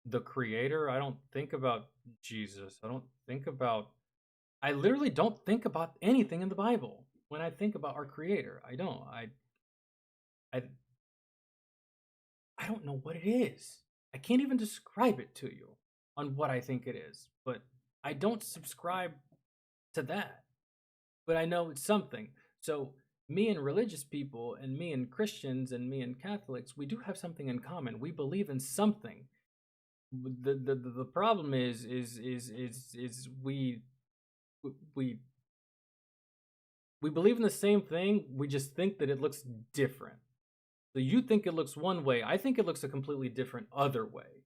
the creator, I don't think about Jesus. I literally don't think about anything in the Bible when I think about our creator. I don't. I don't know what it is. I can't even describe it to you on what I think it is, but I don't subscribe to that. But I know it's something. So me and religious people and me and Christians and me and Catholics, we do have something in common. We believe in something. The problem is we believe in the same thing. We just think that it looks different. So you think it looks one way. I think it looks a completely different other way.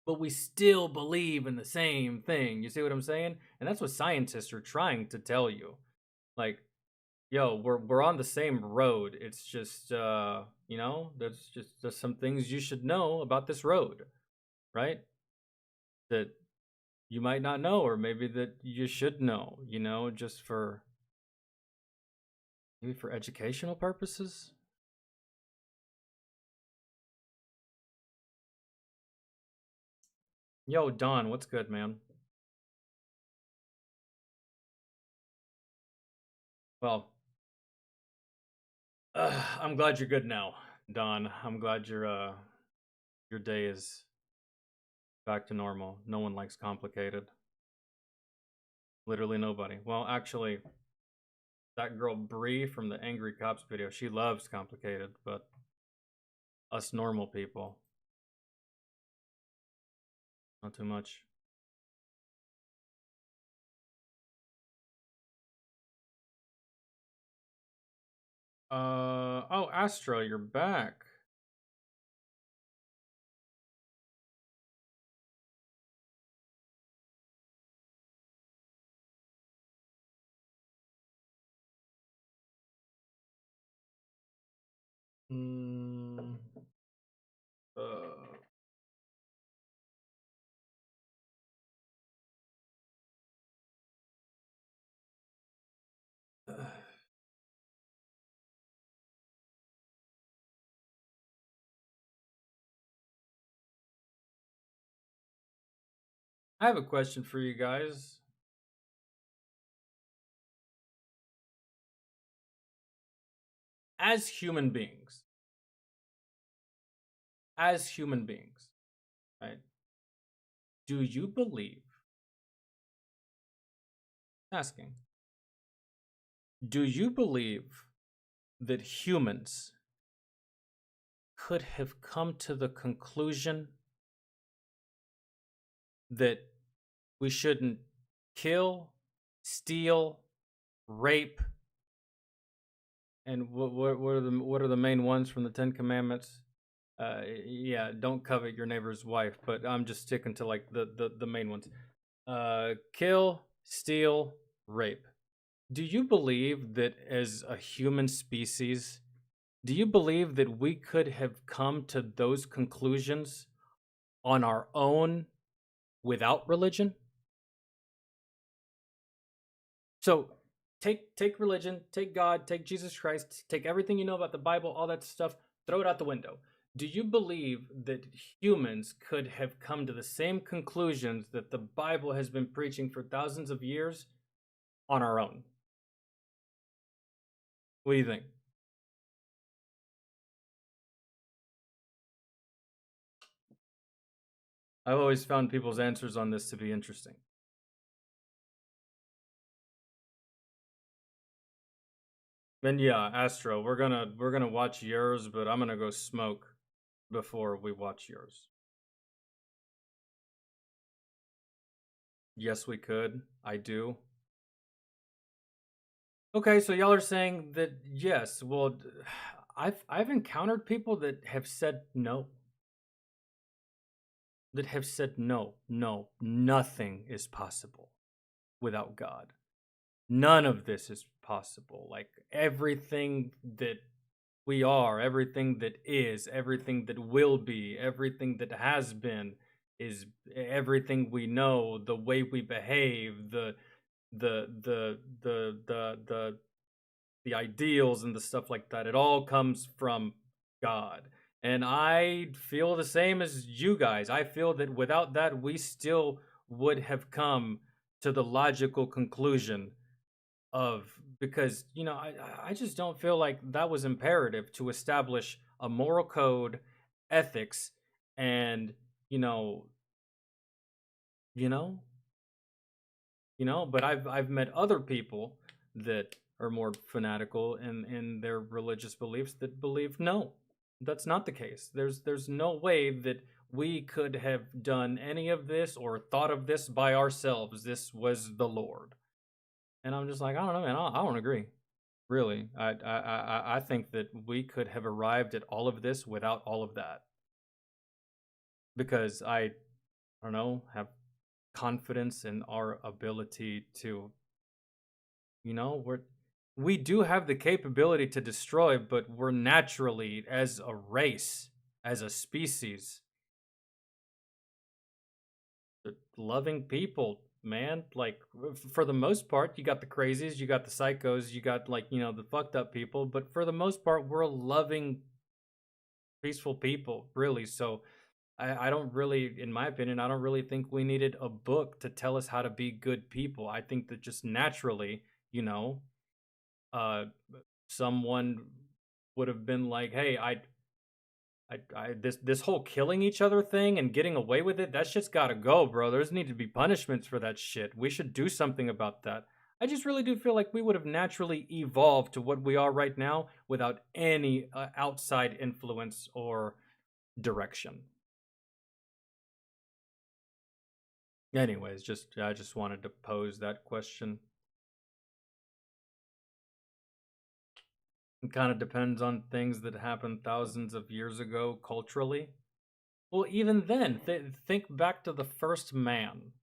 But we still believe in the same thing. You see what I'm saying? And that's what scientists are trying to tell you. Like, yo, we're on the same road. It's just you know, there's some things you should know about this road, right? That you might not know, or maybe that you should know, you know, just for maybe for educational purposes. Yo, Don, what's good, man? Well, I'm glad you're good now, Don. I'm glad your day is back to normal. No one likes complicated. Literally nobody. Well, actually, that girl Bree from the Angry Cops video, she loves complicated, but us normal people, not too much. Oh, Astra, you're back. I have a question for you guys. As human beings, right? Do you believe, asking, do you believe that humans could have come to the conclusion that we shouldn't kill, steal, rape, and what are the main ones from the Ten Commandments? Yeah, don't covet your neighbor's wife, but I'm just sticking to like the main ones. Kill, steal, rape. Do you believe that as a human species, do you believe that we could have come to those conclusions on our own without religion? So take religion, take God, take Jesus Christ, take everything you know about the Bible, all that stuff, throw it out the window. Do you believe that humans could have come to the same conclusions that the Bible has been preaching for thousands of years on our own? What do you think? I've always found people's answers on this to be interesting. And yeah, Astro, we're gonna watch yours, but I'm gonna go smoke before we watch yours. Yes, we could. I do. Okay, so y'all are saying that yes. Well, I've encountered people that have said no. That have said no, nothing is possible without God. None of this is possible. Like everything that we are, everything that is, everything that will be, everything that has been is everything we know, the way we behave, the ideals and the stuff like that. It all comes from God. And I feel the same as you guys. I feel that without that, we still would have come to the logical conclusion of, because, you know, I just don't feel like that was imperative to establish a moral code, ethics, and, you know, but I've met other people that are more fanatical in their religious beliefs that believe no, that's not the case. There's no way that we could have done any of this or thought of this by ourselves. This was the Lord. And I'm just like, I don't know, man. I don't agree. Really, I think that we could have arrived at all of this without all of that. Because I don't know, have confidence in our ability to, you know, we do have the capability to destroy, but we're naturally, as a race, as a species, loving people, man. Like, for the most part, you got the crazies, you got the psychos, you got, like, you know, the fucked up people, but for the most part, we're loving, peaceful people, really. So I don't really, in my opinion, I don't really think we needed a book to tell us how to be good people. I think that just naturally, you know, someone would have been like, hey, this whole killing each other thing and getting away with it, that shit's gotta go, bro. There's need to be punishments for that shit. We should do something about that. I just really do feel like we would have naturally evolved to what we are right now without any outside influence or direction. Anyways, I just wanted to pose that question. It kind of depends on things that happened thousands of years ago culturally. Well, even then, think back to the first man,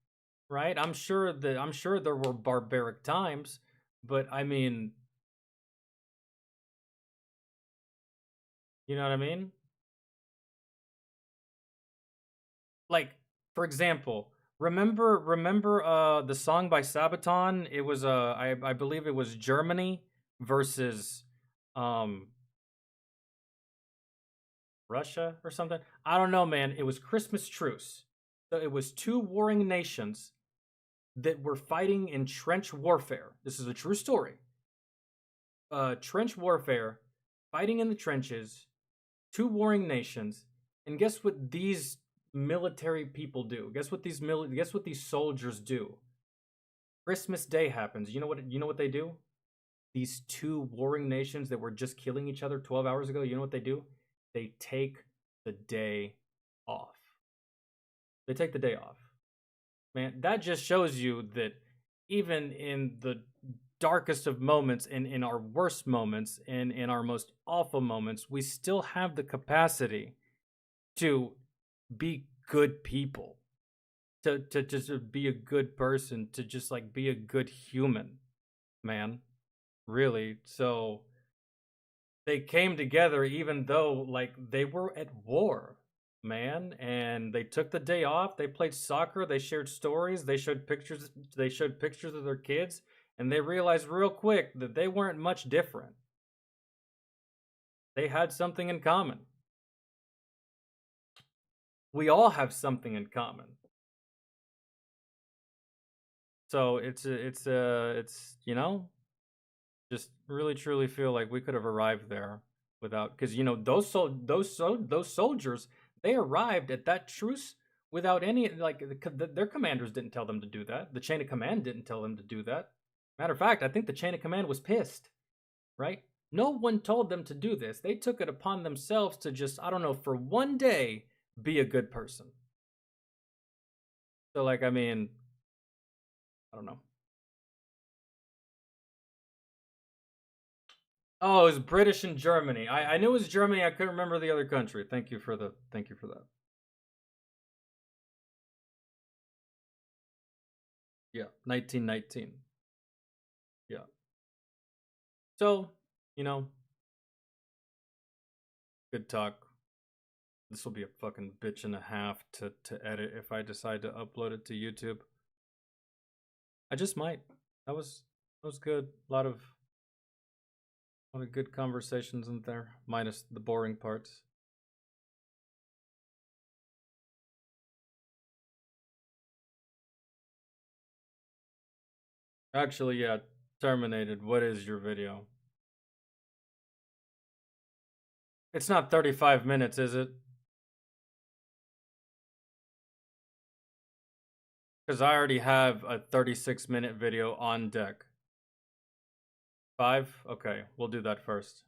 right? I'm sure there were barbaric times, but I mean, you know what I mean? Like, for example, remember the song by Sabaton? It was I believe it was Germany versus Russia or something. I don't know, man. It was Christmas truce. So it was two warring nations that were fighting in trench warfare. This is a true story. Trench warfare, fighting in the trenches, two warring nations, and guess what these military people do? Guess what these soldiers do? Christmas Day happens. You know what they do? These two warring nations that were just killing each other 12 hours ago, you know what they do? They take the day off. They take the day off. Man, that just shows you that even in the darkest of moments and in our worst moments and in our most awful moments, we still have the capacity to be good people. To just be a good person, to just like be a good human, man. Really. So they came together even though like they were at war, man, and they took the day off. They played soccer, they shared stories, they showed pictures of their kids, and they realized real quick that they weren't much different. They had something in common. We all have something in common. So it's you know, just really truly feel like we could have arrived there without, because you know those soldiers, they arrived at that truce without any, like, their commanders didn't tell them to do that. The chain of command didn't tell them to do that. Matter of fact, I think the chain of command was pissed, right? No one told them to do this. They took it upon themselves to just, I don't know, for one day be a good person. So like, I mean, I don't know. Oh, it was British and Germany. I knew it was Germany. I couldn't remember the other country. Thank you for that. Yeah, 1919. Yeah. So, you know, good talk. This will be a fucking bitch and a half to edit if I decide to upload it to YouTube. I just might. That was good. A lot of good conversations in there, minus the boring parts. Actually, yeah, terminated. What is your video? It's not 35 minutes, is it? Because I already have a 36-minute video on deck. 5? Okay, we'll do that first.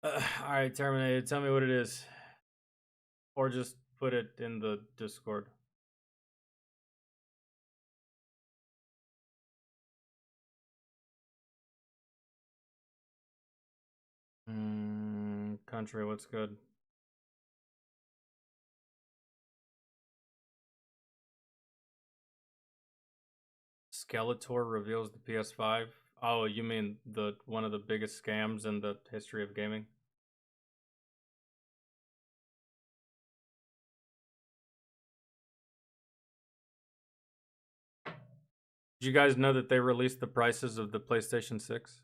All right, Terminated. Tell me what it is, or just put it in the Discord. Country, what's good? Skeletor reveals the PS5. Oh, you mean the one of the biggest scams in the history of gaming? Did you guys know that they released the prices of the PlayStation 6?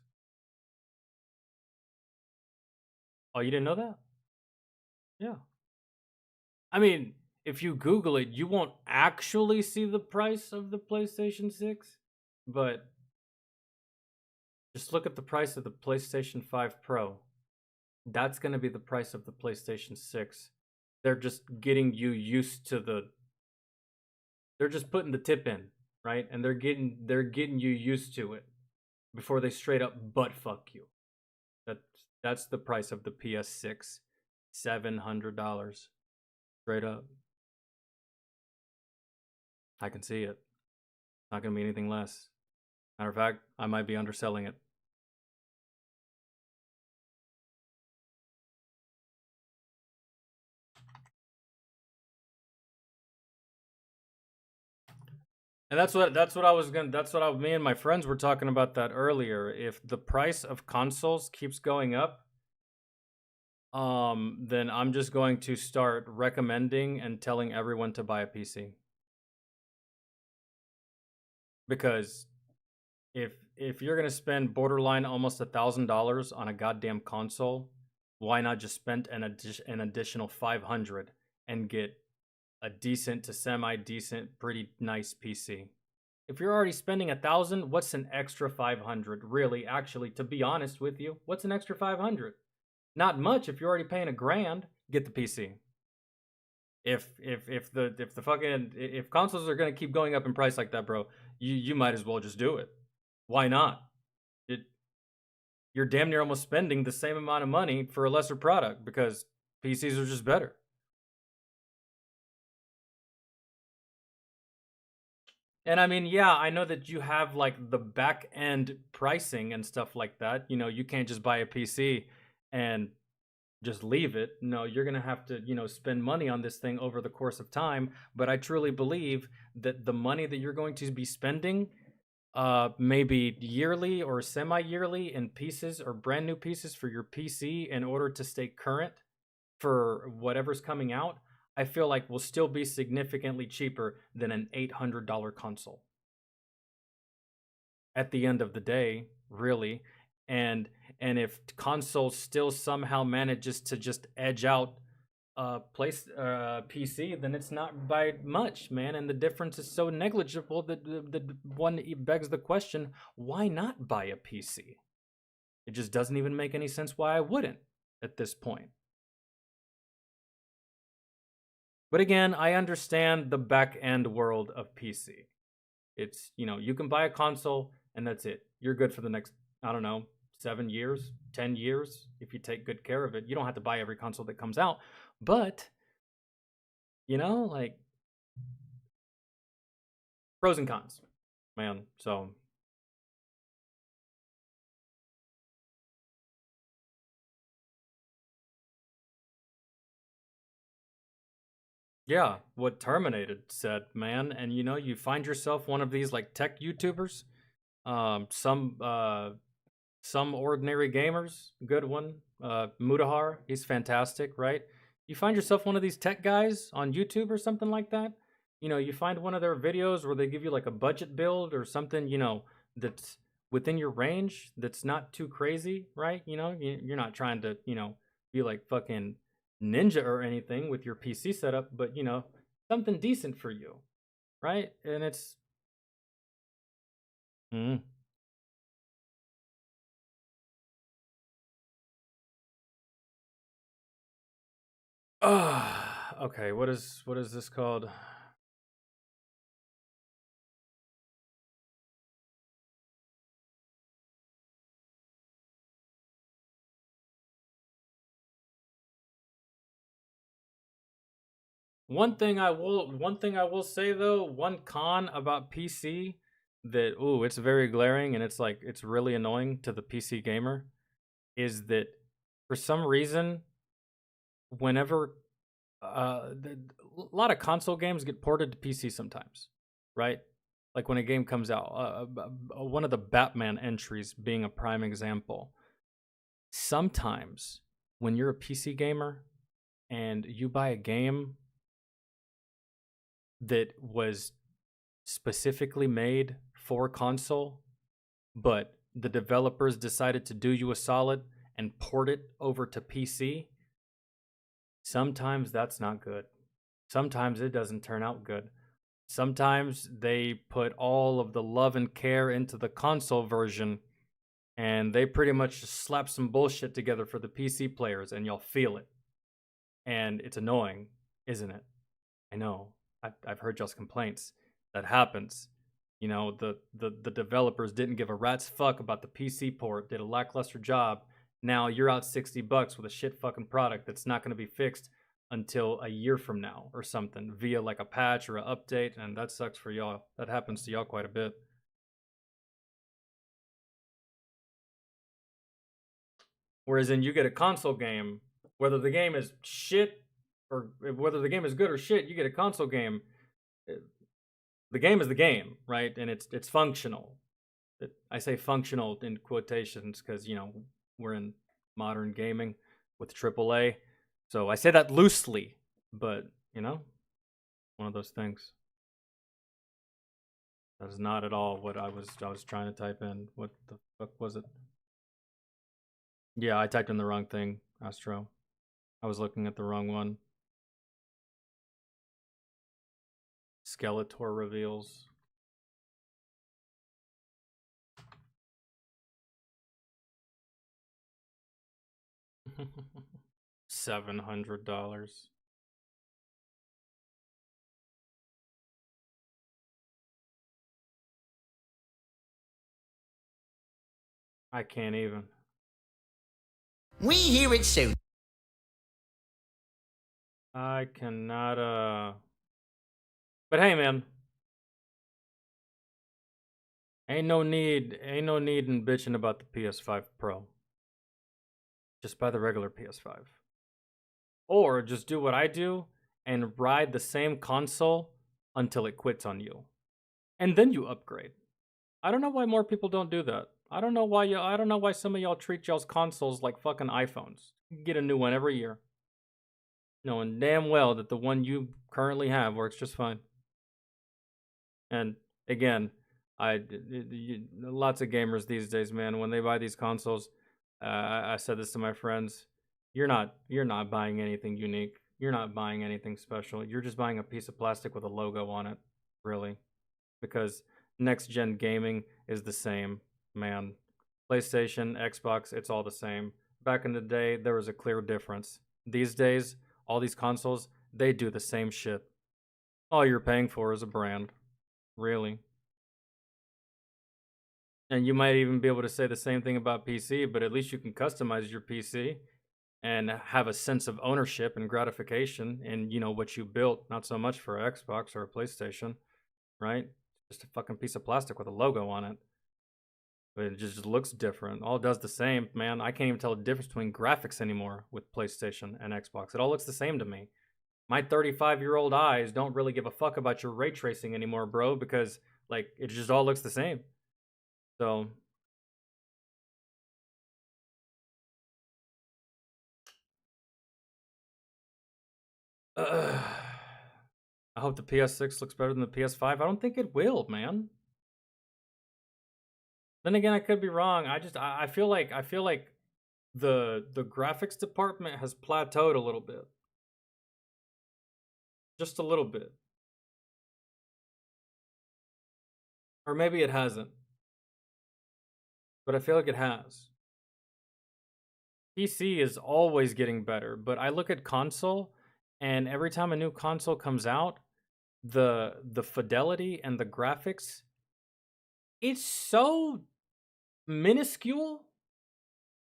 Oh, you didn't know that? Yeah. I mean, if you Google it, you won't actually see the price of the PlayStation 6, but just look at the price of the PlayStation 5 Pro. That's going to be the price of the PlayStation 6. They're just getting you used to they're just putting the tip in, right? And they're getting you used to it before they straight up butt fuck you. That's the price of the PS6. $700. Straight up. I can see it. Not gonna be anything less. Matter of fact, I might be underselling it. And that's what me and my friends were talking about that earlier. If the price of consoles keeps going up, then I'm just going to start recommending and telling everyone to buy a PC. Because if you're gonna spend borderline almost $1,000 on a goddamn console, why not just spend an additional $500 and get a decent to semi-decent, pretty nice PC? If you're already spending $1,000, what's an extra $500? Really, actually, to be honest with you, what's an extra $500? Not much. If you're already paying $1,000, get the PC. If consoles are gonna keep going up in price like that, bro, you might as well just do it. Why not? You're damn near almost spending the same amount of money for a lesser product because PCs are just better. And I mean, yeah, I know that you have like the back end pricing and stuff like that. You know, you can't just buy a PC and just leave it. No, you're going to have to, spend money on this thing over the course of time. But I truly believe that the money that you're going to be spending, maybe yearly or semi-yearly in pieces or brand new pieces for your PC in order to stay current for whatever's coming out, I feel like will still be significantly cheaper than an $800 console. At the end of the day, really. And if console still somehow manages to just edge out PC, then it's not by much, man. And the difference is so negligible that the one begs the question, why not buy a PC? It just doesn't even make any sense why I wouldn't at this point. But again, I understand the back end world of PC. It's, you can buy a console and that's it. You're good for the next, I don't know, 7 years, 10 years, if you take good care of it. You don't have to buy every console that comes out, but, like, pros and cons, man. So, yeah, what Terminated said, man. And, you find yourself one of these, like, tech YouTubers, some ordinary gamers, good one. Mutahar, he's fantastic, right? You find yourself one of these tech guys on YouTube or something like that. You find one of their videos where they give you like a budget build or something, that's within your range, that's not too crazy, right? You're not trying to, be like fucking ninja or anything with your PC setup, but something decent for you, right? And it's. Okay, what is this called? One thing I will say though, one con about PC that it's very glaring and it's really annoying to the PC gamer is that for some reason whenever a lot of console games get ported to PC sometimes, right? Like when a game comes out, one of the Batman entries being a prime example. Sometimes when you're a PC gamer and you buy a game that was specifically made for console, but the developers decided to do you a solid and port it over to PC, sometimes that's not good. Sometimes it doesn't turn out good. Sometimes they put all of the love and care into the console version and they pretty much just slap some bullshit together for the PC players and y'all feel it. And it's annoying, isn't it? I know. I've heard y'all's complaints. That happens. You know, the developers didn't give a rat's fuck about the PC port, did a lackluster job. Now you're out $60 with a shit fucking product that's not going to be fixed until a year from now or something via like a patch or an update, and that sucks for y'all. That happens to y'all quite a bit. Whereas then you get a console game, whether the game is shit or whether the game is good or shit, you get a console game. The game is the game, right? And it's functional. I say functional in quotations because, you know, we're in modern gaming with AAA. So I say that loosely, but, you know, one of those things. That is not at all what I was trying to type in. What the fuck was it? Yeah, I typed in the wrong thing, Astro. I was looking at the wrong one. Skeletor reveals. $700. I can't even. We hear it soon. I cannot, But hey, man. Ain't no need in bitching about the PS5 Pro. Just buy the regular PS5. Or just do what I do and ride the same console until it quits on you. And then you upgrade. I don't know why more people don't do that. I don't know why some of y'all treat y'all's consoles like fucking iPhones. You can get a new one every year, knowing damn well that the one you currently have works just fine. And again, lots of gamers these days, man, when they buy these consoles, I said this to my friends, you're not buying anything unique. You're not buying anything special. You're just buying a piece of plastic with a logo on it, really. Because next gen gaming is the same, man. PlayStation, Xbox, it's all the same. Back in the day, there was a clear difference. These days, all these consoles, they do the same shit. All you're paying for is a brand. Really. And you might even be able to say the same thing about PC, but at least you can customize your PC and have a sense of ownership and gratification in, you know, what you built, not so much for an Xbox or a PlayStation, right? Just a fucking piece of plastic with a logo on it. But it just looks different. All does the same, man. I can't even tell the difference between graphics anymore with PlayStation and Xbox. It all looks the same to me. My 35-year-old eyes don't really give a fuck about your ray tracing anymore, bro, because, like, it just all looks the same. So... I hope the PS6 looks better than the PS5. I don't think it will, man. Then again, I could be wrong. I feel like the graphics department has plateaued a little bit. Just a little bit. Or maybe it hasn't. But I feel like it has. PC is always getting better, but I look at console, and every time a new console comes out, the fidelity and the graphics, it's so minuscule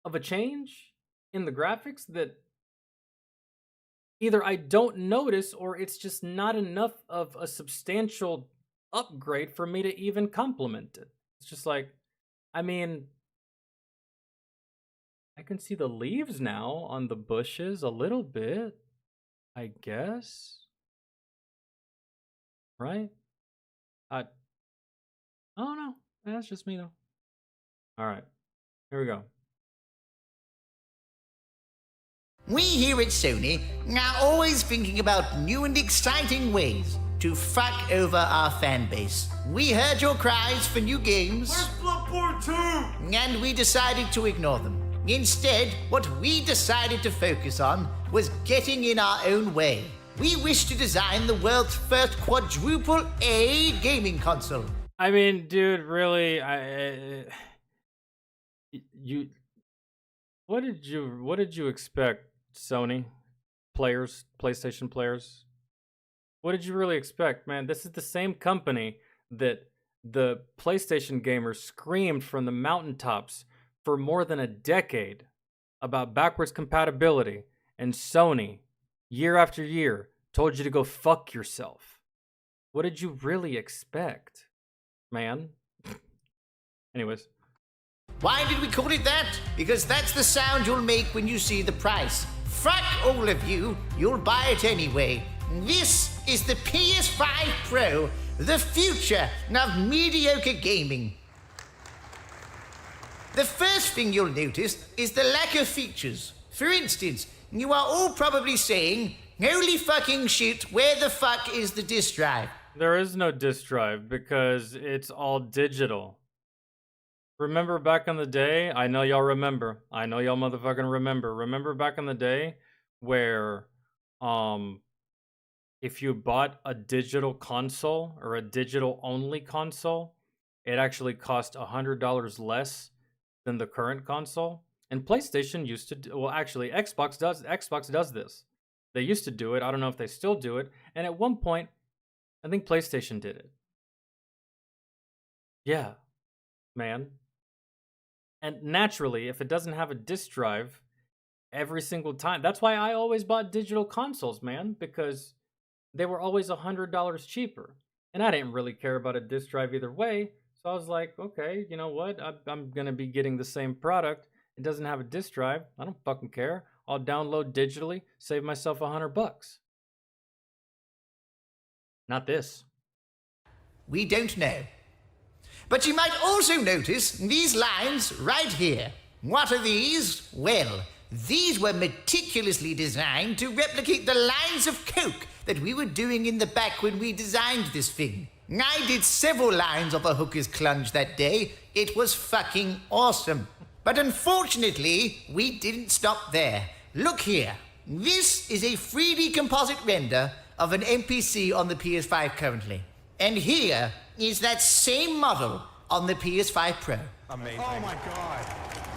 of a change in the graphics that either I don't notice or it's just not enough of a substantial upgrade for me to even compliment it. It's just like, I mean, I can see the leaves now on the bushes a little bit, I guess. Right? I don't know. That's just me though. All right, here we go. We here at Sony are always thinking about new and exciting ways to fuck over our fan base. We heard your cries for new games. Where's Bloodborne 2? And we decided to ignore them. Instead, what we decided to focus on was getting in our own way. We wish to design the world's first quadruple A gaming console. I mean, dude, really, what did you expect, Sony players, PlayStation players? What did you really expect, man? This is the same company that the PlayStation gamers screamed from the mountaintops for more than a decade about backwards compatibility, and Sony, year after year, told you to go fuck yourself. What did you really expect, man? Anyways. Why did we call it that? Because that's the sound you'll make when you see the price. Fuck all of you, you'll buy it anyway. This is the PS5 Pro, the future of mediocre gaming. The first thing you'll notice is the lack of features. For instance, you are all probably saying, holy fucking shit, where the fuck is the disk drive? There is no disk drive because it's all digital. Remember back in the day? I know y'all remember. I know y'all motherfucking remember. Remember back in the day where if you bought a digital console or a digital only console, it actually cost $100 less than the current console? And PlayStation used to do, well, actually Xbox does this. They used to do it. I don't know if they still do it. And at one point, I think PlayStation did it. Yeah, man. And naturally, if it doesn't have a disk drive every single time, that's why I always bought digital consoles, man, because they were always $100 cheaper. And I didn't really care about a disk drive either way. So I was like, okay, you know what? I'm going to be getting the same product. It doesn't have a disk drive. I don't fucking care. I'll download digitally, save myself $100. Not this. We don't know. But you might also notice these lines right here. What are these? Well, these were meticulously designed to replicate the lines of coke that we were doing in the back when we designed this thing. I did several lines of a hooker's clunge that day. It was fucking awesome. But unfortunately, we didn't stop there. Look here. This is a 3D composite render of an NPC on the PS5 currently. And here is that same model on the PS5 Pro. Amazing. Oh my god.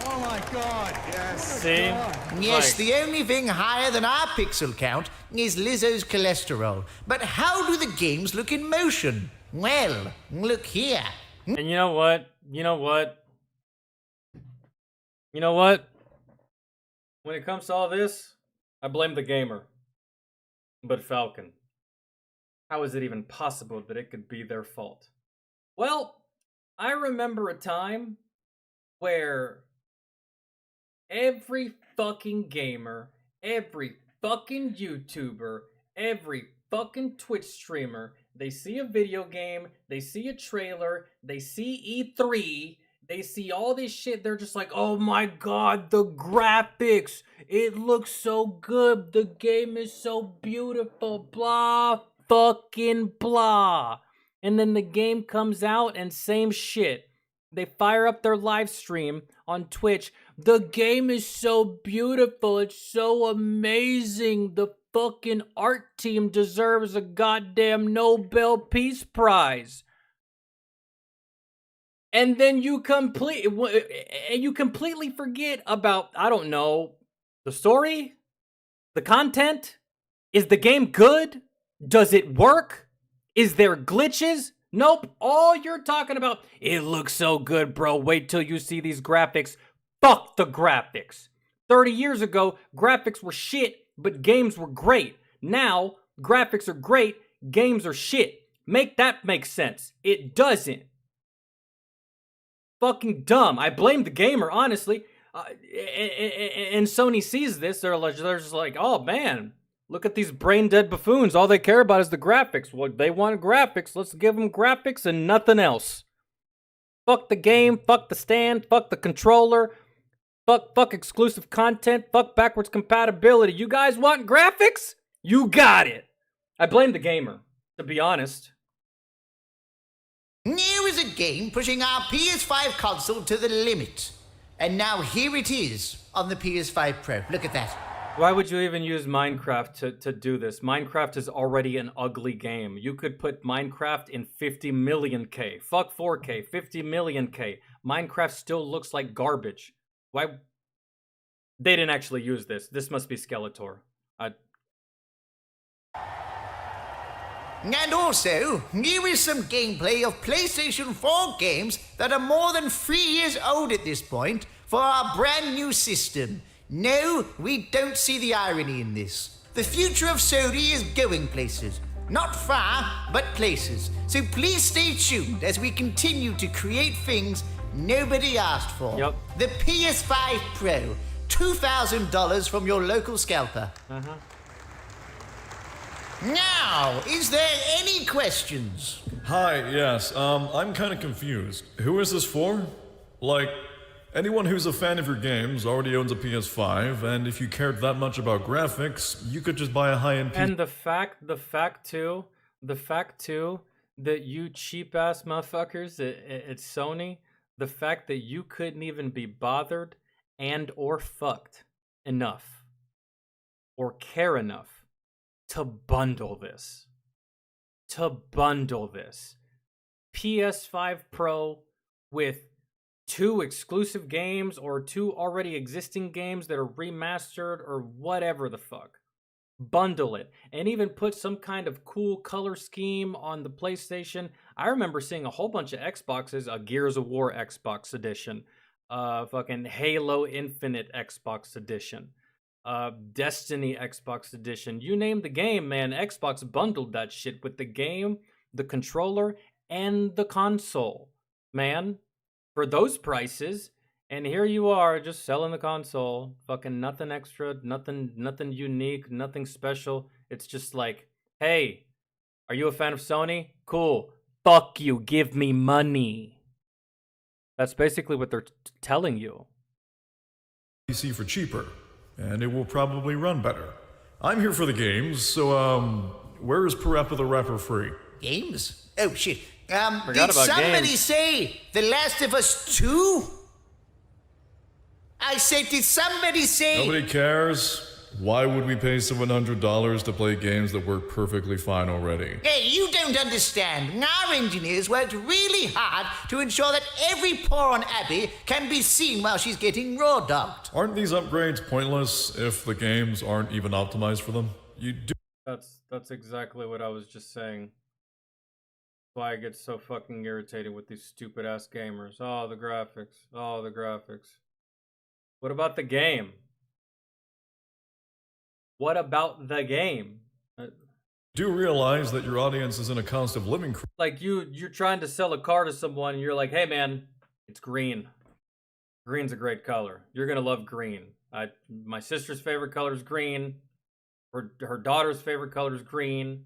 Oh my god. Yes. See? Yes, the only thing higher than our pixel count is Lizzo's cholesterol. But how do the games look in motion? Well, look here. And you know what? When it comes to all this, I blame the gamer. But Falcon, how is it even possible that it could be their fault? Well, I remember a time where every fucking gamer, every fucking YouTuber, every fucking Twitch streamer, they see a video game, they see a trailer, they see E3, they see all this shit, they're just like, oh my god, the graphics, it looks so good, the game is so beautiful, blah, fucking blah. And then the game comes out and same shit. They fire up their live stream on Twitch. The game is so beautiful. It's so amazing. The fucking art team deserves a goddamn Nobel Peace Prize. And then you completely forget about, I don't know, the story, the content. Is the game good? Does it work? Is there glitches? Nope. All you're talking about, it looks so good, bro. Wait till you see these graphics. Fuck the graphics. 30 years ago, graphics were shit but games were great. Now, graphics are great, games are shit. Make that make sense. It doesn't. Fucking dumb. I blame the gamer, honestly. And Sony sees this, they're just like, oh man, look at these brain dead buffoons. All they care about is the graphics. Well, they want graphics. Let's give them graphics and nothing else. Fuck the game, fuck the stand, fuck the controller, fuck exclusive content, fuck backwards compatibility. You guys want graphics? You got it. I blame the gamer, to be honest. Here is a game pushing our PS5 console to the limit. And now here it is on the PS5 Pro. Look at that. Why would you even use Minecraft to do this? Minecraft is already an ugly game. You could put Minecraft in 50 million K. Fuck 4K, 50 million K. Minecraft still looks like garbage. Why? They didn't actually use this. This must be Skeletor. And also, here is some gameplay of PlayStation 4 games that are more than 3 years old at this point for our brand new system. No, we don't see the irony in this. The future of Sony is going places. Not far, but places. So please stay tuned as we continue to create things nobody asked for. Yep. The PS5 Pro, $2,000 from your local scalper. Now, is there any questions? Hi, yes, I'm kind of confused. Who is this for? Like, anyone who's a fan of your games already owns a PS5, and if you cared that much about graphics, you could just buy a high-end PC. And the fact too, that you cheap-ass motherfuckers at Sony, the fact that you couldn't even be bothered and or fucked enough or care enough to bundle this. PS5 Pro with 2 exclusive games or 2 already existing games that are remastered or whatever the fuck. Bundle it and even put some kind of cool color scheme on the PlayStation. I remember seeing a whole bunch of Xboxes, a Gears of War Xbox edition, fucking Halo Infinite Xbox edition, Destiny Xbox edition. You name the game, man. Xbox bundled that shit with the game, the controller, and the console, man, for those prices. And here you are just selling the console. Fucking nothing extra, nothing unique, nothing special. It's just like, hey, are you a fan of Sony? Cool. Fuck you, give me money. That's basically what they're telling you. PC for cheaper, and it will probably run better. I'm here for the games, so, where is Parappa the Rapper free? Games? Oh, shit. Forgot Did about somebody games. say The Last of Us 2? I said, did somebody say... Nobody cares. Why would we pay $700 to play games that work perfectly fine already? Hey, you don't understand. Our engineers worked really hard to ensure that every pore on Abby can be seen while she's getting raw dogged. Aren't these upgrades pointless if the games aren't even optimized for them? You do. That's exactly what I was just saying. Why I get so fucking irritated with these stupid ass gamers. Oh, the graphics. Oh, the graphics. What about the game? What about the game? Do realize that your audience is in a constant living. Like you're trying to sell a car to someone and you're like, hey man, it's green. Green's a great color. You're gonna love green. My sister's favorite color is green. Her daughter's favorite color is green.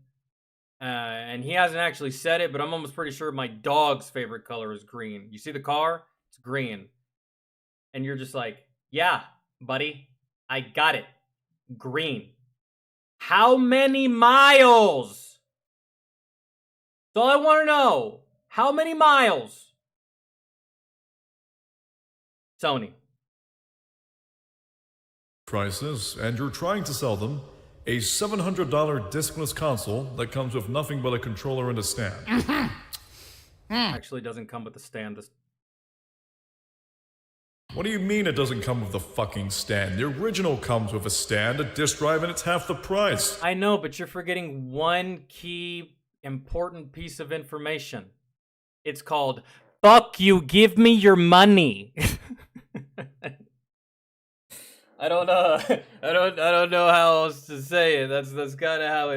And he hasn't actually said it, but I'm almost pretty sure my dog's favorite color is green. You see the car? It's green. And you're just like, yeah, buddy, I got it. Green. How many miles? That's all I want to know. How many miles? Sony. Prices, and you're trying to sell them a $700 discless console that comes with nothing but a controller and a stand. Actually doesn't come with a stand. What do you mean it doesn't come with the fucking stand? The original comes with a stand, a disk drive, and it's half the price. I know, but you're forgetting one key important piece of information. It's called, fuck you, give me your money. I don't know. I don't know how else to say it. That's kind of how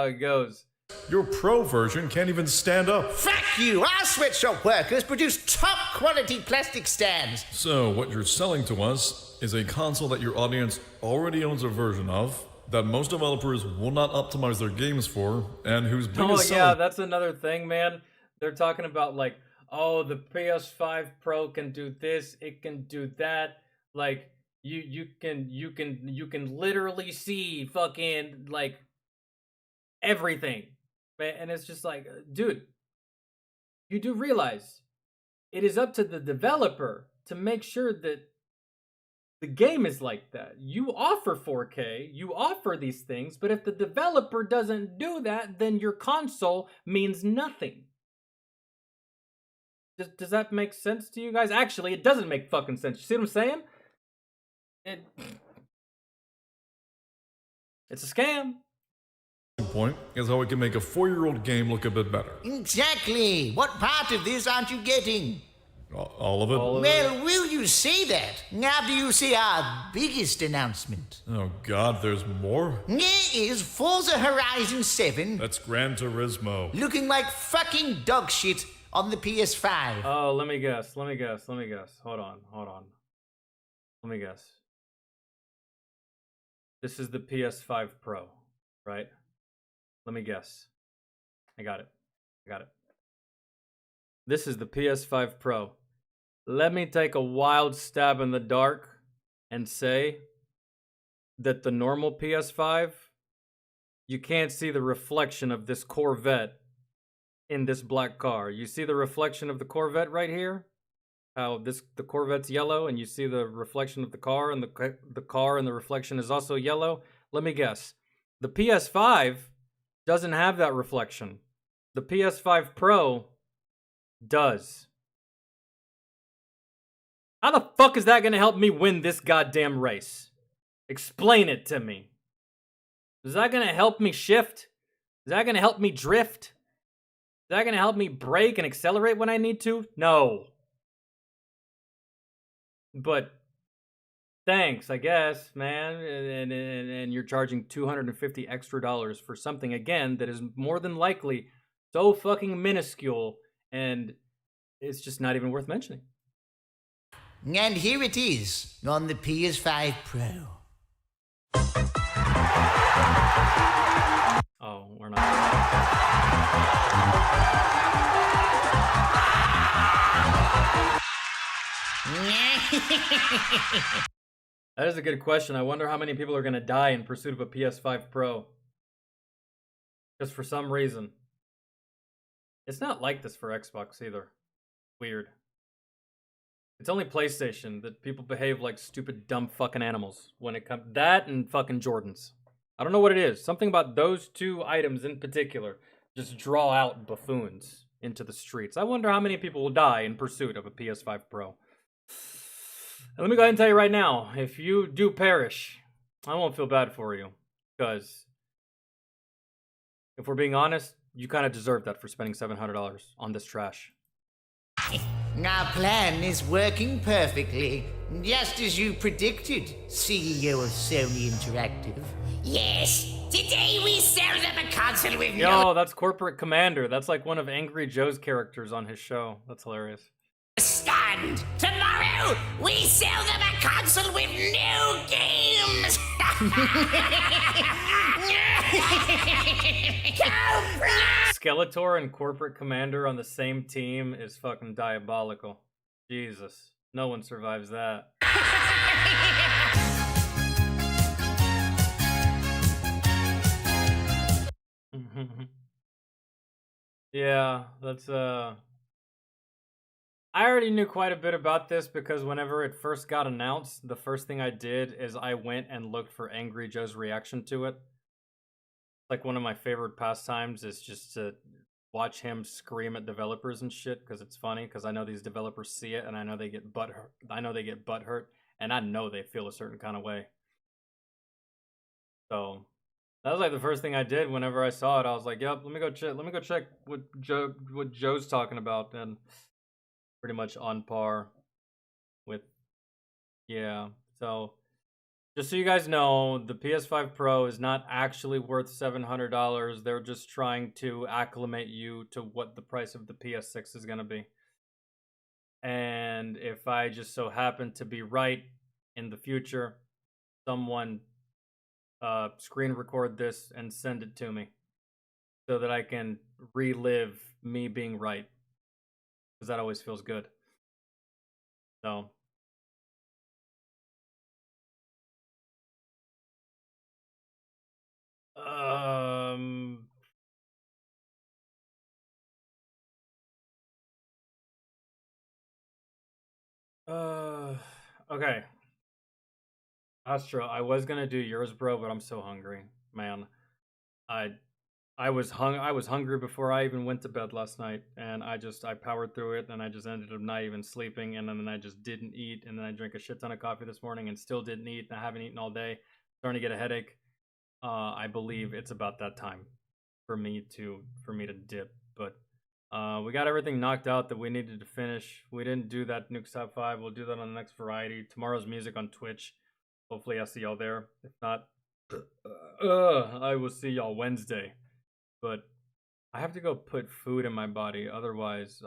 it goes. Your pro version can't even stand up. Fuck you! Our sweatshop workers produce top quality plastic stands. So, what you're selling to us is a console that your audience already owns a version of, that most developers will not optimize their games for, and whose biggest selling... That's another thing, man. They're talking about like, oh, the PS5 Pro can do this, it can do that. Like, you can literally see fucking like everything. And it's just like, dude, you do realize it is up to the developer to make sure that the game is like that. You offer 4K, you offer these things, but if the developer doesn't do that, then your console means nothing. Does that make sense to you guys? Actually, it doesn't make fucking sense. You see what I'm saying? It's a scam. Point is how it can make a 4-year-old game look a bit better. Exactly. What part of this aren't you getting? All of it? Well, will you say that after you see our biggest announcement? Oh god, there's more? There is Forza Horizon 7. That's Gran Turismo. Looking like fucking dog shit on the PS5. Oh, let me guess. Hold on. Let me guess. This is the PS5 Pro, right? Let me guess. I got it. This is the PS5 Pro. Let me take a wild stab in the dark and say that the normal PS5, you can't see the reflection of this Corvette in this black car. You see the reflection of the Corvette right here? How the Corvette's yellow, and you see the reflection of the car, and the car and the reflection is also yellow? Let me guess. The PS5 doesn't have that reflection. The PS5 Pro does. How the fuck is that gonna help me win this goddamn race? Explain it to me. Is that gonna help me shift? Is that gonna help me drift? Is that gonna help me brake and accelerate when I need to? No. But thanks, I guess, man. And you're charging $250 extra for something, again, that is more than likely so fucking minuscule, and it's just not even worth mentioning. And here it is on the PS5 Pro. Oh, we're not. That is a good question. I wonder how many people are going to die in pursuit of a PS5 Pro. Just for some reason. It's not like this for Xbox either. Weird. It's only PlayStation that people behave like stupid, dumb fucking animals when it comes. That and fucking Jordans. I don't know what it is. Something about those two items in particular just draw out buffoons into the streets. I wonder how many people will die in pursuit of a PS5 Pro. And let me go ahead and tell you right now, if you do perish, I won't feel bad for you. Because if we're being honest, you kind of deserve that for spending $700 on this trash. Our plan is working perfectly, just as you predicted, CEO of Sony Interactive. Yes, today we sell them a console with Yo, that's Corporate Commander. That's like one of Angry Joe's characters on his show. That's hilarious. stand. Tomorrow we sell them a console with no games. Skeletor and Corporate Commander on the same team is fucking diabolical. Jesus. No one survives that. Yeah, that's I already knew quite a bit about this because whenever it first got announced, the first thing I did is I went and looked for Angry Joe's reaction to it. Like, one of my favorite pastimes is just to watch him scream at developers and shit, because it's funny, because I know these developers see it and I know they get butthurt. I know they get butthurt, and I know they feel a certain kind of way. So that was like the first thing I did whenever I saw it. I was like, "Yep, let me go check what Joe's talking about," and pretty much on par with, yeah. So Just so you guys know, the PS5 Pro is not actually worth $700. They're just trying to acclimate you to what the price of the PS6 is going to be. And if I just so happen to be right in the future, someone screen record this and send it to me so that I can relive me being right, because that always feels good. So okay. Astro, I was gonna do yours, bro, but I'm so hungry, man. I I was hungry before I even went to bed last night, and I powered through it, and I just ended up not even sleeping, and then I just didn't eat, and then I drank a shit ton of coffee this morning and still didn't eat, and I haven't eaten all day. Starting to get a headache. I believe it's about that time for me to dip, but we got everything knocked out that we needed to finish. We didn't do that Nuke's Top 5. We'll do that on the next variety. Tomorrow's music on Twitch. Hopefully I'll see y'all there. If not, I will see y'all Wednesday. But I have to go put food in my body. Otherwise,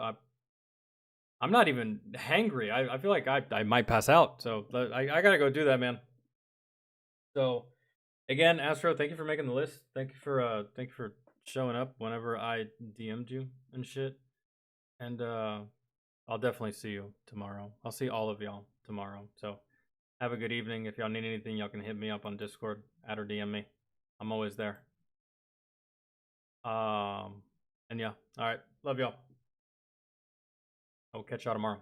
I'm not even hangry. I feel like I might pass out. So I gotta go do that, man. So again, Astro, thank you for making the list. Thank you for showing up whenever I DM'd you and shit. And I'll definitely see you tomorrow. I'll see all of y'all tomorrow. So have a good evening. If y'all need anything, y'all can hit me up on Discord, add or DM me. I'm always there. And yeah, all right. Love y'all. I'll catch y'all tomorrow.